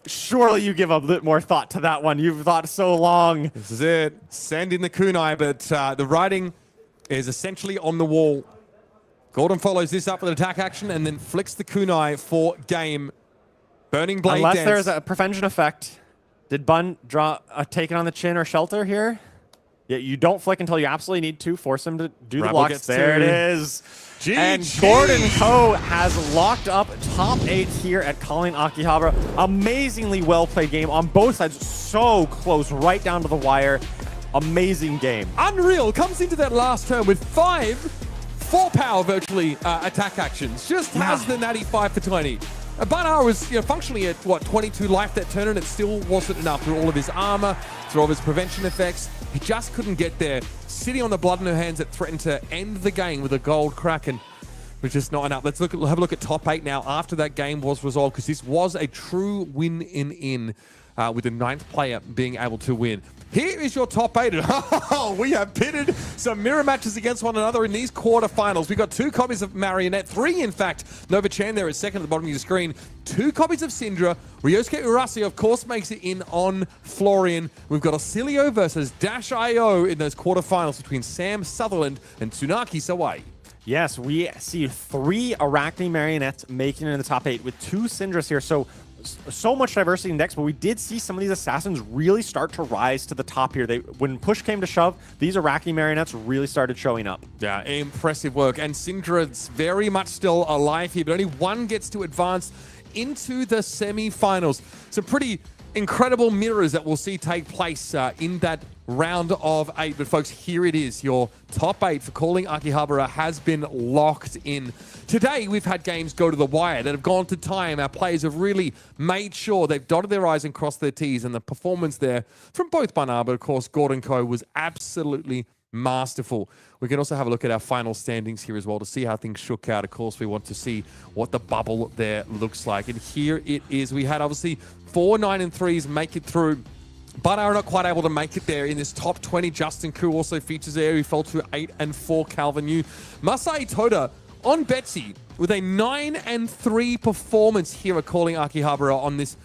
Surely you give a bit more thought to that one. You've thought so long. This is it. Send in the kunai, but the writing is essentially on the wall. Gordon follows this up with an attack action and then flicks the kunai for game. Burning Blade Unless Dance. there's a prevention effect. Did Bun draw a take it on the chin or shelter here? Yeah, you don't flick until you absolutely need to. Force him to do the blocks. There it is. And Gordon Co. has locked up top 8 here at Calling Akihabara. Amazingly well-played game on both sides. So close, right down to the wire. Amazing game. Unreal comes into that last turn with 5 4-power virtually attack actions. Just has the natty 5 for 20. Banar was functionally at, 22 life that turn, and it still wasn't enough through all of his armor, through all of his prevention effects. He just couldn't get there. Sitting on the blood in her hands that threatened to end the game with a gold Kraken was just not enough. Let's have a look at top 8 now after that game was resolved, because this was a true win-in with the 9th player being able to win. Here is your top 8. We have pitted some mirror matches against one another in these quarterfinals. We've got 2 copies of Marionette, 3 in fact. Nova Chan there is second at the bottom of your screen. 2 copies of Cindra. Ryosuke Urase, of course, makes it in on Florian. We've got Oscilio versus Dash.io in those quarterfinals between Sam Sutherland and TSUNAKI SAWAI. Yes, we see 3 Arachne Marionettes making it in the top 8 with 2 Cindras here. So much diversity in decks, but we did see some of these assassins really start to rise to the top here. When push came to shove, these Arachne Marionettes really started showing up. Yeah, impressive work. And Cindra's very much still alive here, but only one gets to advance into the semi-finals. Some pretty incredible mirrors that we'll see take place in that round of 8. But folks, here it is. Your top 8 for calling Akihabara has been locked in. Today, we've had games go to the wire that have gone to time. Our players have really made sure they've dotted their I's and crossed their T's. And the performance there from both Banar, but of course, Gordon Co. was absolutely masterful. We can also have a look at our final standings here as well to see how things shook out. Of course, we want to see what the bubble there looks like. And here it is. We had obviously 4 9 and 3s make it through, but are not quite able to make it there in this top 20. Justin Koo also features there. He fell to 8 and 4. Calvin Yu. Masay Toda on Betsy with a 9 and 3 performance here at calling Akihabara on this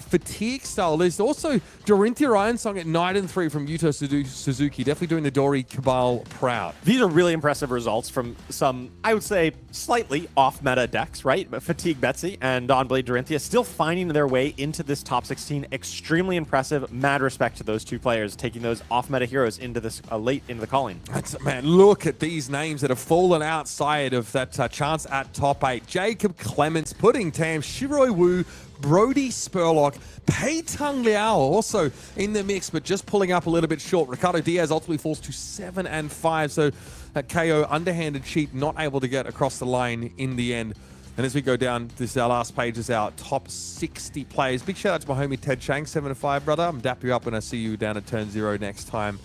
fatigue style. There's also Dorinthia Ironsong at 9 and 3 from Yuto Suzuki, definitely doing the Dori Cabal proud. These are really impressive results from some, I would say, slightly off-meta decks, right? But Fatigue Betsy and Dawnblade Dorinthia still finding their way into this top 16. Extremely impressive. Mad respect to those 2 players taking those off-meta heroes into this late into the calling. Man, look at these names that have fallen outside of that chance at top 8. Jacob Clements, Pudding Tam, Shirui Wu, Brody Spurlock, Pei Tung Liao also in the mix, but just pulling up a little bit short. Ricardo Diaz ultimately falls to 7 and 5, so that KO underhanded cheat, not able to get across the line in the end. And as we go down, this is our last page, is our top 60 players. Big shout out to my homie Ted Chang, 7 and 5, brother. I'm dap you up when I see you down at turn 0 next time.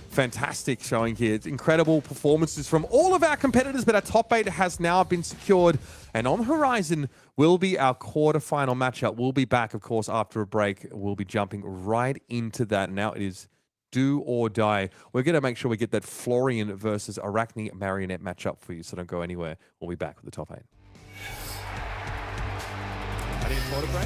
Fantastic showing here. It's incredible performances from all of our competitors, but our top 8 has now been secured. And on the horizon will be our quarterfinal matchup. We'll be back, of course, after a break. We'll be jumping right into that. Now it is do or die. We're going to make sure we get that Florian versus Arachne Marionette matchup for you, so don't go anywhere. We'll be back with the top 8. I need a quarter break.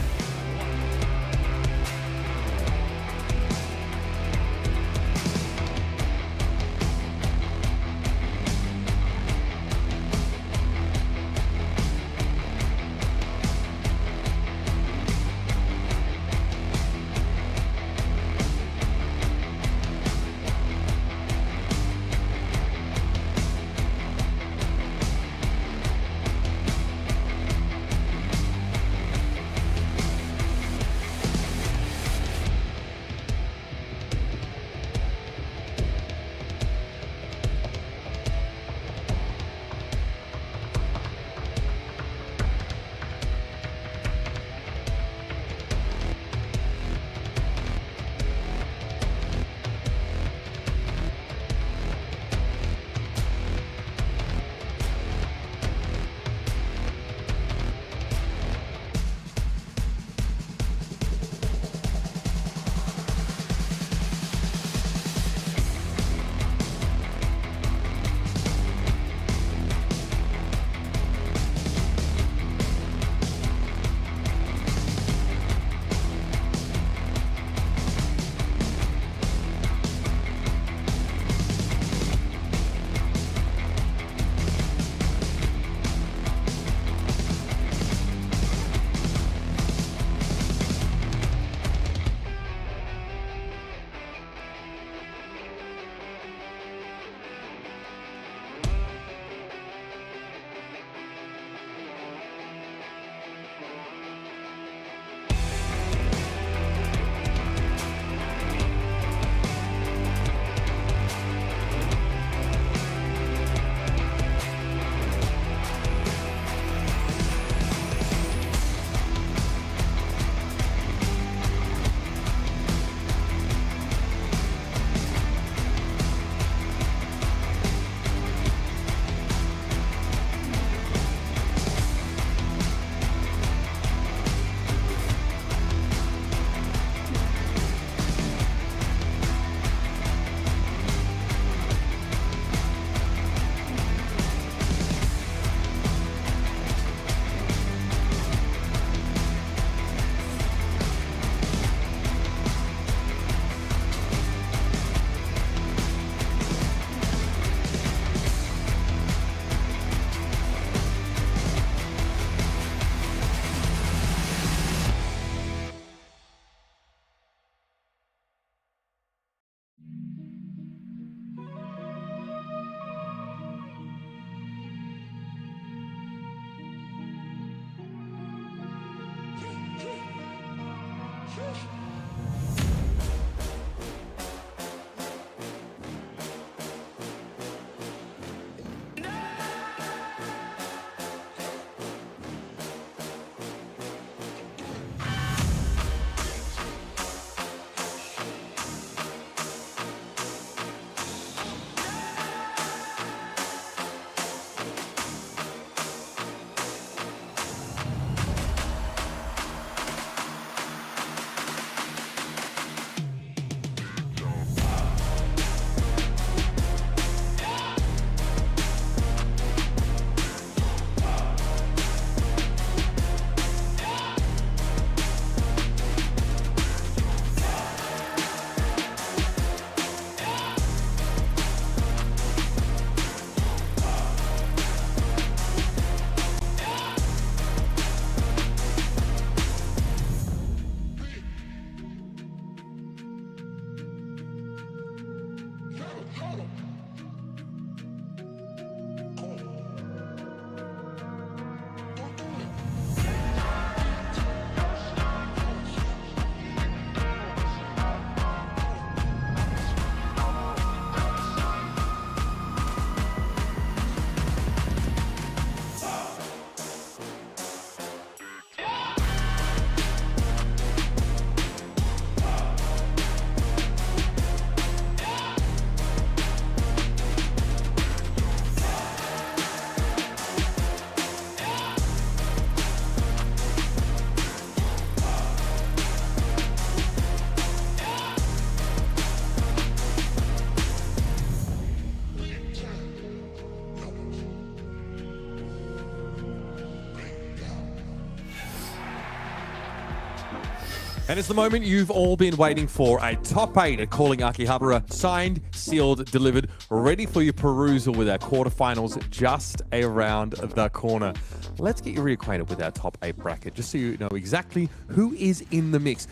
And it's the moment you've all been waiting for. A top 8 at Calling Akihabara, signed, sealed, delivered, ready for your perusal with our quarterfinals just around the corner. Let's get you reacquainted with our top 8 bracket, just so you know exactly who is in the mix.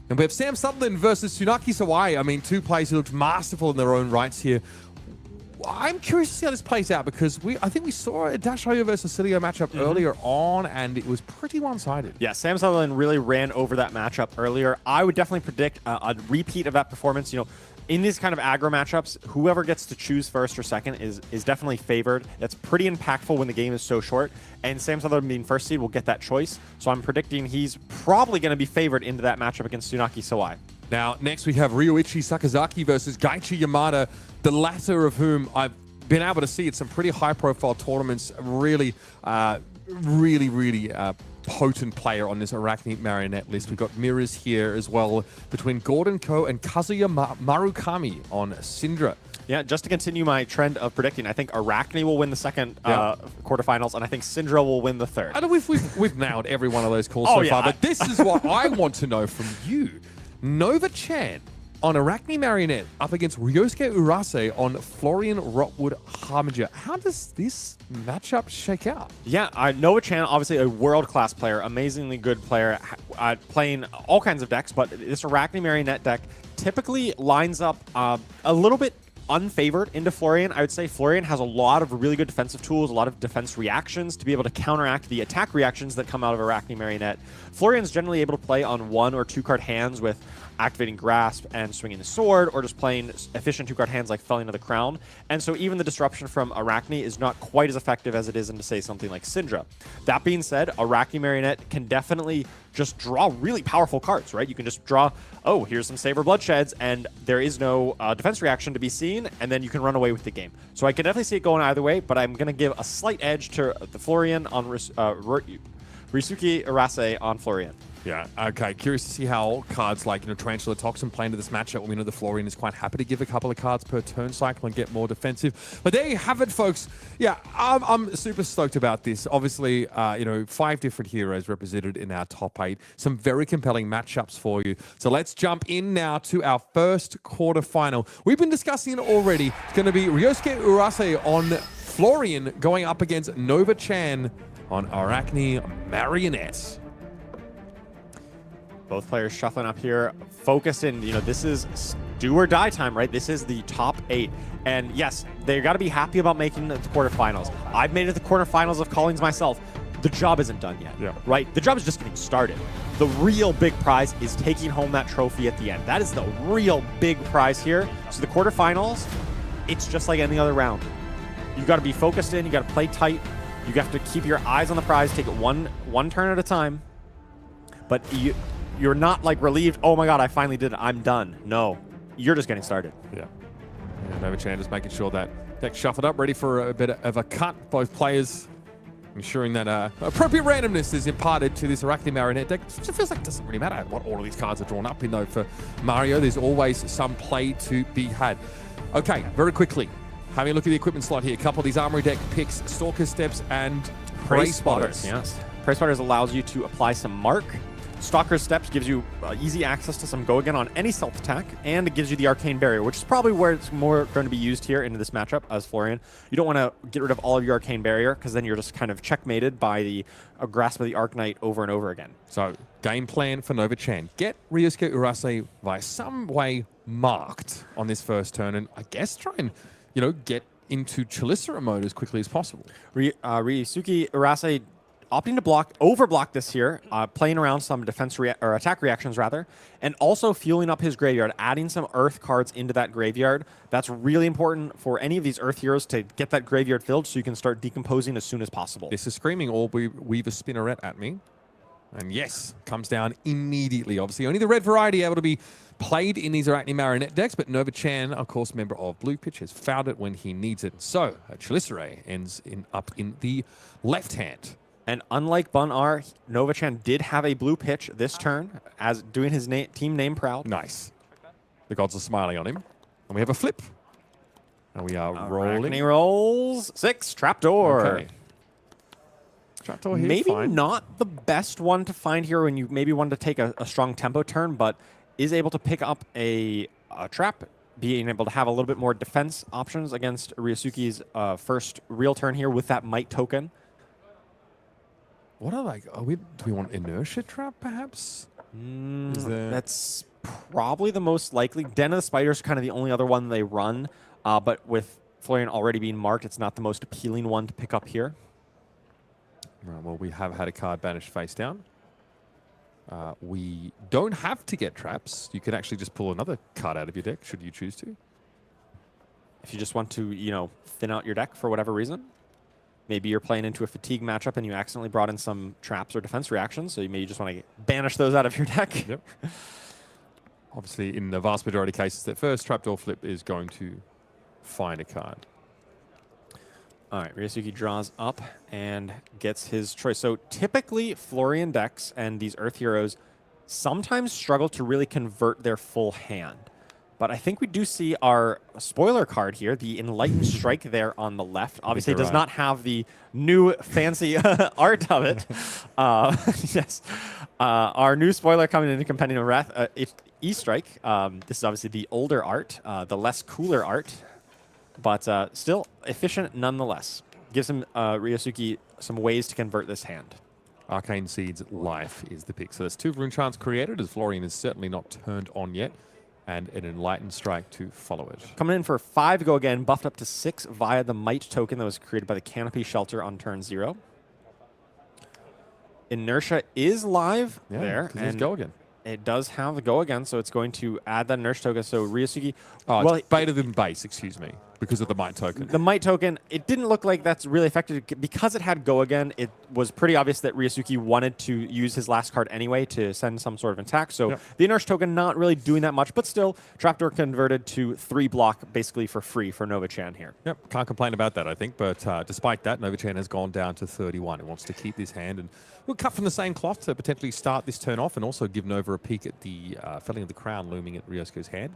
And we have Sam Sutherland versus TSUNAKI SAWAI. I mean, two players who looked masterful in their own rights here. I'm curious to see how this plays out because I think we saw a Dashoyo versus Oscilio matchup earlier on, and it was pretty one-sided. Yeah, Sam Sutherland really ran over that matchup earlier. I would definitely predict a repeat of that performance. You know, in these kind of aggro matchups, whoever gets to choose first or second is definitely favored. That's pretty impactful when the game is so short, and Sam Sutherland being first seed will get that choice. So I'm predicting he's probably going to be favored into that matchup against TSUNAKI SAWAI. Now, next we have Ryoichi Sakazaki versus Gaichi Yamada, the latter of whom I've been able to see at some pretty high-profile tournaments. Really, really potent player on this Arachne Marionette list. We've got mirrors here as well between Gordon Ko and Kazuya Marukami on Cindra. Yeah, just to continue my trend of predicting, I think Arachne will win the second quarterfinals, and I think Cindra will win the third. I know we've nailed every one of those calls so far, but this is what I want to know from you. Nova Chan on Arachne Marionette up against Ryosuke Urase on Florian Rotwood Harbinger. How does this matchup shake out? Yeah, Nova Chan, obviously a world-class player, amazingly good player, playing all kinds of decks, but this Arachne Marionette deck typically lines up a little bit unfavored into Florian. I would say Florian has a lot of really good defensive tools, a lot of defense reactions to be able to counteract the attack reactions that come out of Arachne Marionette. Florian's generally able to play on 1 or 2 card hands with activating Grasp and swinging the sword, or just playing efficient 2-card hands like Felling of the Crown. And so even the disruption from Arachne is not quite as effective as it is into, say, something like Cindra. That being said, Arachne Marionette can definitely just draw really powerful cards, right? You can just draw, oh, here's some Saber Bloodsheds, and there is no defense reaction to be seen, and then you can run away with the game. So I can definitely see it going either way, but I'm going to give a slight edge to the Florian on Ryosuke Urase on Florian. Yeah, okay. Curious to see how cards like, Tarantula Toxin play into this matchup. We know the Florian is quite happy to give a couple of cards per turn cycle and get more defensive. But there you have it, folks. Yeah, I'm super stoked about this. Obviously, 5 different heroes represented in our top 8. Some very compelling matchups for you. So let's jump in now to our first quarterfinal. We've been discussing it already. It's going to be Ryosuke Urase on Florian going up against Nova Chan on Arachne Marionette. Both players shuffling up here, focused in, this is do or die time, right? This is the top 8. And yes, they got to be happy about making the quarterfinals. I've made it to the quarterfinals of callings myself. The job isn't done yet, right? The job is just getting started. The real big prize is taking home that trophy at the end. That is the real big prize here. So the quarterfinals, it's just like any other round. You got to be focused in, you got to play tight. You have to keep your eyes on the prize, take it one turn at a time. But you're not like relieved, oh my god, I finally did it, I'm done. No, you're just getting started. Yeah. Nova Chan just making sure that deck shuffled up, ready for a bit of a cut. Both players ensuring that appropriate randomness is imparted to this Arachne Marionette deck. It feels like it doesn't really matter what order these cards are drawn up in, though. For Mario, there's always some play to be had. Okay, very quickly, having a look at the equipment slot here. A couple of these Armory deck picks, Stalker Steps and Prey Spotters. Yes. Prey Spotters allows you to apply some mark. Stalker's Steps gives you easy access to some go again on any stealth attack, and it gives you the Arcane Barrier, which is probably where it's more going to be used here into this matchup as Florian. You don't want to get rid of all of your Arcane Barrier, because then you're just kind of checkmated by the Grasp of the Arknight over and over again. So, game plan for Nova Chan. Get Ryosuke Urase by some way marked on this first turn, and I guess try and, get into Chalisera mode as quickly as possible. Ryosuke Urase opting to overblock this here, playing around some defense or attack reactions rather, and also fueling up his graveyard, adding some earth cards into that graveyard. That's really important for any of these earth heroes to get that graveyard filled so you can start decomposing as soon as possible. This is screaming all Weaver Spinneret at me. And yes, comes down immediately. Obviously, only the red variety able to be played in these Arachne Marionette decks, but Nova Chan, of course, member of Blue Pitch, has found it when he needs it. So, Chalisera ends up in the left hand. And unlike Bun R, Nova Chan did have a blue pitch this turn, as doing his team name proud. Nice. The gods are smiling on him. And we have a flip. And we are rolling. Arachne rolls 6, trapdoor. Okay. Trapdoor here, maybe fine. not the best one to find here when you maybe wanted to take a strong tempo turn, but is able to pick up a trap, being able to have a little bit more defense options against Ryosuke's first real turn here with that Might token. What are like? Do we want inertia trap perhaps? That's probably the most likely. Den of the Spiders is kind of the only other one they run, but with Florian already being marked, it's not the most appealing one to pick up here. Right, well, we have had a card banished face down. We don't have to get traps. You can actually just pull another card out of your deck, should you choose to. If you just want to, you know, thin out your deck for whatever reason. Maybe you're playing into a fatigue matchup and you accidentally brought in some traps or defense reactions, so you maybe just want to banish those out of your deck. Yep. Obviously, in the vast majority of cases, that first trapdoor flip is going to find a card. All right, Ryosuke draws up and gets his choice. So typically, Florian decks and these Earth Heroes sometimes struggle to really convert their full hand. But I think we do see our spoiler card here, the Enlightened Strike there on the left. Obviously, it does not have the new fancy art of it. Yes. Our new spoiler coming into Compendium of Wrath, E-Strike. This is obviously the older art, the less cooler art, but still efficient nonetheless. Gives him Ryosuke some ways to convert this hand. Arcane Seed's Life is the pick. So there's 2 Rune Chants created, as Florian is certainly not turned on yet, and an Enlightened Strike to follow it. Coming in for 5 go again, buffed up to 6 via the Might token that was created by the Canopy Shelter on turn 0. Inertia is live there. And go again. It does have the go again, so it's going to add that Inertia token. So Ryosuke... Oh, well, it's beta than base, excuse me, because of the Might token. The Might token, it didn't look like that's really effective. Because it had go again, it was pretty obvious that Ryosuke wanted to use his last card anyway to send some sort of attack. So the Inertia token not really doing that much, but still, Trapdoor converted to 3 block basically for free for Nova-chan here. Yep, can't complain about that, I think. But despite that, Nova-chan has gone down to 31. It wants to keep this hand, and we'll cut from the same cloth to potentially start this turn off and also give Nova a peek at the Felling of the Crown looming at Ryosuke's hand.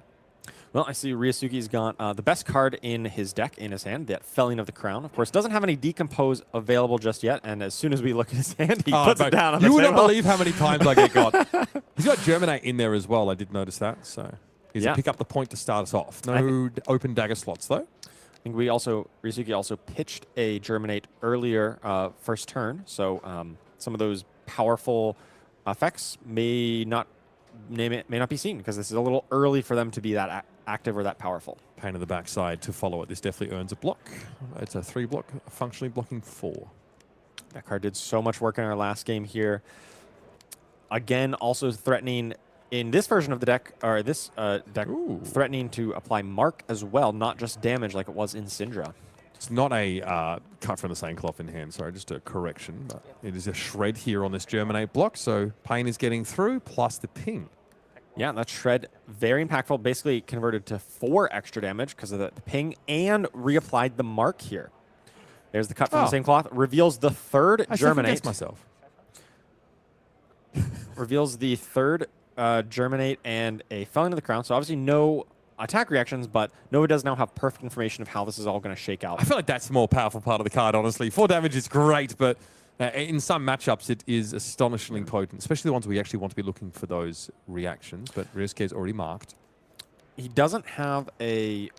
Well, I see Ryosuke's got the best card in his deck, in his hand, that Felling of the Crown. Of course, doesn't have any Decompose available just yet, and as soon as we look at his hand, he puts it down on the table. You wouldn't believe how many times I get got. He's got Germinate in there as well, I did notice that. So he's a pick up the point to start us off. No open dagger slots, though. I think Ryosuke also pitched a Germinate earlier first turn, so some of those powerful effects may not be seen because this is a little early for them to be that active or that powerful. Pain in the backside to follow it. This definitely earns a block. It's a 3 block, functionally blocking 4. That card did so much work in our last game here. Again, also threatening in this version of the deck, or this deck, threatening to apply mark as well, not just damage like it was in Cindra. It's not a cut from the same cloth in hand, sorry, just a correction. But it is a shred here on this Germinate block, so Pain is getting through, plus the ping. Yeah, that shred, very impactful, basically converted to 4 extra damage because of the ping, and reapplied the mark here. There's the cut from the same cloth, reveals the 3rd Germinate. I myself. Reveals the 3rd Germinate and a Felling of the Crown, so obviously no attack reactions, but Nova does now have perfect information of how this is all going to shake out. I feel like that's the more powerful part of the card, honestly. 4 damage is great, but in some matchups it is astonishingly potent, especially the ones where we actually want to be looking for those reactions, but Ryosuke is already marked. He doesn't have any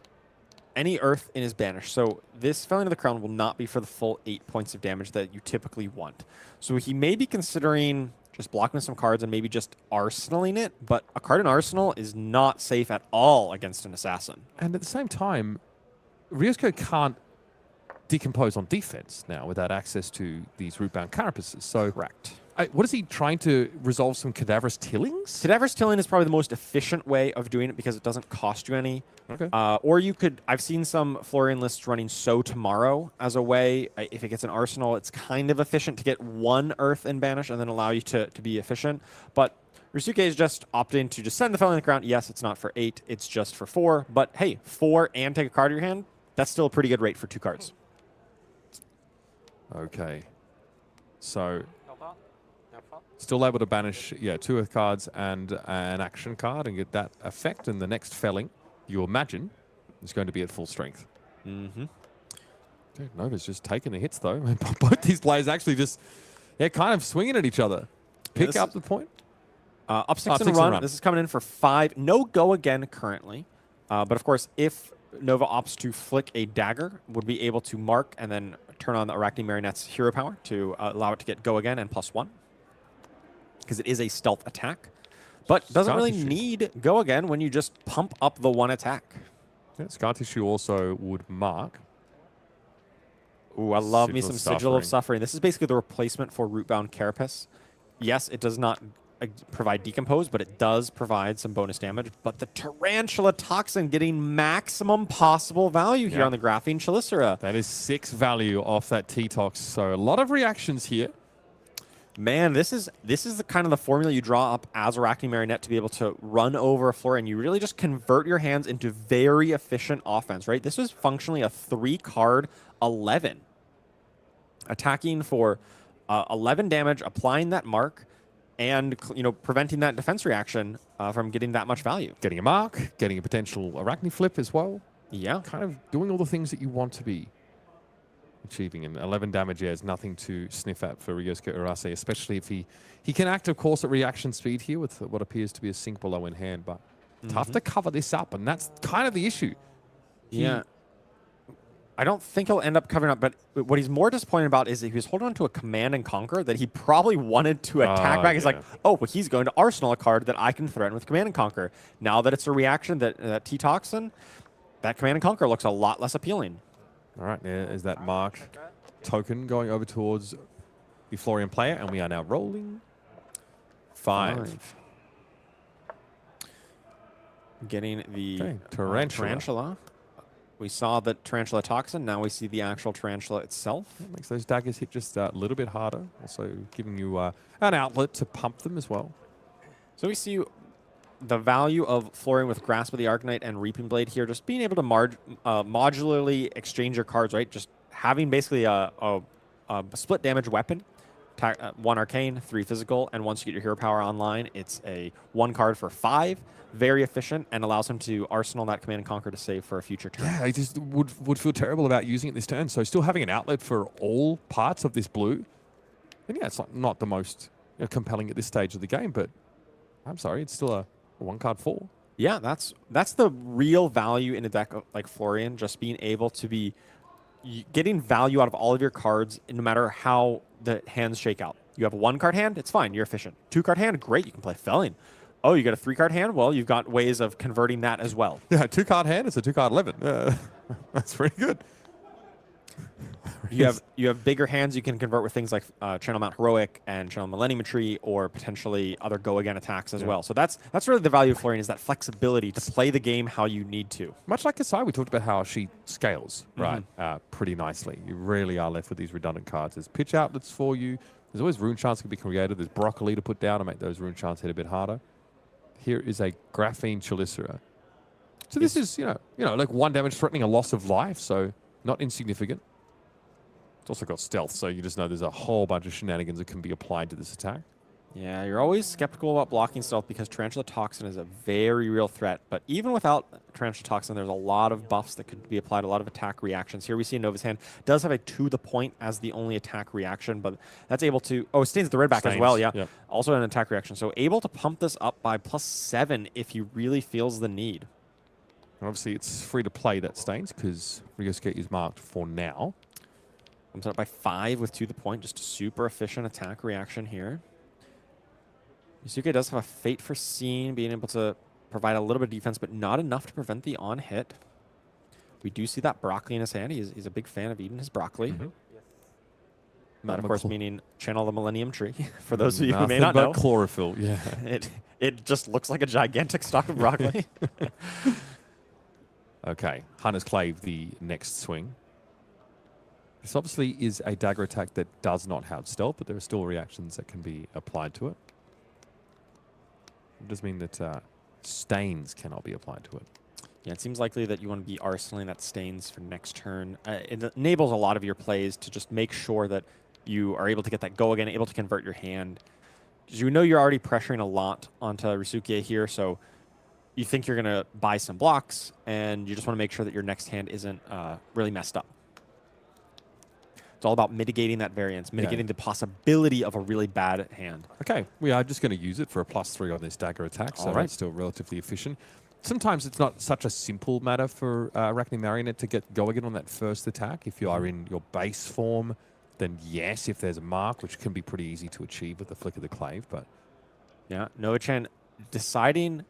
Earth in his banish, so this Felling of the Crown will not be for the full 8 points of damage that you typically want. So he may be considering just blocking some cards and maybe just arsenaling it, but a card in Arsenal is not safe at all against an Assassin. And at the same time, Ryosuke can't decompose on defense now without access to these root-bound carapaces. So, correct. What is he trying to resolve? Some Cadaverous Tillings? Cadaverous Tilling is probably the most efficient way of doing it because it doesn't cost you any. Okay. Or you could, I've seen some Florian lists running So Tomorrow as a way. If it gets an Arsenal, it's kind of efficient to get 1 Earth in Banish and then allow you to be efficient. But Ryosuke is just opting to just send the Felling of the Crown. Yes, it's not for 8, it's just for 4. But hey, 4 and take a card in your hand, that's still a pretty good rate for 2 cards. Okay. So, still able to banish, 2 Earth cards and an action card and get that effect. And the next Felling, you imagine, is going to be at full strength. Mm-hmm. Nova's just taking the hits, though. Both these players actually just Yeah, kind of swinging at each other. Pick up the point. Up 6 6 and run. This is coming in for 5. No go again currently. But of course, if Nova opts to flick a dagger, would be able to mark and then turn on the Arachne Marionette's hero power to allow it to get go again and +1. Because it is a stealth attack. But doesn't really need go again when you just pump up the 1 attack. Yeah, Scar Tissue also would mark. Ooh, I love me some Sigil of Suffering. This is basically the replacement for Rootbound Carapace. Yes, it does not provide Decompose, but it does provide some bonus damage. But the Tarantula Toxin getting maximum possible value here on the Graphene Chelicera. That is 6 value off that T-Tox. So a lot of reactions here. Man, this is the kind of the formula you draw up as Arachne Marionette to be able to run over a Florian. You really just convert your hands into very efficient offense, right? This was functionally a 3-card 11. Attacking for 11 damage, applying that mark, and preventing that defense reaction from getting that much value. Getting a mark, getting a potential Arachne Flip as well. Yeah. Kind of doing all the things that you want to be achieving. And 11 damage is nothing to sniff at for Ryosuke Urase, especially if he can act, of course, at reaction speed here with what appears to be a sync below in hand, but tough to cover this up, and that's kind of the issue. Yeah. I don't think he'll end up covering up, but what he's more disappointed about is that he was holding on to a Command and Conquer that he probably wanted to attack back. He's like, oh, well, he's going to Arsenal a card that I can threaten with Command and Conquer. Now that it's a reaction, that T-Toxin, that Command and Conquer looks a lot less appealing. All right, there is that mark token going over towards the Florian player, and we are now rolling 5. Getting the Tarantula. We saw the Tarantula Toxin. Now we see the actual Tarantula itself. It makes those daggers hit just a little bit harder. Also giving you an outlet to pump them as well. So we see the value of Florian with Grasp of the Arcanite and Reaping Blade here. Just being able to modularly exchange your cards, right? Just having basically a split damage weapon. 1 Arcane, 3 Physical, and once you get your hero power online, it's a 1 card for 5. Very efficient and allows him to arsenal that Command and Conquer to save for a future turn. Yeah, I just would feel terrible about using it this turn. So still having an outlet for all parts of this blue. And yeah, it's not the most compelling at this stage of the game, but I'm sorry, it's still a 1-card 4. Yeah, that's the real value in a deck like Florian, just being able to be getting value out of all of your cards no matter how the hands shake out. You have a 1-card hand, it's fine, you're efficient. 2-card hand, great, you can play Felling. Oh, you got a 3-card hand? Well, you've got ways of converting that as well. Yeah, 2-card hand, it's a 2-card 11. That's pretty good. You have bigger hands you can convert with things like Channel Mount Heroic and Channel Millennium Tree, or potentially other go-again attacks as well. So that's really the value of Florian, is that flexibility to play the game how you need to. Much like Kassai, we talked about how she scales, right, pretty nicely. You really are left with these redundant cards. There's pitch outlets for you. There's always rune chants that can be created. There's broccoli to put down to make those rune chants hit a bit harder. Here is a Graphene Chelicera. So this is, like 1 damage threatening a loss of life, so not insignificant. It's also got stealth, so you just know there's a whole bunch of shenanigans that can be applied to this attack. Yeah, you're always skeptical about blocking stealth because Tarantula Toxin is a very real threat. But even without Tarantula Toxin, there's a lot of buffs that could be applied, a lot of attack reactions. Here we see Nova's hand does have a to the point as the only attack reaction, but that's able to... Oh, it stains the red back as well, yeah. Yep. Also an attack reaction. So able to pump this up by +7 if he really feels the need. And obviously, it's free to play that stains because Ryosuke is marked for now. Comes up by 5 with to the point. Just a super efficient attack reaction here. Yoshiki does have a Fate for Seeing, being able to provide a little bit of defense, but not enough to prevent the on-hit. We do see that broccoli in his hand. He's a big fan of eating his broccoli. That, of course, meaning channel the Millennium Tree, for those of you who may not know. Chlorophyll, yeah. It just looks like a gigantic stalk of broccoli. Okay, Hunter's Clave, the next swing. This obviously is a dagger attack that does not have stealth, but there are still reactions that can be applied to it. It does mean that stains cannot be applied to it. Yeah, it seems likely that you want to be arsenaling that stains for next turn. It enables a lot of your plays to just make sure that you are able to get that go again, able to convert your hand. You know you're already pressuring a lot onto Ryosuke here, so you think you're going to buy some blocks, and you just want to make sure that your next hand isn't really messed up. It's all about mitigating that variance, mitigating the possibility of a really bad hand. Okay, we are just going to use it for a +3 on this dagger attack, so it's still relatively efficient. Sometimes it's not such a simple matter for Arachne Marionette to get go again on that first attack. If you are in your base form, then yes, if there's a mark, which can be pretty easy to achieve with the Flick of the Clave, but... Yeah, Noah-chan deciding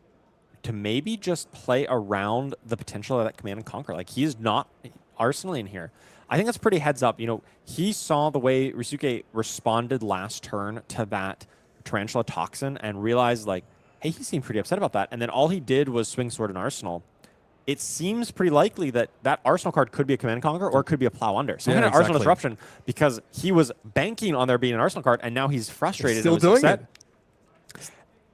to maybe just play around the potential of that Command and Conquer. Like, he is not arsenaling here. I think that's pretty heads up. You know, he saw the way Ryosuke responded last turn to that Tarantula Toxin and realized, like, hey, he seemed pretty upset about that. And then all he did was swing Sword and Arsenal. It seems pretty likely that that Arsenal card could be a Command and Conquer or it could be a Plow Under. So kind of Arsenal Disruption, because he was banking on there being an Arsenal card, and now he's frustrated. Still doing it.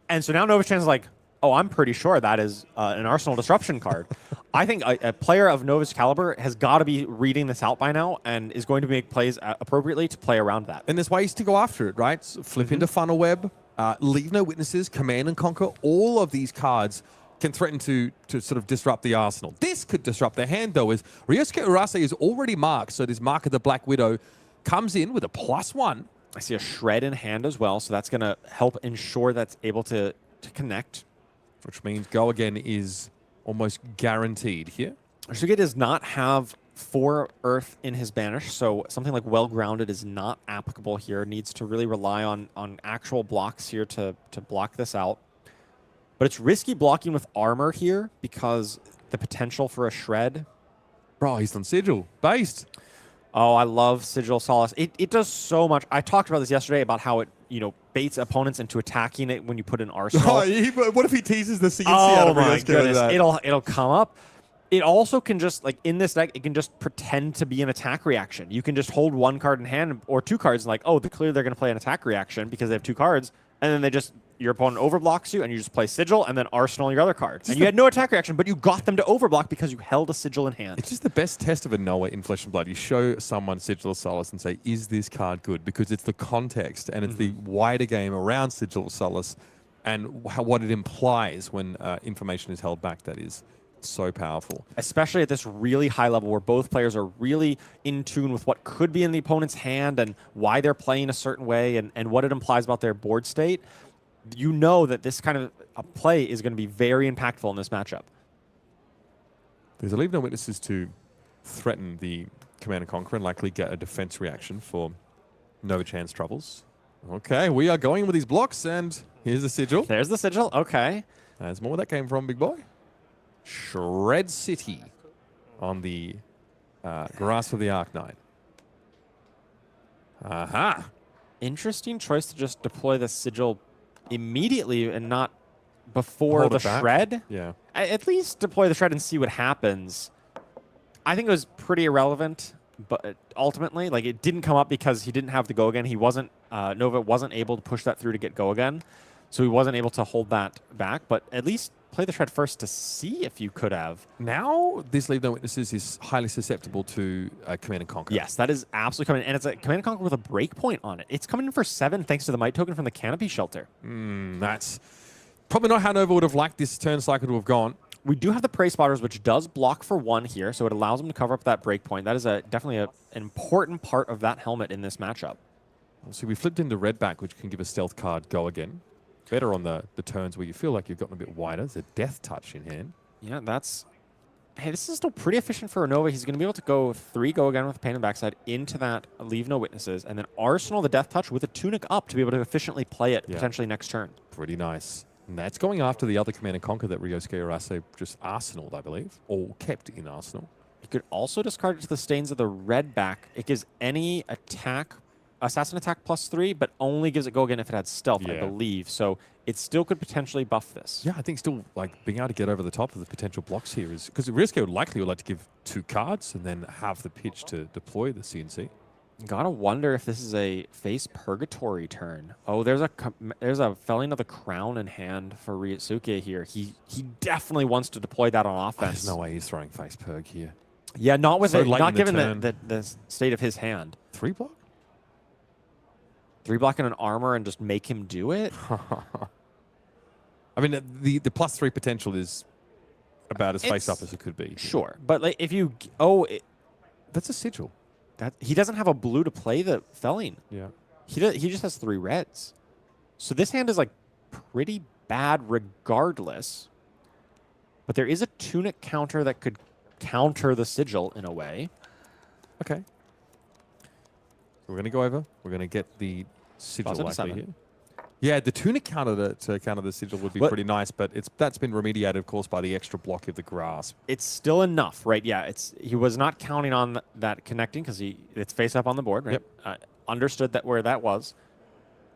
And so now Nova's like, oh, I'm pretty sure that is an Arsenal Disruption card. I think a player of Nova's caliber has got to be reading this out by now and is going to make plays appropriately to play around that. And there's ways to go after it, right? So flip into Funnel Web, Leave No Witnesses, Command and Conquer. All of these cards can threaten to sort of disrupt the arsenal. This could disrupt their hand, though, as Ryosuke Urase is already marked. So this Mark of the Black Widow comes in with a +1. I see a Shred in hand as well, so that's going to help ensure that's able to connect. Which means go again is almost guaranteed here. Ryosuke does not have 4 Earth in his banish, so something like Well Grounded is not applicable here. Needs to really rely on actual blocks here to block this out. But it's risky blocking with armor here because the potential for a Shred. Bro, he's on Sigil. Based. Oh, I love Sigil Solace. It does so much. I talked about this yesterday about how it, you know, baits opponents into attacking it when you put an Arsenal. Oh, what if he teases the CNC out of my goodness. It'll come up. It also can just, like, in this deck, it can just pretend to be an attack reaction. You can just hold 1 card in hand or 2 cards and, like, oh, clearly they're going to play an attack reaction because they have 2 cards. And then they just, your opponent overblocks you and you just play Sigil and then Arsenal your other cards. And you had no attack reaction, but you got them to overblock because you held a Sigil in hand. It's just the best test of a Noah in Flesh and Blood. You show someone Sigil of Solace and say, is this card good? Because it's the context and it's the wider game around Sigil of Solace and what it implies when information is held back that is so powerful. Especially at this really high level where both players are really in tune with what could be in the opponent's hand and why they're playing a certain way and what it implies about their board state. You know that this kind of a play is going to be very impactful in this matchup. There's a Leave No Witnesses to threaten the Command and Conquer and likely get a defense reaction for Nova-chan's troubles. Okay, we are going with these blocks, and here's the Sigil. There's the Sigil. Okay. There's more where that came from, big boy. Shred City on the Grasp of the Arknight. Aha! Interesting choice to just deploy the Sigil immediately and not before Hold the it back. Shred. Yeah. At least deploy the Shred and see what happens. I think it was pretty irrelevant, but ultimately, like, it didn't come up because he didn't have the go again. He wasn't, Nova wasn't able to push that through to get go again. So he wasn't able to hold that back, but at least play the Shred first to see if you could have. Now, this Leave No Witnesses is highly susceptible to Command and Conquer. Yes, that is absolutely coming. And it's a Command and Conquer with a breakpoint on it. It's coming in for 7 thanks to the Might token from the Canopy Shelter. That's probably not how Nova would have liked this turn cycle to have gone. We do have the Prey Spotters, which does block for 1 here, so it allows them to cover up that breakpoint. That is definitely an important part of that helmet in this matchup. So we flipped into red back, which can give a stealth card go again. Better on the turns where you feel like you've gotten a bit wider. There's a Death Touch in hand. Yeah, that's... Hey, this is still pretty efficient for Nova. He's going to be able to go 3 go again with Pain and Backside into that Leave No Witnesses, and then Arsenal the Death Touch with a Tunic up to be able to efficiently play it potentially next turn. Pretty nice. And that's going after the other Command and Conquer that Ryosuke Urase just arsenaled, I believe, or kept in Arsenal. You could also discard it to the Stains of the red back. It gives any attack, assassin attack +3, but only gives it go again if it had stealth, I believe. So it still could potentially buff this. Yeah, I think still like being able to get over the top of the potential blocks here is because Ryosuke would like to give 2 cards and then have the pitch to deploy the CNC. Gotta wonder if this is a face purgatory turn. Oh, there's a Felling of the Crown in hand for Ryosuke here. He definitely wants to deploy that on offense. There's no way he's throwing face purg here. Yeah, not with So it, late not in the given turn. the state of his hand. 3 block? 3 block in an armor and just make him do it? I mean, the +3 potential is about as face up as it could be. Sure, but like if you... That's a Sigil. he doesn't have a blue to play the felling. Yeah. He just has 3 reds. So this hand is like pretty bad regardless. But there is a Tunic counter that could counter the Sigil in a way. Okay. So we're going to go over. We're going to get the Sigil Plus likely 7. here. Yeah, the Tunic counter to counter the Sigil would be pretty nice, but that's been remediated, of course, by the extra block of the Grasp. It's still enough, right? Yeah, he was not counting on that connecting because it's face up on the board, right? Yep. Understood that where that was.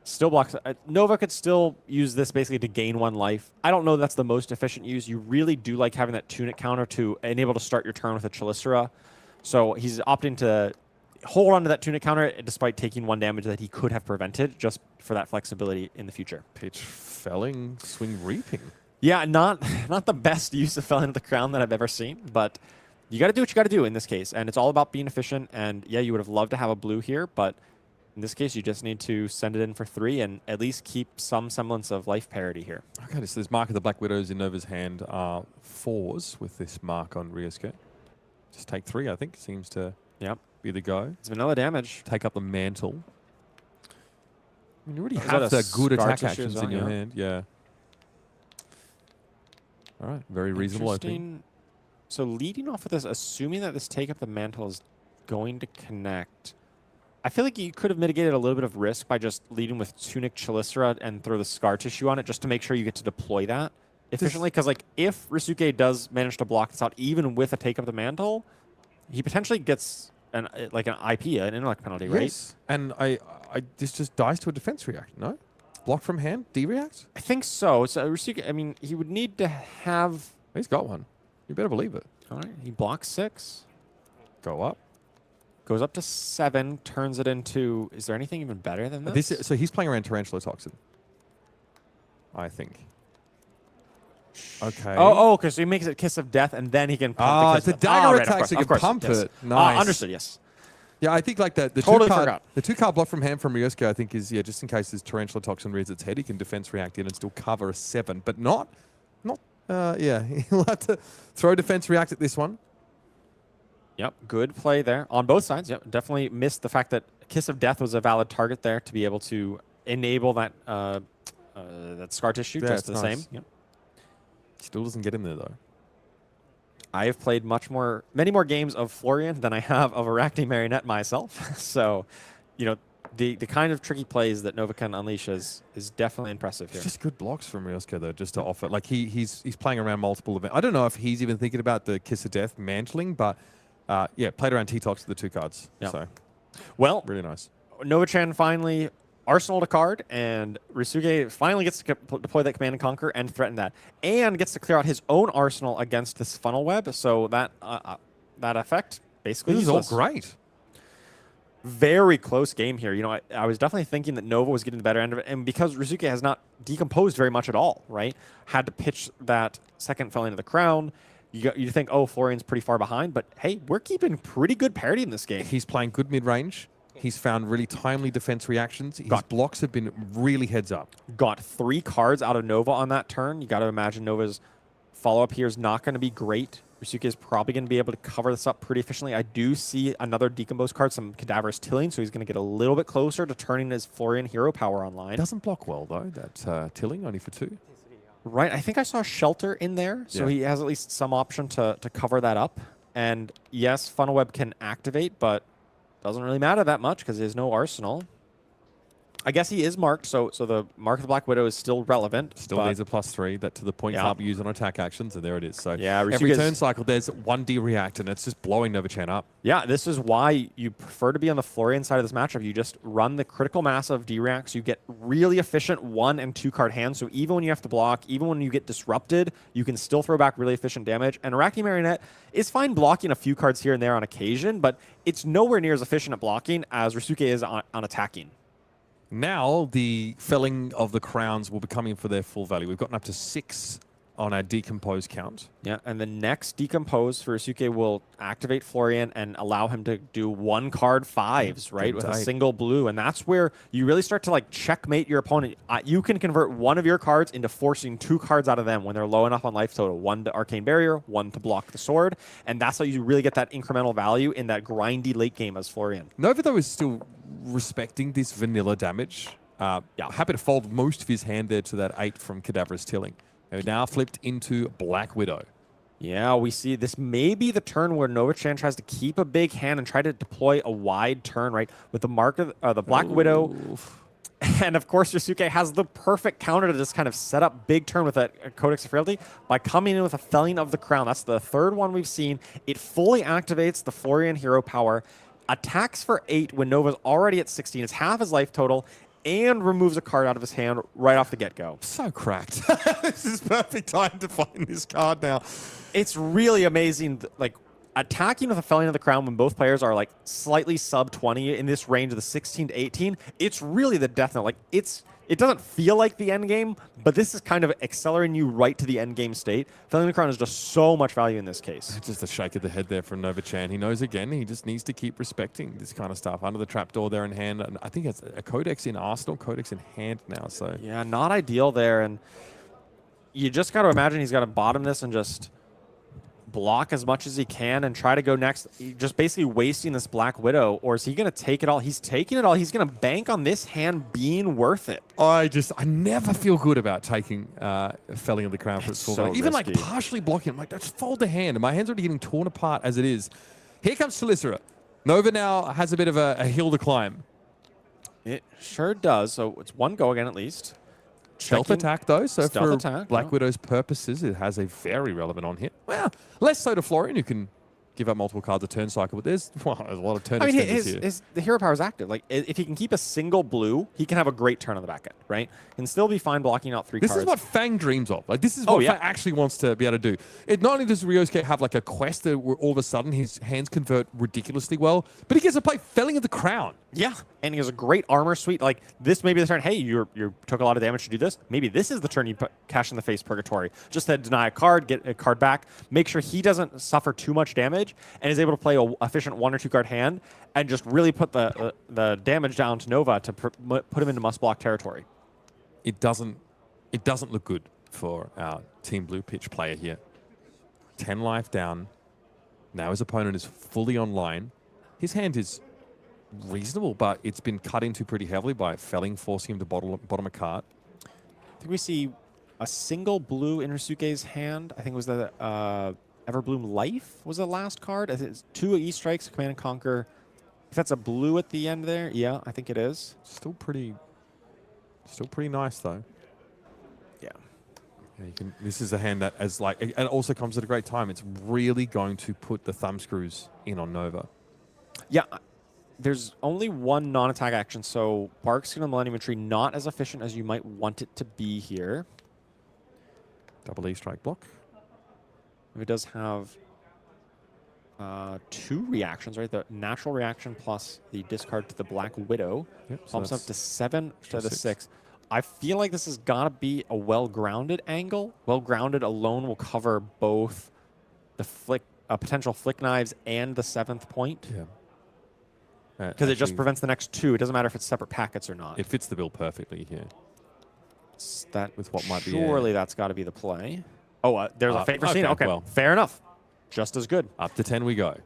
Still blocks. Nova could still use this basically to gain 1 life. I don't know that's the most efficient use. You really do like having that Tunic counter to enable to start your turn with a Chelicera. So he's opting to hold on to that Tunic counter despite taking 1 damage that he could have prevented just for that flexibility in the future. Pitch felling, swing reaping. Yeah, not the best use of Felling of the Crown that I've ever seen, but you got to do what you got to do in this case. And it's all about being efficient. And yeah, you would have loved to have a blue here, but in this case, you just need to send it in for 3 and at least keep some semblance of life parity here. Okay, so this Mark of the Black Widows in Nova's hand are 4s with this mark on Ryosuke. Just take 3, I think, seems to be the go. It's vanilla damage. Take up the mantle. I mean, you already Is have that the a good scar attack tissue actions as in well? your Yeah. hand. Yeah. All right, very reasonable opening. Interesting. So leading off with this, assuming that this take up the mantle is going to connect, I feel like you could have mitigated a little bit of risk by just leading with Tunic Chelicera and throw the scar tissue on it just to make sure you get to deploy that efficiently. Because like if Ryosuke does manage to block this out, even with a take up the mantle, he potentially gets an IP, an intellect penalty, right? Yes. And this just dies to a defense reaction, no? Block from hand, D-react? I think so. So Ryosuke, I mean, he would need to have... He's got one. You better believe it. All right, he blocks 6. Go up. Goes up to 7, turns it into... Is there anything even better than this? So he's playing around Tarantula Toxin, I think. Okay. Oh, okay. So he makes it Kiss of Death, and then he can pump the Kiss it's a of Death. dagger Right, attack, so you of can course, pump yes. it. Nice. Understood, yes. Yeah, I think like the Totally 2-card forgot. the 2-card block from hand from Ryosuke, I think is just in case his Tarantula Toxin rears its head, he can defense react in and still cover a 7, but not. He'll have to throw defense react at this one. Yep, good play there on both sides. Yep, definitely missed the fact that Kiss of Death was a valid target there to be able to enable that that scar tissue Yeah, just it's the nice. same. Yep. Still doesn't get him there though. I have played many more games of Florian than I have of Arachne Marionette myself. So, you know, the kind of tricky plays that Nova can unleash is definitely impressive here. It's just good blocks from Ryosuke though, just to offer. Like he's playing around multiple events. I don't know if he's even thinking about the Kiss of Death mantling, but played around T-Tox with the 2 cards. Yep. So Well, really nice. Nova-chan finally arsenaled a card, and Ryosuke finally gets to deploy that Command and Conquer and threaten that, and gets to clear out his own arsenal against this funnel web. So that effect basically This is all useless. great. Very close game here. You know, I was definitely thinking that Nova was getting the better end of it, and because Ryosuke has not decomposed very much at all, right? Had to pitch that second Felling of the Crown. You think, oh, Florian's pretty far behind, but hey, we're keeping pretty good parity in this game. He's playing good mid-range. He's found really timely defense reactions. His blocks have been really heads up. Got 3 cards out of Nova on that turn. You got to imagine Nova's follow-up here is not going to be great. Ryosuke is probably going to be able to cover this up pretty efficiently. I do see another Decompose card, some Cadaverous Tilling, so he's going to get a little bit closer to turning his Florian hero power online. Doesn't block well, though, that Tilling, only for 2. Right, I think I saw Shelter in there, so he has at least some option to cover that up. And yes, Funnel Web can activate, but doesn't really matter that much because there's no arsenal. I guess he is marked, so the Mark of the Black Widow is still relevant. Still needs a +3 that to the point can't be used on attack actions, and there it is. So every turn cycle, there's 1 D-react, and it's just blowing Nova-chan up. Yeah, this is why you prefer to be on the Florian side of this matchup. You just run the critical mass of D-reacts. You get really efficient 1 and 2 card hands, so even when you have to block, even when you get disrupted, you can still throw back really efficient damage. And Arachne Marionette is fine blocking a few cards here and there on occasion, but it's nowhere near as efficient at blocking as Ryosuke is on attacking. Now the felling of the crowns will be coming for their full value. We've gotten up to 6 on our decompose count. Yeah, and the next decompose for Ryosuke will activate Florian and allow him to do 1 card 5s, right, with a single blue. And that's where you really start to like checkmate your opponent. You can convert one of your cards into forcing 2 cards out of them when they're low enough on life total. 1 to Arcane Barrier, 1 to block the sword. And that's how you really get that incremental value in that grindy late game as Florian. Nova, though, is still respecting this vanilla damage. Happy to fold most of his hand there to that 8 from Cadaverous Tilling. They're now flipped into Black Widow. Yeah, we see this may be the turn where Nova-chan tries to keep a big hand and try to deploy a wide turn, right? With the mark of the Black Widow. And of course, Ryosuke has the perfect counter to just kind of set up big turn with that Codex of Frailty by coming in with a Felling of the Crown. That's the 3rd one we've seen. It fully activates the Florian hero power, attacks for 8 when Nova's already at 16. It's half his life total, and removes a card out of his hand right off the get-go. So cracked. This is perfect time to find this card now. It's really amazing, like, attacking with a Felling of the Crown when both players are, like, slightly sub-20 in this range of the 16 to 18. It's really the death knell. Like, it doesn't feel like the end game, but this is kind of accelerating you right to the end game state. Felling of the Crown is just so much value in this case. Just a shake of the head there from Nova-chan. He knows again, he just needs to keep respecting this kind of stuff. Under the trapdoor there in hand. And I think it's a Codex in Arsenal, Codex in hand now. So yeah, not ideal there. And you just got to imagine he's got to bottom this and just block as much as he can and try to go next, just basically wasting this Black Widow. Or is he going to take it all? He's taking it all. He's going to bank on this hand being worth it. I never feel good about taking Felling of the Crown for its full so value. Even like risky. partially blocking, I'm like, just fold the hand. And my hand's already getting torn apart as it is. Here comes Telicera. Nova now has a bit of a hill to climb. It sure does. So it's 1 go again at least. Stealth attack, though, so Stealth for attack, Black yeah. Widow's purposes, it has a very relevant on-hit. Well, less so to Florian, who can give up multiple cards a turn cycle, but there's a lot of turn extenders here. The hero power is active. Like, if he can keep a single blue, he can have a great turn on the back end, right? Can still be fine blocking out 3 cards. This is what Fang dreams of. Like, this is what Fang actually wants to be able to do. It not only does Ryosuke have like a quest that all of a sudden his hands convert ridiculously well, but he gets to play Felling of the Crown. Yeah, and he has a great armor suite. Like, this may be the turn, hey, you took a lot of damage to do this. Maybe this is the turn you put Cash in the Face Purgatory. Just to deny a card, get a card back, make sure he doesn't suffer too much damage, and is able to play a efficient 1 or 2 card hand, and just really put the damage down to Nova to put him into must-block territory. It doesn't look good for our Team Blue pitch player here. 10 life down. Now his opponent is fully online. His hand is reasonable, but it's been cut into pretty heavily by Felling, forcing him to bottom a card. I think we see a single blue in Ryosuke's hand. I think it was the Everbloom Life was the last card. I think it's 2 E-Strikes, Command and Conquer. If that's a blue at the end there, yeah, I think it is. Still pretty nice, though. Yeah. Yeah, this is a hand that, and it also comes at a great time. It's really going to put the thumb screws in on Nova. Yeah. There's only 1 non-attack action, so Barkskin on the Millennium Tree not as efficient as you might want it to be here. Double E-Strike block. It does have 2 reactions, right? The natural reaction plus the discard to the Black Widow. Yep, so Bumps up that's to 7 instead of 6. 6. I feel like this has got to be a well-grounded angle. Well-grounded alone will cover both the potential flick knives and the 7th point. Yeah. Because it just prevents the next 2. It doesn't matter if it's separate packets or not. It fits the bill perfectly here. That with what might be surely that's got to be the play. Oh, there's a favor scene. Okay, well. fair enough. Just as good. Up to 10 we go.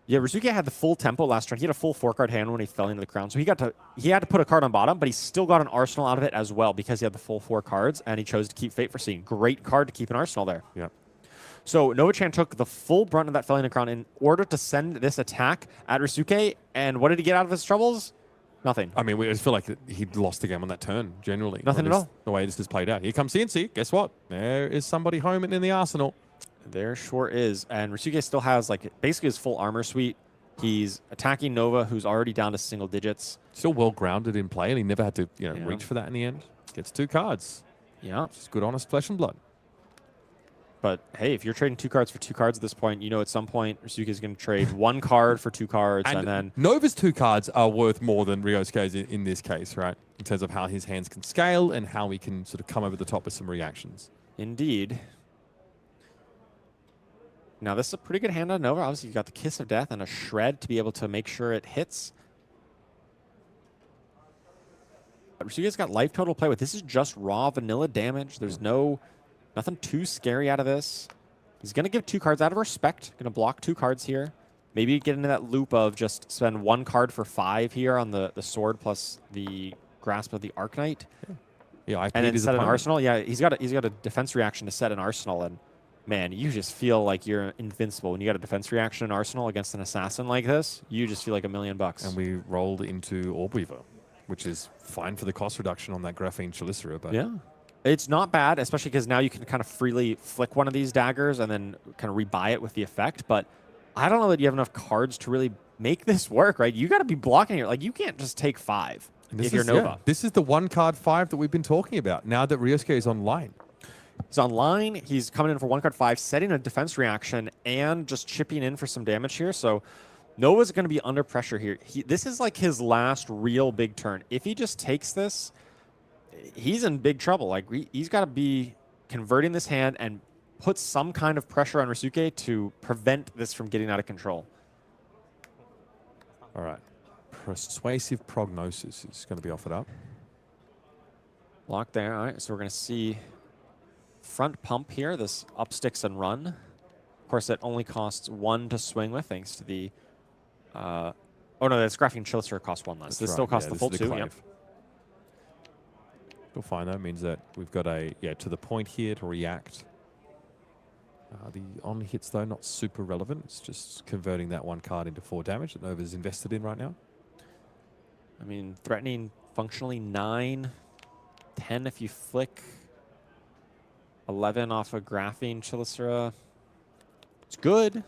Yeah, Ryosuke had the full tempo last turn. He had a full 4-card hand when he fell into the crown. So he had to put a card on bottom, but he still got an arsenal out of it as well because he had the full 4 cards, and he chose to keep Fate for Scene. Great card to keep an arsenal there. Yeah. So Nova-chan took the full brunt of that felling crown in order to send this attack at Ryosuke. And what did he get out of his troubles? Nothing. I mean, we just feel like he'd lost the game on that turn, generally. Nothing at all. The way this has played out. Here comes CNC. Guess what? There is somebody home and in the arsenal. There sure is. And Ryosuke still has like basically his full armor suite. He's attacking Nova, who's already down to single digits. Still well grounded in play, and he never had to reach for that in the end. Gets 2 cards. Yeah. Just good, honest flesh and blood. But hey, if you're trading 2 cards for 2 cards at this point, at some point Ryosuke is going to trade 1 card for 2 cards, and then Nova's 2 cards are worth more than Ryosuke's in this case, right? In terms of how his hands can scale and how he can sort of come over the top with some reactions. Indeed. Now, this is a pretty good hand on Nova. Obviously, you've got the Kiss of Death and a Shred to be able to make sure it hits. But Ryosuke's got life total to play with. This is just raw vanilla damage. There's nothing too scary out of this. He's going to give 2 cards out of respect. Going to block 2 cards here. Maybe get into that loop of just spend 1 card for 5 here on the sword plus the Grasp of the Arknight. Yeah, and then set an arsenal. Yeah, he's got a defense reaction to set an arsenal, and man, you just feel like you're invincible when you got a defense reaction and arsenal against an assassin like this. You just feel like $1,000,000. And we rolled into Orbweaver, which is fine for the cost reduction on that Graphene Chelicera. But yeah, it's not bad, especially because now you can kind of freely flick one of these daggers and then kind of rebuy it with the effect. But I don't know that you have enough cards to really make this work, right? You got to be blocking it. Like, you can't just take 5 if you're Nova. Yeah, this is the 1-card 5 that we've been talking about now that Ryosuke is online. He's online. He's coming in for 1 card 5, setting a defense reaction, and just chipping in for some damage here. So Nova's going to be under pressure here. This is like his last real big turn. If he just takes this, he's in big trouble. Like, he's got to be converting this hand and put some kind of pressure on Ryosuke to prevent this from getting out of control. All right. Persuasive Prognosis is going to be offered up. Lock there. All right, so we're going to see front pump here, this up sticks and run. Of course, that only costs 1 to swing with, thanks to the... oh, no, that's Graphene Chelicera costs 1 less. This still costs the full 2. Yep. Still fine, though. It means that we've got a, to the point here to react. The on hits, though, not super relevant. It's just converting that 1 card into 4 damage that Nova's invested in right now. I mean, threatening functionally 9, 10 if you flick, 11 off a Graphene Chelicera. It's good.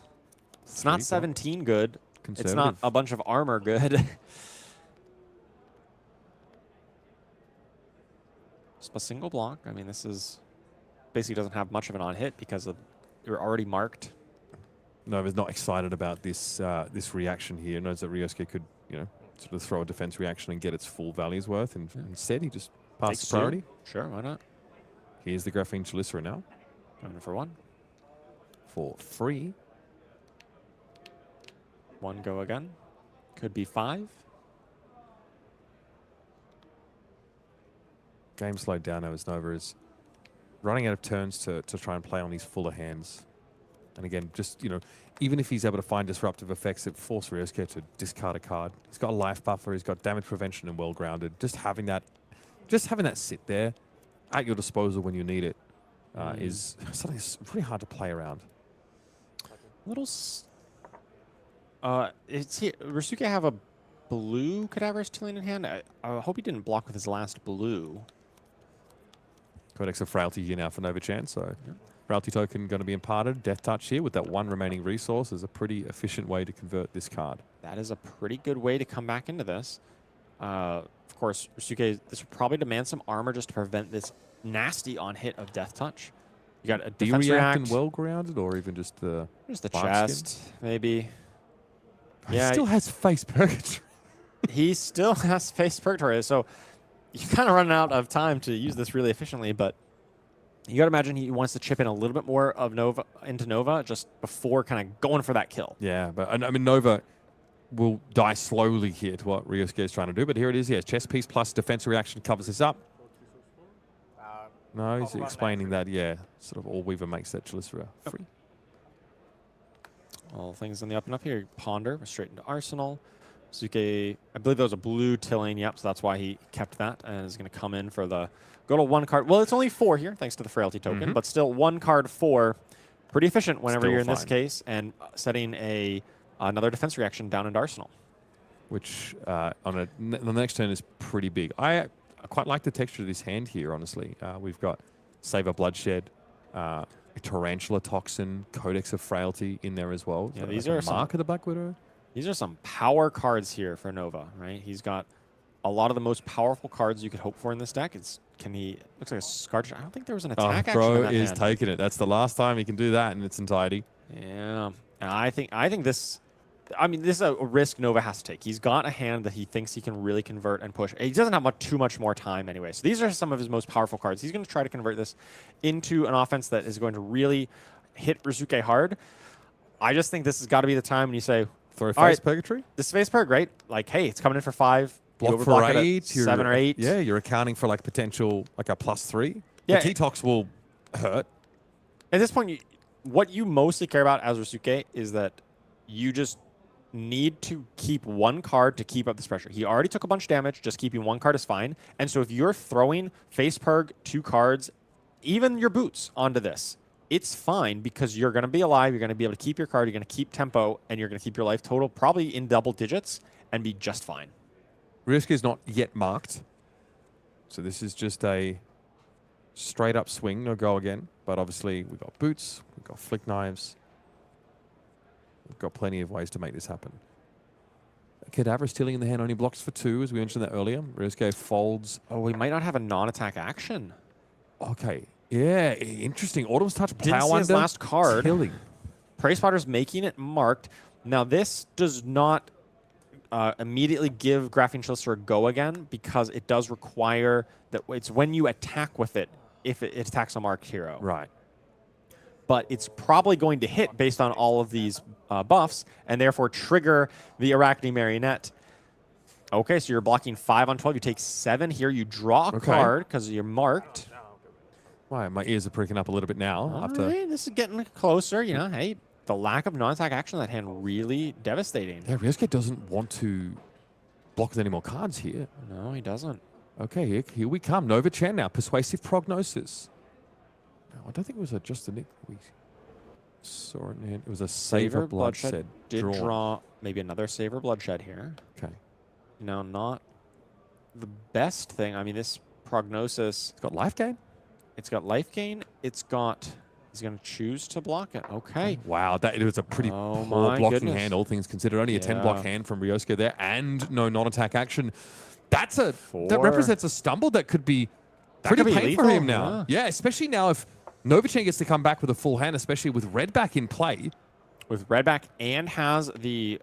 It's not 17 good. It's not a bunch of armor good. Just a single block. I mean, this is basically doesn't have much of an on hit because you're already marked. Nova's not excited about this this reaction here. Knows that Ryosuke could, sort of throw a defense reaction and get its full value's worth. And instead, he just passes priority. Sure, why not? Here's the Graphene Chelicera now. Going for 1. For free. 1 go again. Could be 5. Game slowed down as Nova is running out of turns to try and play on these fuller hands. And again, just, even if he's able to find disruptive effects that force Ryosuke to discard a card. He's got a life buffer, he's got damage prevention and well-grounded. Just having that sit there at your disposal when you need it is something that's really hard to play around. Ryosuke have a blue Cadaverous Tillion in hand? I hope he didn't block with his last blue. Codex of Frailty here now for Nova Chan, so Frailty token going to be imparted. Death Touch here with that 1 remaining resource is a pretty efficient way to convert this card. That is a pretty good way to come back into this. Of course, Ryosuke, this would probably demand some armor just to prevent this nasty on-hit of Death Touch. You got a defense react. And well-grounded, or even just the chest, maybe. He still has Face Purgatory. He still has Face Purgatory, so you're kind of running out of time to use this really efficiently, but you got to imagine he wants to chip in a little bit more of Nova into Nova just before kind of going for that kill. Yeah, but I mean, Nova will die slowly here to what Ryosuke is trying to do, but here it is. Yeah, chest piece plus defense reaction covers this up. No, he's explaining that, sort of All Weaver makes that Chelicera free. All things on the up and up here. Ponder, straight into Arsenal. Ryosuke, I believe that was a blue Tillion, yep, so that's why he kept that and is going to come in for the go to 1 card. Well, it's only 4 here, thanks to the Frailty token, but still 1 card 4. Pretty efficient whenever you're in this case, and setting another defense reaction down into Arsenal. Which on the next turn is pretty big. I quite like the texture of this hand here, honestly. We've got Savor Bloodshed, a Tarantula Toxin, Codex of Frailty in there as well. Yeah, so these are Mark of the Black Widow. These are some power cards here for Nova, right? He's got a lot of the most powerful cards you could hope for in this deck. Looks like a Scarch. I don't think there was an attack action in that Bro is hand. taking it. That's the last time he can do that in its entirety. Yeah, and I think this. I mean, this is a risk Nova has to take. He's got a hand that he thinks he can really convert and push. He doesn't have too much more time anyway. So these are some of his most powerful cards. He's going to try to convert this into an offense that is going to really hit Ryosuke hard. I just think this has got to be the time when you say, Throw all face right, purgatory. this face perk, right? Like, hey, it's coming in for 5. You Block for overblock it at 8. 7 or 8. Yeah, you're accounting for like potential like a +3. Yeah. The T-Tox will hurt. At this point, what you mostly care about as Ryosuke is that you just need to keep one card to keep up this pressure. He already took a bunch of damage. Just keeping one card is fine. And so if you're throwing face purg 2 cards, even your boots onto this, it's fine because you're going to be alive. You're going to be able to keep your card. You're going to keep tempo, and you're going to keep your life total probably in double digits and be just fine. Ryosuke is not yet marked. So this is just a straight up swing, no go again. But obviously we've got boots, we've got flick knives. We've got plenty of ways to make this happen. Cadaver stealing in the hand only blocks for 2, as we mentioned that earlier. Ryosuke folds. Oh, we might not have a non-attack action. Okay. Yeah, interesting. Autumn's Touch, Didn't Plow see his Under, last card. Killing. Prey Spotter's making it marked. Now, this does not immediately give Graphene Chalister a go again because it does require that it's when you attack with it if it attacks a marked hero. Right. But it's probably going to hit based on all of these buffs and therefore trigger the Arachne Marionette. Okay, so you're blocking 5 on 12. You take 7 here. You draw a card because you're marked. Why, my ears are pricking up a little bit now. All After right, this is getting closer. You know, hey, the lack of non-attack action on that hand really devastating. Yeah, Ryosuke doesn't want to block with any more cards here. No, he doesn't. Okay, here we come. Nova Chen now. Persuasive Prognosis. No, I don't think it was just the nick we saw in hand. It was a Savor Bloodshed. Did draw maybe another Savor Bloodshed here. Okay. Now, not the best thing. I mean, this Prognosis. It's got life gain. It's got life gain. It's got. He's going to choose to block it. Okay. Wow, it was a pretty Oh poor my blocking goodness. hand, all things considered. Only a 10-block hand from Ryosuke there, and no non-attack action. That represents a stumble that could be pretty could be pain for lethal, him now. Yeah, especially now if Novachain gets to come back with a full hand, especially with red back in play. With red back and has the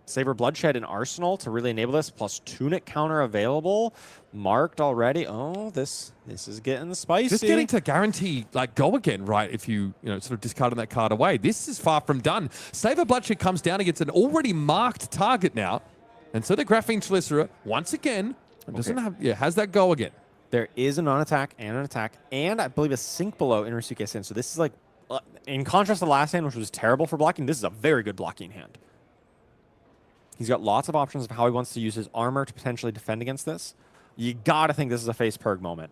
Saber Bloodshed in Arsenal to really enable this, plus Tunic counter available, marked already. Oh, this is getting spicy. Just getting to guarantee like go again, right? If you sort of discarding that card away. This is far from done. Saber Bloodshed comes down against an already marked target now. And so the Graphene Chalicer, once again, doesn't have has that go again. There is a non-attack and an attack, and I believe a sink below in Ryosuke's hand. So this is like, in contrast to the last hand, which was terrible for blocking, this is a very good blocking hand. He's got lots of options of how he wants to use his armor to potentially defend against this. You gotta think this is a face purg moment.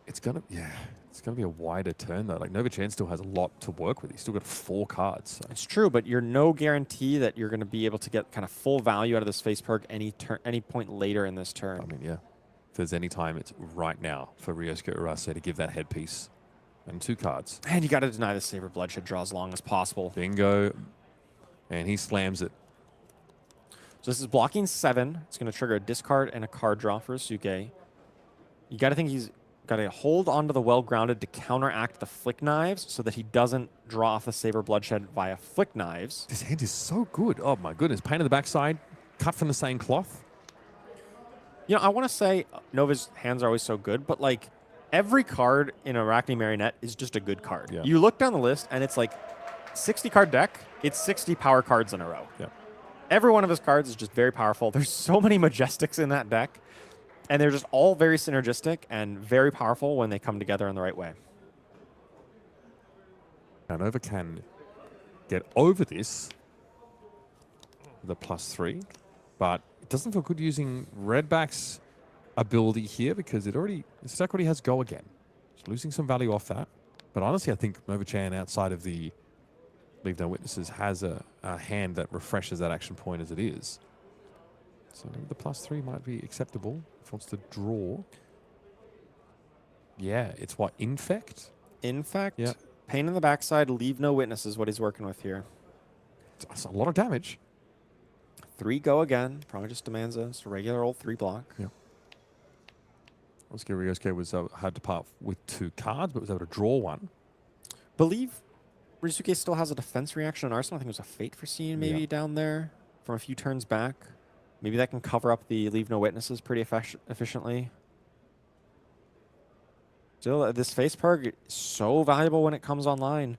It's gonna be a wider turn though. Like Novachan still has a lot to work with. He's still got 4 cards. So. It's true, but you're no guarantee that you're going to be able to get kind of full value out of this face perk any point later in this turn. I mean, yeah. If there's any time, it's right now for Ryosuke Urase to give that headpiece and 2 cards. And you got to deny the Saber Bloodshed draw as long as possible. Bingo. And he slams it. So this is blocking 7. It's going to trigger a discard and a card draw for Ryosuke. You got to think he's got to hold onto the well-grounded to counteract the flick knives so that he doesn't draw off the Saber Bloodshed via flick knives. This hand is so good. Oh my goodness. Paint on the backside, cut from the same cloth. You know, I want to say Nova's hands are always so good, but like every card in Arachne Marionette is just a good card. Yeah. You look down the list and it's like 60 card deck, it's 60 power cards in a row. Yeah. Every one of his cards is just very powerful. There's so many Majestics in that deck. And they're just all very synergistic and very powerful when they come together in the right way. Now Nova can get over this with a +3, but it doesn't feel good using Redback's ability here because this deck already has go again. It's losing some value off that. But honestly, I think Nova-chan outside of the Leave No Witnesses has a hand that refreshes that action point as it is. So maybe the +3 might be acceptable if he wants to draw. Yeah, it's what? Infect? Infect, Yeah. Pain in the backside, Leave No Witnesses, what he's working with here. That's a lot of damage. 3 go again. Probably just demands a regular old 3 block. Yeah. Ryosuke was had to part with 2 cards, but was able to draw 1. Believe Ryosuke still has a defense reaction on Arsenal. I think it was a Fate Foreseen maybe down there from a few turns back. Maybe that can cover up the Leave No Witnesses pretty efficiently. Still, this face perk is so valuable when it comes online.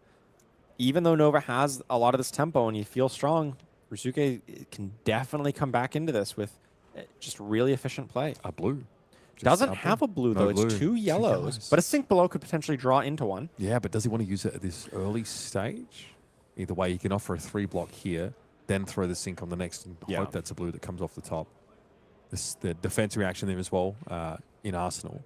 even though Nova has a lot of this tempo and you feel strong, Ryosuke can definitely come back into this with just really efficient play. A blue. Just Doesn't have a blue, though. No blue. It's two yellows. But a sink below could potentially draw into one. Yeah, but does he want to use it at this early stage? Either way, he can offer a 3-block here, then throw the sink on the next and hope that's a blue that comes off the top. The defense reaction there as well in Arsenal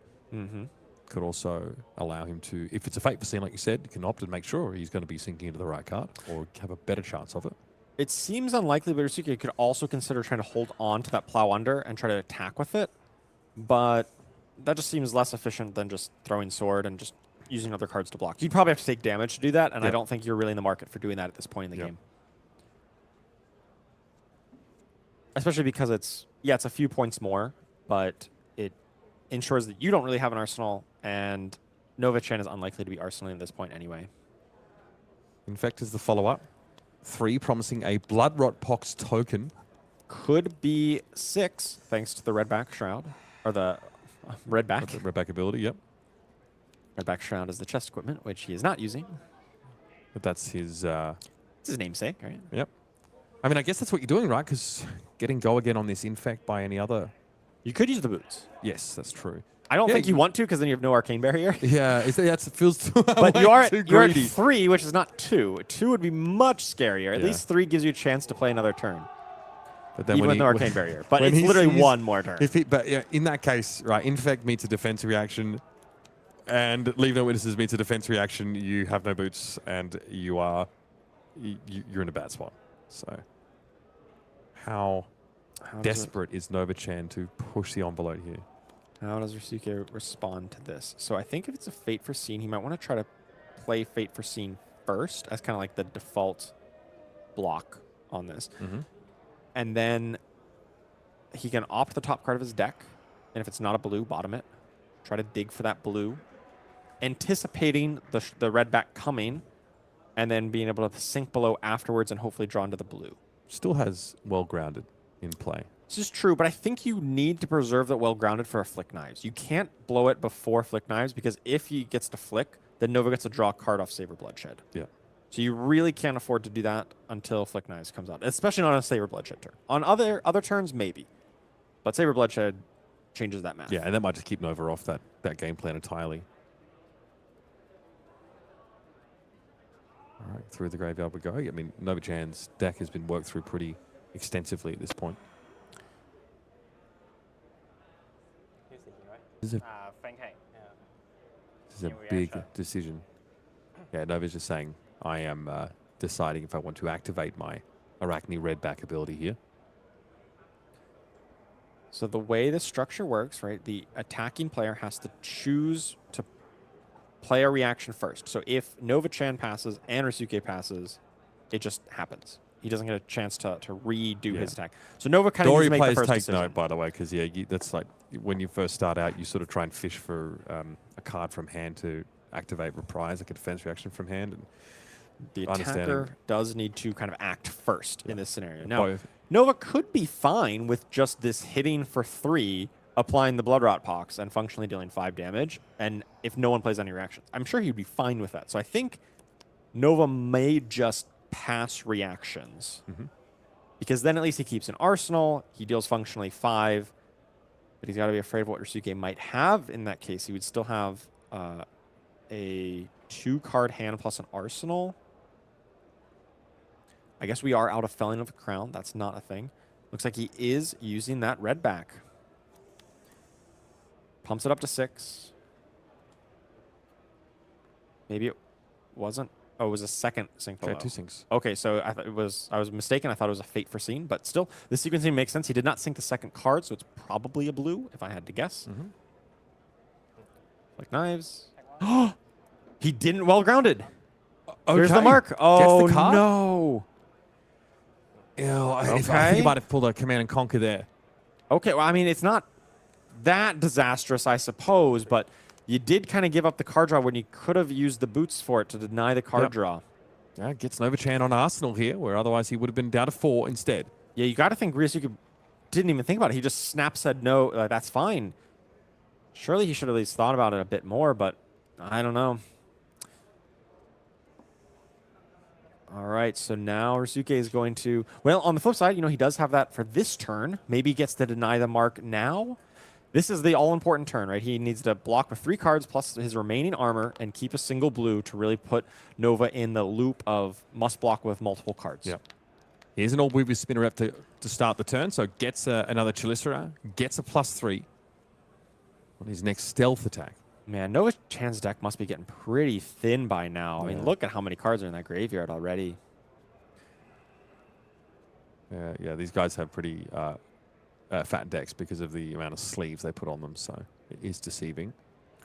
could also allow him to, if it's a fate for scene, like you said, you can opt and make sure he's going to be sinking into the right card or have a better chance of it. It seems unlikely, but Ryosuke could also consider trying to hold on to that plow under and try to attack with it. But that just seems less efficient than just throwing sword and just using other cards to block. You'd probably have to take damage to do that, and I don't think you're really in the market for doing that at this point in the game. Especially because it's a few points more, but it ensures that you don't really have an arsenal, and Nova-chan is unlikely to be arsenaling at this point anyway. Infect is the follow-up. 3 promising a Blood Rot Pox token. Could be 6 thanks to the Redback Shroud, or the Redback. The Redback ability, yep. Redback Shroud is the chest equipment, which he is not using. But that's his... It's his namesake, right? Yep. I mean, I guess that's what you're doing, right? Because getting go again on this Infect by any other... You could use the boots. Yes, that's true. I don't think you want to, because then you have no arcane barrier. Yeah, it feels too But you're at greedy. 3, which is not 2. 2 would be much scarier. At least 3 gives you a chance to play another turn. But then Even with no arcane barrier. But it's literally one more turn. But yeah, in that case, right, Infect meets a defense reaction, and Leave No Witnesses meets a defense reaction. You have no boots, and you're in a bad spot. So, how desperate is Nova-chan to push the envelope here? How does Ryosuke respond to this? So I think if it's a Fate for Scene, he might want to try to play Fate for Scene first as kind of like the default block on this. And then he can opt the top card of his deck, and if it's not a blue, bottom it. Try to dig for that blue, anticipating the red back coming, and then being able to sink below afterwards and hopefully draw into the blue. Still has well-grounded in play. This is true, but I think you need to preserve that well-grounded for a Flick Knives. You can't blow it before Flick Knives, because if he gets to Flick, then Nova gets to draw a card off Saber Bloodshed. Yeah. So you really can't afford to do that until Flick Knives comes out, especially not on a Saber Bloodshed turn. On other turns, maybe. But Saber Bloodshed changes that math. Yeah, and that might just keep Nova off that game plan entirely. All right, through the graveyard we go. I mean, Nova-chan's deck has been worked through pretty extensively at this point. This is a big decision. Yeah, Nova's just saying, I am deciding if I want to activate my Arachne Redback ability here. So the way the structure works, right, the attacking player has to choose to play a reaction first. So if Nova-chan passes and Ryosuke passes, it just happens. He doesn't get a chance to redo his attack. So Nova kind of needs to make the first decision. Take note, by the way, because that's like when you first start out, you sort of try and fish for a card from hand to activate Reprise, like a defense reaction from hand. And the attacker does need to kind of act first in this scenario. Now, Nova could be fine with just this hitting for 3, applying the Blood Rot Pox, and functionally dealing 5 damage, and if no one plays any reactions. I'm sure he'd be fine with that. So I think Nova may just pass reactions, because then at least he keeps an arsenal, he deals functionally 5, but he's got to be afraid of what Ryosuke might have. In that case, he would still have a 2-card hand plus an arsenal. I guess we are out of Felling of a Crown. That's not a thing. Looks like he is using that red back. Pumps it up to 6. Maybe it wasn't. Oh, it was a second sink below. Okay, 2 sinks. Okay, so I was mistaken. I thought it was a Fate for Scene, but still, the sequencing makes sense. He did not sink the second card, so it's probably a blue, if I had to guess. Like Knives. He didn't well-grounded. Here's the mark. Oh, Gets the card? no. Ew, I think he might have pulled a Command and Conquer there. Okay, well, I mean, it's not that disastrous, I suppose, but you did kind of give up the card draw when you could have used the boots for it to deny the card draw. Yeah, gets Nova-chan on Arsenal here, where otherwise he would have been down to 4 instead. Yeah, you got to think Ryosuke didn't even think about it. He just said no, that's fine. Surely he should have at least thought about it a bit more, but I don't know. All right, so now Ryosuke is going to... Well, on the flip side, he does have that for this turn. Maybe he gets to deny the mark now. This is the all-important turn, right? He needs to block with 3 cards plus his remaining armor and keep a single blue to really put Nova in the loop of must block with multiple cards. Yep. Here's an all-weavy spinner up to start the turn, so gets another Chelicera, gets a +3 on his next stealth attack. Man, Nova Chan's deck must be getting pretty thin by now. I mean, look at how many cards are in that graveyard already. Yeah, these guys have pretty fat decks because of the amount of sleeves they put on them, so it is deceiving.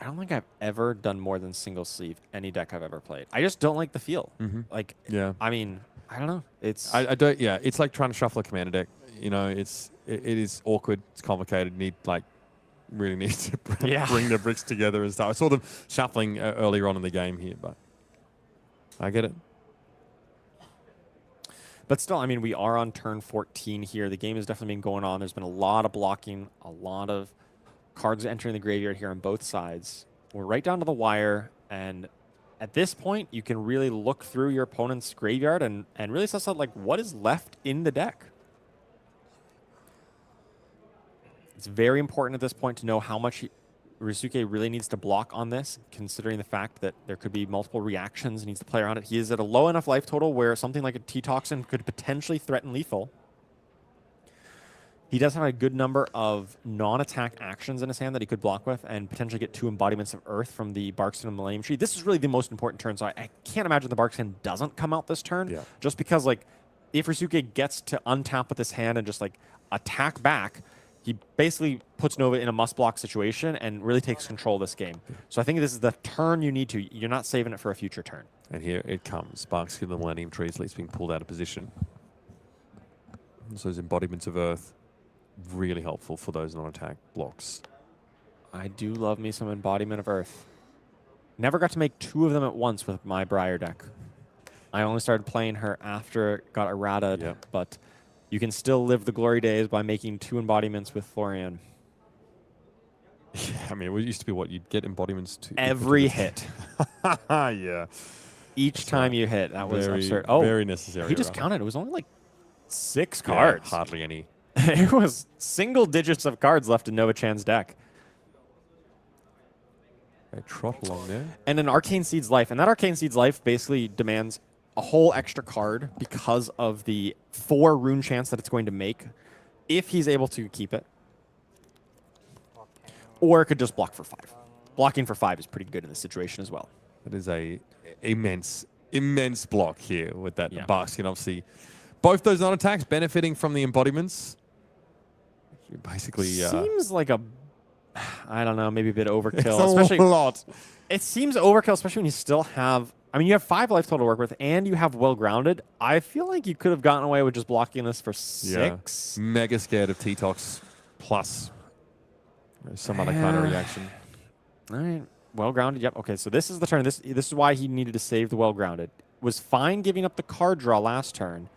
I don't think I've ever done more than single sleeve any deck I've ever played. I just don't like the feel. Like, I mean, I don't know. It's I don't. Yeah, it's like trying to shuffle a commander deck. It is awkward. It's complicated. Really need to bring the bricks together and stuff. I saw them shuffling earlier on in the game here, but I get it. But still, I mean, we are on turn 14 here. The game has definitely been going on. There's been a lot of blocking, a lot of cards entering the graveyard here on both sides. We're right down to the wire, and at this point, you can really look through your opponent's graveyard and really suss out like what is left in the deck. It's very important at this point to know how much Ryosuke really needs to block on this, considering the fact that there could be multiple reactions and needs to play around it. He is at a low enough life total where something like a T-Toxin could potentially threaten lethal. He does have a good number of non-attack actions in his hand that he could block with and potentially get 2 embodiments of Earth from the Barkskin and Millennium Tree. This is really the most important turn, so I can't imagine the Barkskin doesn't come out this turn, just because like if Ryosuke gets to untap with his hand and just like attack back, he basically puts Nova in a must-block situation and really takes control of this game. So I think this is the turn you need to. You're not saving it for a future turn. And here it comes. Barkskin and the Millennium Tree is at least being pulled out of position. So those embodiments of Earth, really helpful for those non-attack blocks. I do love me some embodiment of Earth. Never got to make 2 of them at once with my Briar deck. I only started playing her after it got errata, but you can still live the glory days by making 2 embodiments with Florian. Yeah, I mean, it used to be what you'd get embodiments to every hit. Yeah. Each time you hit, that was absurd. Oh, very necessary. He just counted. It was only like 6 cards. Hardly any. It was single digits of cards left in Nova-chan's deck. They trot along there. And an Arcane Seed's life. And that Arcane Seed's life basically demands a whole extra card because of the 4 rune chance that it's going to make if he's able to keep it. Or it could just block for 5. Blocking for 5 is pretty good in this situation as well. That is a immense block here with that Barkskin. Obviously, both those non-attacks benefiting from the embodiments. Basically, seems like I don't know, maybe a bit overkill. It's especially a lot. It seems overkill, especially when you still have. I mean, you have 5 life total to work with, and you have well grounded. I feel like you could have gotten away with just blocking this for 6. Yeah. Mega scared of T-Tox plus some other kind of reaction. All right, well grounded. Yep. Okay, so this is the turn. This is why he needed to save the well grounded. Was fine giving up the card draw last turn,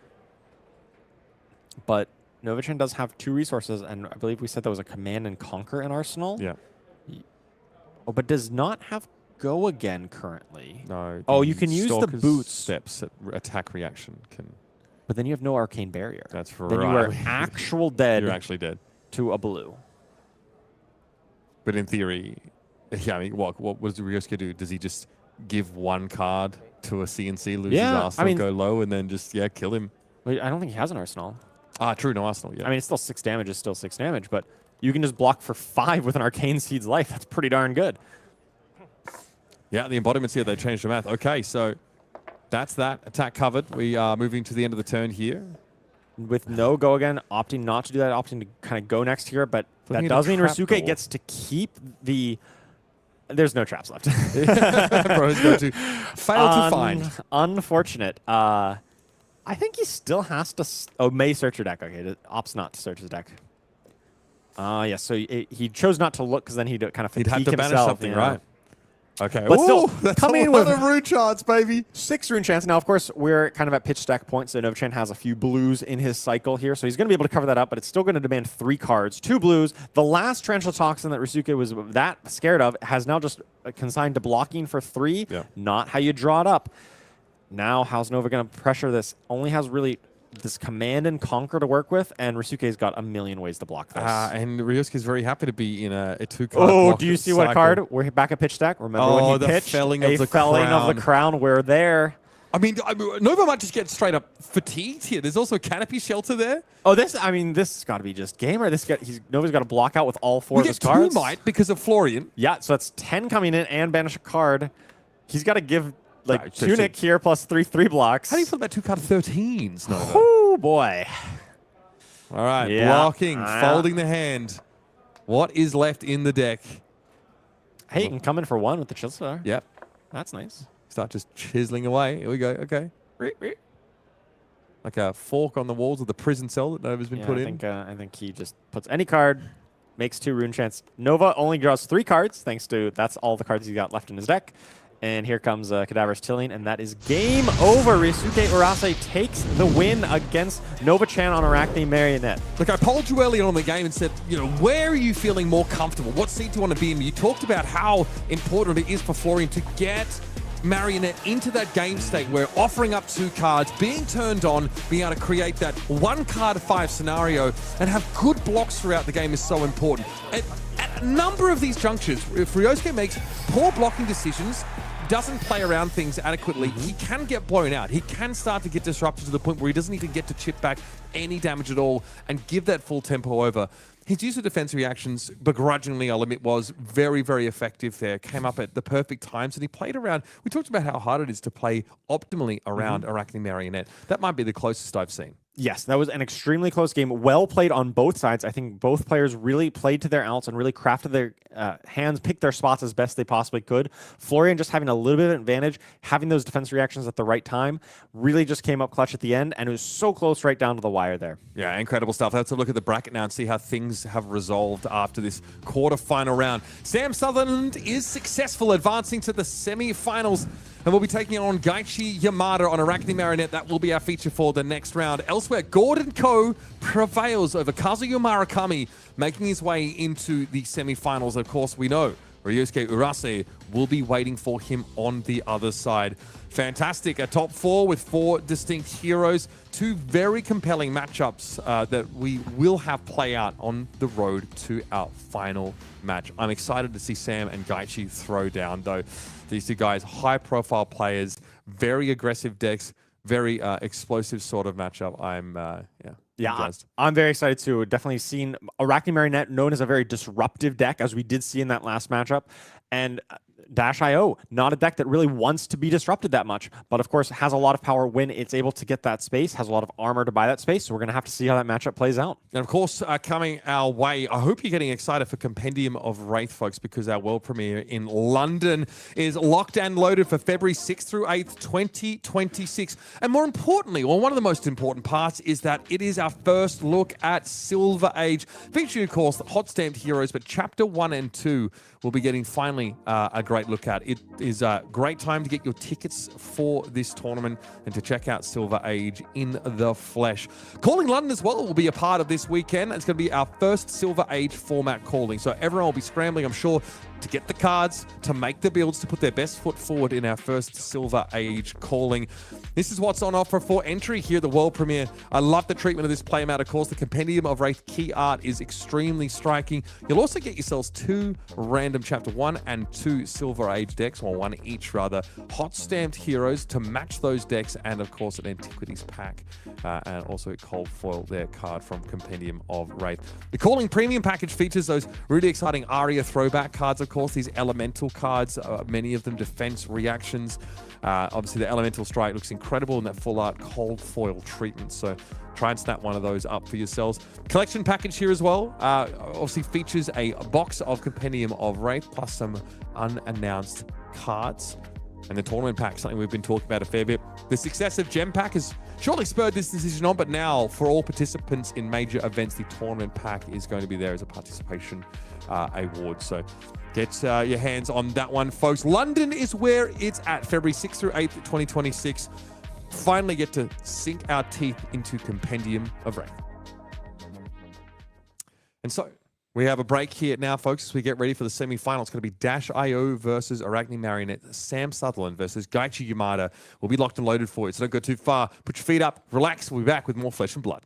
but Nova-chan does have 2 resources, and I believe we said there was a Command and Conquer in Arsenal. Yeah. Oh, but does not have Go Again currently. No. Oh, you can use the boots. Steps at attack reaction can. But then you have no Arcane Barrier. That's right. Then you are actual dead. You're actually dead. To a blue. But in theory, yeah, I mean, what does Ryosuke do? Does he just give 1 card to a CNC, lose his Arsenal, go low, and then just, kill him? Wait, I don't think he has an Arsenal. Ah, true, no Arsenal, yeah. I mean, it's still 6 damage. It's still 6 damage, but you can just block for 5 with an Arcane Seed's life. That's pretty darn good. Yeah, the embodiments here, they changed the math. Okay, so that's that. Attack covered. We are moving to the end of the turn here. With no Go Again, opting not to do that, opting to kind of go next here, but that does mean Ryosuke gets to keep the... There's no traps left. Bro's going to fail to find. Unfortunate. I think he still has to... may search your deck. Okay, opts not to search his deck. Yeah, so he chose not to look because then he'd kind of fatigue He'd have to banish something, right? Okay. But still, that's coming a with lot of rune charts, baby. 6 rune chance. Now, of course, we're kind of at pitch deck point, so Nova-chan has a few blues in his cycle here, so he's going to be able to cover that up, but it's still going to demand 3 cards, 2 blues. The last Tarantula Toxin that Ryosuke was that scared of has now just consigned to blocking for 3, not how you draw it up. Now, how's Nova going to pressure this? Only has really this command and conquer to work with, and Ryosuke's got a million ways to block this. And Ryosuke's very happy to be in a 2-card Oh, block do you see cycle. what card? We're back at pitch stack. Remember when he the pitched? felling of the felling of the crown. crown. We're there. I mean, Nova might just get straight up fatigued here. There's also canopy shelter there. Oh, this has got to be just gamer. Nova's got to block out with all 4 We of his get cards. 2 might because of Florian. Yeah, so that's 10 coming in and banish a card. He's got to give like so- Tunic here plus 3 blocks. How do you feel about 2-card 13s, Nova? Oh boy. All right, Yeah. blocking, folding the hand. What is left in the deck? Hey, you can come in for 1 with the Chisel. Yep. That's nice. Start just chiseling away. Here we go. Okay. Like a fork on the walls of the prison cell that Nova's been put in. I think he just puts any card, makes 2 rune chance. Nova only draws 3 cards, thanks to that's all the cards he's got left in his deck. And here comes Cadaver's Tilling, and that is game over. Ryosuke Urase takes the win against Nova-chan on Arachne Marionette. Look, I polled you earlier on in the game and said, where are you feeling more comfortable? What seat do you want to be in? You talked about how important it is for Florian to get Marionette into that game state where offering up 2 cards, being turned on, being able to create that 1-card 5 scenario and have good blocks throughout the game is so important. At a number of these junctures, if Ryosuke makes poor blocking decisions, doesn't play around things adequately, he can get blown out. He can start to get disrupted to the point where he doesn't even get to chip back any damage at all and give that full tempo over. His use of defense reactions, begrudgingly, I'll admit, was very, very effective there. Came up at the perfect times, and he played around. We talked about how hard it is to play optimally around Arachne Marionette. That might be the closest I've seen. Yes, that was an extremely close game. Well played on both sides. I think both players really played to their outs and really crafted their hands, picked their spots as best they possibly could. Florian just having a little bit of an advantage, having those defense reactions at the right time, really just came up clutch at the end, and it was so close right down to the wire there. Yeah, incredible stuff. Let's have a look at the bracket now and see how things have resolved after this quarterfinal round. Sam Sutherland is successful, advancing to the semi-finals, and we'll be taking on Gaichi Yamada on Arachne Marionette. That will be our feature for the next round. Elsewhere, Gordon Ko prevails over Kazuya Murakami, making his way into the semi-finals. Of course, we know Ryosuke Urase will be waiting for him on the other side. Fantastic. A top 4 with 4 distinct heroes. 2 very compelling matchups that we will have play out on the road to our final match. I'm excited to see Sam and Gaichi throw down, though. These 2 guys, high-profile players, very aggressive decks, very explosive sort of matchup. I'm very excited too. Definitely seen Arachne Marionette known as a very disruptive deck, as we did see in that last matchup. And Dash.io, not a deck that really wants to be disrupted that much, but of course has a lot of power when it's able to get that space, has a lot of armor to buy that space, so we're going to have to see how that matchup plays out. And of course, coming our way, I hope you're getting excited for Compendium of Wraith, folks, because our world premiere in London is locked and loaded for February 6th through 8th, 2026. And more importantly, or one of the most important parts, is that it is our first look at Silver Age, featuring, of course, hot stamped heroes, but Chapter 1 and 2 will be getting finally a great look at. It is a great time to get your tickets for this tournament and to check out Silver Age in the flesh. Calling London as well will be a part of this weekend. It's going to be our first Silver Age format calling. So everyone will be scrambling, I'm sure, to get the cards, to make the builds, to put their best foot forward in our first Silver Age calling. This is what's on offer for entry here at the world premiere. I love the treatment of this playmat. Of course, the Compendium of Wraith key art is extremely striking. You'll also get yourselves 2 random Chapter 1 and 2 Silver Age decks, or 1 each rather, hot stamped heroes to match those decks, and of course an Antiquities pack, and also a cold foil there card from Compendium of Wraith. The Calling Premium package features those really exciting Aria throwback cards, of course, these elemental cards, many of them defense reactions. Obviously the Elemental Strike looks incredible in that full art cold foil treatment, so try and snap one of those up for yourselves. Collection package here as well. Obviously features a box of Compendium of Wraith plus some unannounced cards. And the tournament pack, something we've been talking about a fair bit. The success of Gem Pack has surely spurred this decision on, but now for all participants in major events, the tournament pack is going to be there as a participation award. So get your hands on that one, folks. London is where it's at, February 6th through 8th, 2026. Finally get to sink our teeth into Compendium of Wraith. And so We have a break here now, folks, as we get ready for the semi-final. It's going to be Dash.io versus Arachne Marionette. Sam Sutherland versus Gaichi Yamada. We'll be locked and loaded for you, so don't go too far. Put your feet up, relax. We'll be back with more Flesh and Blood.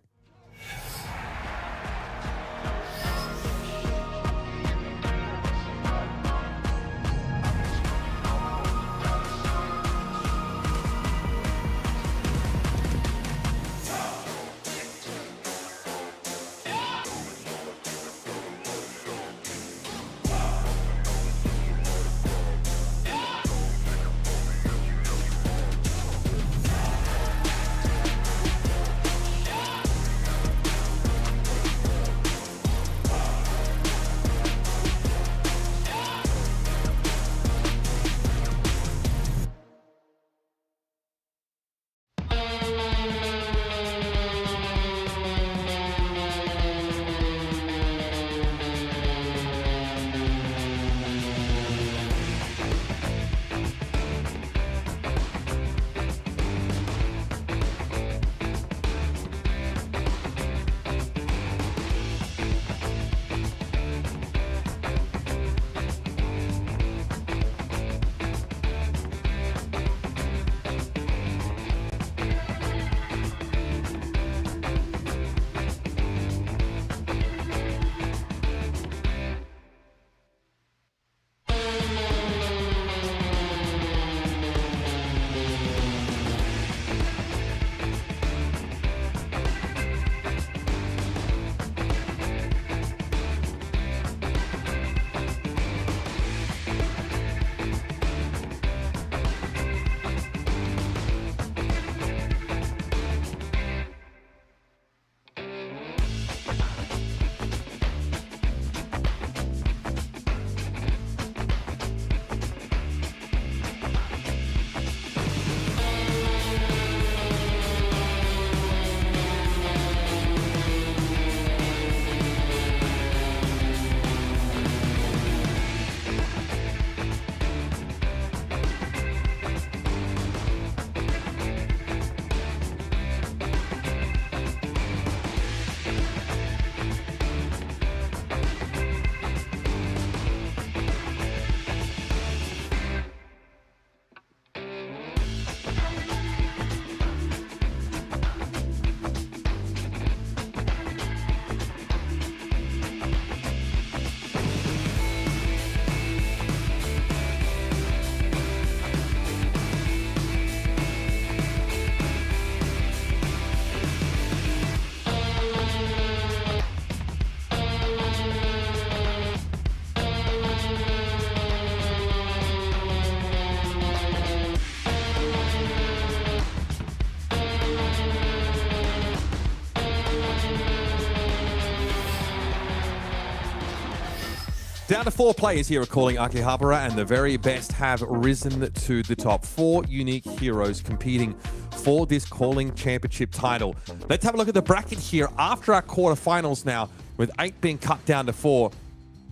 Down to 4 players here are calling Akihabara, and the very best have risen to the top. 4 unique heroes competing for this calling championship title. Let's have a look at the bracket here after our quarterfinals now, with 8 being cut down to 4.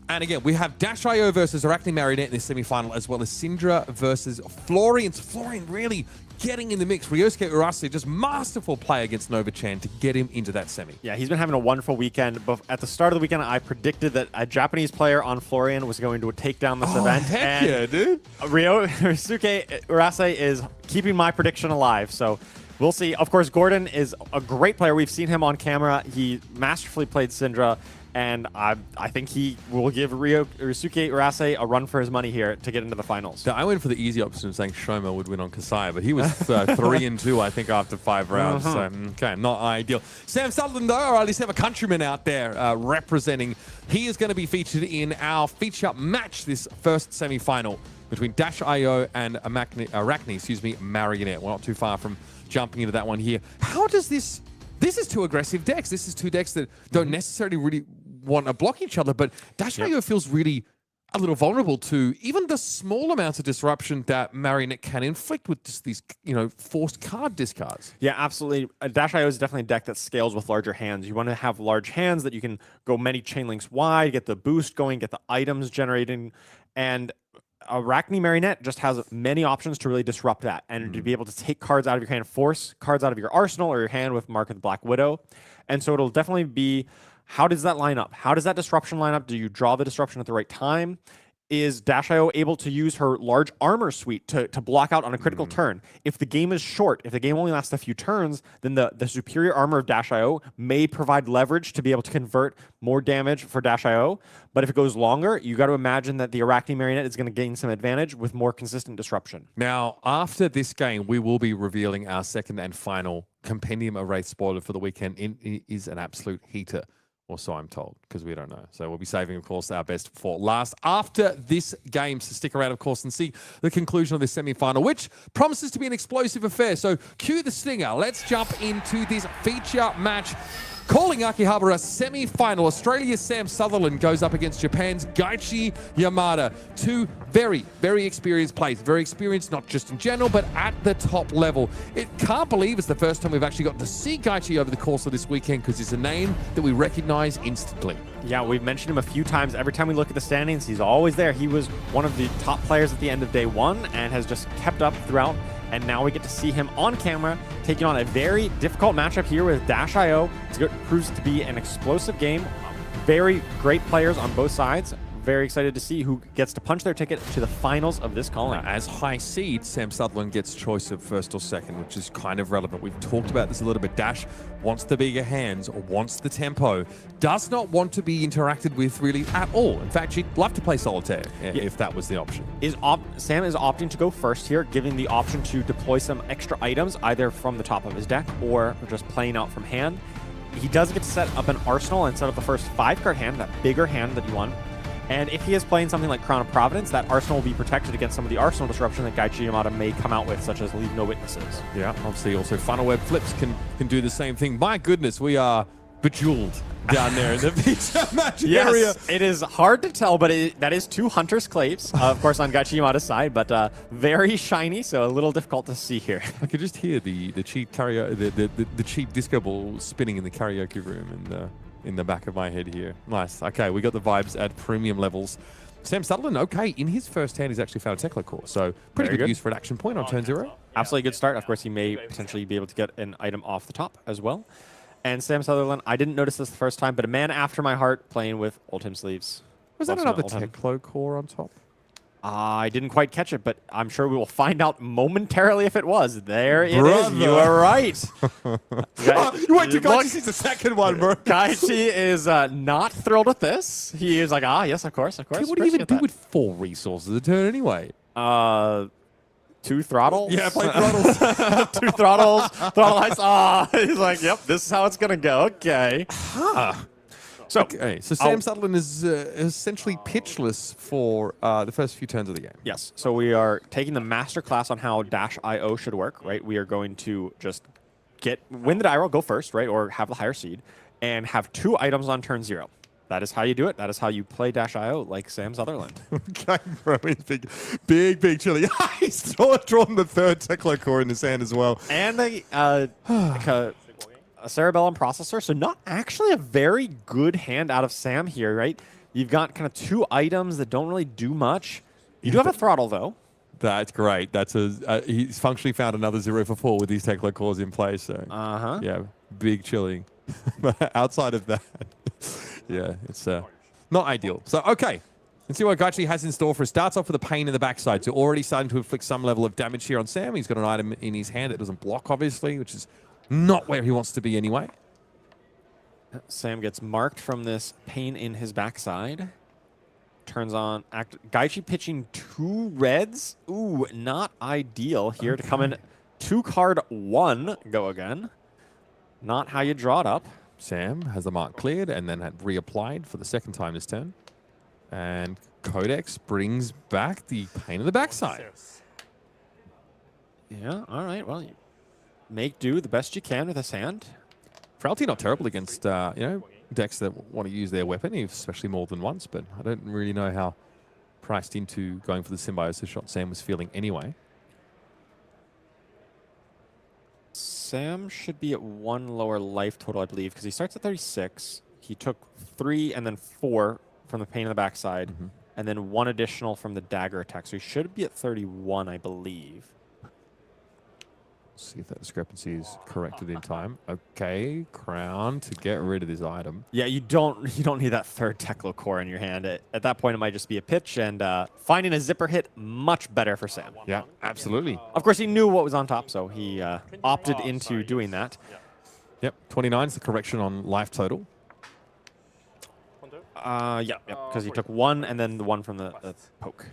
And again, we have Dash.io versus Arachne Marionette in the semi-final, as well as Cindra versus Florian. Florian really getting in the mix. Ryosuke Urase, just masterful play against Nova-chan to get him into that semi. Yeah, he's been having a wonderful weekend. But at the start of the weekend, I predicted that a Japanese player on Florian was going to take down this event. Heck yeah, dude. Ryosuke Urase is keeping my prediction alive. So we'll see. Of course, Gordon is a great player. We've seen him on camera. He masterfully played Cindra. And I think he will give Ryosuke Urase a run for his money here to get into the finals. I went for the easy option of saying Shoma would win on Kassai, but he was 3-2, I think, after 5 rounds. So, okay, not ideal. Sam Sutherland, though, or at least have a countryman out there representing. He is going to be featured in our feature match, this first semi-final between Dash.io and Arachne, Marionette. We're not too far from jumping into that one here. How does this... This is 2 aggressive decks. This is 2 decks that don't necessarily really want to block each other, but Dash.io feels really a little vulnerable to even the small amounts of disruption that Marionette can inflict with just these, forced card discards. Yeah, absolutely. Dash.io is definitely a deck that scales with larger hands. You want to have large hands that you can go many chain links wide, get the boost going, get the items generating, and Arachne Marionette just has many options to really disrupt that and to be able to take cards out of your hand, force cards out of your arsenal or your hand with Mark of the Black Widow. And so it'll definitely be How does that line up? How does that disruption line up? Do you draw the disruption at the right time? Is Dash.io able to use her large armor suite to block out on a critical turn? If the game is short, if the game only lasts a few turns, then the superior armor of Dash.io may provide leverage to be able to convert more damage for Dash.io. But if it goes longer, you got to imagine that the Arachne Marionette is going to gain some advantage with more consistent disruption. Now, after this game, we will be revealing our second and final Compendium of Wraith spoiler for the weekend. It is an absolute heater. Or so I'm told, because we don't know. So we'll be saving, of course, our best for last after this game. So stick around, of course, and see the conclusion of this semi-final, which promises to be an explosive affair. So cue the stinger. Let's jump into this feature match. Calling Akihabara semi-final, Australia's Sam Sutherland goes up against Japan's Gaichi Yamada. Two very, very experienced players. Very experienced, not just in general, but at the top level. It can't believe it's the first time we've actually got to see Gaichi over the course of this weekend, because it's a name that we recognize instantly. Yeah, we've mentioned him a few times. Every time we look at the standings, he's always there. He was one of the top players at the end of day one and has just kept up throughout. And now we get to see him on camera taking on a very difficult matchup here with Dash.io. It proves to be an explosive game. Very great players on both sides. Very excited to see who gets to punch their ticket to the finals of this calling. As high seed, Sam Sutherland gets choice of first or second, which is kind of relevant. We've talked about this a little bit. Dash wants the bigger hands, wants the tempo, does not want to be interacted with really at all. In fact, she'd love to play solitaire if that was the option. Sam is opting to go first here, giving the option to deploy some extra items, either from the top of his deck or just playing out from hand. He does get to set up an arsenal and set up the first 5-card hand, that bigger hand that you want. And if he is playing something like Crown of Providence, that arsenal will be protected against some of the arsenal disruption that Gaichi Yamada may come out with, such as Leave No Witnesses. Yeah, obviously also Funnel Web Flips can do the same thing. My goodness, we are bejeweled down there in the feature match area. It is hard to tell, but that is 2 Hunter's Claves, of course, on Gaichi Yamada's side, but very shiny, so a little difficult to see here. I could just hear the cheap the cheap disco ball spinning in the karaoke room and in the back of my head here. Nice. Okay, we got the vibes at premium levels. Sam Sutherland, okay, in his first hand, he's actually found a Tekla core, so pretty good use for an action point on turn 0. Absolutely good start. Of course, he may potentially be able to get an item off the top as well. And Sam Sutherland, I didn't notice this the first time, but a man after my heart playing with Oldhim sleeves. Was that another Tekla core on top? I didn't quite catch it, but I'm sure we will find out momentarily if it was. There it is. You are right. You wait till Gaichi sees the second one, bro. Gaichi is not thrilled with this. He is like, yes, of course. What do you even do with 4 resources a turn anyway? 2 throttles? Yeah, play throttles. 2 throttles. Throttle ice. He's like, yep, this is how it's going to go. Okay. So Sam Sutherland is essentially pitchless for the first few turns of the game. Yes. So we are taking the master class on how Dash.io should work, right? We are going to just win the die roll, go first, right? Or have the higher seed, and have 2 items on turn 0. That is how you do it. That is how you play Dash.io like Sam Sutherland. Okay, bro. He's big chili. He's drawn the 3rd Tekla core in his hand as well. And a Cerebellum Processor, so not actually a very good hand out of Sam here, right? You've got kind of 2 items that don't really do much. You do have a throttle, though. That's great. That's he's functionally found another 0 for 4 with these Tekla cores in place. So yeah, big chilling. But outside of that, yeah, it's not ideal. So okay, let's see what Gaichi has in store for us. Starts off with a pain in the backside, so already starting to inflict some level of damage here on Sam. He's got an item in his hand that doesn't block, obviously, which is not where he wants to be anyway. Sam gets marked from this pain in his backside. Turns on. Gaichi pitching 2 reds. Ooh, not ideal here to come in. 2-card 1. Go again. Not how you draw it up. Sam has the mark cleared and then had reapplied for the 2nd time this turn. And Codex brings back the pain in the backside. Yeah, all right. Well, you make do the best you can with this hand. Frailty not terrible against decks that want to use their weapon, especially more than once, but I don't really know how priced into going for the symbiosis shot Sam was feeling anyway. Sam should be at 1 lower life total, I believe, because he starts at 36. He took 3 and then 4 from the pain in the backside, and then 1 additional from the dagger attack. So he should be at 31, I believe. See if that discrepancy is corrected in time. Okay, crown to get rid of this item. Yeah, you don't need that third Teklo core in your hand. At that point, it might just be a pitch, and finding a zipper hit, much better for Sam. Yeah, absolutely. Of course, he knew what was on top, so he opted into doing that. Yep, 29 is the correction on life total. Yeah, because he took one and then the one from the poke.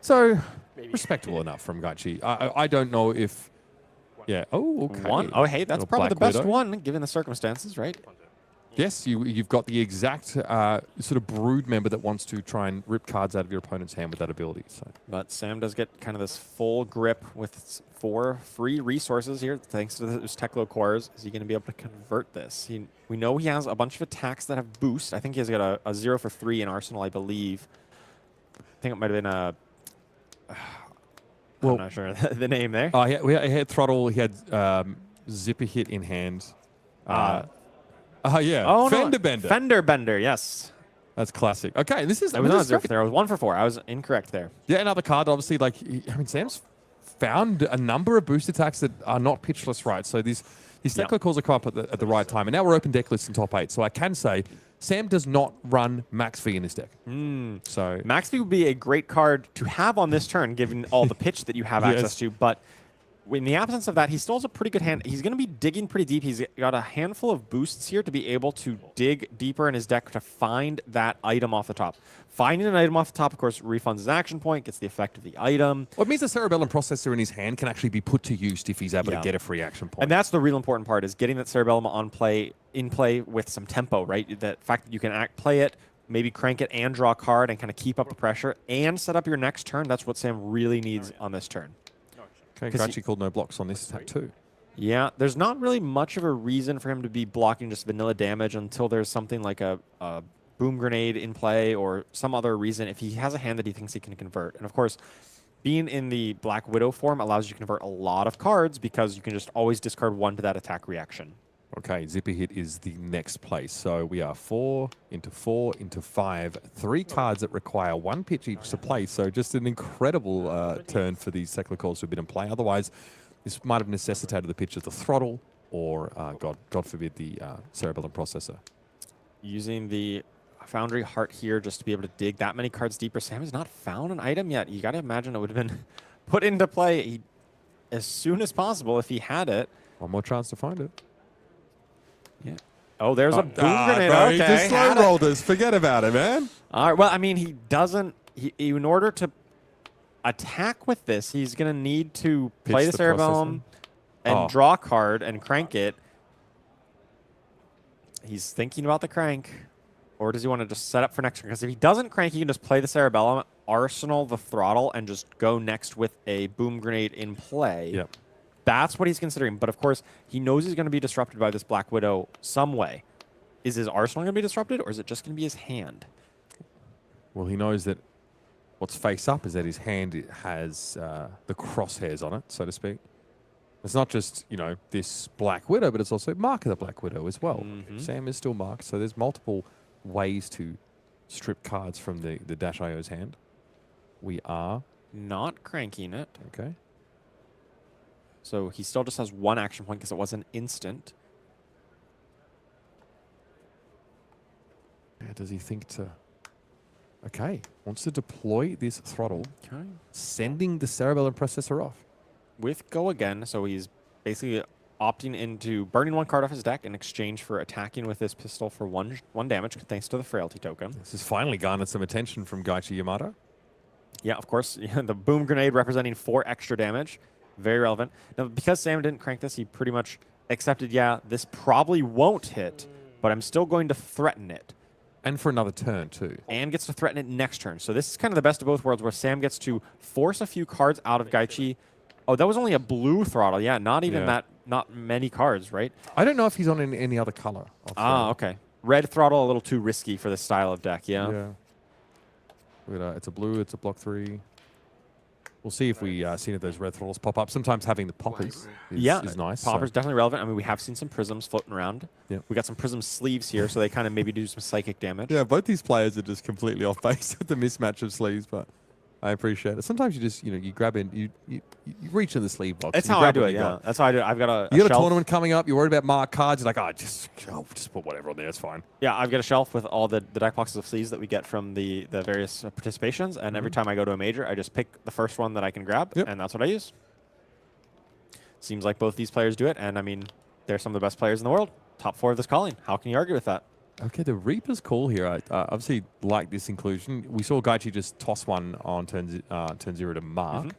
So, respectable enough from Gaichi. I don't know if... Yeah, oh, okay. One? Oh, hey, that's Little probably the Black best Widow. one, given the circumstances, right? Yes, you've got the exact sort of brood member that wants to try and rip cards out of your opponent's hand with that ability. So. But Sam does get kind of this full grip with 4 free resources here, thanks to those Teklo cores. Is he going to be able to convert this? We know he has a bunch of attacks that have boost. I think he's got a 0 for 3 in Arsenal, I believe. I think it might have been a... I'm not sure the name there. He had throttle. He had zipper hit in hand. Yeah. Oh, Fender no. bender. Fender bender, yes. That's classic. Okay, this is... I was not 0 for 3. I was 1 for 4. I was incorrect there. Yeah, another card, obviously, like... I mean, Sam's found a number of boost attacks that are not pitchless, right? So these Teklo calls are come up at the right time. And now we're open deck lists in top 8. So I can say Sam does not run Max V in his deck. So Max V would be a great card to have on this turn, given all the pitch that you have access to. But in the absence of that, he still has a pretty good hand. He's going to be digging pretty deep. He's got a handful of boosts here to be able to dig deeper in his deck to find that item off the top. Finding an item off the top, of course, refunds his action point, gets the effect of the item. Well, it means the Cerebellum Processor in his hand can actually be put to use if he's able to get a free action point. And that's the real important part, is getting that Cerebellum in play with some tempo, right? The fact that you can play it, maybe crank it and draw a card and kind of keep up the pressure and set up your next turn. That's what Sam really needs on this turn. Okay, Gaichi called no blocks on this attack too. Yeah, there's not really much of a reason for him to be blocking just vanilla damage until there's something like a boom grenade in play or some other reason if he has a hand that he thinks he can convert. And of course, being in the Black Widow form allows you to convert a lot of cards because you can just always discard 1 to that attack reaction. Okay, Zipper Hit is the next place. So we are 4 into 4 into 5. 3 cards that require 1 pitch each to play. So just an incredible turn for these Teklo calls to have been in play. Otherwise, this might have necessitated the pitch of the throttle or, God forbid, the Cerebellum Processor. Using the Foundry Heart here just to be able to dig that many cards deeper. Sam has not found an item yet. You got to imagine it would have been put into play as soon as possible if he had it. One more chance to find it. Yeah. Oh, there's a boom grenade. Bro, Okay. he just slow rolled us. Forget about it, man. All right. Well, I mean, he doesn't. In order to attack with this, he's going to need to play the Cerebellum and draw a card and crank it. He's thinking about the crank. Or does he want to just set up for next turn? Because if he doesn't crank, he can just play the Cerebellum, arsenal the throttle, and just go next with a boom grenade in play. Yep. That's what he's considering. But of course, he knows he's going to be disrupted by this Black Widow some way. Is his arsenal going to be disrupted, or is it just going to be his hand? Well, he knows that what's face up is that his hand has the crosshairs on it, so to speak. It's not just, this Black Widow, but it's also Mark of the Black Widow as well. Sam is still marked, so there's multiple ways to strip cards from the Dash.io's hand. We are not cranking it. Okay. So he still just has 1 action point because it was an instant. Yeah, does he think to... Okay, wants to deploy this throttle, sending the Cerebellum Processor off. With go again, so he's basically opting into burning 1 card off his deck in exchange for attacking with this pistol for one damage, thanks to the Frailty token. This has finally garnered some attention from Gaichi Yamada. Yeah, of course. The boom grenade representing 4 extra damage. Very relevant. Now, because Sam didn't crank this, he pretty much accepted, yeah, this probably won't hit, but I'm still going to threaten it. And for another turn, too. And gets to threaten it next turn. So this is kind of the best of both worlds, where Sam gets to force a few cards out of Gaichi. Oh, that was only a blue throttle. Yeah, not even not many cards, right? I don't know if he's on any other color. Okay. Red throttle, a little too risky for this style of deck, yeah? Yeah. It's a blue, it's a block 3. We'll see if we see if those red throttles pop up. Sometimes having the poppers is nice. Poppers definitely relevant. I mean, we have seen some prisms floating around. Yeah. We got some prism sleeves here, so they kind of maybe do some psychic damage. Yeah, both these players are just completely off base at the mismatch of sleeves, but I appreciate it. Sometimes you just, you grab in, you reach in the sleeve box. That's and you how I grab do what it, you yeah. got. That's how I do it. I've got a You got a shelf. tournament coming up, you're worried about marked cards, you're like, just put whatever on there, it's fine. Yeah, I've got a shelf with all the deck boxes of sleeves that we get from the various participations, and every time I go to a major, I just pick the first one that I can grab, and that's what I use. Seems like both these players do it, and I mean, they're some of the best players in the world. Top 4 of this calling. How can you argue with that? Okay, the Reaper's call here. I obviously like this inclusion. We saw Gaichi just toss one on turn 0 to Mark.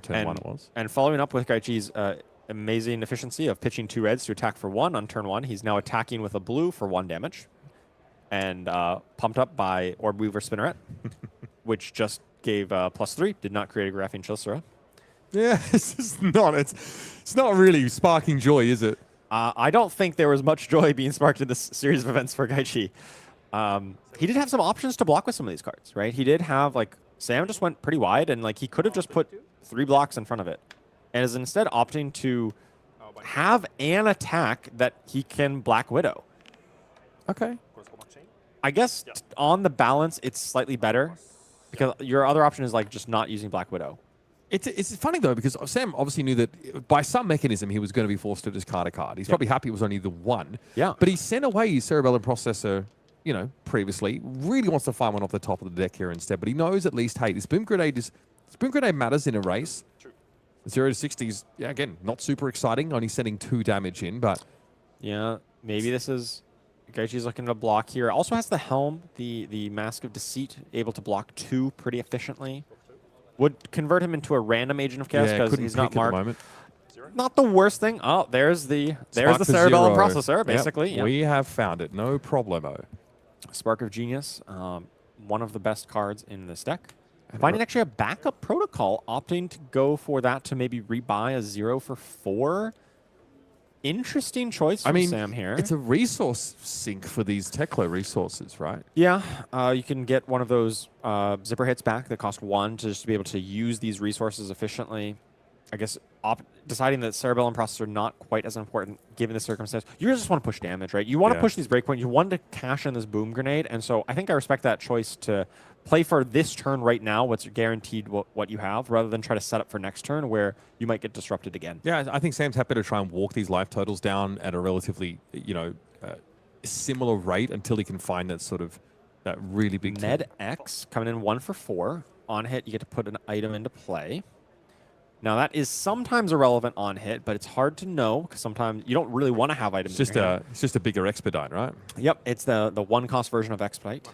Turn 1 it was. And following up with Gaichi's amazing efficiency of pitching 2 reds to attack for 1 on turn 1, he's now attacking with a blue for 1 damage. And pumped up by Orb Weaver Spinneret, which just gave +3. Did not create a Graphene Chilsera. Yeah, it's not really sparking joy, is it? I don't think there was much joy being sparked in this series of events for Gaichi. He did have some options to block with some of these cards, right? He did have, like, Sam just went pretty wide, and, like, he could have just put 3 blocks in front of it. And is instead opting to have an attack that he can Black Widow. Okay. I guess on the balance, it's slightly better, because your other option is, like, just not using Black Widow. It's funny, though, because Sam obviously knew that by some mechanism he was going to be forced to discard a card. He's probably happy it was only the one. Yeah. But he sent away his Cerebellum Processor, previously. Really wants to find one off the top of the deck here instead. But he knows at least, hey, this Boom Grenade matters in a race. True. 0 to 60 is, again, not super exciting, only sending 2 damage in, but... Yeah, maybe this is... Gaichi's looking to block here. Also has the Helm, the Mask of Deceit, able to block 2 pretty efficiently. Would convert him into a random Agent of Chaos because he's not marked. Not the worst thing. Oh, there's the Cerebellum Processor, basically. Yep. We have found it. No problemo. Spark of Genius, one of the best cards in this deck. Finding actually a backup protocol, opting to go for that to maybe rebuy a 0 for 4. Interesting choice from Sam here. It's a resource sink for these Tekla resources, right? Yeah, you can get one of those zipper hits back that cost 1 to just be able to use these resources efficiently. I guess deciding that Cerebellum Processor not quite as important given the circumstance. You just want to push damage, right? You want to push these breakpoints. You want to cash in this Boom Grenade, and so I think I respect that choice to play for this turn right now, what's guaranteed what you have, rather than try to set up for next turn where you might get disrupted again. Yeah, I think Sam's happy to try and walk these life totals down at a relatively, similar rate until he can find that really big... Med X coming in 1 for 4. On hit, you get to put an item into play. Now, that is sometimes irrelevant on hit, but it's hard to know because sometimes you don't really want to have items in your hand. It's just a bigger Expedite, right? Yep, it's the 1-cost version of Expedite.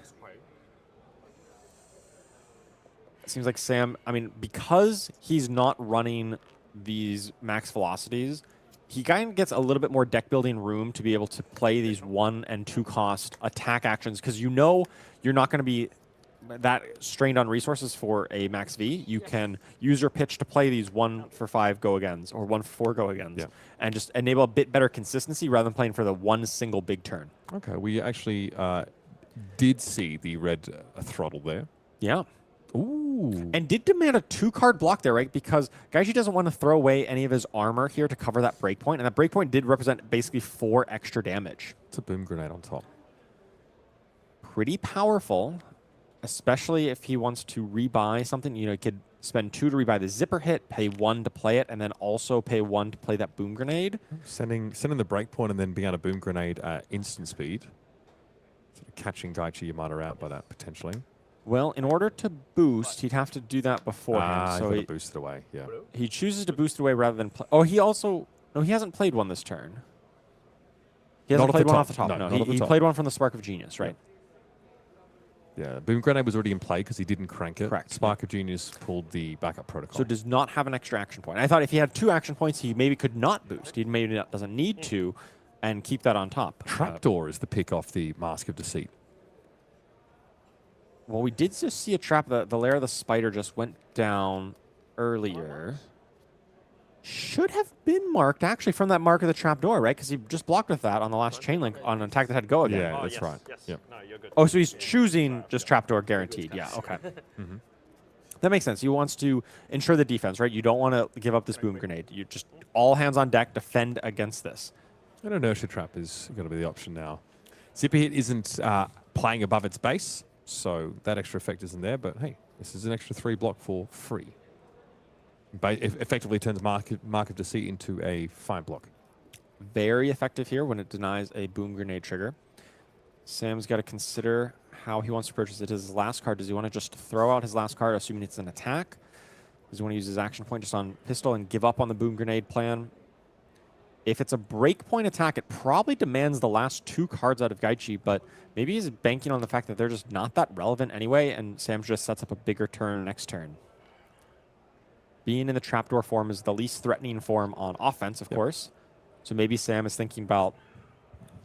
Seems like Sam, because he's not running these max velocities, he kind of gets a little bit more deck building room to be able to play these 1- and 2-cost attack actions because you're not going to be that strained on resources for a max V. You can use your pitch to play these 1 for 5 go-agains or 1 for 4 go-agains and just enable a bit better consistency rather than playing for the one single big turn. Okay, we actually did see the red throttle there. Yeah. Ooh. And did demand a 2-card block there, right? Because Gaichi doesn't want to throw away any of his armor here to cover that breakpoint, and that breakpoint did represent basically 4 extra damage. It's a Boom Grenade on top. Pretty powerful, especially if he wants to rebuy something. He could spend 2 to rebuy the Zipper Hit, pay 1 to play it, and then also pay 1 to play that Boom Grenade. Sending the breakpoint and then being able to Boom Grenade at instant speed. Sort of catching Gaichi Yamada out by that, potentially. Well, in order to boost, he'd have to do that beforehand. So he boosted away, yeah. He chooses to boost away rather than play. Oh, he hasn't played one this turn. He hasn't played one off the top. No, he played one from the Spark of Genius, right? Yeah, Boom Grenade was already in play because he didn't crank it. Correct. Spark of Genius pulled the backup protocol. So does not have an extra action point. I thought if he had 2 action points, he maybe could not boost. He maybe doesn't need to and keep that on top. Trapdoor is the pick off the Mask of Deceit. Well, we did just see a trap. The Lair of the Spider just went down earlier. Should have been marked, actually, from that mark of the trapdoor, right? Because he just blocked with that on the last chain link on an attack that had go again. Yeah, that's right. Yes. Yep. No, you're good. Oh, so he's choosing just trapdoor guaranteed. Yeah, okay. That makes sense. He wants to ensure the defense, right? You don't want to give up this Boom Grenade. You just all hands on deck, defend against this. An Inertia Trap is going to be the option now. Zipper Hit isn't playing above its base, so that extra effect isn't there, but hey, This is an extra 3 block for free. Effectively turns Mark of Deceit into a 5 block. Very effective here when it denies a boom grenade trigger. Sam's got to consider how he wants to purchase it. His last card, does he want to just throw out his last card, assuming it's an attack? Does he want to use his action point just on pistol and give up on the boom grenade plan? If it's a breakpoint attack, it probably demands the last 2 cards out of Gaichi, but maybe he's banking on the fact that they're just not that relevant anyway, and Sam just sets up a bigger turn next turn. Being in the trapdoor form is the least threatening form on offense, of course. So maybe Sam is thinking about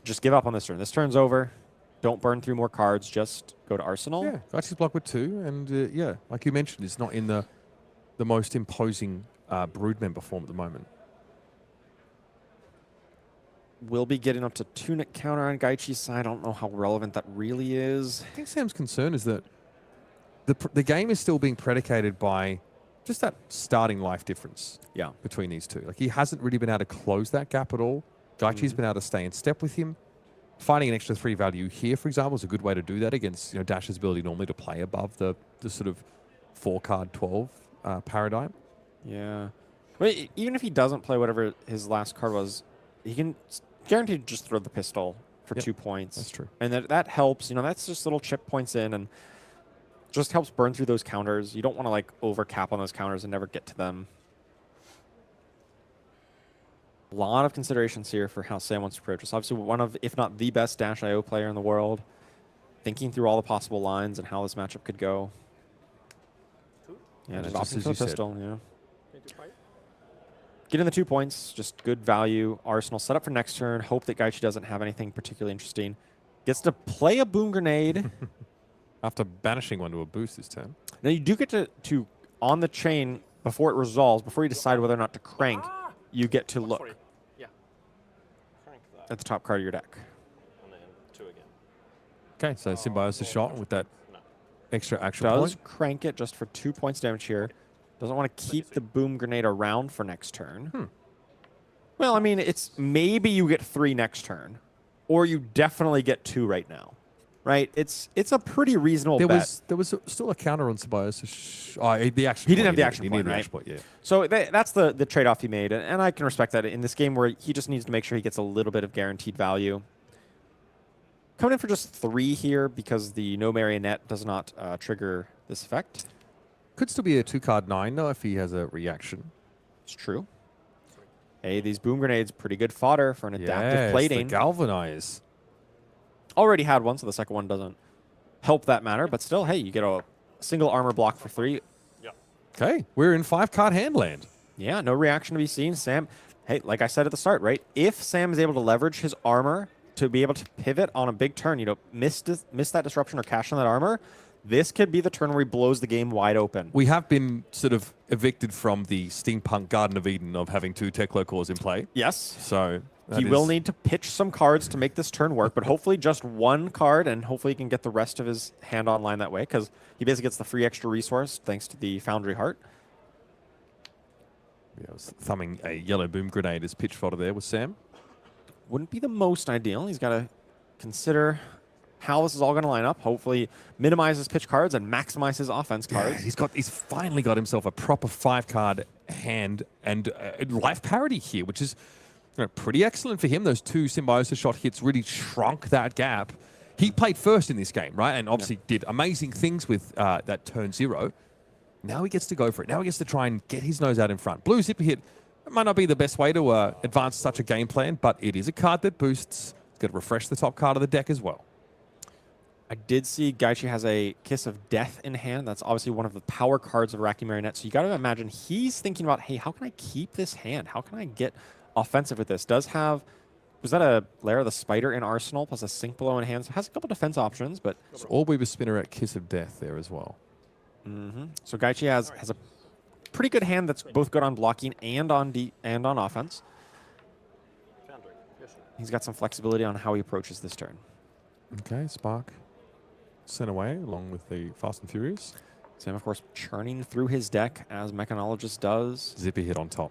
just give up on this turn. This turn's over. Don't burn through more cards. Just go to Arsenal. Yeah, Gaichi's block with 2, and yeah, like you mentioned, it's not in the most imposing brood member form at the moment. We'll be getting up to Tunic counter on Gaichi's side. I don't know how relevant that really is. I think Sam's concern is that the game is still being predicated by just that starting life difference between these two. Like, he hasn't really been able to close that gap at all. Gaichi's been able to stay in step with him. Finding an extra 3 value here, for example, is a good way to do that against Dash's ability normally to play above the sort of 4-card 12 paradigm. Yeah. But even if he doesn't play whatever his last card was, he can guaranteed just throw the pistol for 2 points. That's true. And that helps. That's just little chip points in and just helps burn through those counters. You don't want to like over cap on those counters and never get to them. A lot of considerations here for how Sam wants to approach this. Obviously one of, if not the best Dash IO player in the world. Thinking through all the possible lines and how this matchup could go. Yeah, just opting for the pistol, Get in the 2 points, just good value. Arsenal set up for next turn. Hope that Gaichi doesn't have anything particularly interesting. Gets to play a boom grenade. After banishing one to a boost this turn. Now you do get to on the chain, before it resolves, before you decide whether or not to crank, you get to look at the top card of your deck. And then 2 again. Okay, so Symbiosis shot with that extra action Does point. crank it just for 2 points damage here. Doesn't want to keep the boom grenade around for next turn. Well, I mean, it's maybe you get 3 next turn, or you definitely get 2 right now, right? It's a pretty reasonable bet. There was still a counter on Symbiosis. The action. He didn't have the action point, right? Action point, yeah. So that's the trade-off he made, and I can respect that in this game where he just needs to make sure he gets a little bit of guaranteed value. Coming in for just 3 here because the no marionette does not trigger this effect. Could still be a 2-card 9 though if he has a reaction. It's true. Hey, these boom grenades, pretty good fodder for an adaptive plating. The galvanize. Already had one, so the second one doesn't help that matter. But still, hey, you get a single armor block for 3. Yeah. Okay, we're in 5-card handland. Yeah, no reaction to be seen. Sam, hey, like I said at the start, right? If Sam is able to leverage his armor to be able to pivot on a big turn, miss that disruption or cash on that armor, this could be the turn where he blows the game wide open. We have been sort of evicted from the steampunk Garden of Eden of having 2 Teklo cores in play. Yes. So he will need to pitch some cards to make this turn work, but hopefully just 1 card, and hopefully he can get the rest of his hand online that way, because he basically gets the free extra resource thanks to the Foundry Heart. Yeah, I was thumbing a yellow boom grenade as pitch fodder there with Sam. Wouldn't be the most ideal. He's got to consider how this is all going to line up. Hopefully minimize his pitch cards and maximize his offense cards. Yeah, he's finally got himself a proper 5-card hand and life parity here, which is pretty excellent for him. Those 2 Symbiosis shot hits really shrunk that gap. He played first in this game, right? And obviously did amazing things with that turn 0. Now he gets to go for it. Now he gets to try and get his nose out in front. Blue Zipper Hit might not be the best way to advance such a game plan, but it is a card that boosts. It's going to refresh the top card of the deck as well. I did see Gaichi has a Kiss of Death in hand. That's obviously one of the power cards of Iraqi Marionette. So you got to imagine he's thinking about, hey, how can I keep this hand? How can I get offensive with this? Was that a Lair of the Spider in Arsenal plus a Sink Below in hand? So it has a couple defense options, but... So Allweaver Spinner at Kiss of Death there as well. So Gaichi has a pretty good hand that's both good on blocking and on offense. He's got some flexibility on how he approaches this turn. Okay, Spark sent away along with the Fast and Furious. Sam, of course, churning through his deck as Mechanologist does. Zippy Hit on top.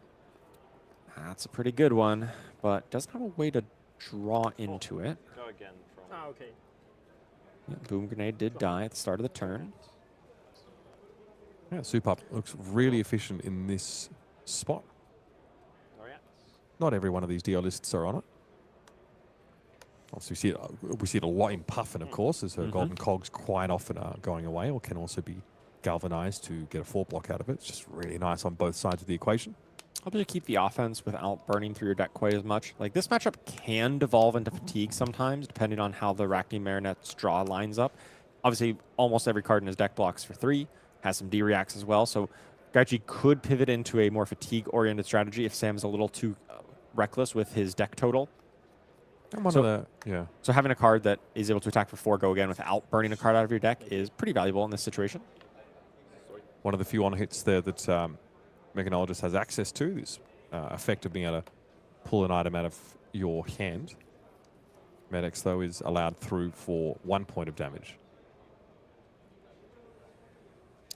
That's a pretty good one, but doesn't have a way to draw into it. Go again from... okay. Yeah, Boom Grenade did die at the start of the turn. Yeah, Soup Up looks really efficient in this spot. Not every one of these DL lists are on it. Obviously, we see it a lot in Puffin, of course, as her golden cogs quite often are going away, or can also be galvanized to get a 4-block out of it. It's just really nice on both sides of the equation. Helps you keep the offense without burning through your deck quite as much. Like, this matchup can devolve into fatigue sometimes, depending on how the Arachne Marinette's draw lines up. Obviously, almost every card in his deck blocks for 3, has some D-reacts as well, so Gaichi could pivot into a more fatigue-oriented strategy if Sam's a little too reckless with his deck total. So having a card that is able to attack for 4 go again without burning a card out of your deck is pretty valuable in this situation. One of the few on-hits there that Mechanologist has access to, this effect of being able to pull an item out of your hand. Medex, though, is allowed through for 1 point of damage.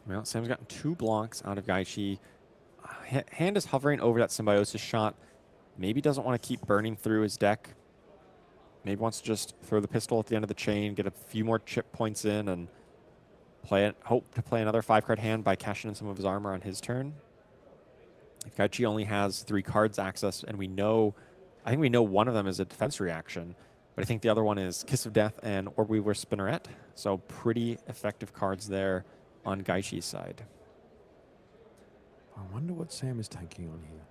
Well, Sam's gotten 2 blocks out of Gaichi. Hand is hovering over that Symbiosis shot. Maybe doesn't want to keep burning through his deck. Maybe wants to just throw the pistol at the end of the chain, get a few more chip points in, and play it. Hope to play another 5-card hand by cashing in some of his armor on his turn. If Gaichi only has 3 cards access, and I think we know one of them is a defense reaction, but I think the other one is Kiss of Death and Orbweaver Spinneret. So pretty effective cards there on Gaichi's side. I wonder what Sam is taking on here.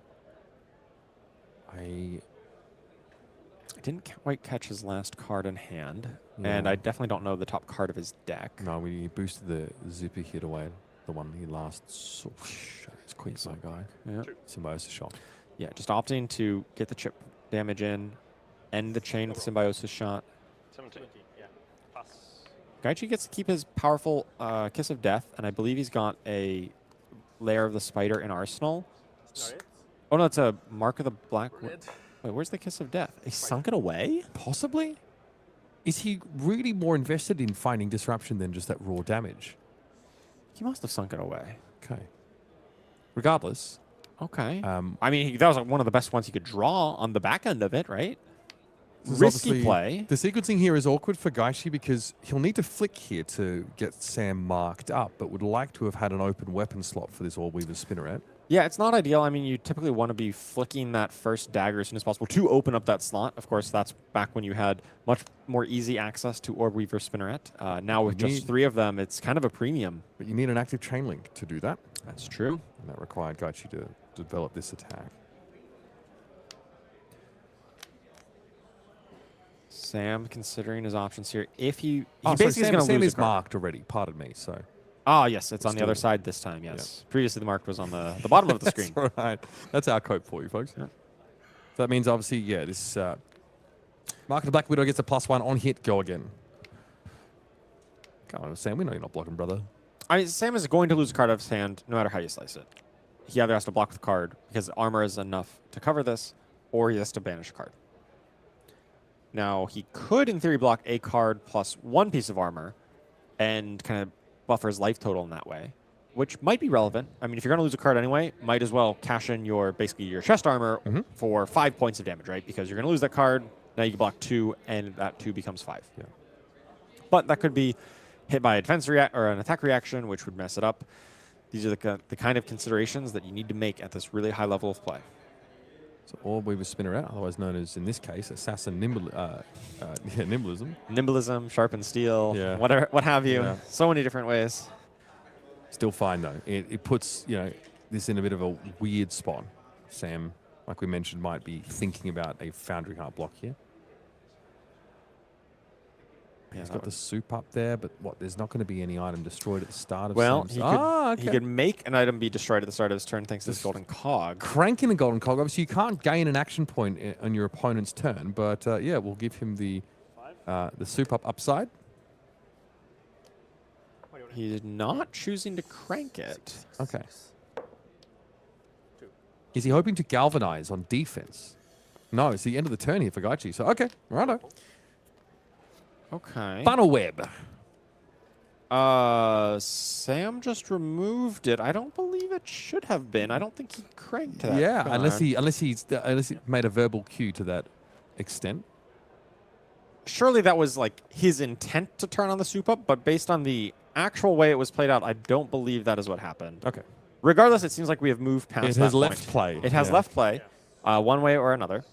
I didn't quite catch his last card in hand, and I definitely don't know the top card of his deck. No, we boosted the Zippy hit away, the one he last saw. It's Queensland guy. Yeah. Symbiosis shot. Yeah, just opting to get the chip damage in, end the chain with Symbiosis shot. 17. Yeah. Pass. Gaichi gets to keep his powerful Kiss of Death, and I believe he's got a Lair of the Spider in Arsenal. Oh no, it's a Mark of the Black. Wait, where's the Kiss of Death? He sunk it away? Possibly? Is he really more invested in finding disruption than just that raw damage? He must have sunk it away. Okay. Regardless. Okay. I mean, that was like one of the best ones he could draw on the back end of it, right? Risky play. The sequencing here is awkward for Gaichi because he'll need to flick here to get Sam marked up, but would like to have had an open weapon slot for this Orbweaver Spinneret. Yeah, it's not ideal. I mean, you typically want to be flicking that first dagger as soon as possible to open up that slot. Of course, that's back when you had much more easy access to Orbweaver Spinneret. Now with just 3 of them, it's kind of a premium. But you need an active chain link to do that. That's true. And that required Gaichi to develop this attack. Sam considering his options here. If he Sam basically is Sam is marked already, pardon me, so... Ah, yes, it's on the other side this time, yes. Yeah. Previously, the mark was on the bottom of the screen. That's right. That's our code for you, folks. Yeah. So that means, obviously, yeah, this Mark of the Black Widow gets a +1 on hit, go again. Come on, Sam, we know you're not blocking, brother. I mean, Sam is going to lose a card out of his hand no matter how you slice it. He either has to block the card because armor is enough to cover this, or he has to banish a card. Now, he could, in theory, block a card plus 1 piece of armor and kind of buffer his life total in that way, which might be relevant. I mean, if you're going to lose a card anyway, might as well cash in basically your chest armor for 5 points of damage, right? Because you're going to lose that card, now you can block 2, and that 2 becomes 5. Yeah. But that could be hit by a defense or an attack reaction, which would mess it up. These are the kind of considerations that you need to make at this really high level of play. So Orbweaver Spinneret, otherwise known as, in this case, Assassin Nimblism. Nimblism, Sharpened Steel, yeah. whatever, what have you. Yeah. So many different ways. Still fine, though. It puts, this in a bit of a weird spot. Sam, like we mentioned, might be thinking about a Foundry Heart block here. Yeah, he's got the soup up there, but there's not going to be any item destroyed at the start of Sam's... Okay. He could make an item be destroyed at the start of his turn thanks to this golden cog. Cranking a golden cog. Obviously, you can't gain an action point on your opponent's turn, but yeah, we'll give him the soup up upside. He's not choosing to crank it. Okay. Is he hoping to galvanize on defense? No, it's the end of the turn here for Gaichi. So, okay, righto. Okay. Funnel web. Sam just removed it. I don't believe it should have been. I don't think he cranked that. Yeah, card. unless he made a verbal cue to that extent. Surely that was like his intent to turn on the soup up, but based on the actual way it was played out, I don't believe that is what happened. Okay. Regardless, it seems like we have moved past It that has left point. play. It has Yeah. left play, one way or another.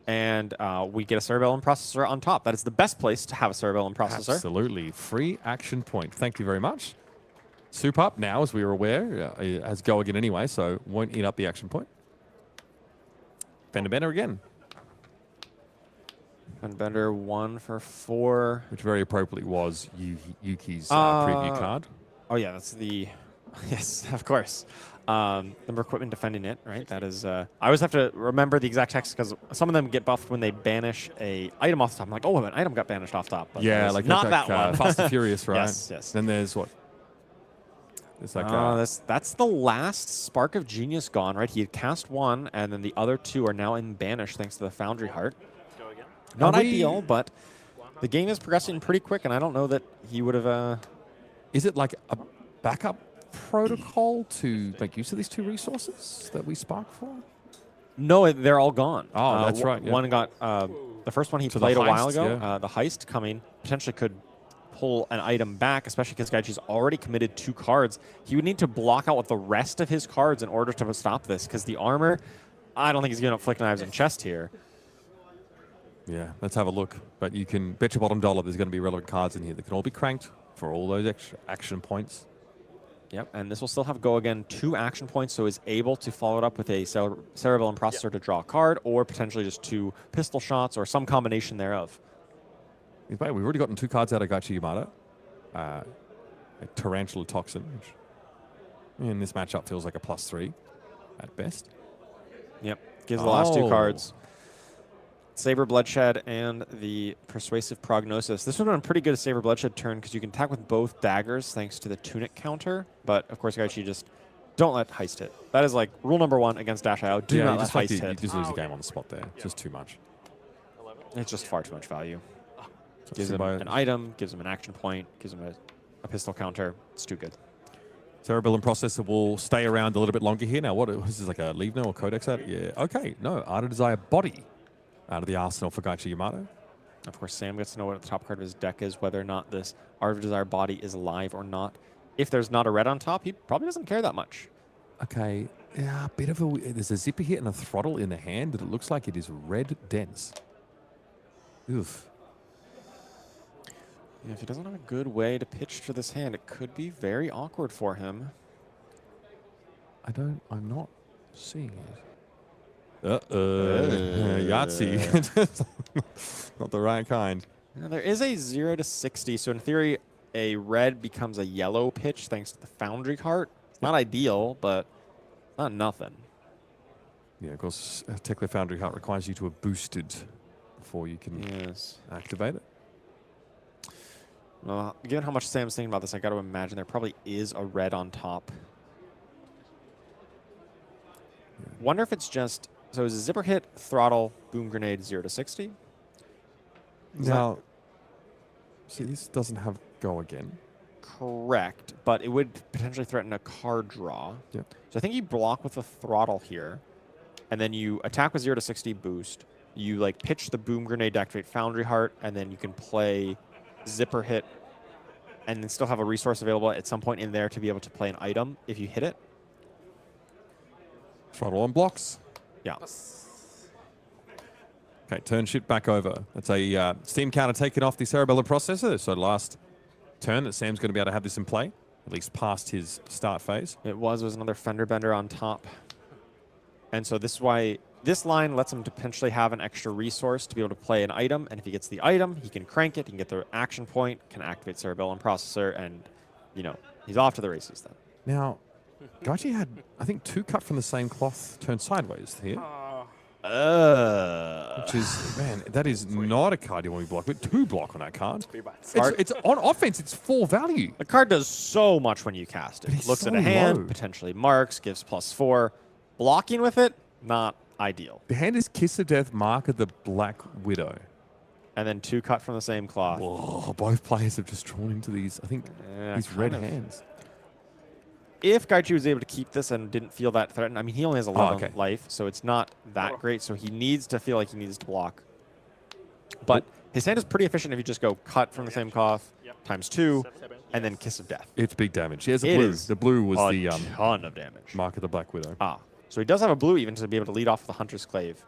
And we get a cerebellum processor on top. That is the best place to have a cerebellum processor. Absolutely. Free action point. Thank you very much. Soup up now, as we were aware, has go again anyway, so won't eat up the action point. Fender Bender again. And Bender 1 for 4. Which very appropriately was Yuki's preview card. Oh, yeah, that's the... Yes, of course. Number equipment defending it, right? That is... I always have to remember the exact text because some of them get buffed when they banish a item off the top. I'm like, oh, an item got banished off top. But Yeah, like not that one. Fast and Furious, right? Yes, yes. Then there's what? It's like that's the last spark of genius gone, right? He had cast 1, and then the other 2 are now in banish thanks to the Foundry Heart. Go again. Not Are we- ideal, but the game is progressing pretty quick, and I don't know that he would have... Is it like a backup protocol to make use of these 2 resources that we spark for? No, they're all gone. Oh, that's right, yeah. One got... the first one he So the played a while heist, ago, yeah. the heist coming, potentially could pull an item back, especially because Gaichi's already committed 2 cards. He would need to block out with the rest of his cards in order to stop this, because the armor, I don't think he's giving up Flick Knives and Chest here. Yeah, let's have a look. But you can bet your bottom dollar there's going to be relevant cards in here that can all be cranked for all those extra action points. Yep, and this will still have go again 2 action points, so is able to follow it up with a cerebellum processor to draw a card, or potentially just 2 pistol shots, or some combination thereof. We've already gotten 2 cards out of Gaichi Yamada. A Tarantula Toxin, which in this matchup feels like a +3 at best. Yep, gives the last 2 Oh. cards. Saber Bloodshed and the Persuasive Prognosis. This would have been a pretty good Saber Bloodshed turn because you can attack with both daggers thanks to the Tunic counter. But, of course, Gaichi just don't let heist hit. That is like rule number 1 against Dash IO. Do not let heist you hit. just lose the game on the spot there. It's just too much. 11. It's just far too much value. So Gives him Simba- an item, gives him an action point, gives him a pistol counter. It's too good. Cerebellum Processor will stay around a little bit longer here. Now, what is this, like a Leave No or Codex out? Yeah, okay. No, Art of Desire Body out of the arsenal for Gaichi Yamada. Of course, Sam gets to know what the top card of his deck is, whether or not this Art of Desire Body is alive or not. If there's not a red on top, he probably doesn't care that much. Okay, yeah, a bit of a... There's a zipper hit and a throttle in the hand, but it looks like it is red dense. Oof. Yeah, if he doesn't have a good way to pitch to this hand, it could be very awkward for him. I'm not seeing it. Yahtzee. Not the right kind. Now, there is a 0 to 60, so in theory, a red becomes a yellow pitch thanks to the Foundry Heart. It's not ideal, but not nothing. Yeah, of course, Technical Foundry Heart requires you to have boosted before you can Yes. activate it. Well, given how much Sam's thinking about this, I got to imagine there probably is a red on top. Wonder if it's just... So it's a zipper hit, throttle, boom grenade, 0 to 60. Now, see, this doesn't have go again. Correct, but it would potentially threaten a card draw. Yep. So I think you block with the throttle here, and then you attack with 0 to 60 boost. You like pitch the boom grenade to activate Foundry Heart, and then you can play zipper hit, and then still have a resource available at some point in there to be able to play an item if you hit it. Throttle on blocks. Yeah. Okay, turn shit back over. That's a Steam counter taken off the Cerebellum Processor. So last turn that Sam's going to be able to have this in play, at least past his start phase. It was another Fender Bender on top. And so this is why this line lets him potentially have an extra resource to be able to play an item. And if he gets the item, he can crank it, he can get the action point, can activate Cerebellum Processor, and, you know, he's off to the races then. Now, Gaichi had, I think, 2 cut from the same cloth turned sideways here. Which is, man, that is not a card you want to block, but 2 block on that card. It's on offense, it's 4 value. The card does so much when you cast it. But he's Looks so at a hand, low. potentially marks, gives +4. Blocking with it, not ideal. The hand is Kiss of Death, Mark of the Black Widow. And then 2 cut from the same cloth. Whoa, both players have just drawn into these, I think, Yeah, these red kind of. hands. If Gaichi was able to keep this and didn't feel that threatened, I mean, he only has 11 okay. life, so it's not that great. So he needs to feel like he needs to block. But his hand is pretty efficient if you just go cut from the same cloth, Yep. times 2, and then Kiss of Death. It's big damage. Here's a It blue. is The blue was a the ton of damage. mark of the Black Widow. Ah, so he does have a blue even to be able to lead off with the Hunter's Clave.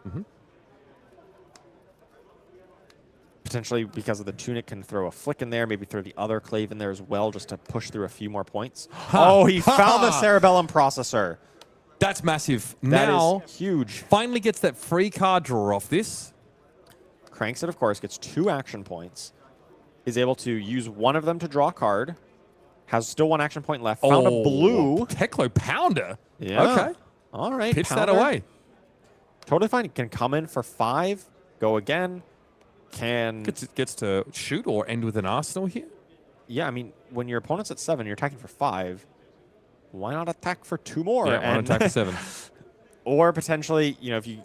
Potentially because of the Tunic can throw a flick in there, maybe throw the other Clave in there as well just to push through a few more points. Oh, he found the Cerebellum Processor. That's massive. That Now, is huge. finally gets that free card draw off this. Cranks it, of course, gets 2 action points. Is able to use one of them to draw a card. Has still 1 action point left. Found a blue. Teclo Pounder. Yeah. Okay. All right. Pitch that Pounder. away. Totally fine. Can come in for 5. Go again. Can... Gets to shoot or end with an arsenal here. Yeah, I mean, when your opponent's at 7, you're attacking for 5. Why not attack for 2 more? Yeah, one attack for 7. Or potentially, you know, if you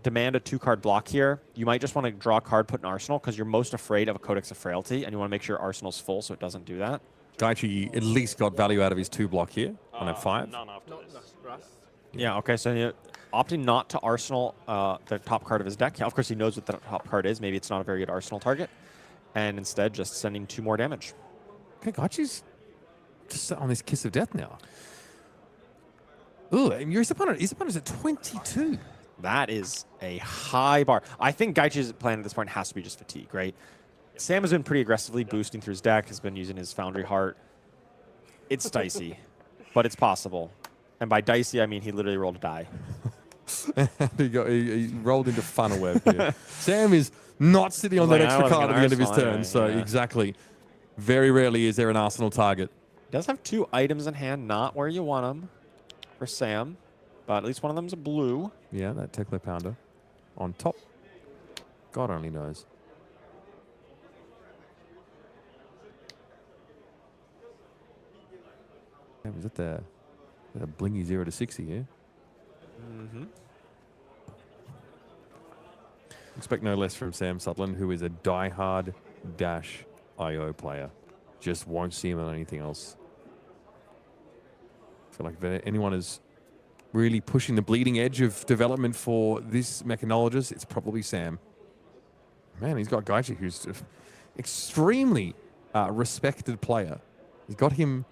demand a 2-card block here, you might just want to draw a card, put an arsenal, because you're most afraid of a Codex of Frailty, and you want to make sure your arsenal's full so it doesn't do that. Gaichi at least got value out of his 2 block here on a 5. None after this. Yeah, okay, so you opting not to arsenal the top card of his deck. Yeah, of course, he knows what the top card is. Maybe it's not a very good arsenal target. And instead, just sending 2 more damage. Okay, Gaichi's just on this Kiss of Death now. Ooh, and his opponent's at 22. That is a high bar. I think Gaichi's plan at this point has to be just fatigue, right? Sam has been pretty aggressively boosting through his deck, has been using his Foundry Heart. It's dicey, but it's possible. And by dicey, I mean he literally rolled a die. he rolled into funnel web here. Sam is not sitting on that extra card at the end of his turn, so exactly. Very rarely is there an arsenal target. Does have 2 items in hand, not where you want them for Sam, but at least one of them's a blue. Yeah, that Teclo Pounder on top. God only knows. Yeah, was it the blingy 0 to 60 here? Expect no less from Sam Sutherland, who is a die-hard Dash IO player. Just won't see him on anything else. I feel like if anyone is really pushing the bleeding edge of development for this mechanologist, it's probably Sam. Man, he's got Gaichi, who's an extremely respected player. He's got him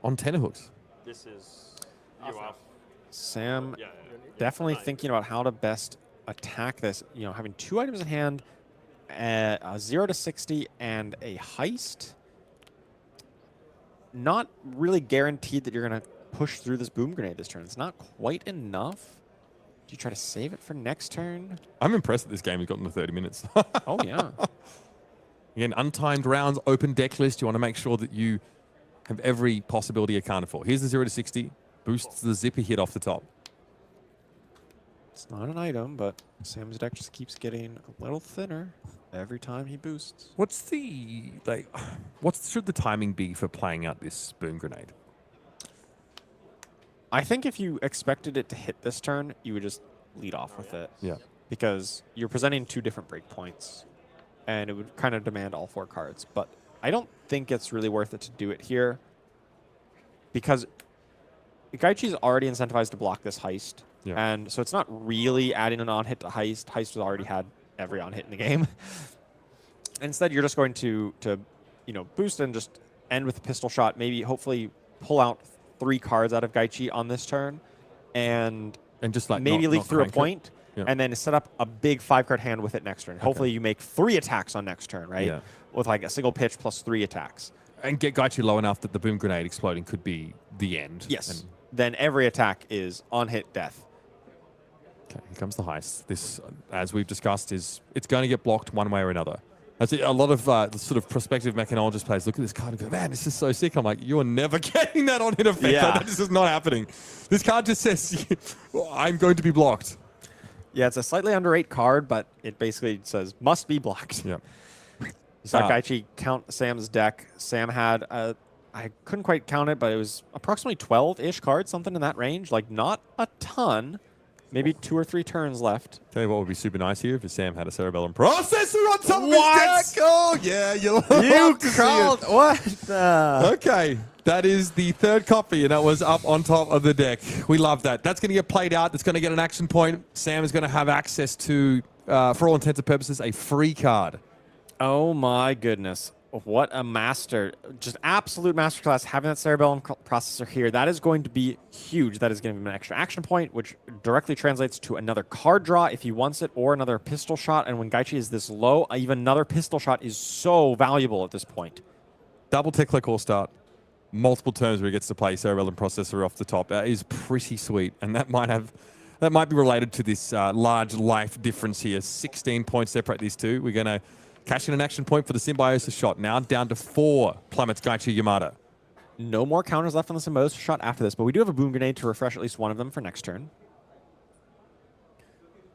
on tenterhooks. This is you off. Sam Yeah. definitely thinking about how to best attack this. You know, having 2 items in hand, a 0 to 60 and a heist. Not really guaranteed that you're going to push through this boom grenade this turn. It's not quite enough. Do you try to save it for next turn? I'm impressed that this game has gotten to 30 minutes. Oh, yeah. Again, untimed rounds, open deck list. You want to make sure that you have every possibility accounted for. Here's the 0 to 60. Boosts the zippy hit off the top. It's not an item, but Sam's deck just keeps getting a little thinner every time he boosts. What's the, like, what should the timing be for playing out this boom grenade? I think if you expected it to hit this turn, you would just lead off with it. Yeah. Because you're presenting 2 different breakpoints, and it would kind of demand all 4 cards. But I don't think it's really worth it to do it here, because Gaichi's already incentivized to block this heist. Yeah. And so it's not really adding an on-hit to heist. Heist has already had every on-hit in the game. Instead, you're just going to you know, boost and just end with a pistol shot. Maybe, hopefully, pull out 3 cards out of Gaichi on this turn, and just like maybe leak through a point, Yeah. and then set up a big 5-card hand with it next turn. Hopefully, you make 3 attacks on next turn, right? Yeah. With like a single pitch plus 3 attacks. And get Gaichi low enough that the boom grenade exploding could be the end. Yes. And, Then every attack is on-hit death. okay, here comes the heist. This, as we've discussed, it's going to get blocked one way or another. That's it. A lot of the sort of prospective mechanologist players look at this card and go, man, this is so sick. I'm like, you're never getting that on-hit effect. Yeah. Like, this is not happening. This card just says, I'm going to be blocked. Yeah, it's a slightly under-8 card, but it basically says, must be blocked. Yeah. You saw Gaichi count Sam's deck. Sam had, I couldn't quite count it, but it was approximately 12-ish cards, something in that range. Like, not a ton. Maybe 2 or 3 turns left. Tell you what would be super nice here if Sam had a Cerebellum Processor on top of What? his deck. Oh, yeah. You called what? the- Okay. That is the 3rd copy, and that was up on top of the deck. We love that. That's going to get played out. That's going to get an action point. Sam is going to have access to, for all intents and purposes, a free card. Oh, my goodness. What a master. Just absolute masterclass having that cerebellum processor here. That is going to be huge. That is going to be an extra action point, which directly translates to another card draw if he wants it, or another pistol shot. And when Gaichi is this low, even another pistol shot is so valuable at this point. Double tech click or start. Multiple turns where he gets to play cerebellum processor off the top. That is pretty sweet. And that might be related to this large life difference here. 16 points separate these two. We're going to cash in an action point for the Symbiosis shot. Now down to 4 plummets Gaichi Yamada. No more counters left on the Symbiosis shot after this, but we do have a Boom Grenade to refresh at least one of them for next turn.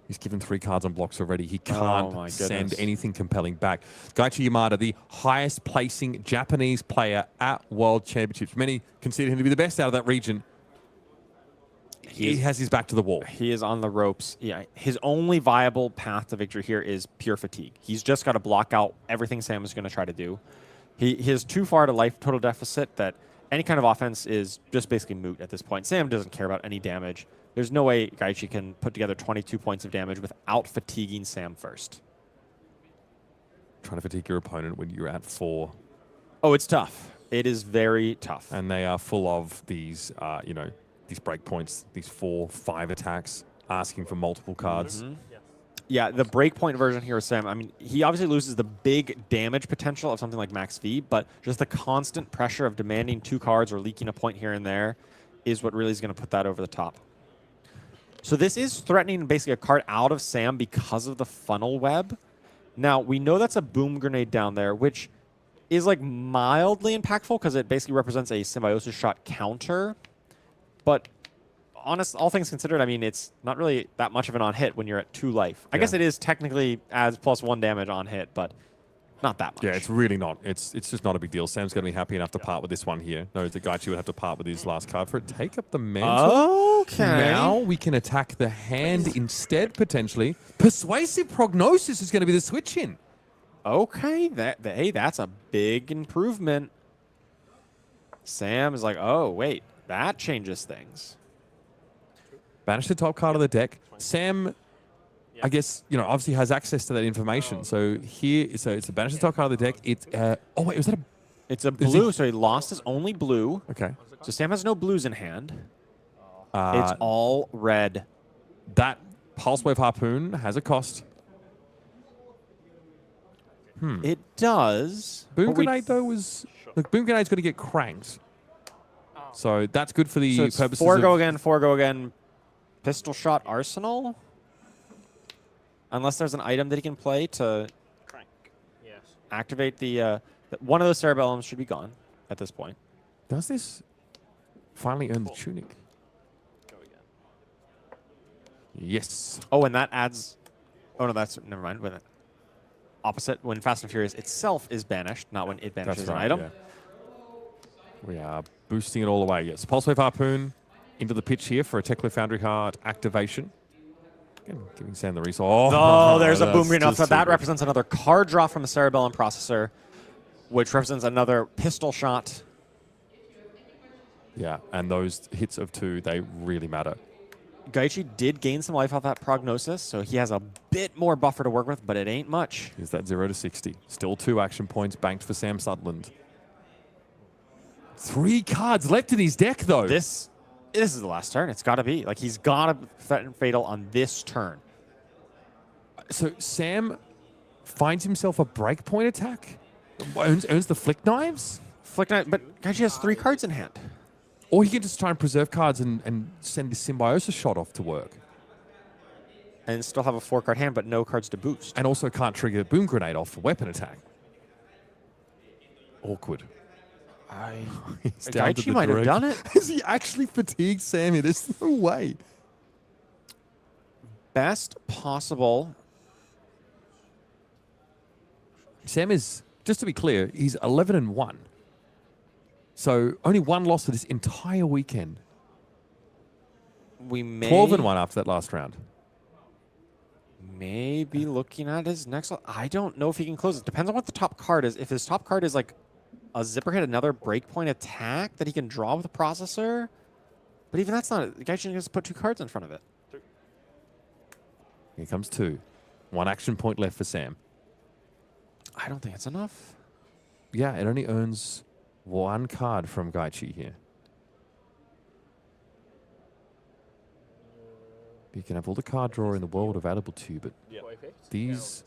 He's given 3 cards on blocks already. He can't send anything compelling back. Gaichi Yamada, the highest placing Japanese player at World Championships. Many consider him to be the best out of that region. He has his back to the wall. He is on the ropes. Yeah, his only viable path to victory here is pure fatigue. He's just got to block out everything Sam is going to try to do. He is too far to life total deficit that any kind of offense is just basically moot at this point. Sam doesn't care about any damage. There's no way Gaichi can put together 22 points of damage without fatiguing Sam first. Trying to fatigue your opponent when you're at 4. Oh, it's tough. It is very tough. And they are full of these, these breakpoints, these 4, 5 attacks, asking for multiple cards. Yeah, the breakpoint version here with Sam, I mean, he obviously loses the big damage potential of something like Max V, but just the constant pressure of demanding 2 cards or leaking a point here and there is what really is going to put that over the top. So this is threatening basically a card out of Sam because of the funnel web. Now, we know that's a Boom Grenade down there, which is like mildly impactful because it basically represents a Symbiosis shot counter. But all things considered, I mean, it's not really that much of an on-hit when you're at 2 life. I guess it is technically adds +1 damage on hit, but not that much. Yeah, it's really not. It's just not a big deal. Sam's going to be happy enough to part with this one here. Knows that Gaichi would have to part with his last card for it. Take up the mantle. Okay. Now we can attack the hand instead, potentially. Persuasive Prognosis is going to be the switch in. Okay. Hey, that's a big improvement. Sam is like, oh, wait. That changes things. Banish the top card of the deck. Sam, I guess, obviously has access to that information. So it's a banish the top card of the deck. It's oh wait, was that a? It's a blue, so he lost his only blue. Okay. So Sam has no blues in hand. It's all red. That Pulse Wave Harpoon has a cost. It does. Boom Grenade though was Boom Grenade's going to get cranked. So that's good for the so it's purposes 4 of... go again, pistol shot arsenal? Unless there's an item that he can play to Crank. Yes. activate the... one of those cerebellums should be gone at this point. Does this finally earn the tunic? Go again. Yes. Oh, and that adds... Oh, no, that's... Never mind. When opposite, when Fast and Furious itself is banished, not when it banishes an item. Yeah. We are boosting it all the way. Yes. Pulse Wave Harpoon into the pitch here for a Tekla Foundry card activation. Again, giving Sam the resource. Oh, there's a Boom Grenade. just So that too represents another card draw from the Cerebellum Processor, which represents another pistol shot. Yeah, and those hits of 2, they really matter. Gaichi did gain some life off that Prognosis, so he has a bit more buffer to work with, but it ain't much. Is that 0 to 60? Still 2 action points banked for Sam Sutherland. 3 cards left in his deck, though. This is the last turn. It's got to be. Like, he's got to threaten Fatal on this turn. So Sam finds himself a breakpoint attack? Earns the Flick Knives? Flick Knife, but Gaichi has 3 cards in hand. Or he can just try and preserve cards and send the Symbiosis shot off to work. And still have a 4-card hand, but no cards to boost. And also can't trigger Boom Grenade off for weapon attack. Awkward. Gaichi might have done it. Has he actually fatigued Sam here? There's no way. Best possible. Sam is, just to be clear, he's 11-1. So only 1 loss for this entire weekend. We may 12-1 after that last round. May be looking at his next. I don't know if he can close it. Depends on what the top card is. If his top card is like a zipper hit, another breakpoint attack that he can draw with a processor. But even that's not it. The guy should just put 2 cards in front of it. Here comes 2. 1 action point left for Sam. I don't think it's enough. yeah, it only earns 1 card from Gaichi here. You can have all the card draw in the world available to you, but these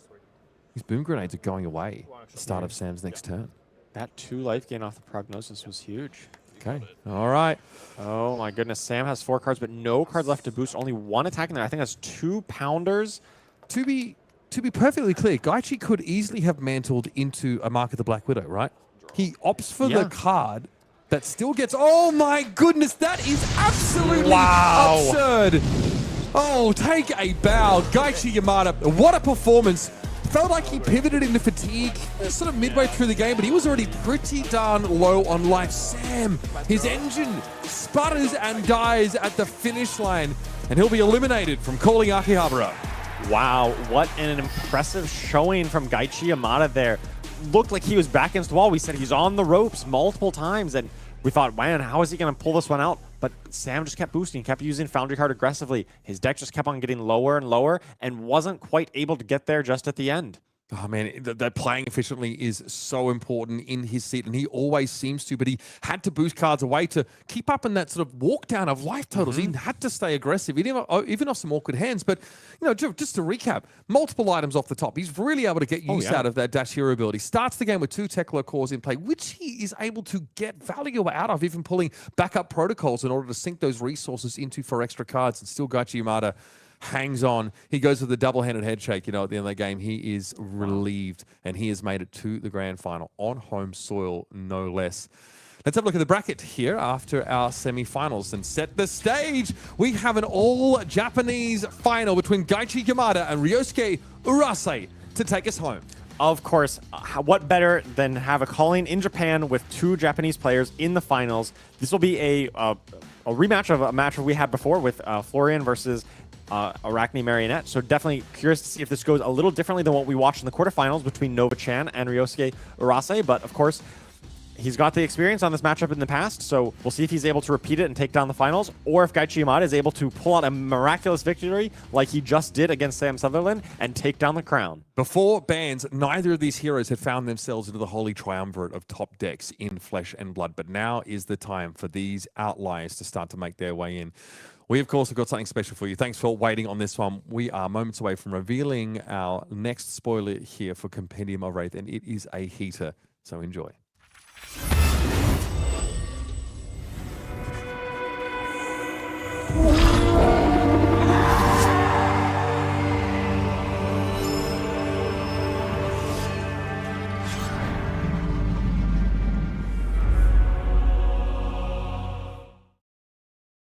boom grenades are going away at the start of Sam's next turn. That 2 life gain off the prognosis was huge. Okay, all right. Oh my goodness, Sam has 4 cards, but no cards left to boost. Only 1 attack in there. I think that's 2 pounders. To be perfectly clear, Gaichi could easily have mantled into a Mark of the Black Widow, right? He opts for the card that still gets... Oh my goodness, that is absolutely absurd. Oh, take a bow. Gaichi Yamada, what a performance. Felt like he pivoted into fatigue sort of midway through the game, but he was already pretty darn low on life. Sam, his engine sputters and dies at the finish line, and he'll be eliminated from calling Akihabara. Wow, what an impressive showing from Gaichi Yamada there. Looked like he was back against the wall. We said he's on the ropes multiple times, and we thought, man, how is he going to pull this one out? But Sam just kept boosting, kept using Foundry card aggressively. His deck just kept on getting lower and lower and wasn't quite able to get there just at the end. Oh, man, that playing efficiently is so important in his seat, and he always seems to, but he had to boost cards away to keep up in that sort of walk down of life totals. He had to stay aggressive, even off some awkward hands. But, you know, just to recap, multiple items off the top. He's really able to get use out of that dash hero ability. Starts the game with 2 Teklo cores in play, which he is able to get value out of, even pulling backup protocols in order to sink those resources into for extra cards. And still Gaichi Yamada hangs on. He goes with the double-handed head shake. You know, at the end of the game, he is relieved, and he has made it to the grand final on home soil, no less. Let's have a look at the bracket here after our semi-finals and set the stage. We have an all-Japanese final between Gaichi Yamada and Ryosuke Urase to take us home. Of course, what better than have a calling in Japan with 2 Japanese players in the finals? This will be a rematch of a match we had before with Florian versus Arachne Marionette. So definitely curious to see if this goes a little differently than what we watched in the quarterfinals between Nova-chan and Ryosuke Urase. But of course, he's got the experience on this matchup in the past, so we'll see if he's able to repeat it and take down the finals, or if Gaichi Yamada is able to pull out a miraculous victory like he just did against Sam Sutherland and take down the crown. Before bans, neither of these heroes had found themselves into the holy triumvirate of top decks in Flesh and Blood, but now is the time for these outliers to start to make their way in. We, of course, have got something special for you. Thanks for waiting on this one. We are moments away from revealing our next spoiler here for Compendium of Wraith, and it is a heater, so enjoy.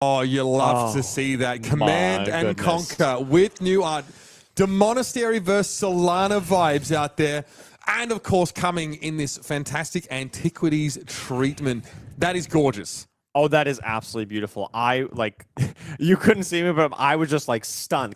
Oh, you love to see that. Command and Conquer with new art. Demonastery versus Solana vibes out there. And, of course, coming in this fantastic Antiquities treatment. That is gorgeous. Oh, that is absolutely beautiful. You couldn't see me, but I was just, like, stunned.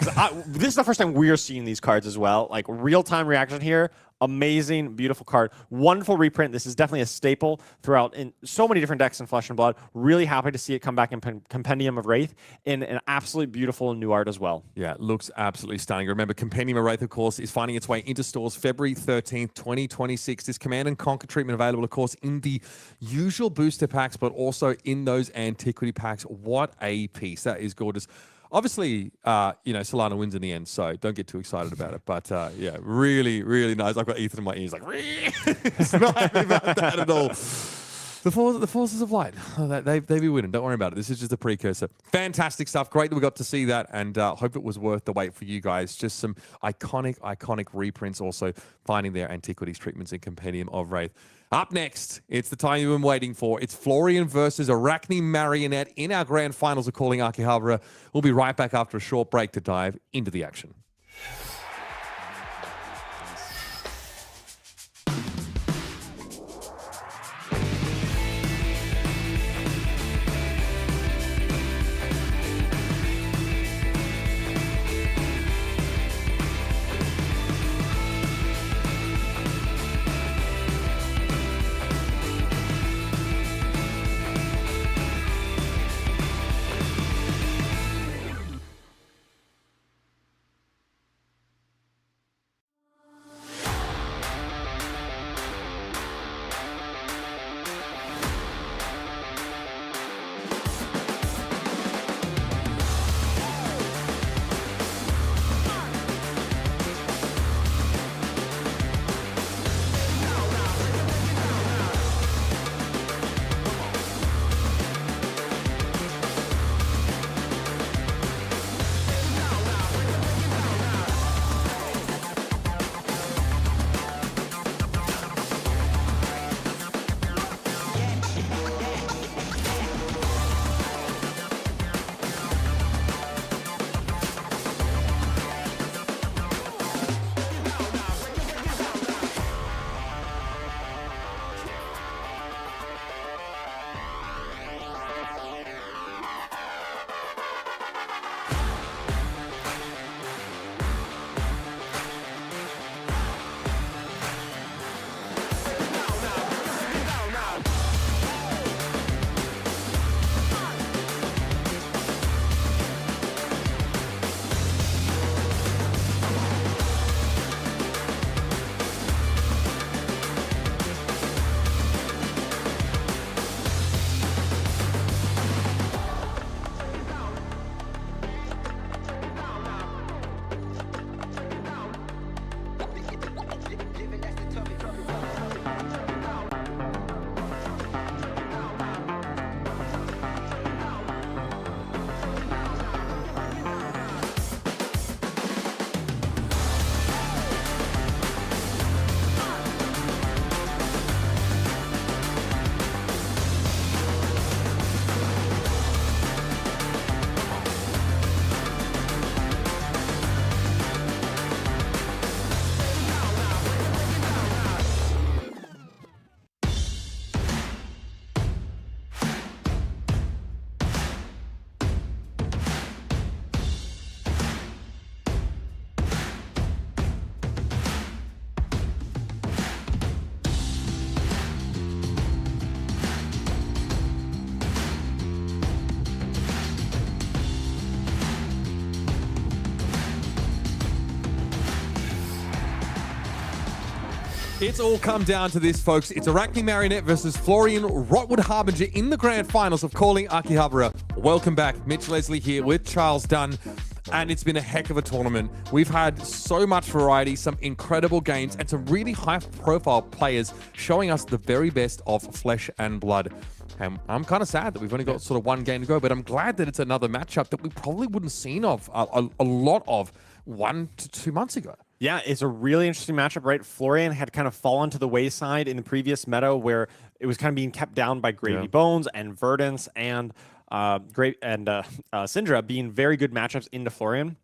This is the first time we're seeing these cards as well. Like, real-time reaction here. Amazing, beautiful card. Wonderful reprint. This is definitely a staple throughout in so many different decks in Flesh and Blood. Really happy to see it come back in Compendium of Wraith in an absolutely beautiful new art as well. Yeah, it looks absolutely stunning. Remember, Compendium of Wraith, of course, is finding its way into stores February 13th, 2026. This Command and Conquer treatment available, of course, in the usual booster packs, but also in those Antiquity packs. What a piece. That is gorgeous. Obviously, Solana wins in the end, so don't get too excited about it. But, yeah, really, really nice. I've got Ethan in my ears like, it's not happy about that at all. The forces of light, they be winning. Don't worry about it. This is just a precursor. Fantastic stuff. Great that we got to see that, and hope it was worth the wait for you guys. Just some iconic reprints also finding their Antiquities treatments in Compendium of Wraith. Up next, it's the time you've been waiting for. It's Florian versus Arachne Marionette in our grand finals of Calling Akihabara. We'll be right back after a short break to dive into the action. It's all come down to this, folks. It's Arachne Marionette versus Florian Rotwood Harbinger in the grand finals of Calling Akihabara. Welcome back. Mitch Leslie here with Charles Dunn. And it's been a heck of a tournament. We've had so much variety, some incredible games, and some really high-profile players showing us the very best of Flesh and Blood. And I'm kind of sad that we've only got sort of one game to go, but I'm glad that it's another matchup that we probably wouldn't have seen of a lot of 1 to 2 months ago. Yeah, it's a really interesting matchup, right? Florian had kind of fallen to the wayside in the previous meta where it was kind of being kept down by Gravy Bones and Verdance and Cindra being very good matchups into Florian.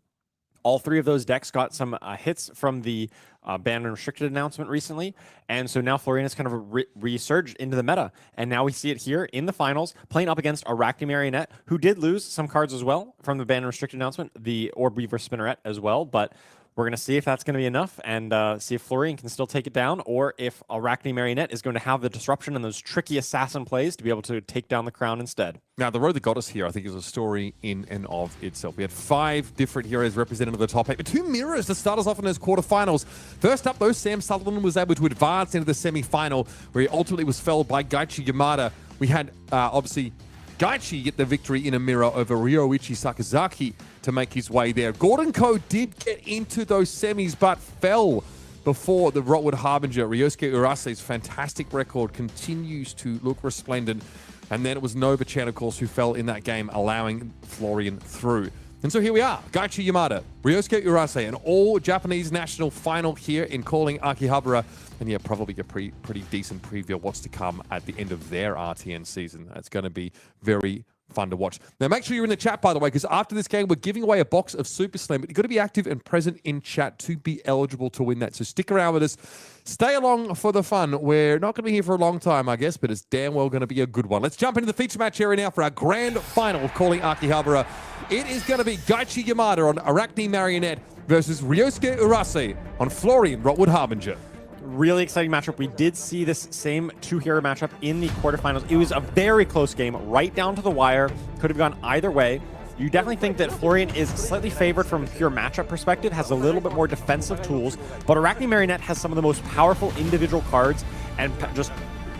All three of those decks got some hits from the banned and restricted announcement recently, and so now Florian has kind of resurged into the meta, and now we see it here in the finals, playing up against Arachne Marionette, who did lose some cards as well from the banned and restricted announcement, the Orb Weaver Spinneret as well, but we're going to see if that's going to be enough and see if Florian can still take it down or if Arachne Marionette is going to have the disruption and those tricky assassin plays to be able to take down the crown instead. Now, the road that got us here, I think, is a story in and of itself. We had 5 different heroes represented in the top 8, but 2 mirrors to start us off in those quarterfinals. First up, though, Sam Sutherland was able to advance into the semi-final, where he ultimately was felled by Gaichi Yamada. We had, obviously, Gaichi get the victory in a mirror over Ryoichi Sakazaki to make his way there. Gordon Ko did get into those semis, but fell before the Rotwood Harbinger. Ryosuke Urase's fantastic record continues to look resplendent. And then it was Nova-chan, of course, who fell in that game, allowing Florian through. And so here we are, Gaichi Yamada, Ryosuke Urase, an all-Japanese national final here in Calling Akihabara. And yeah, probably a pretty decent preview of what's to come at the end of their RTN season. That's going to be very fun to watch. Now, make sure you're in the chat, by the way, because after this game, we're giving away a box of Super Slam. But you've got to be active and present in chat to be eligible to win that. So stick around with us. Stay along for the fun. We're not going to be here for a long time, I guess, but it's damn well going to be a good one. Let's jump into the feature match area now for our grand final of Calling Akihabara. It is going to be Gaichi Yamada on Arachne Marionette versus Ryosuke Urase on Florian Rotwood Harbinger. Really exciting matchup. We did see this same 2-hero matchup in the quarterfinals. It was a very close game, right down to the wire. Could have gone either way. You definitely think that Florian is slightly favored from a pure matchup perspective, has a little bit more defensive tools, but Arachne Marionette has some of the most powerful individual cards and just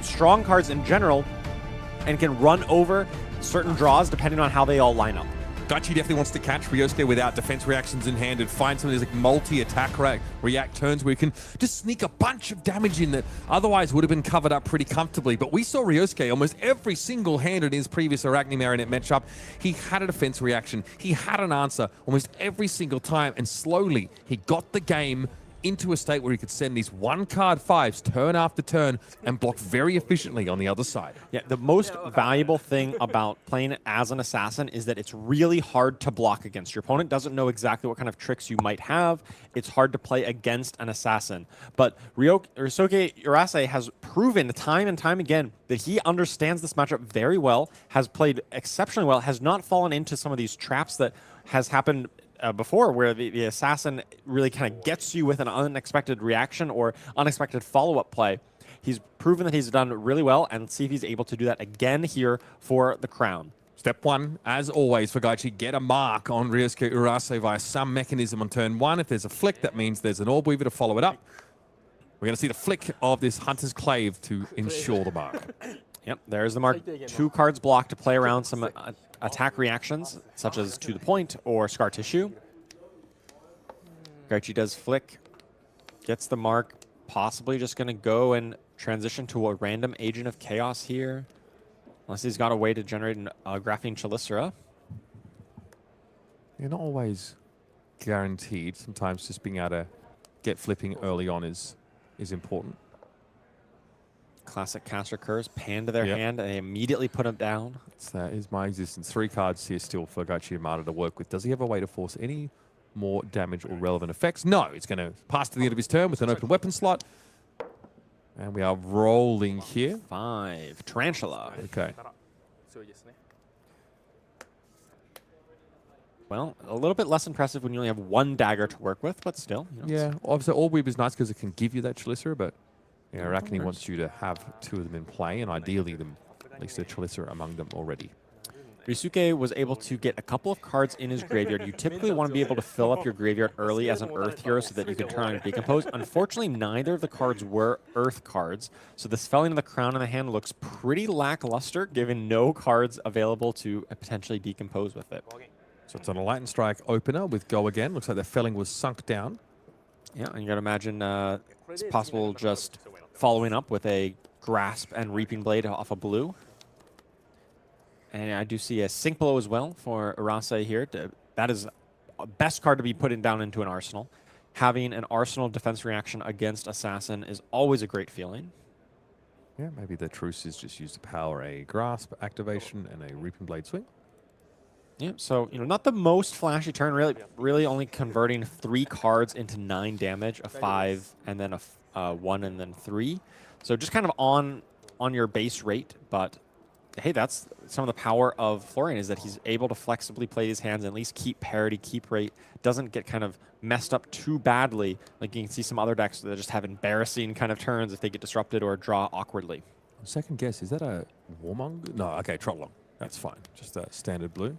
strong cards in general and can run over certain draws depending on how they all line up. Gaichi definitely wants to catch Ryosuke without defense reactions in hand and find some of these like multi-attack react turns where you can just sneak a bunch of damage in that otherwise would have been covered up pretty comfortably. But we saw Ryosuke almost every single hand in his previous Arachne Marionette matchup. He had a defense reaction. He had an answer almost every single time, and slowly he got the game into a state where he could send these 1-card 5s turn after turn and block very efficiently on the other side. Yeah, the most valuable thing about playing as an assassin is that it's really hard to block against. Your opponent doesn't know exactly what kind of tricks you might have. It's hard to play against an assassin. But Ryosuke Urase has proven time and time again that he understands this matchup very well, has played exceptionally well, has not fallen into some of these traps that has happened before, where the assassin really kind of gets you with an unexpected reaction or unexpected follow-up play. He's proven that he's done really well, and see if he's able to do that again here for the crown. Step 1, as always for Gaichi, get a mark on Ryosuke Urase via some mechanism on turn 1. If there's a flick, that means there's an Orb Weaver to follow it up. We're going to see the flick of this Hunter's Clave to ensure the mark. Yep, there's the mark. 2 cards blocked to play around some attack reactions, such as To the Point or Scar Tissue. Gaichi does flick, gets the mark, possibly just going to go and transition to a random Agent of Chaos here, unless he's got a way to generate a Graphene Chelicera. You're not always guaranteed. Sometimes just being able to get flipping early on is important. Classic caster curse, pan to their hand, and they immediately put him down. That is my existence. 3 cards here still for Gaichi Yamada to work with. Does he have a way to force any more damage or relevant effects? No, he's going to pass to the end of his turn with an open weapon slot. And we are rolling here. 5. Tarantula. Okay. Well, a little bit less impressive when you only have 1 dagger to work with, but still. You know, yeah, obviously Orb Weaver is nice because it can give you that Chelicera, but yeah, Arachne wants you to have 2 of them in play, and ideally at least a Chelicera among them already. Ryosuke was able to get a couple of cards in his graveyard. You typically want to be able to fill up your graveyard early as an Earth hero so that you can turn on your Decompose. Unfortunately, neither of the cards were Earth cards, so the Felling of the Crown in the hand looks pretty lackluster, given no cards available to potentially decompose with it. So it's on a Lightning Strike opener with Go Again. Looks like the Felling was sunk down. Yeah, and you got to imagine it's possible just following up with a Grasp and Reaping Blade off a blue. And I do see a Sink Blow as well for Urase here. That is the best card to be putting down into an arsenal. Having an arsenal defense reaction against Assassin is always a great feeling. Yeah, maybe the Truce is just used to power a Grasp activation and a Reaping Blade swing. Yeah, so not the most flashy turn. Really only converting 3 cards into 9 damage, a 5 and then a 1 and then 3. So just kind of on your base rate, but hey, that's some of the power of Florian, is that he's able to flexibly play his hands and at least keep parity, keep rate, doesn't get kind of messed up too badly. Like you can see some other decks that just have embarrassing kind of turns if they get disrupted or draw awkwardly. Second guess, is that a Warmonger? No, okay, Trollong. That's fine. Just a standard blue.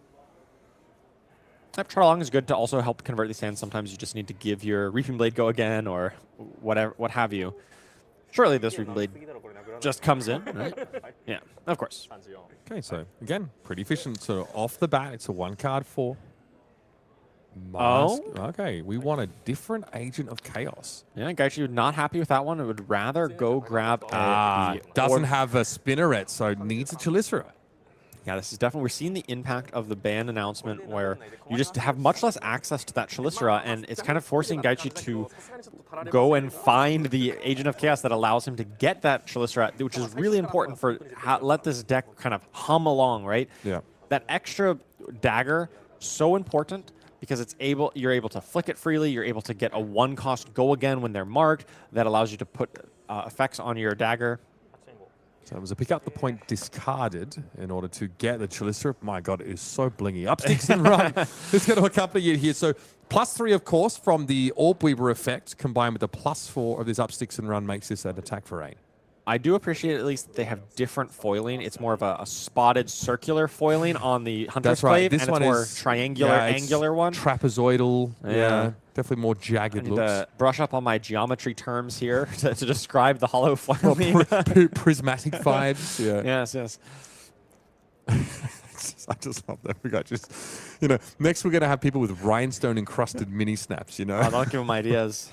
Yep, Trollong is good to also help convert these hands. Sometimes you just need to give your Reaping Blade Go Again or whatever, what have you. Surely this Reaping Blade just comes in, right? Yeah, of course. Okay, so again, pretty efficient. So off the bat, it's a 1-card 4. Oh? Okay, we want a different Agent of Chaos. Yeah, Gaichi not happy with that one. I would rather go grab a... Doesn't have a Spinneret, so needs a Chalicera. Yeah, this is definitely, we're seeing the impact of the ban announcement where you just have much less access to that Chalicera, and it's kind of forcing Gaichi to go and find the Agent of Chaos that allows him to get that Chalicera, which is really important for let this deck kind of hum along, right? Yeah. That extra dagger, so important because you're able to flick it freely, you're able to get a 1-cost Go Again when they're marked, that allows you to put effects on your dagger. So it was a pick up the point discarded in order to get the Chalicera. My God, it is so blingy. Upsticks and run. It's going to accompany it here. So +3, of course, from the Orb Weaver effect, combined with the +4 of this Upsticks and run makes this an attack for 8. I do appreciate at least that they have different foiling. It's more of a spotted circular foiling on the Hunter's That's right. Glaive, This and one it's more is triangular, angular one. Trapezoidal. Yeah. Definitely more jagged I need looks. to brush up on my geometry terms here to describe the hollow foiling. Prismatic vibes. Yeah. Yes. I just love that. We got just, next we're going to have people with rhinestone encrusted mini snaps, I'll give them ideas.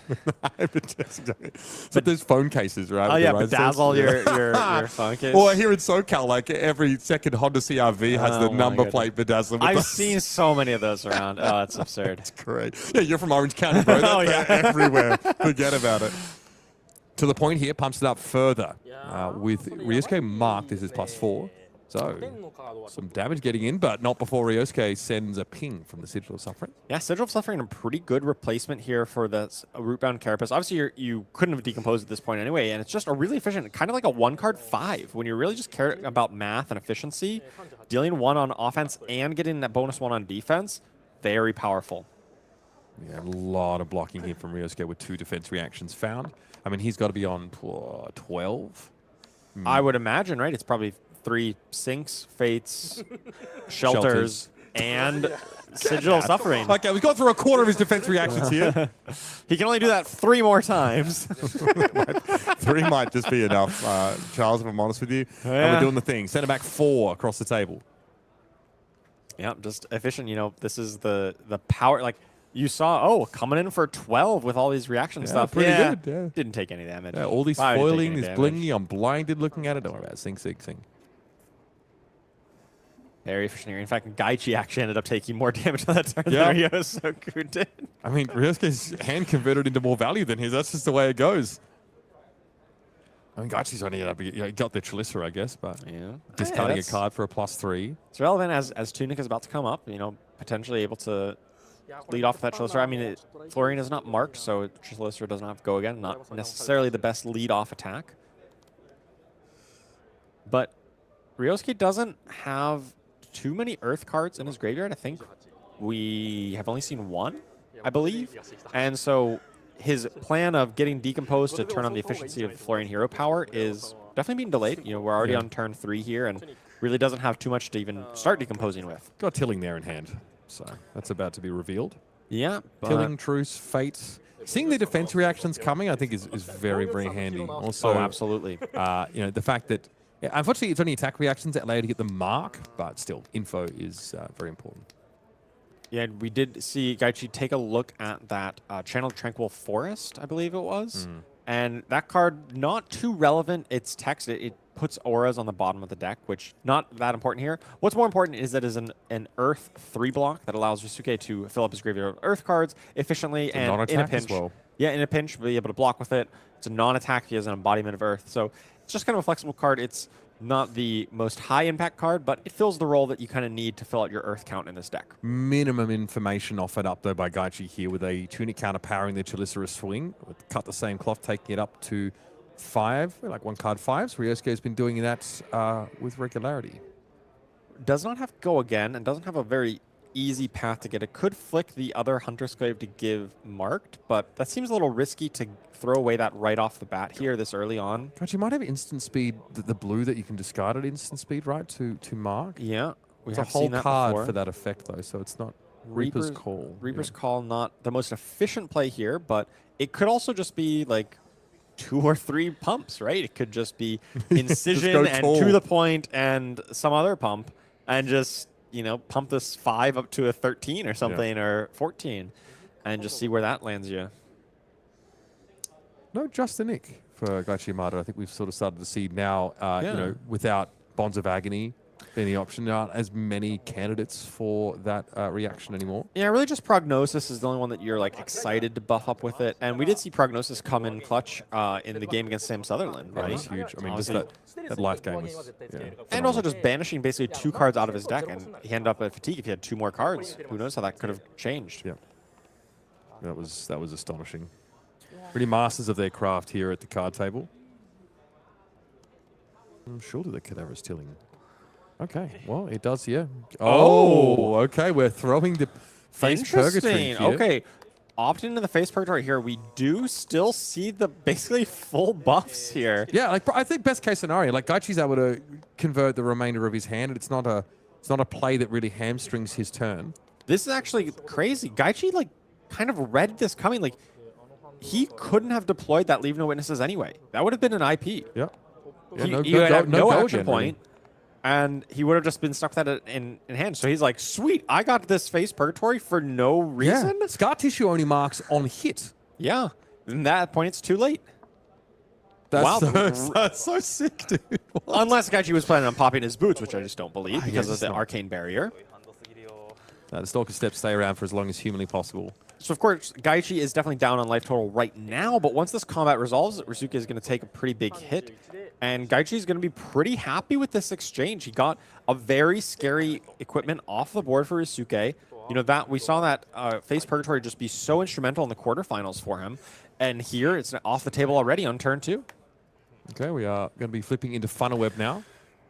So there's phone cases, right? Oh, yeah, bedazzle your phone case. Well, here in SoCal, like every second Honda CRV has the number plate bedazzled. I've seen so many of those around. Oh, it's absurd. It's great. Yeah, you're from Orange County, bro. That's everywhere. Forget about it. To the point here, pumps it up further with Ryosuke marked. This is +4. So, some damage getting in, but not before Ryosuke sends a ping from the Sigil of Suffering. Yeah, Sigil of Suffering, a pretty good replacement here for the Rootbound Carapace. Obviously, you couldn't have decomposed at this point anyway, and it's just a really efficient, kind of like a 1-card 5. When you really just care about math and efficiency, dealing 1 on offense and getting that bonus 1 on defense, very powerful. Yeah, a lot of blocking here from Ryosuke with 2 defense reactions found. I mean, he's got to be on 12. I would imagine, right? It's probably 3 sinks, fates, shelters, and Sigil of Suffering. Okay, we've gone through a quarter of his defense reactions here. He can only do that 3 more times. 3 might just be enough, Charles, if I'm honest with you. Yeah. And we're doing the thing. Send it back 4 across the table. Yeah, just efficient. This is the power. Like, you saw, coming in for 12 with all these reaction stuff. Pretty good, yeah. Didn't take any damage. Yeah, all these Probably didn't foiling, take this any damage. blingy, I'm blinded looking at it. Don't worry about it. Sing. Very efficient here. In fact, Gaichi actually ended up taking more damage on that turn Yeah. than Ryosuke did. I mean, Ryosuke's hand converted into more value than his. That's just the way it goes. I mean, Gaichi's only got the Chalicera, I guess, but discarding a card for a +3. It's relevant as TUNAKI is about to come up, potentially able to lead off that Chalicera. I mean, Florian is not marked, so Chalicera does not have to go again. Not necessarily the best lead-off attack. But Ryosuke doesn't have too many Earth cards in his graveyard. I think we have only seen 1, I believe. And so his plan of getting decomposed to turn on the efficiency of Florian Hero Power is definitely being delayed. We're already on turn 3 here, and really doesn't have too much to even start decomposing with. Got Tilling there in hand, so that's about to be revealed. Yeah, Tilling, Truce, Fate. Seeing the defense reactions coming, I think, is very, very handy. Also, absolutely. The fact that, unfortunately, it's only attack reactions that allow you to get the mark, but still, info is very important. Yeah, we did see Gaichi take a look at that Channel Tranquil Forest, I believe it was. And that card, not too relevant. It's text. It puts auras on the bottom of the deck, which not that important here. What's more important is that it is an Earth 3 block that allows Ryosuke to fill up his graveyard with Earth cards efficiently and in a pinch. As well. Yeah, in a pinch, be able to block with it. It's a non-attack. He has an embodiment of Earth. So it's just kind of a flexible card. It's not the most high-impact card, but it fills the role that you kind of need to fill out your Earth count in this deck. Minimum information offered up, though, by Gaichi here with a Tunic counter powering the Chalicerous Swing. With Cut the Same Cloth, taking it up to 5, like 1-card 5s. Ryosuke has been doing that with regularity. Does not have Go Again and doesn't have a very easy path to get it. Could flick the other Hunter's Glaive to give Marked, but that seems a little risky to throw away that right off the bat here this early on. Gaichi might have instant speed, the blue that you can discard at instant speed, right, to mark. Yeah. It's a whole card for that effect, though, so it's not Reaper's Call. Reaper's Call, not the most efficient play here, but it could also just be like 2 or 3 pumps, right? It could just be Incision and To the Point and some other pump and just, pump this 5 up to a 13 or something or 14 and just see where that lands you. No, just a nick for Gaichi Yamada. I think we've sort of started to see now, without Bonds of Agony being the option, not as many candidates for that reaction anymore. Yeah, really just Prognosis is the only one that you're like excited to buff up with it. And we did see Prognosis come in clutch in the game against Sam Sutherland, right? That was huge. I mean, just that life game was and also just banishing basically 2 cards out of his deck. And he ended up at Fatigue if he had 2 more cards. Who knows how that could have changed. Yeah. That was astonishing. Really masters of their craft here at the card table. I'm sure that the Cadaver's Tilling. Okay, well, it does, yeah. Oh, okay, we're throwing the Face Purgatory here. Okay, opt into the Face Purgatory here. We do still see the basically full buffs here. Yeah, like I think best case scenario, like Gaichi's able to convert the remainder of his hand, and it's not a play that really hamstrings his turn. This is actually crazy. Gaichi kind of read this coming. Like he couldn't have deployed that Leave No Witnesses anyway. That would have been an IP. Yeah. He would have no action point. And he would have just been stuck with that in hand. So he's like, sweet, I got this Face Purgatory for no reason? Yeah. Scar Tissue only marks on hit. Yeah. And at that point, it's too late. That's so sick, dude. What? Unless Gaichi was planning on popping his boots, which I just don't believe because of the arcane barrier. The Stalker Steps stay around for as long as humanly possible. So, of course, Gaichi is definitely down on life total right now, but once this combat resolves, Ryosuke is going to take a pretty big hit, and Gaichi is going to be pretty happy with this exchange. He got a very scary equipment off the board for Ryosuke. That we saw that Face Purgatory just be so instrumental in the quarterfinals for him, and here it's off the table already on turn 2. Okay, we are going to be flipping into Funnel Web now.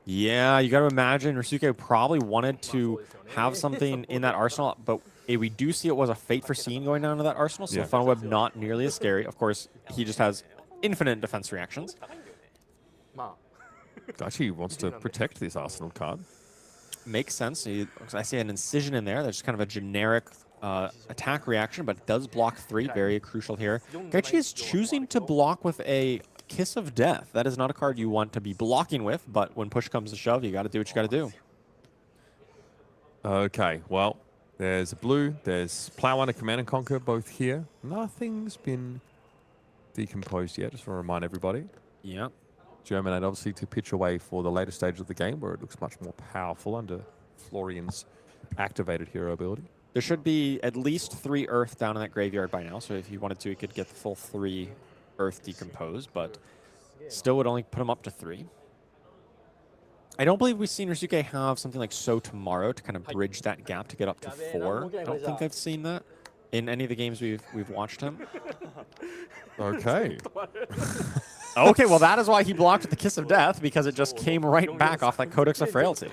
Yeah, you got to imagine Ryosuke probably wanted to have something in that arsenal, but we do see it was a Fate for Scene going down to that arsenal, so the Funnel Web not nearly as scary. Of course, he just has infinite defense reactions. Gaichi wants to protect this arsenal card. Makes sense. I see an Incision in there. That's just kind of a generic attack reaction, but it does block 3. Very crucial here. Gaichi is choosing to block with a Kiss of Death. That is not a card you want to be blocking with, but when push comes to shove, you got to do what you got to do. Okay, well, there's a blue, there's Plow and Command and Conquer both here. Nothing's been decomposed yet, just want to remind everybody. Yeah. Germinate obviously to pitch away for the later stage of the game where it looks much more powerful under Florian's activated hero ability. There should be at least 3 Earth down in that graveyard by now, so if he wanted to, he could get the full 3 Earth decomposed, but still would only put him up to 3. I don't believe we've seen Ryosuke have something like So Tomorrow to kind of bridge that gap to get up to 4. I don't think I've seen that in any of the games we've watched him. Okay. Okay, well that is why he blocked with the Kiss of Death, because it just came right back off that Codex of Frailty.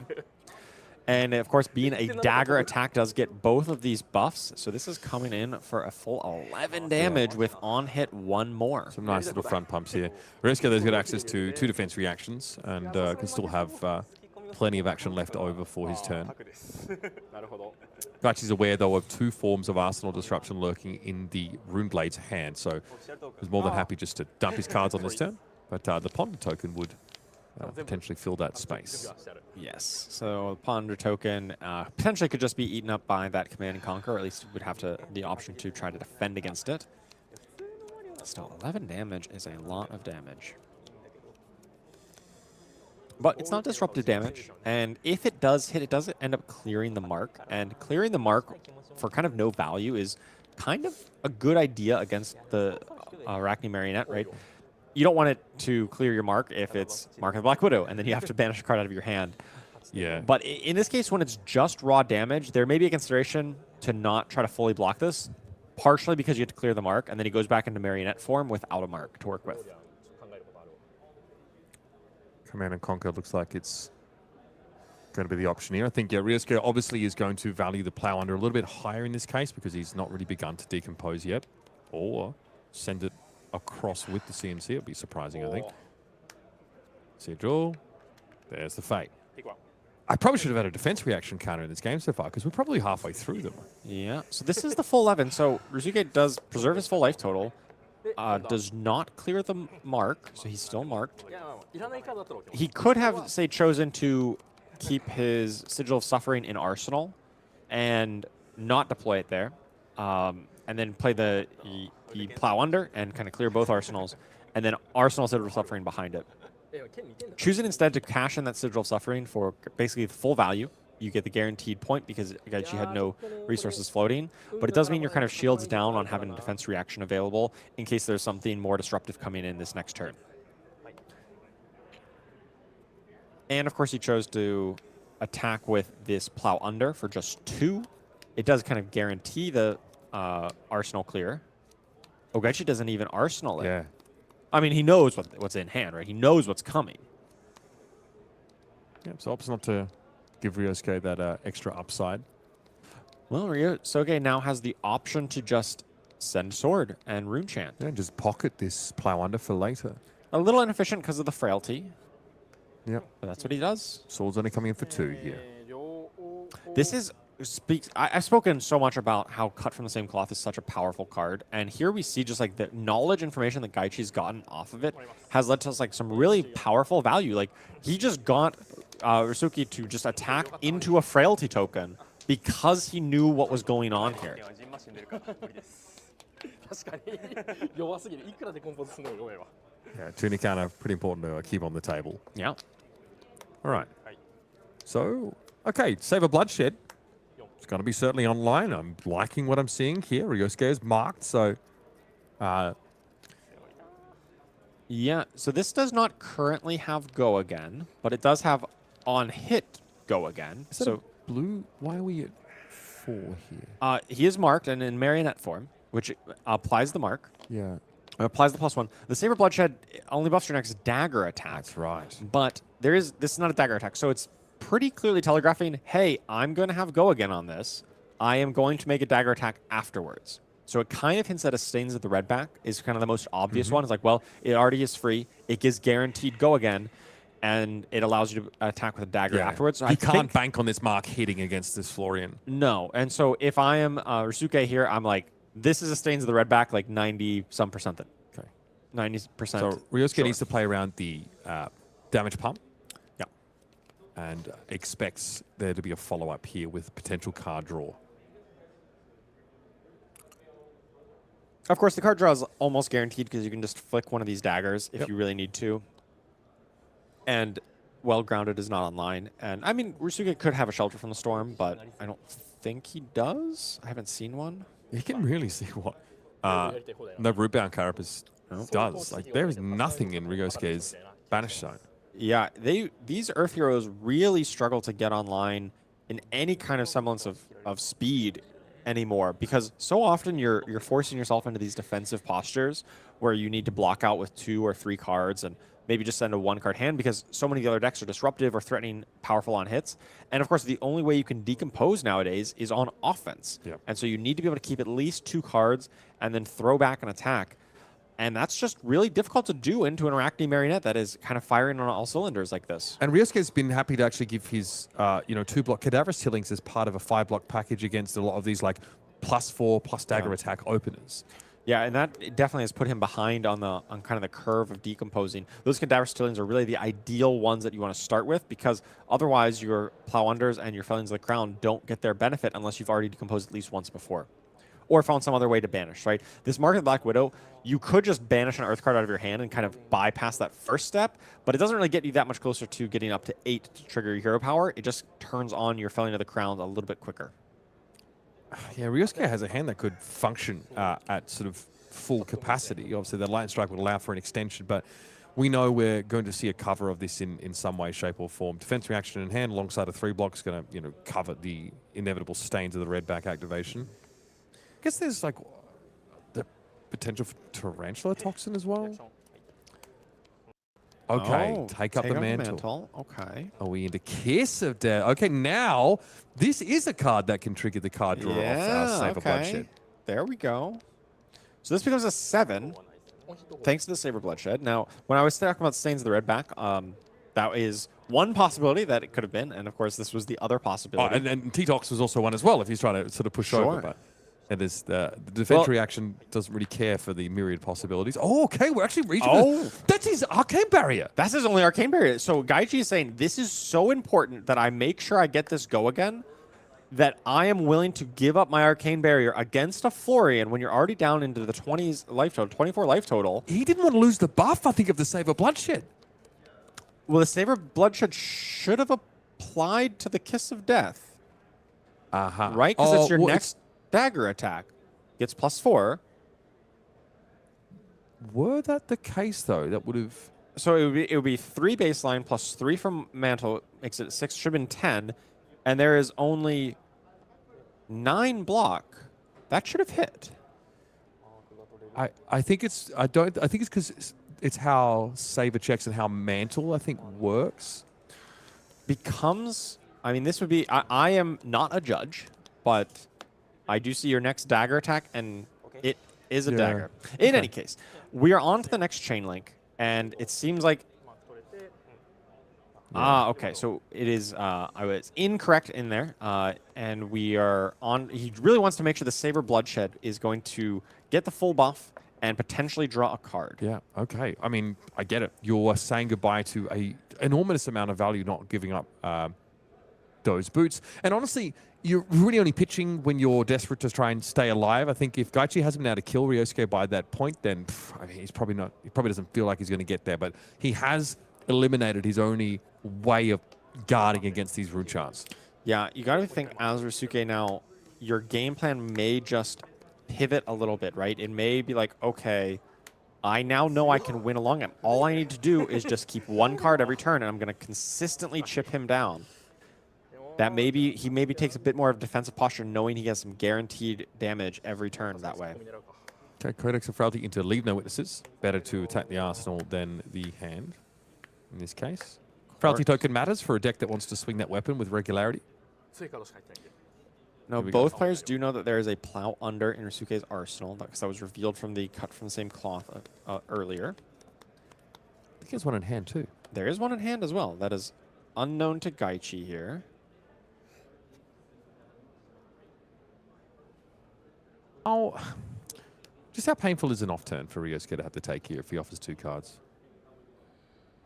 And of course, being a dagger attack does get both of these buffs, so this is coming in for a full 11 damage with on hit 1 more. Some nice little front pumps here. Ryosuke, there's got access to 2 defense reactions and can still have plenty of action left over for his turn. Gaichi's aware, though, of 2 forms of Arsenal Disruption lurking in the Runeblade's hand, so he's more than happy just to dump his cards on this turn. But the Ponder token would potentially fill that space. Yes. So the Ponder token potentially could just be eaten up by that Command and Conquer, or at least would have the option to try to defend against it. Still, 11 damage is a lot of damage. But it's not disruptive damage, and if it does hit, it does end up clearing the mark. And clearing the mark for kind of no value is kind of a good idea against the Arachne Marionette, right? You don't want it to clear your mark if it's Mark of the Black Widow, and then you have to banish a card out of your hand. Yeah. But in this case, when it's just raw damage, there may be a consideration to not try to fully block this, partially because you have to clear the mark, and then he goes back into Marionette form without a mark to work with. Command and Conquer looks like it's going to be the option here. I think Ryosuke obviously is going to value the Plow Under a little bit higher in this case because he's not really begun to decompose yet. Or send it across with the CMC. It would be surprising, I think. See a draw. There's the Fate. I probably should have had a defense reaction counter in this game so far because we're probably halfway through them. Yeah, so this is the full 11. So Ryosuke does preserve his full life total. Does not clear the mark, so he's still marked. He could have, say, chosen to keep his Sigil of Suffering in Arsenal and not deploy it there, and then play the Plow Under and kind of clear both Arsenals, and then Arsenal Sigil of Suffering behind it. Choosing instead to cash in that Sigil of Suffering for basically the full value. You get the guaranteed point because Gaichi had no resources floating, but it does mean you're kind of shields down on having a defense reaction available in case there's something more disruptive coming in this next turn. And of course, he chose to attack with this Plow Under for just 2. It does kind of guarantee the Arsenal clear. Oh, Gaichi doesn't even Arsenal it. Yeah. I mean, he knows what's in hand, right? He knows what's coming. Yeah, so opts not to give Ryosuke that extra upside. Well, Ryosuke now has the option to just send Sword and Rune Chant. Yeah, just pocket this Plow Under for later. A little inefficient because of the frailty. Yep. But that's what he does. Sword's only coming in for 2 here. This is I've spoken so much about how Cut from the Same Cloth is such a powerful card, and here we see just like the knowledge information that Gaichi's gotten off of it has led to like some really powerful value. Like he just got Ryosuke to just attack into a frailty token because he knew what was going on here. Yeah, tuning counter, pretty important to keep on the table. Yeah. All right. So, okay, Save a Bloodshed. It's going to be certainly online. I'm liking what I'm seeing here. Ryosuke is marked, so... Yeah, so this does not currently have Go Again, but it does have on hit Go Again. Is that So a blue? Why are we at 4 here? he is marked and in Marionette form, which applies the mark. Yeah. Applies the +1. The Saber Bloodshed only buffs your next dagger attack. That's right. But this is not a dagger attack, so it's pretty clearly telegraphing, hey, I'm going to have Go Again on this. I am going to make a dagger attack afterwards. So it kind of hints at a Stains of the Redback is kind of the most obvious one. It's like, well, it already is free. It gives guaranteed Go Again, and it allows you to attack with a dagger afterwards. So You can't bank on this mark hitting against this Florian. No. And so if I am Ryosuke here, I'm like, this is a Stains of the Redback, like 90-some%. Okay. 90%. So Ryosuke needs to play around the damage pump. Yeah. And expects there to be a follow-up here with potential card draw. Of course, the card draw is almost guaranteed because you can just flick one of these daggers if you really need to. And Well-Grounded is not online. And I mean, Ryosuke could have a Shelter from the Storm, but I don't think he does. I haven't seen one. You can really see what no Rootbound Carapace does. Like, there is nothing in Ryosuke's Banish Zone. Yeah, these Earth Heroes really struggle to get online in any kind of semblance of speed anymore, because so often you're forcing yourself into these defensive postures where you need to block out with 2 or 3 cards and maybe just send a 1-card hand because so many of the other decks are disruptive or threatening powerful on hits. And of course, the only way you can decompose nowadays is on offense. Yep. And so you need to be able to keep at least 2 cards and then throw back an attack. And that's just really difficult to do into an Arachne Marionette that is kind of firing on all cylinders like this. And Ryosuke's been happy to actually give his, 2-block Cadaverous Tillings as part of a 5-block package against a lot of these like +4 plus dagger attack openers. Yeah, and that definitely has put him behind on kind of the curve of decomposing. Those Cadaverous Tillings are really the ideal ones that you want to start with, because otherwise your Plow Unders and your Felons of the Crown don't get their benefit unless you've already decomposed at least once before. Or found some other way to banish, right? This Mark of the Black Widow, you could just banish an Earth card out of your hand and kind of bypass that first step, but it doesn't really get you that much closer to getting up to 8 to trigger your hero power. It just turns on your Felon of the Crown a little bit quicker. Yeah, Ryosuke has a hand that could function at sort of full capacity. Obviously, the Lightning Strike would allow for an extension, but we know we're going to see a cover of this in some way, shape, or form. Defense reaction in hand alongside a 3-block is going to cover the inevitable stains of the red back activation. I guess there's like the potential for Tarantula Toxin as well. Okay, take up the mantle. Okay. Are we into Kiss of Death? Okay, now this is a card that can trigger the card draw off our Saber Bloodshed. There we go. So this becomes a 7, thanks to the Saber Bloodshed. Now, when I was talking about Stains of the Red back, that is one possibility that it could have been, and of course this was the other possibility. Oh, and T-Tox was also one as well if he's trying to sort of push over. But and there's the defense reaction doesn't really care for the myriad possibilities. Oh, okay, we're actually reaching that's his Arcane Barrier. That's his only Arcane Barrier. So Gaichi is saying, this is so important that I make sure I get this go again, that I am willing to give up my Arcane Barrier against a Florian when you're already down into the 20s life total, 24 life total. He didn't want to lose the buff, I think, of the Saber Bloodshed. Well, the Saber Bloodshed should have applied to the Kiss of Death. Right? Because it's your next dagger attack. Gets +4. Were that the case, though? That would have... So it would be 3 baseline plus 3 from Mantle, makes it 6, should have been 10. And there is only 9 block. That should have hit. I think it's because it's how Saber checks and how Mantle, I think, works. Becomes, I mean, this would be, I am not a judge, but I do see your next dagger attack, and it is a dagger. In any case, we are on to the next chain link, and it seems like, okay, so it is, I was incorrect in there, and we are on, he really wants to make sure the Saber Bloodshed is going to get the full buff and potentially draw a card. Yeah, okay. I mean, I get it. You're saying goodbye to a enormous amount of value, not giving up those boots. And honestly, you're really only pitching when you're desperate to try and stay alive. I think if Gaichi hasn't been able to kill Ryosuke by that point, then I mean, he probably doesn't feel like he's going to get there. But he has eliminated his only way of guarding against these root charts. Yeah, you got to think as Ryosuke now, your game plan may just pivot a little bit, right? It may be like, okay, I now know I can win along him. All I need to do is just keep 1 card every turn, and I'm going to consistently chip him down. That he maybe takes a bit more of defensive posture, knowing he has some guaranteed damage every turn that way. Okay, Codex of Frailty into Leave No Witnesses. Better to attack the arsenal than the hand, in this case. Frailty token matters for a deck that wants to swing that weapon with regularity. No, both players do know that there is a Plow Under in Ryosuke's arsenal, because that was revealed from the cut from the same cloth earlier. I think there's one in hand, too. There is one in hand as well. That is unknown to Gaichi here. Oh, just how painful is an off turn for Ryosuke to have to take here if he offers 2 cards?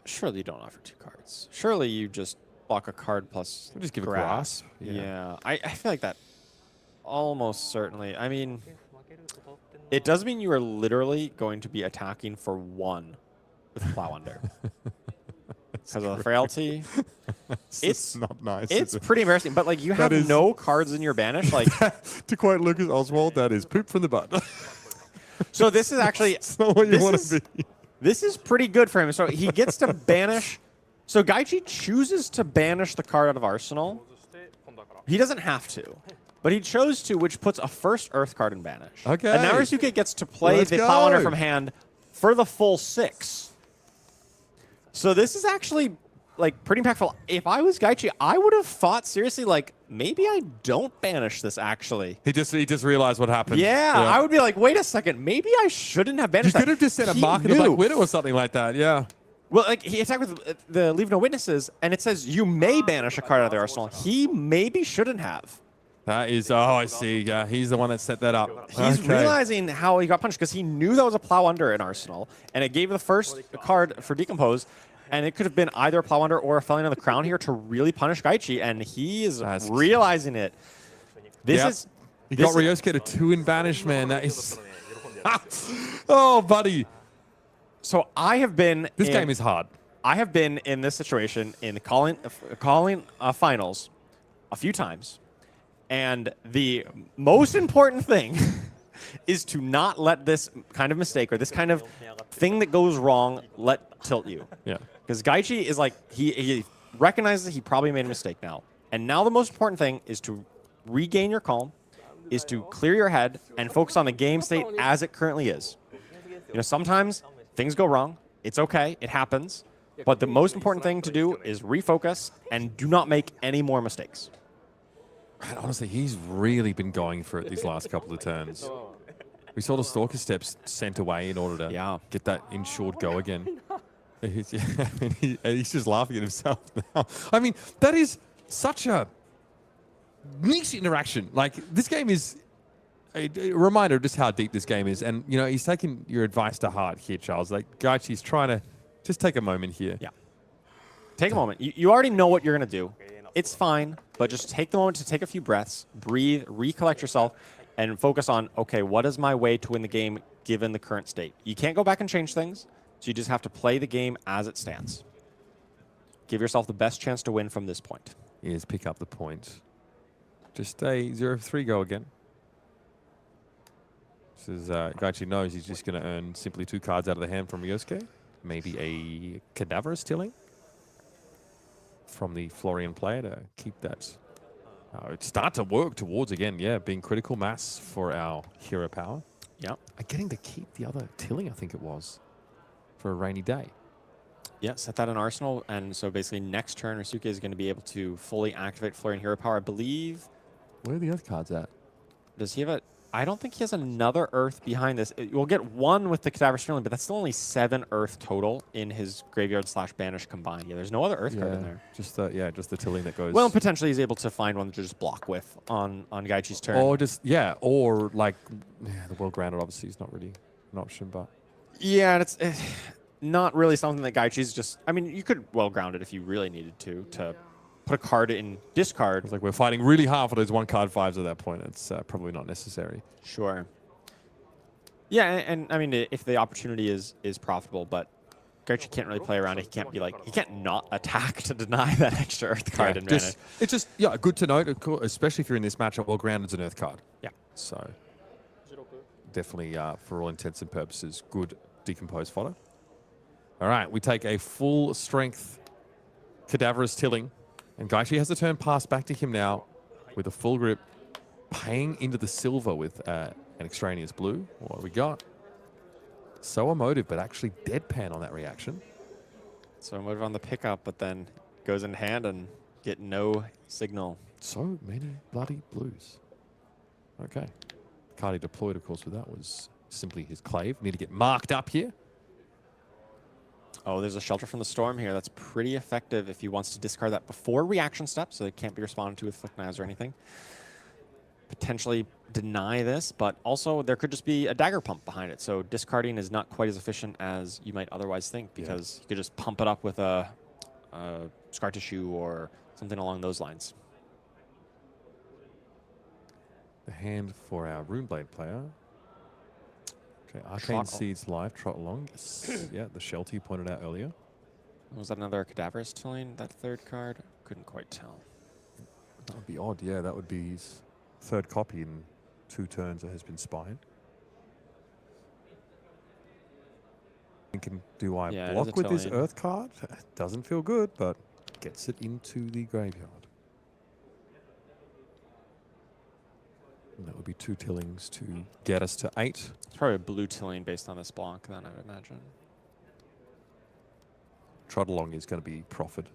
Surely you don't offer 2 cards. Surely you just block a card plus We'll just give grasp. a grasp. Yeah. I feel like that almost certainly. I mean, it does mean you are literally going to be attacking for 1 with Plow Under. Because of the frailty. It's not nice. It's pretty embarrassing. But like, you have no cards in your banish. Like, to quote Lucas Oswald, that is poop from the butt. So this is actually it's not what you want to be. This is pretty good for him. So he gets to banish. So Gaichi chooses to banish the card out of Arsenal. He doesn't have to, but he chose to, which puts a first Earth card in banish. Okay. And now Ryosuke gets to play the Plow Under from hand for the full 6. So this is actually like pretty impactful. If I was Gaichi, I would have thought seriously, like maybe I don't banish this actually. He just realized what happened. Yeah, I would be like, wait a second, maybe I shouldn't have You banished that. could have just said a He mark in the knew. Black Widow or something like that. Yeah. Well, like he attacked with the Leave No Witnesses, and it says you may banish a card out of the arsenal. He maybe shouldn't have. That is, I see. Yeah, he's the one that set that up. He's Okay. realizing how he got punished because he knew that was a Plow Under in Arsenal, and it gave the first card for Decompose, and it could have been either a Plow Under or a Felling on the Crown here to really punish Gaichi, and he is realizing it. This Yep. is... He this got Ryosuke to 2 in banish, man. That is... oh, buddy. So I have been... This game is hard. I have been in this situation in the calling finals a few times. And the most important thing is to not let this kind of mistake or this kind of thing that goes wrong let tilt you. Yeah. Because Gaichi is like, he recognizes he probably made a mistake now. And now the most important thing is to regain your calm, is to clear your head and focus on the game state as it currently is. You know, sometimes things go wrong. It's okay. It happens. But the most important thing to do is refocus and do not make any more mistakes. Man, honestly, he's really been going for it these last couple of turns. We saw the Stalker steps sent away in order to get that insured go again. He's just laughing at himself now. I mean, that is such a niche interaction. Like, this game is a reminder of just how deep this game is. And, you know, he's taking your advice to heart here, Charles. Like, Gaichi's trying to just take a moment here. Yeah. Take a moment. You already know what you're going to do. It's fine, but just take the moment to take a few breaths, breathe, recollect yourself, and focus on, okay, what is my way to win the game given the current state? You can't go back and change things, so you just have to play the game as it stands. Give yourself the best chance to win from this point. Is pick up the point. Just a 0-3 go again. This is, Gaichi knows he's just going to earn simply 2 cards out of the hand from Ryosuke. Maybe a Cadaverous Tilling from the Florian player to keep that. Start to work towards, again, being critical mass for our hero power. Yeah. Getting to keep the other Tilling, I think it was, for a rainy day. Yeah, set that in Arsenal, and so basically next turn, Ryosuke is going to be able to fully activate Florian hero power. I believe... Where are the other cards at? Does he have a... I don't think he has another Earth behind this. We'll get 1 with the Cadaver Sterling, but that's still only 7 Earth total in his graveyard/banish combined. Yeah, there's no other Earth card in there. Just the Tilling that goes. Well, potentially he's able to find one to just block with on Gaichi's turn. Or just or like the World Grounded obviously is not really an option, but yeah, it's not really something that Gaichi's just. I mean, you could well ground it if you really needed to put a card in discard. It's like we're fighting really hard for those 1-card 5s at that point. It's probably not necessary. Sure. Yeah, and I mean, if the opportunity is profitable, but Gaichi can't really play around it. He can't be like, he can't not attack to deny that extra Earth card in mana. It's just good to note, of course, especially if you're in this matchup. Well, grounded's an Earth card. Yeah. So definitely, for all intents and purposes, good decomposed fodder. All right, we take a full strength Cadaverous Tilling. And Gaichi has the turn passed back to him now with a full grip, paying into the silver with an extraneous blue. What have we got? So emotive, but actually deadpan on that reaction. So emotive on the pickup, but then goes in hand and get no signal. So many bloody blues. Okay. Card he deployed, of course, with that was simply his Clave. Need to get marked up here. Oh, there's a Shelter from the Storm here. That's pretty effective if he wants to discard that before reaction step, so it can't be responded to with Flick Knives or anything. Potentially deny this, but also there could just be a Dagger Pump behind it, so discarding is not quite as efficient as you might otherwise think, because you could just pump it up with a Scar Tissue or something along those lines. The hand for our Runeblade player. Okay, Arcane Seeds live, trot along. Yes. Yeah, the Shelter you pointed out earlier. Was that another Cadaverous Tilling, that 3rd card? Couldn't quite tell. That would be odd, yeah. That would be his 3rd copy in 2 turns that has been spied. Thinking, do I block with this Earth card? Doesn't feel good, but gets it into the graveyard. And that would be 2 Tillings to get us to 8. It's probably a blue Tilling based on this block, then, I would imagine. Trot along is going to be proffered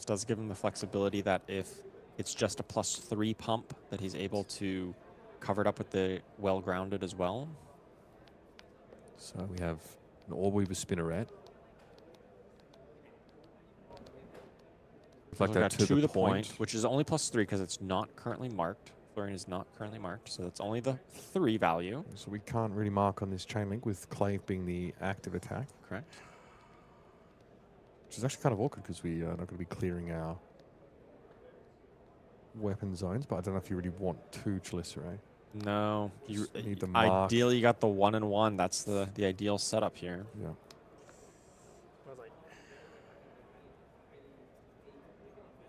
does give him the flexibility that if it's just a +3 pump, that he's able to cover it up with the well-grounded as well. So we have an Orb-Weaver Spinneret. Like that to the point, which is only +3 because it's not currently marked. Florian is not currently marked, so that's only the 3 value. So we can't really mark on this chain link with Clave being the active attack. Correct. Which is actually kind of awkward because we are not going to be clearing our weapon zones, but I don't know if you really want 2 Chaliceray. No, you Just need the mark. ideally you got the 1 and 1. That's the ideal setup here. Yeah.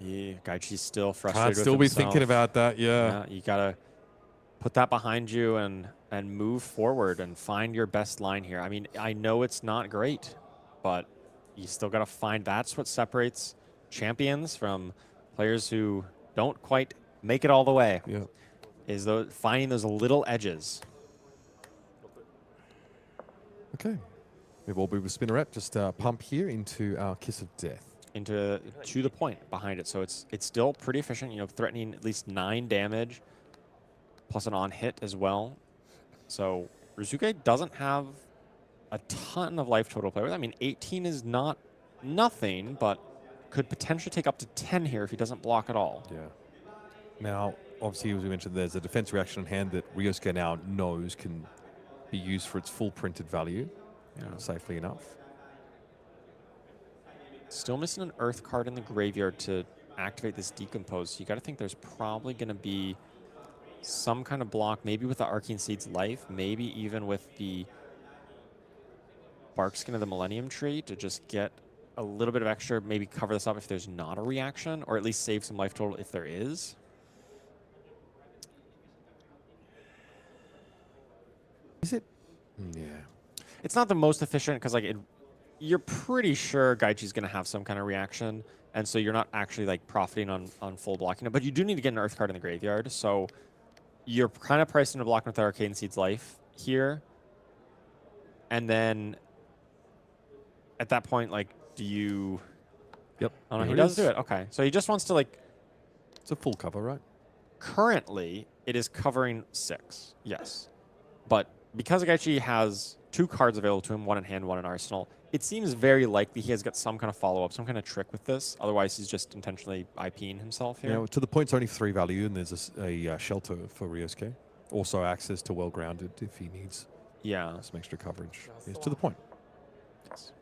Yeah, Gaichi's still frustrated. Can't with still be himself. thinking about that, yeah. You gotta put that behind you and move forward and find your best line here. I mean, I know it's not great, but you still gotta find. That's what separates champions from players who don't quite make it all the way. Yeah. Is finding those little edges. Okay. We've all been with Spinneret. Just pump here into our Kiss of Death. Into to the point behind it, so it's still pretty efficient. You know, threatening at least 9 damage, plus an on hit as well. So Ryosuke doesn't have a ton of life total to play with. I mean, 18 is not nothing, but could potentially take up to 10 here if he doesn't block at all. Yeah. Now, obviously, as we mentioned, there's a defense reaction on hand that Ryosuke now knows can be used for its full printed value, safely enough. Still missing an Earth card in the graveyard to activate this Decompose. So you got to think there's probably going to be some kind of block, maybe with the Arcane Seed's life, maybe even with the Bark Skin of the Millennium Tree to just get a little bit of extra, maybe cover this up if there's not a reaction, or at least save some life total if there is. Is it? Yeah. It's not the most efficient because you're pretty sure Gaichi's going to have some kind of reaction, and so you're not actually like profiting on full blocking it. But you do need to get an Earth card in the graveyard, so you're kind of priced into blocking with the Arcane Seed's life here. And then at that point, like, do you... Yep. Oh, no, he Here does it do is. it. Okay. So he just wants to, like... It's a full cover, right? Currently, it is covering 6, yes. But because Gaichi has 2 cards available to him, 1 in hand, 1 in arsenal, it seems very likely he has got some kind of follow-up, some kind of trick with this. Otherwise, he's just intentionally IPing himself here. Yeah, to the point's only 3 value, and there's a shelter for Ryosuke. Also access to well-grounded if he needs some extra coverage. Yes, to the point. Yes.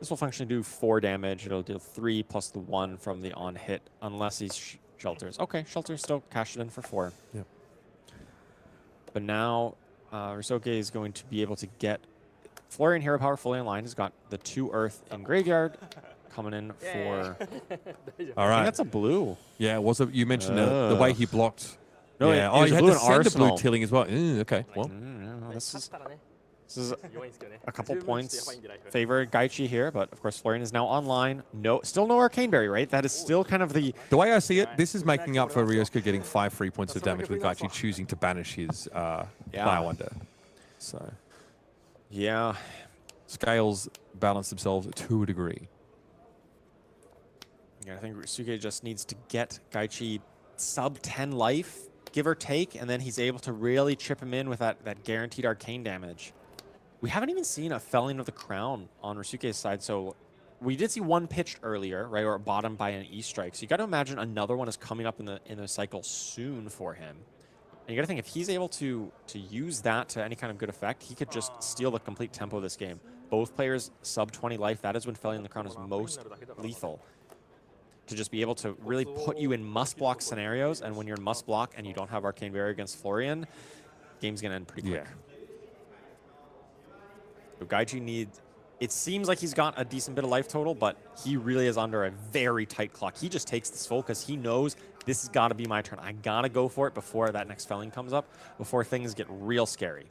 This will functionally do 4 damage. It'll deal 3 plus the 1 from the on-hit, unless he shelters. Okay, shelter still cashed it in for 4. Yep. But now Ryosuke is going to be able to get Florian Hero Power fully online. Has got the 2 Earth in graveyard coming in for... All I right. think that's a blue. Yeah, was it? You mentioned the way he blocked. No, yeah. it was you had blue the and Sender Arsenal. blue tilling as well. Okay, well. This is a couple points favor Gaichi here, but of course Florian is now online. Still no Arcane Berry, right? That is still kind of the... The way I see it, this is making up for Ryosuke getting 5 free points of damage with Gaichi choosing to banish his Player Wonder. So, yeah. Scales balance themselves to a degree. Yeah, I think Ryosuke just needs to get Gaichi sub 10 life, give or take, and then he's able to really chip him in with that guaranteed arcane damage. We haven't even seen a Felling of the Crown on Ryosuke's side, so we did see one pitched earlier, right, or bottom by an E-Strike. So you got to imagine another one is coming up in the cycle soon for him. And you got to think if he's able to use that to any kind of good effect, he could just steal the complete tempo of this game. Both players sub 20 life. That is when Felling of the Crown is most lethal. To just be able to really put you in must-block scenarios, and when you're in must-block and you don't have Arcane Barrier against Florian, game's going to end pretty quick. Yeah. So Gaichi needs... It seems like he's got a decent bit of life total, but he really is under a very tight clock. He just takes this full because he knows this has got to be my turn. I got to go for it before that next Felling comes up, before things get real scary.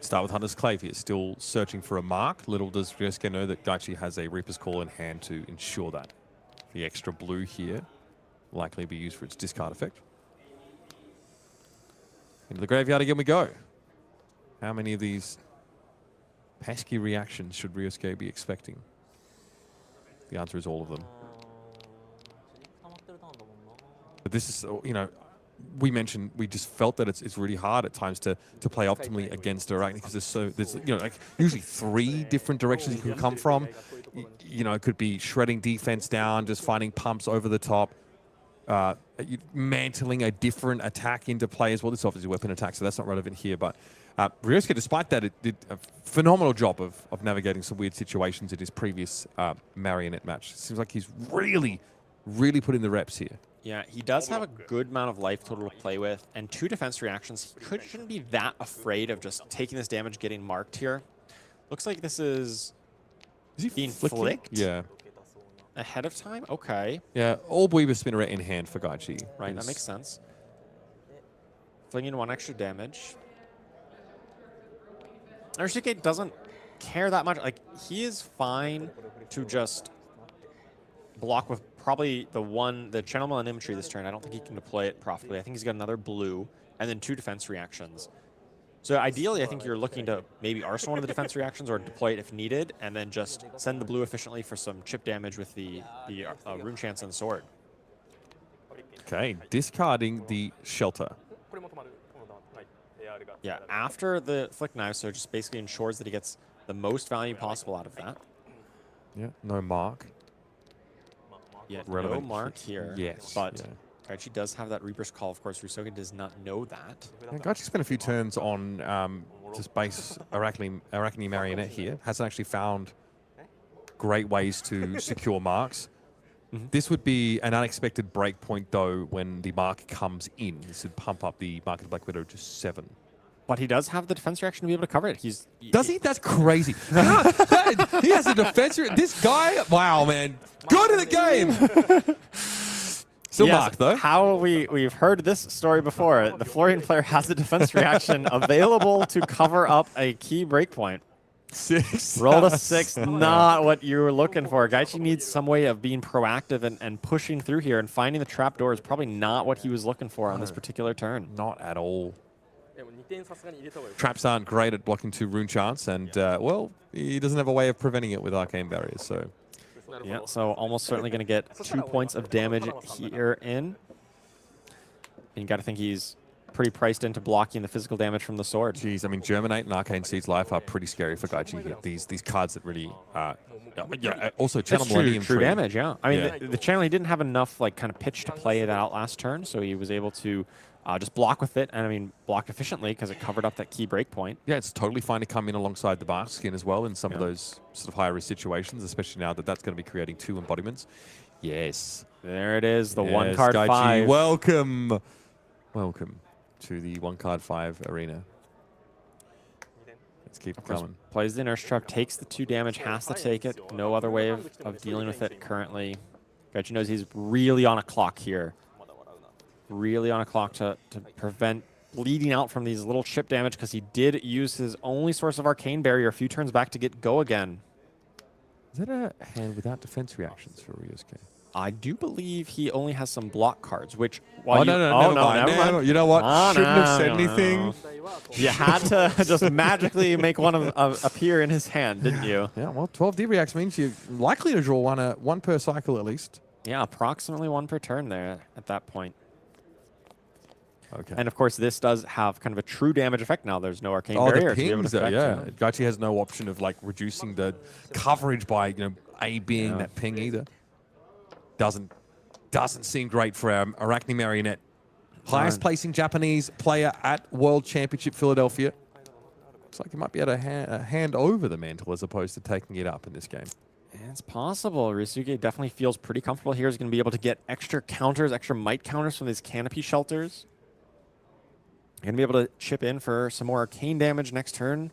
Start with Hunter's Clave here, still searching for a mark. Little does Ryosuke know that Gaichi has a Reaper's Call in hand to ensure that. The extra blue here likely be used for its discard effect. Into the graveyard again we go. How many of these pesky reactions should Ryosuke be expecting? The answer is all of them. But this is, you know, we mentioned we just felt that it's really hard at times to play optimally against Arachne because there's you know, like usually 3 different directions you can come from. You know, it could be shredding defense down, just finding pumps over the top, mantling a different attack into play as well. This is obviously weapon attack, so that's not relevant here. But Ryosuke, despite that, it did a phenomenal job of navigating some weird situations in his previous Marionette match. It seems like he's really put in the reps here. Yeah, he does have a good amount of life total to play with, and 2 defense reactions. He shouldn't be that afraid of just taking this damage, getting marked here. Looks like this is he being flicking? flicked Yeah. ahead of time? Okay. Yeah, all Weaver Spinner in hand for Gaichi. Right, that makes sense. Flinging 1 extra damage. Ryosuke doesn't care that much. Like, he is fine to just block with probably the Channel Millenniumtree this turn. I don't think he can deploy it profitably. I think he's got another blue and then 2 defense reactions. So ideally, I think you're looking to maybe arsenal one of the defense reactions or deploy it if needed, and then just send the blue efficiently for some chip damage with the Rune Chance and the sword. Okay, discarding the shelter. Yeah, after the flick knife, so it just basically ensures that he gets the most value possible out of that. Yeah, no mark. Yeah, Relevant no mark here. Yes, But yeah. Gaichi does have that Reaper's Call. Of course, Ryosuke does not know that. Yeah, Gaichi spent a few turns on this base Arachne Marionette here. Hasn't actually found great ways to secure marks. This would be an unexpected break point, though, when the mark comes in. This would pump up the mark of the Black Widow to 7. But he does have the defense reaction to be able to cover it. Does he? That's crazy. He has a defense. This guy, wow, man. Go to the game. Still Yes, marked, though. How we've heard this story before. The Florian player has a defense reaction available to cover up a key breakpoint. 6. Rolled a 6, not what you were looking for. Gaichi needs some way of being proactive and pushing through here, and finding the trapdoor is probably not what he was looking for on this particular turn. Not at all. Traps aren't great at blocking 2 Rune Chants, and, well, he doesn't have a way of preventing it with Arcane Barriers, so... Yeah, so almost certainly going to get 2 points of damage here in. And you got to think he's pretty priced into blocking the physical damage from the sword. Jeez, I mean, Germinate and Arcane Seed's Life are pretty scary for Gaichi here. These cards that really... yeah, also Channel Millennium True Tree. damage, yeah. I mean, Yeah. the channel, he didn't have enough like kind of pitch to play it out last turn, so he was able to just block with it, and I mean, blocked efficiently because it covered up that key break point. Yeah, it's totally fine to come in alongside the Bark Skin as well in some of those sort of higher-risk situations, especially now that that's going to be creating 2 embodiments. Yes. There it is, the Yes, 1-card Gaichi, 5. welcome. Welcome to the 1-card 5 arena. Let's keep it coming. Plays the inertia trap, takes the 2 damage, has to take it. No other way of dealing with it currently. Gaichi knows he's really on a clock here. Really on a clock to prevent bleeding out from these little chip damage, because he did use his only source of Arcane Barrier a few turns back to get go again. Is that a hand without defense reactions for Ryosuke? I do believe he only has some block cards, which... Oh, no, never mind. You know what? Shouldn't have said anything. You had to just magically make one appear in his hand, didn't you? Yeah, well, 12D reacts means you're likely to draw one per cycle at least. Yeah, approximately 1 per turn there at that point. Okay. And of course, this does have kind of a true damage effect now. There's no Arcane Oh, Barrier the to be able to pings, affect yeah. it. Gaichi has no option of like reducing the coverage by A being that ping either. Doesn't seem great for our Arachne Marionette. Highest placing Japanese player at World Championship Philadelphia. Looks like he might be able to hand over the mantle as opposed to taking it up in this game. It's possible. Ryosuke definitely feels pretty comfortable here. He's going to be able to get extra counters, extra might counters from these canopy shelters. Going to be able to chip in for some more arcane damage next turn.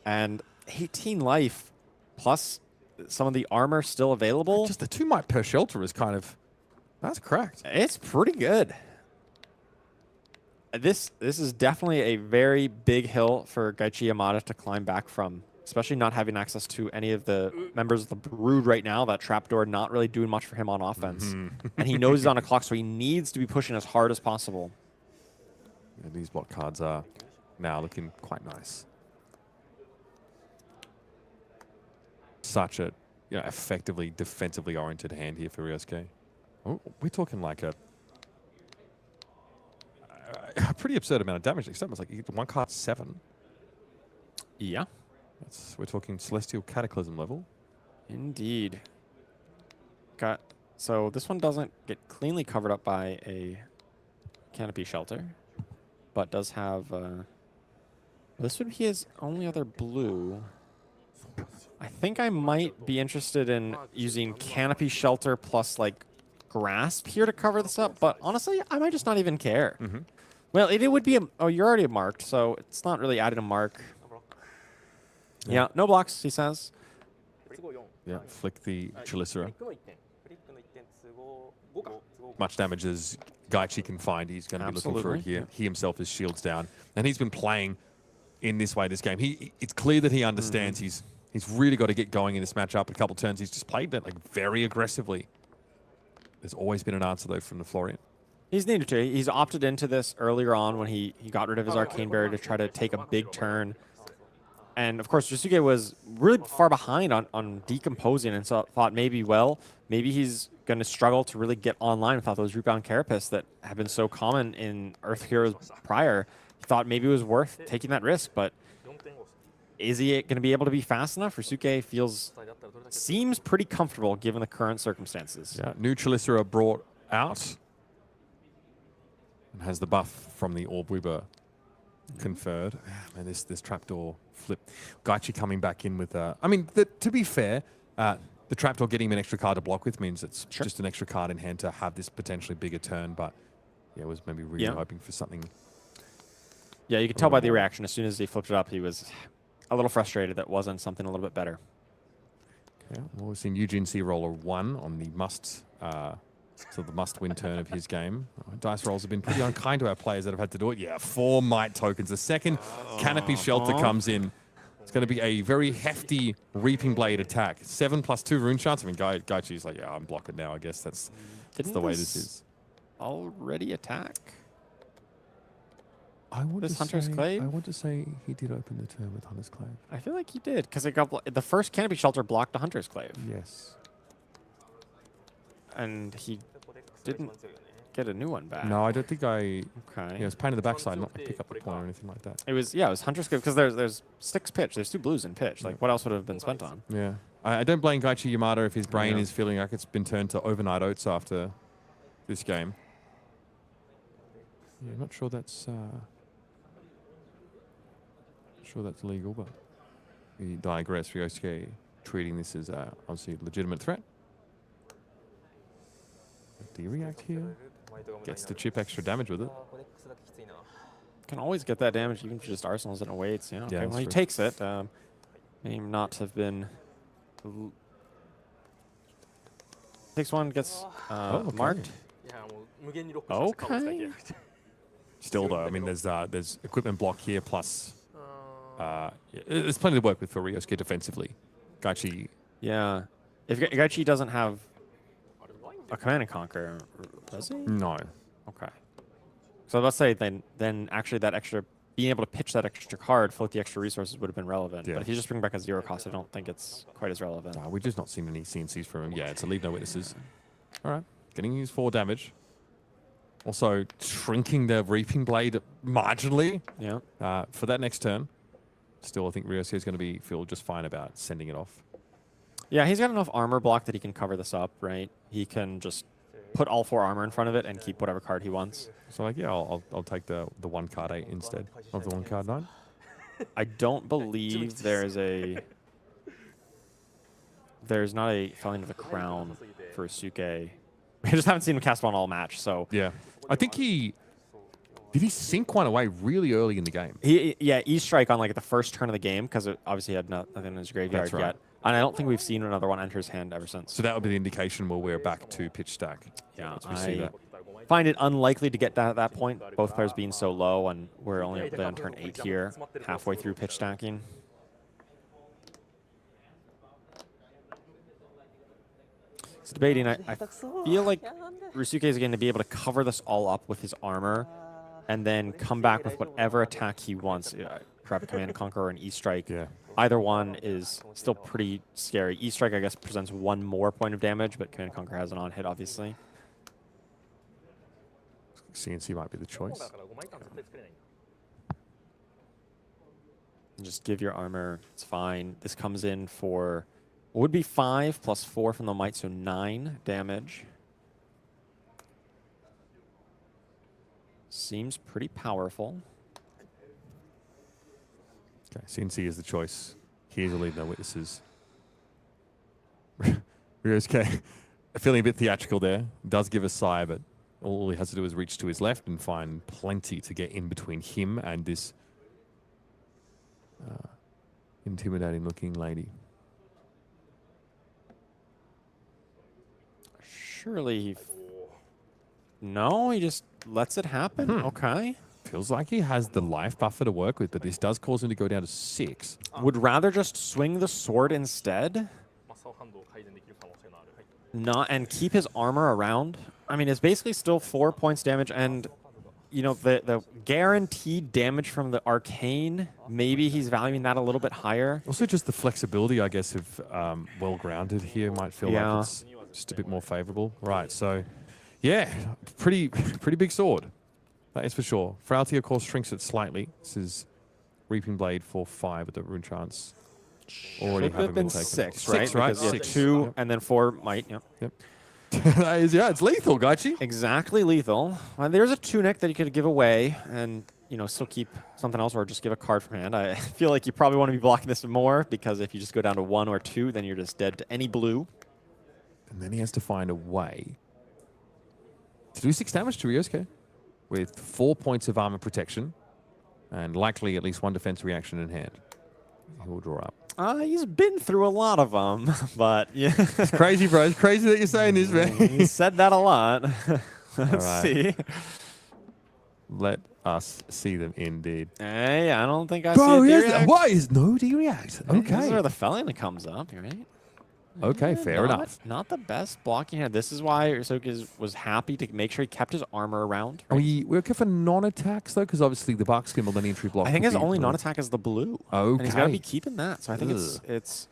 And 18 life plus some of the armor still available. Just the 2 might per shelter is kind of... That's cracked. It's pretty good. This is definitely a very big hill for Gaichi Yamada to climb back from, especially not having access to any of the members of the Brood right now. That trapdoor not really doing much for him on offense. And he knows he's on a clock, so he needs to be pushing as hard as possible. Yeah, these block cards are now looking quite nice. Such a effectively defensively oriented hand here for Ryosuke. Oh, we're talking like a pretty absurd amount of damage. It's almost like you get one card 7. Yeah. We're talking Celestial Cataclysm level. Indeed. So this one doesn't get cleanly covered up by a canopy shelter, but does have. This would be his only other blue. I think I might be interested in using canopy shelter plus like grasp here to cover this up, but honestly, I might just not even care. Well, it would be oh, you're already marked, so it's not really adding a mark. Yeah, no blocks, he says. Yeah, flick the Chelicera. Much damage as Gaichi can find, he's going to be looking for it here. He himself is shields down, and he's been playing in this way this game. It's clear that he understands. He's really got to get going in this matchup. A couple turns, he's just played that like very aggressively. There's always been an answer though from the Florian. He's needed to. He's opted into this earlier on when he got rid of his Arcane Barrier to try to take a big turn. And of course, Ryosuke was really far behind on decomposing, and so thought maybe he's going to struggle to really get online without those Rukon Carapace that have been so common in Earth Heroes prior. He thought maybe it was worth taking that risk, but is he going to be able to be fast enough? Ryosuke seems pretty comfortable given the current circumstances. Yeah, new Chelicera brought out and has the buff from the Orb Weaver conferred. Man, this trapdoor flip. Gaichi coming back in with I mean, to be fair, the trapdoor getting him an extra card to block with means it's just an extra card in hand to have this potentially bigger turn, but yeah, was maybe really hoping for something. Yeah, you could tell by the reaction. As soon as he flipped it up, he was a little frustrated that wasn't something a little bit better. Yeah, well, we've seen Eugene C. roller 1 on the the must-win turn of his game. Dice rolls have been pretty unkind to our players that have had to do it. Yeah, 4 might tokens. The second canopy shelter comes in. It's going to be a very hefty Reaping Blade attack. 7+2 rune shots. I mean, Gaichi's like, yeah, I'm blocking now. I guess that's the way this is. Already attack? I want Hunter's Clave? I want to say he did open the turn with Hunter's Clave. I feel like he did, because the first canopy shelter blocked the Hunter's Clave. Yes. And he didn't get a new one back. No, I don't think Okay. Yeah, it was pain in the backside, not like pick up the point or anything like that. It was Hunter's Clave, because there's 6 pitch. There's 2 blues in pitch. Like, what else would have been spent on? Yeah. I don't blame Gaichi Yamada if his brain is feeling like it's been turned to overnight oats after this game. Yeah, I'm not sure that's legal, but we digress. Ryosuke treating this as obviously a legitimate threat. Do you react here? Gets to chip extra damage with it. Can always get that damage even if just arsenals and awaits. Yeah, okay. Well, he takes it. May not have been. Takes one, gets marked. Okay. Still though, I mean, there's equipment block here plus. There's plenty to work with for Ryosuke defensively. Gaichi. Yeah. If Gaichi doesn't have a Command and Conquer, does he? No. Okay. So let's say then actually that extra, being able to pitch that extra card, float the extra resources would have been relevant. Yeah. But if you just bring back a 0 cost, I don't think it's quite as relevant. No, we've just not seen any CNCs from him. Yeah, it's a leave no witnesses. All right. Getting his 4 damage. Also shrinking the Reaping Blade marginally. Yeah. For that next turn. Still, I think Ryosuke is going to feel just fine about sending it off. Yeah, he's got enough armor block that he can cover this up, right? He can just put all 4 armor in front of it and keep whatever card he wants. So like, yeah, I'll take the 1 card 8 instead of the 1 card 9. I don't believe there's not a Felling of the Crown for Suke. I just haven't seen him cast one all match, so yeah. I think did he sink one away really early in the game? E-Strike on like the first turn of the game because obviously he had nothing in his graveyard That's right. yet. And I don't think we've seen another one enter his hand ever since. So that would be the indication where we're back to pitch stack. Yeah, we see that. Find it unlikely to get that at that point, both players being so low, and we're only able to on turn 8 here, halfway through pitch stacking. It's debating. I feel like Ryosuke is going to be able to cover this all up with his armor and then come back with whatever attack he wants. Grab a Command and Conquer or an E-Strike. Yeah. Either one is still pretty scary. E-Strike, I guess, presents 1 more point of damage, but Command and Conquer has an on-hit, obviously. CNC might be the choice. Just give your armor. It's fine. This comes in for would be 5 plus 4 from the might, so 9 damage. Seems pretty powerful. Okay, CNC is the choice. Here's a lead, no witnesses. Ryosuke, feeling a bit theatrical there. Does give a sigh, but all he has to do is reach to his left and find plenty to get in between him and this intimidating looking lady. Surely he... No, he just lets it happen. Okay. Feels like he has the life buffer to work with, but this does cause him to go down to 6. Would rather just swing the sword instead. Not and keep his armor around. I mean, it's basically still 4 points damage, and you know the guaranteed damage from the arcane. Maybe he's valuing that a little bit higher. Also, just the flexibility, I guess, of well-grounded here might feel like it's just a bit more favorable. Right. So, yeah, pretty big sword. That is for sure. Frailty, of course, shrinks it slightly. This is Reaping Blade for 5 with the Rune Chance. Already having been taken. 6, right? 6, right? Because, yeah, 6. 2 and then 4 might. Yep. That is, yeah, it's lethal, Gaichi. Exactly lethal. There's a tunic that you could give away and, you know, still keep something else or just give a card from hand. I feel like you probably want to be blocking this more because if you just go down to 1 or 2, then you're just dead to any blue. And then he has to find a way to do 6 damage to Ryosuke with 4 points of armor protection and likely at least 1 defense reaction in hand. He will draw up. He's been through a lot of them, but yeah. It's crazy, bro. It's crazy that you're saying this, man. He said that a lot. Let's see. Let us see them indeed. Hey, I don't think I Bro, see yes, it. why is no D-react? This is Okay. where the felon comes up, right? Okay, fair enough. Not the best blocking hand. This is why Ryosuke was happy to make sure he kept his armor around. Are Right? we okay for non-attacks, though? Because obviously the Bark Skim or the entry block. I think would his be only blue. non-attack is the blue. Okay. And he's got to be keeping that. So I think Ugh. it's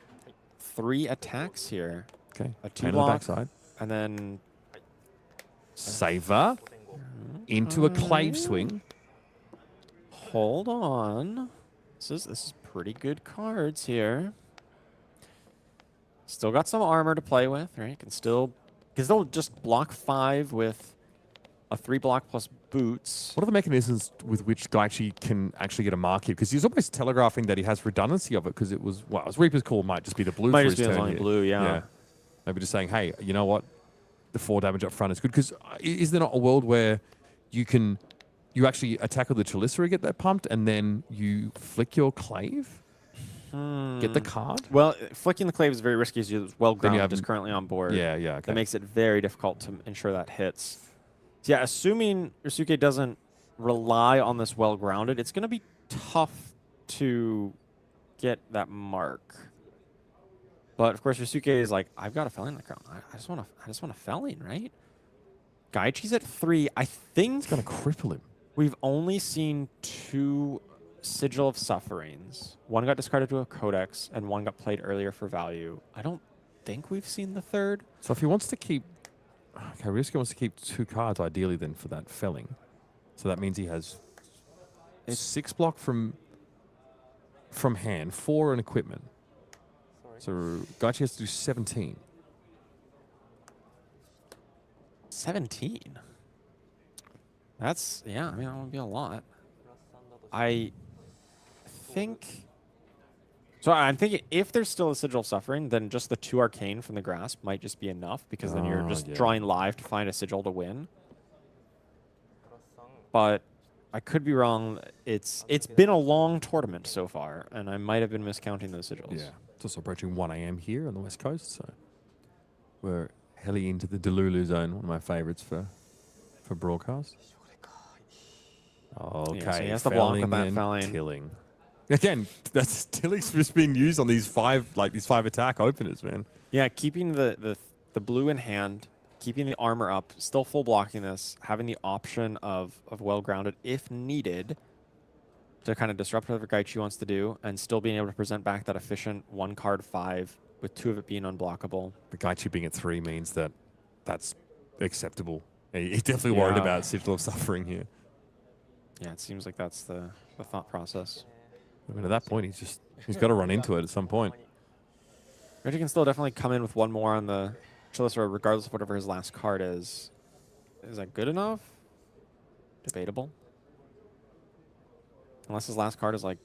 3 attacks here. Okay. A 2 Pain on the block. backside. And then Saver into a clave swing. hold on. This is pretty good cards here. Still got some armor to play with, right? Can still, because they'll just block 5 with a 3 block plus boots. What are the mechanisms with which Gaichi can actually get a mark here? Because he's almost telegraphing that he has redundancy of it because it was, well, his Reaper's Call might just be the blue Might for just his be turn only here. blue, yeah. Maybe just saying, hey, you know what? The 4 damage up front is good. Because is there not a world where you actually attack with the Chalicery, get that pumped, and then you flick your clave? Get the card? Well, flicking the clave is very risky as you're well-grounded have- is currently on board. Yeah, okay. That makes it very difficult to ensure that hits. So yeah, assuming Ryosuke doesn't rely on this well-grounded, it's going to be tough to get that mark. But of course, Ryosuke is like, I've got a felon in the crown. I just want a felon, right? Gaichi's at 3. I think It's going to cripple him. we've only seen 2 Sigil of Sufferings. 1 got discarded to a Codex, and 1 got played earlier for value. I don't think we've seen the 3rd. So if he wants to keep... Okay, Ryosuke wants to keep 2 cards ideally then for that felling. So that means he has 6 block from hand, 4 in equipment. So Gaichi has to do 17. 17? That's, yeah, I mean, that would be a lot. I think... So I'm thinking if there's still a Sigil of Suffering, then just the 2 Arcane from the Grasp might just be enough, because then you're just drawing live to find a Sigil to win. But I could be wrong. It's been a long tournament so far, and I might have been miscounting those Sigils. Yeah. It's also approaching 1 a.m. here on the West Coast, so we're heading into the Delulu zone, one of my favorites for broadcast. Okay, so he has to block with felling that and felling. tilling. Again, that's tilling's just being used on these 5 attack openers, man. Yeah, keeping the blue in hand, keeping the armor up, still full blocking this, having the option of well-grounded if needed to kind of disrupt whatever Gaichi wants to do, and still being able to present back that efficient 1-card 5 with 2 of it being unblockable. The Gaichi being at 3 means that that's acceptable He's definitely worried Yeah. about Sigil suffering here. Yeah, it seems like that's the thought process. I mean, at that point, he's got to run into it at some point. Gaichi can still definitely come in with one more on the Chalice, regardless of whatever his last card is. Is that good enough? Debatable. Unless his last card is like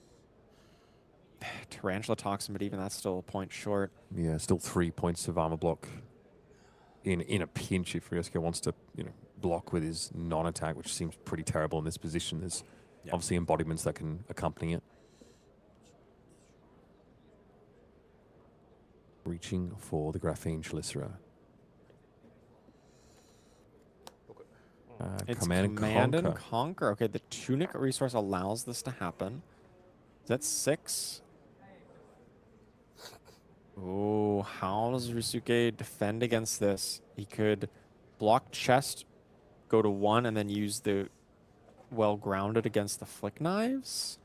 Tarantula Toxin, but even that's still a point short. Yeah, still 3 points of armor block in a pinch if Ryosuke wants to, block with his non-attack, which seems pretty terrible in this position. There's obviously embodiments that can accompany it. Reaching for the Graphene Chelicera. It's Command and Conquer. Okay, the Tunic resource allows this to happen. Is that 6? Oh, how does Ryosuke defend against this? He could block chest, go to 1, and then use the well-grounded against the Flick Knives?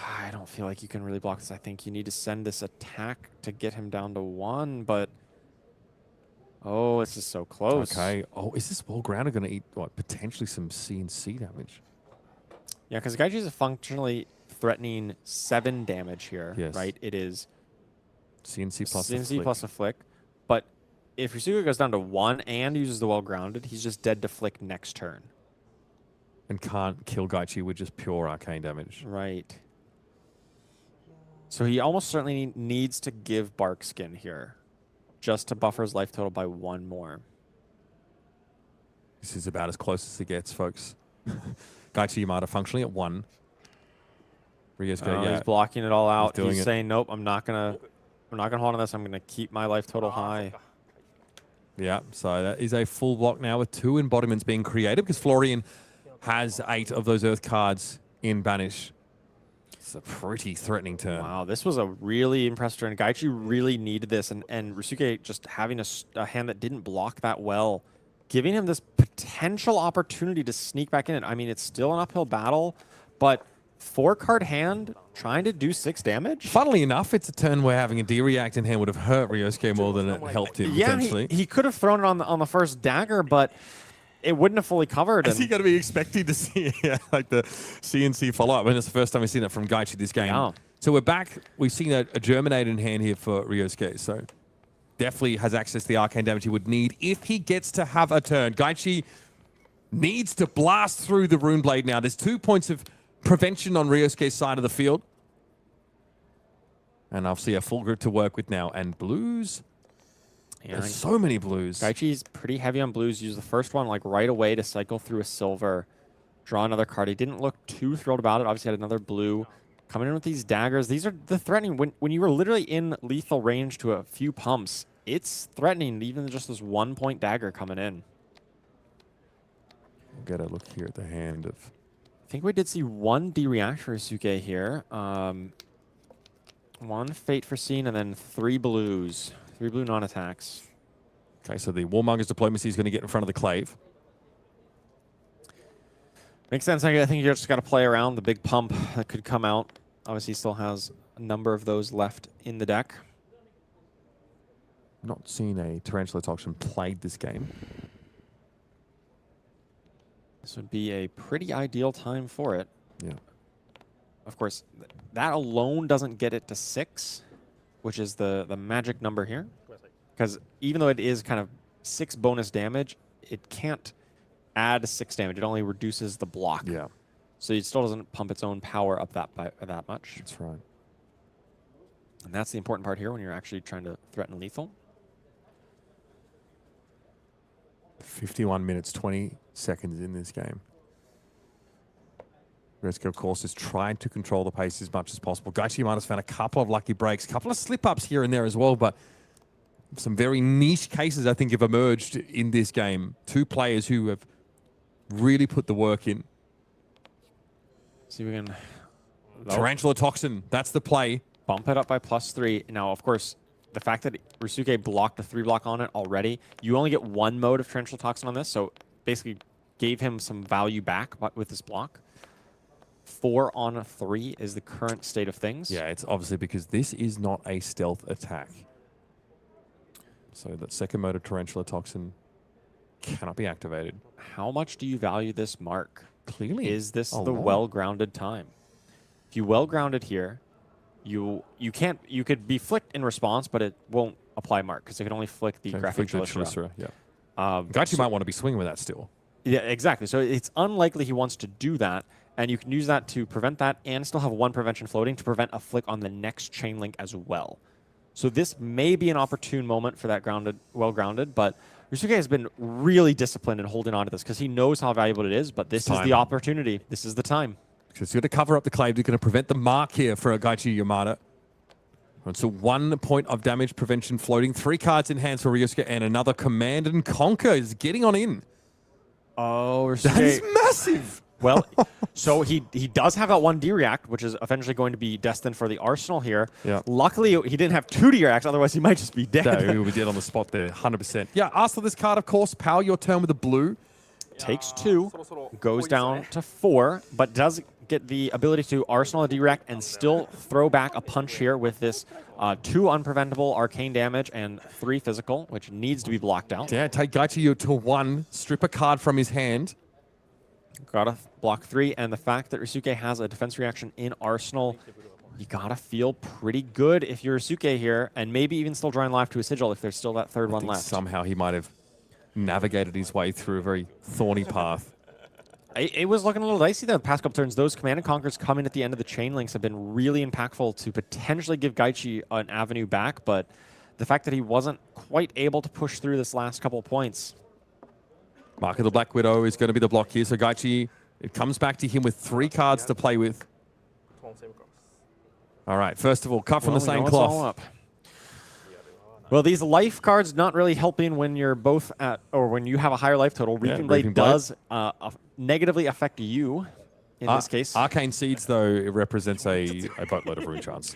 I don't feel like you can really block this. I think you need to send this attack to get him down to 1, but... Oh, this is so close. Okay. Oh, is this wall grounder going to eat potentially some CNC damage? Yeah, because Gaichi is functionally threatening 7 damage here, Yes. right? It is CNC plus a CNC flick. plus a flick. But if Ryosuke goes down to 1 and uses the well-grounded, he's just dead to flick next turn. And can't kill Gaichi with just pure arcane damage. Right. So he almost certainly needs to give Bark Skin here, just to buffer his life total by 1 more. This is about as close as it gets, folks. Gaichi Yamada functionally at 1. Ryosuke, He's blocking it all out. doing He's it. saying, nope, I'm not gonna hold on this. I'm gonna keep my life total high. Yeah, so that is a full block now with 2 embodiments being created because Florian has 8 of those Earth cards in Banish. It's a pretty threatening turn. Wow, this was a really impressive turn. Gaichi really needed this, and Ryosuke just having a hand that didn't block that well, giving him this potential opportunity to sneak back in. I mean, it's still an uphill battle, but 4-card hand trying to do 6 damage? Funnily enough, it's a turn where having a D-React in hand would have hurt Ryosuke more than it helped him, Yeah, potentially. he could have thrown it on the first dagger, but it wouldn't have fully covered. Is he going to be expecting to see like the CNC follow-up? I mean, it's the first time we've seen it from Gaichi this game. Yeah. So we're back. We've seen a Germinate in hand here for Ryosuke. So definitely has access to the arcane damage he would need if he gets to have a turn. Gaichi needs to blast through the Rune Blade now. There's 2 points of prevention on Ryosuke's side of the field. And obviously a full group to work with now. And blues. Yeah, There's so many blues. Gaichi's pretty heavy on blues. Used the first one like right away to cycle through a silver, draw another card. He didn't look too thrilled about it. Obviously had another blue. Coming in with these daggers. These are the threatening. When you were literally in lethal range to a few pumps, it's threatening even just this 1-point dagger coming in. Get a look here at the hand of... I think we did see 1 D-React for Ryosuke here. 1 Fate for Scene and then 3 blues. 3 blue non-attacks. Okay, so the Warmonger's Diplomacy is going to get in front of the Clave. Makes sense. I think you just got to play around the big pump that could come out. Obviously, he still has a number of those left in the deck. Not seen a Tarantula Toxin played this game. This would be a pretty ideal time for it. Yeah. Of course, that alone doesn't get it to 6, which is the magic number here. Because even though it is kind of 6 bonus damage, it can't add 6 damage. It only reduces the block. Yeah. So it still doesn't pump its own power up that much. That's right. And that's the important part here when you're actually trying to threaten lethal. 51 minutes, 20 seconds in this game. Ryosuke, of course, has tried to control the pace as much as possible. Gaichi Yamada's found a couple of lucky breaks, a couple of slip-ups here and there as well, but some very niche cases, I think, have emerged in this game. 2 players who have really put the work in. See if we can Tarantula Toxin, that's the play. bump it up by +3. Now, of course, the fact that Ryosuke blocked the 3-block on it already, you only get 1 mode of Tarantula Toxin on this, so basically gave him some value back with this block. 4 on 3 is the current state of things. Yeah, it's obviously because this is not a stealth attack. So that second mode of Tarantula Toxin cannot be activated. How much do you value this mark? Clearly. Is this a the lot. well-grounded time? If you well-grounded here, you could be flicked in response, but it won't apply mark because it can only flick the Okay, graphic flick the Chelicera. Chelicera, yeah. Gaichi might want to be swinging with that still. Yeah, exactly. So it's unlikely he wants to do that, and you can use that to prevent that and still have one prevention floating to prevent a flick on the next chain link as well. So this may be an opportune moment for that well-grounded, but Ryosuke has been really disciplined in holding on to this because he knows how valuable it is, but this is the opportunity. This is the time. Because you're going to cover up the clave. You're going to prevent the mark here for Gaichi Yamada. And so 1 point of damage prevention floating. 3 cards in hand for Ryosuke, and another Command and Conquer is getting on in. Oh, Ryosuke. That is massive. Well, so he does have that 1 D-React, which is eventually going to be destined for the Arsenal here. Yeah. Luckily, he didn't have 2 D-Reacts, otherwise he might just be dead. No, he will be dead on the spot there, 100%. Yeah, ask for this card, of course. Power your turn with the blue. Takes 2, goes down to 4, but does get the ability to Arsenal a D-React and still throw back a punch here with this 2 unpreventable arcane damage and 3 physical, which needs to be blocked out. Yeah, take Gaichi to 1, strip a card from his hand. Gotta block 3, and the fact that Ryosuke has a defense reaction in Arsenal, you gotta feel pretty good if you're Ryosuke here, and maybe even still drawing life to a sigil if there's still that third one left. Somehow he might have navigated his way through a very thorny path. It was looking a little dicey the past couple turns. Those Command and Conquers coming at the end of the chain links have been really impactful to potentially give Gaichi an avenue back, but the fact that he wasn't quite able to push through this last couple points. Mark of the Black Widow is going to be the block here, so Gaichi, it comes back to him with 3 cards to play with. All right, first of all, cut from the same cloth. Well, these life cards not really helping when you're both at, or when you have a higher life total. Reaping Blade does negatively affect you in this case. Arcane Seeds, though, it represents a boatload of rune chance.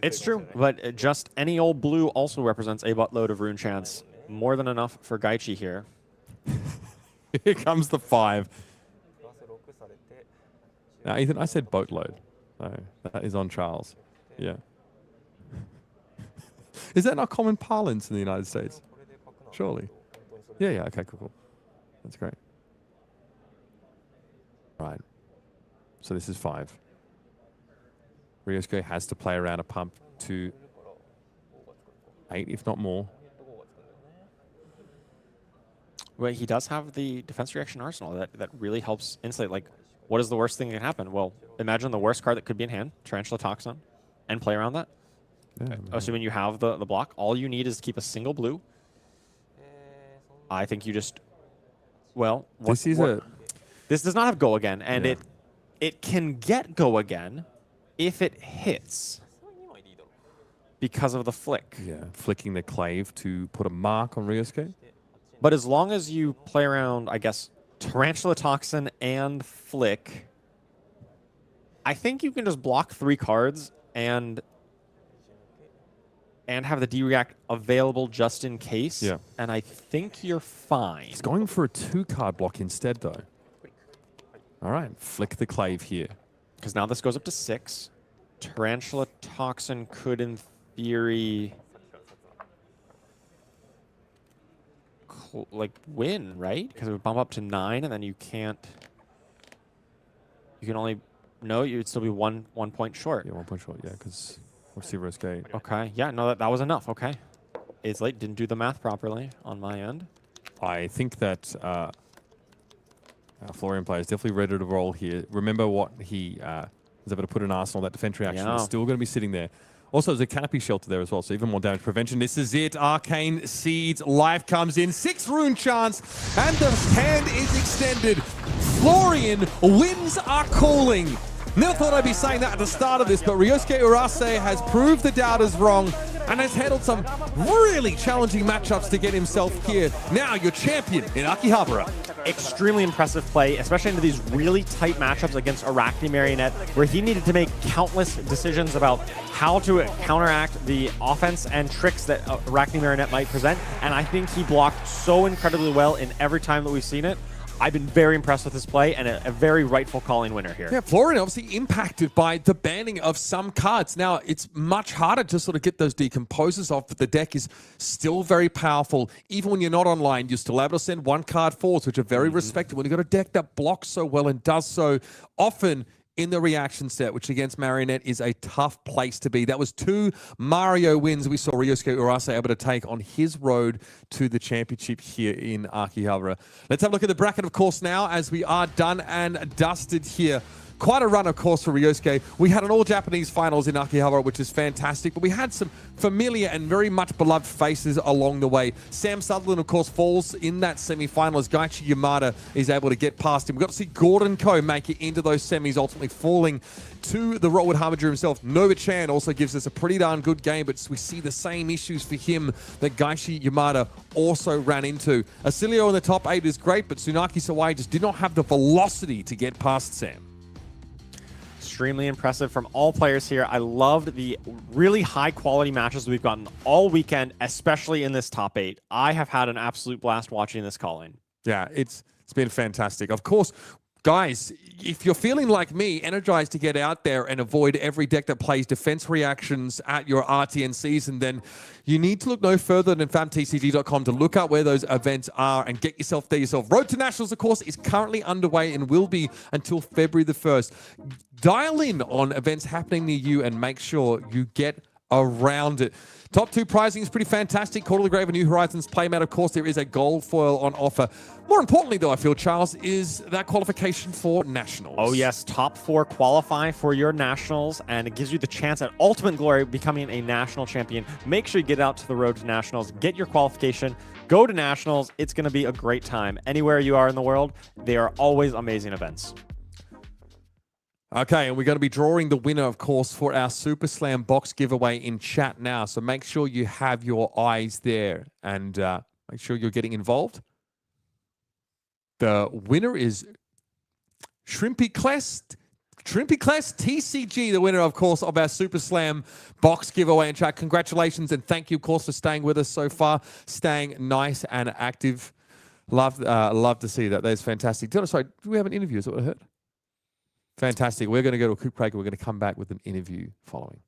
It's true, but just any old blue also represents a buttload of rune chance. More than enough for Gaichi here. Here comes the 5. Now, Ethan, I said boatload. So that is on Charles. Yeah. Is that not common parlance in the United States? Surely. Yeah, okay, cool. That's great. Right. So this is 5. Ryosuke has to play around a pump to 8, if not more. Well, he does have the defense reaction arsenal that really helps insulate. Like, what is the worst thing that can happen? Well, imagine the worst card that could be in hand, Tarantula Toxin, and play around that. Yeah, assuming you have the block, all you need is to keep a single blue. I think you just, well, this does not have go again, and it can get go again if it hits because of the flick. Yeah, flicking the clave to put a mark on Ryosuke. But as long as you play around, I guess, Tarantula Toxin and flick, I think you can just block 3 cards and have the D-React available just in case. Yeah. And I think you're fine. He's going for a 2-card block instead, though. All right, flick the clave here. Because now this goes up to 6. Tarantula Toxin could, in theory, like win, right? Because it would bump up to 9, and then you can't. You can only. No, you'd still be one point short. Yeah, 1 point short. Yeah, because obviously Ryosuke. Okay. Yeah. No, that was enough. Okay. It's late. Didn't do the math properly on my end. I think that our Florian player is definitely ready to roll here. Remember what he was able to put in arsenal. That defense reaction is still going to be sitting there. Also, there's a canopy shelter there as well, so even more damage prevention. This is it. Arcane Seeds. Life comes in. 6 rune chance, and the hand is extended. Florian, winds are calling. Never thought I'd be saying that at the start of this, but Ryosuke Urase has proved the doubters wrong and has handled some really challenging matchups to get himself here. Now your champion in Akihabara. Extremely impressive play, especially into these really tight matchups against Arachne Marionette, where he needed to make countless decisions about how to counteract the offense and tricks that Arachne Marionette might present. And I think he blocked so incredibly well in every time that we've seen it. I've been very impressed with his play and a very rightful calling winner here. Yeah, Florian obviously impacted by the banning of some cards. Now, it's much harder to sort of get those decomposers off, but the deck is still very powerful. Even when you're not online, you're still able to send one card forwards, which are very respected. When you've got a deck that blocks so well and does so often in the reaction set, which against Marionette is a tough place to be. That was 2 Mario wins we saw Ryosuke Urase able to take on his road to the championship here in Akihabara. Let's have a look at the bracket, of course, now, as we are done and dusted here. Quite a run, of course, for Ryosuke. We had an all-Japanese finals in Akihabara, which is fantastic, but we had some familiar and very much beloved faces along the way. Sam Sutherland, of course, falls in that semi-final as Gaichi Yamada is able to get past him. We got to see Gordon Ko make it into those semis, ultimately falling to the Rollwood Harbinger himself. Nova-chan also gives us a pretty darn good game, but we see the same issues for him that Gaichi Yamada also ran into. Oscilio in the top 8 is great, but TSUNAKI SAWAI just did not have the velocity to get past Sam. Extremely impressive from all players here. I loved the really high quality matches we've gotten all weekend, especially in this top 8. I have had an absolute blast watching this call-in. Yeah, it's been fantastic. Of course, guys, if you're feeling like me, energized to get out there and avoid every deck that plays defense reactions at your RTN season, then you need to look no further than fabtcg.com to look up where those events are and get yourself there yourself. Road to Nationals, of course, is currently underway and will be until February the 1st. Dial in on events happening near you and make sure you get around it. Top 2 pricing is pretty fantastic. Call to the Grave and New Horizons playmat. Of course, there is a gold foil on offer. More importantly, though, I feel, Charles, is that qualification for Nationals. Oh, yes. Top 4 qualify for your Nationals, and it gives you the chance at ultimate glory becoming a national champion. Make sure you get out to the road to Nationals, get your qualification, go to Nationals. It's going to be a great time. Anywhere you are in the world, they are always amazing events. Okay, and we're going to be drawing the winner, of course, for our Super Slam box giveaway in chat now. So make sure you have your eyes there and make sure you're getting involved. The winner is Shrimpy Quest TCG, the winner, of course, of our Super Slam box giveaway in chat. Congratulations and thank you, of course, for staying with us so far, staying nice and active. Love to see that. That's fantastic. Sorry, do we have an interview? Is that what I heard? Fantastic. We're going to go to a quick break. We're going to come back with an interview following.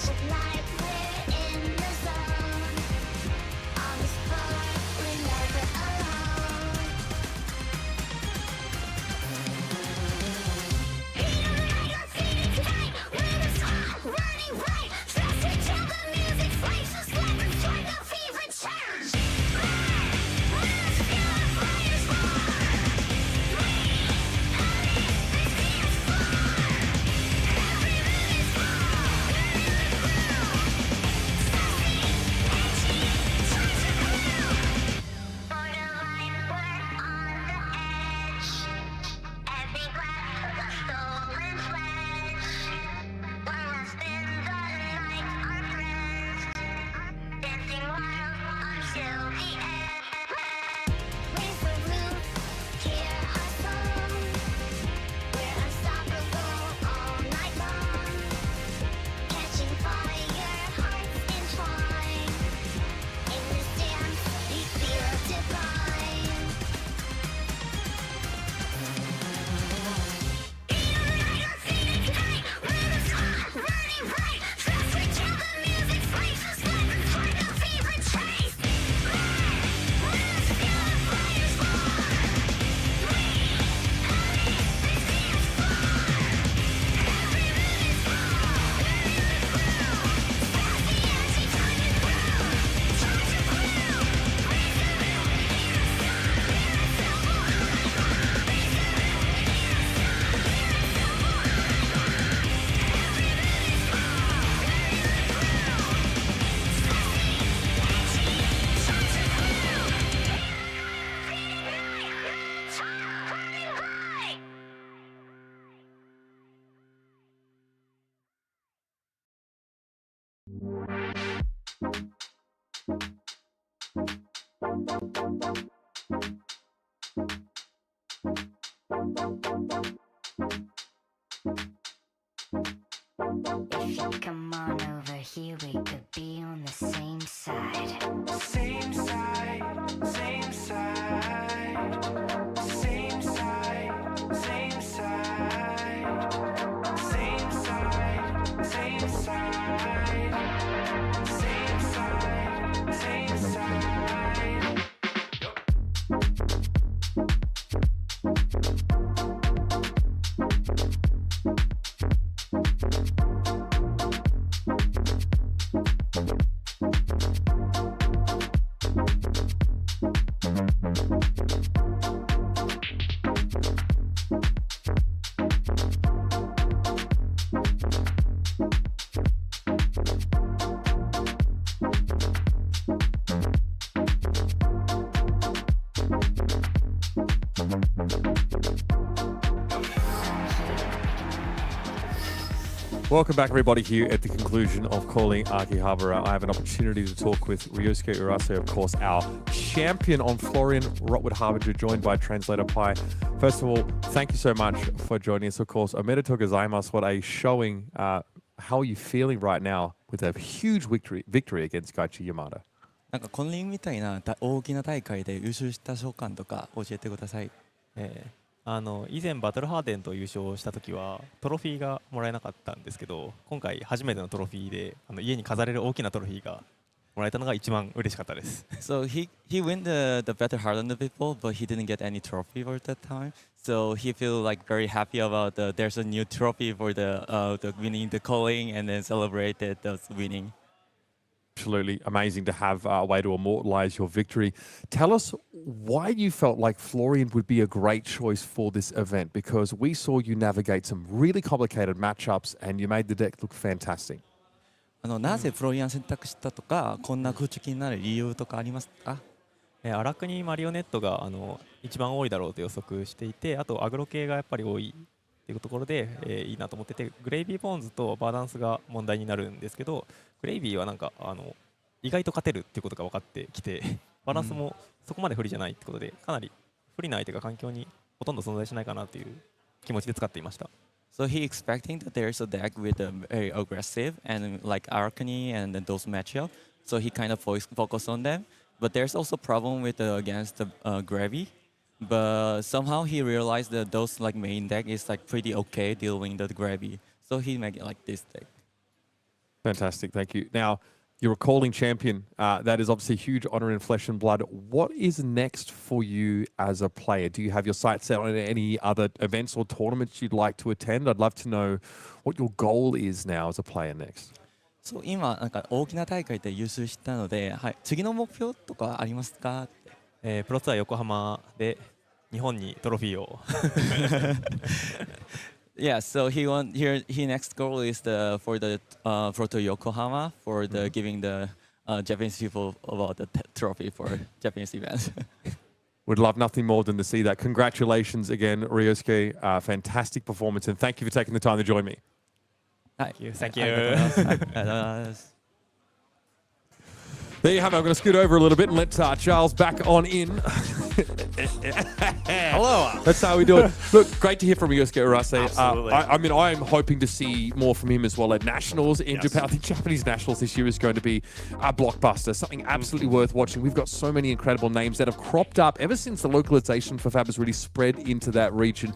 like we're in the zone. On the spot, we're never alone. Reunite our feet tonight. We're the squad, running right. Fast until the music flames. Just like we find our favorite church. Let's feel the fire's roar. Borderline, we're on the edge. Every breath a stolen flesh. We're lost in the night, our friends. Dancing wild until the end. Raise the roof, hear our song. We're unstoppable all night long. Catching fire, hearts entwined. In this dance, we feel divine. Reunite our feet tonight. We're the squad, running right. Fast until the music flames. Just like we find our favorite chase. Let's feel the fire's roar. This dance floor. Every mood is raw. Fast the energy, time and grow. Charge your crew. Raise the roof, hear a song. We're a silver eye. Raise the roof, hear a song. We're a silver eye. Every mood is raw. Sassy, edgy, charge your crew. Feeling right, child running high. If you come on over here, we could be on the same side. Same side, same side, same side, same side, same side, same side, same side, same side. Welcome back, everybody, here at the conclusion of Calling Akihabara. I have an opportunity to talk with Ryosuke Urase, of course, our champion on Florian, Rockwood Harbinger, joined by Translator Pi. First of all, thank you so much for joining us, of course. Omedetou gozaimasu. What a showing. How are you feeling right now with a huge victory against Gaichi Yamada? なんかコンリングみたいな大きな大会で優勝した召喚とか教えてください。以前バトルハーデンと優勝した時はトロフィーがもらえなかったんですけど、今回初めてのトロフィーで家に飾れる大きなトロフィーがもらえたのが一番嬉しかったです。So he win the Battle Hardened people, but he didn't get any trophy for that time. So he feel like very happy about there's a new trophy for the winning the calling and then celebrated the winning. Absolutely amazing to have a way to immortalize your victory. Tell us why you felt like Florian would be a great choice for this event, because we saw you navigate some really complicated matchups and you made the deck look fantastic. なぜフロリアン選択したとか、こんな空中気になる理由とかありますか？荒国マリオネットが一番多いだろうと予測していて、あとアグロ系がやっぱり多いっていうところで、いいなと思ってて、グレイビーボーンズとバランスが問題になるんですけど、グレイビーはなんか意外と勝てるっていうことが分かってきて、バランスもそこまで不利じゃないってことで、かなり不利な相手が環境にほとんど存在しないかなという気持ちで使っていました。So he expecting that there's a deck with a very aggressive and like Arcany and then those matchup. So he kind of focus on them. But there's also problem with against the Gravy. But somehow he realized that those like main deck is like pretty okay dealing with the Gravy. So he make it like this deck. Fantastic, thank you. Now, you're a calling champion. That is obviously a huge honor in Flesh and Blood. What is next for you as a player? Do you have your sights set on any other events or tournaments you'd like to attend? I'd love to know what your goal is now as a player next. そう今なんか大きな大会で優勝したので、はい、次の目標とかありますか？プロツアー横浜で日本にトロフィーを Yeah, so he next goal is for to Yokohama for the giving the Japanese people about the trophy for Japanese events. Would love nothing more than to see that. Congratulations again, Ryosuke. Fantastic performance, and thank you for taking the time to join me. Thank you. ありがとうございます。ありがとうございます。 There you have it. I'm going to scoot over a little bit and let Charles back on in. Hello. That's how we do it. Look, great to hear from Yoshiki Urase. Absolutely. I mean, I'm hoping to see more from him as well at Nationals in Japan. I think Japanese Nationals this year is going to be a blockbuster, something absolutely worth watching. We've got so many incredible names that have cropped up ever since the localization for Fab has really spread into that region.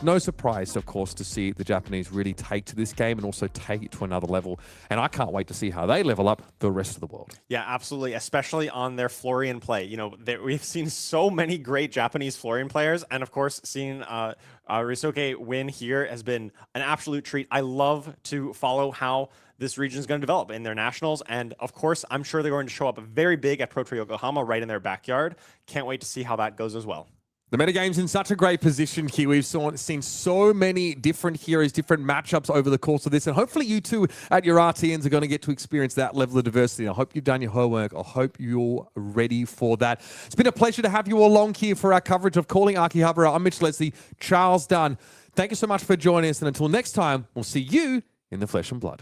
No surprise, of course, to see the Japanese really take to this game and also take it to another level. And I can't wait to see how they level up the rest of the world. Yeah, absolutely, especially on their Florian play. You know, we've seen so many great Japanese Florian players, and of course, seeing Ryosuke win here has been an absolute treat. I love to follow how this region is going to develop in their nationals, and of course, I'm sure they're going to show up very big at Pro Tour Yokohama right in their backyard. Can't wait to see how that goes as well. The metagame's in such a great position here. We've seen so many different heroes, different matchups over the course of this. And hopefully you two at your RTNs are going to get to experience that level of diversity. I hope you've done your homework. I hope you're ready for that. It's been a pleasure to have you along here for our coverage of Calling Akihabara. I'm Mitch Leslie, Charles Dunn. Thank you so much for joining us. And until next time, we'll see you in the Flesh and Blood.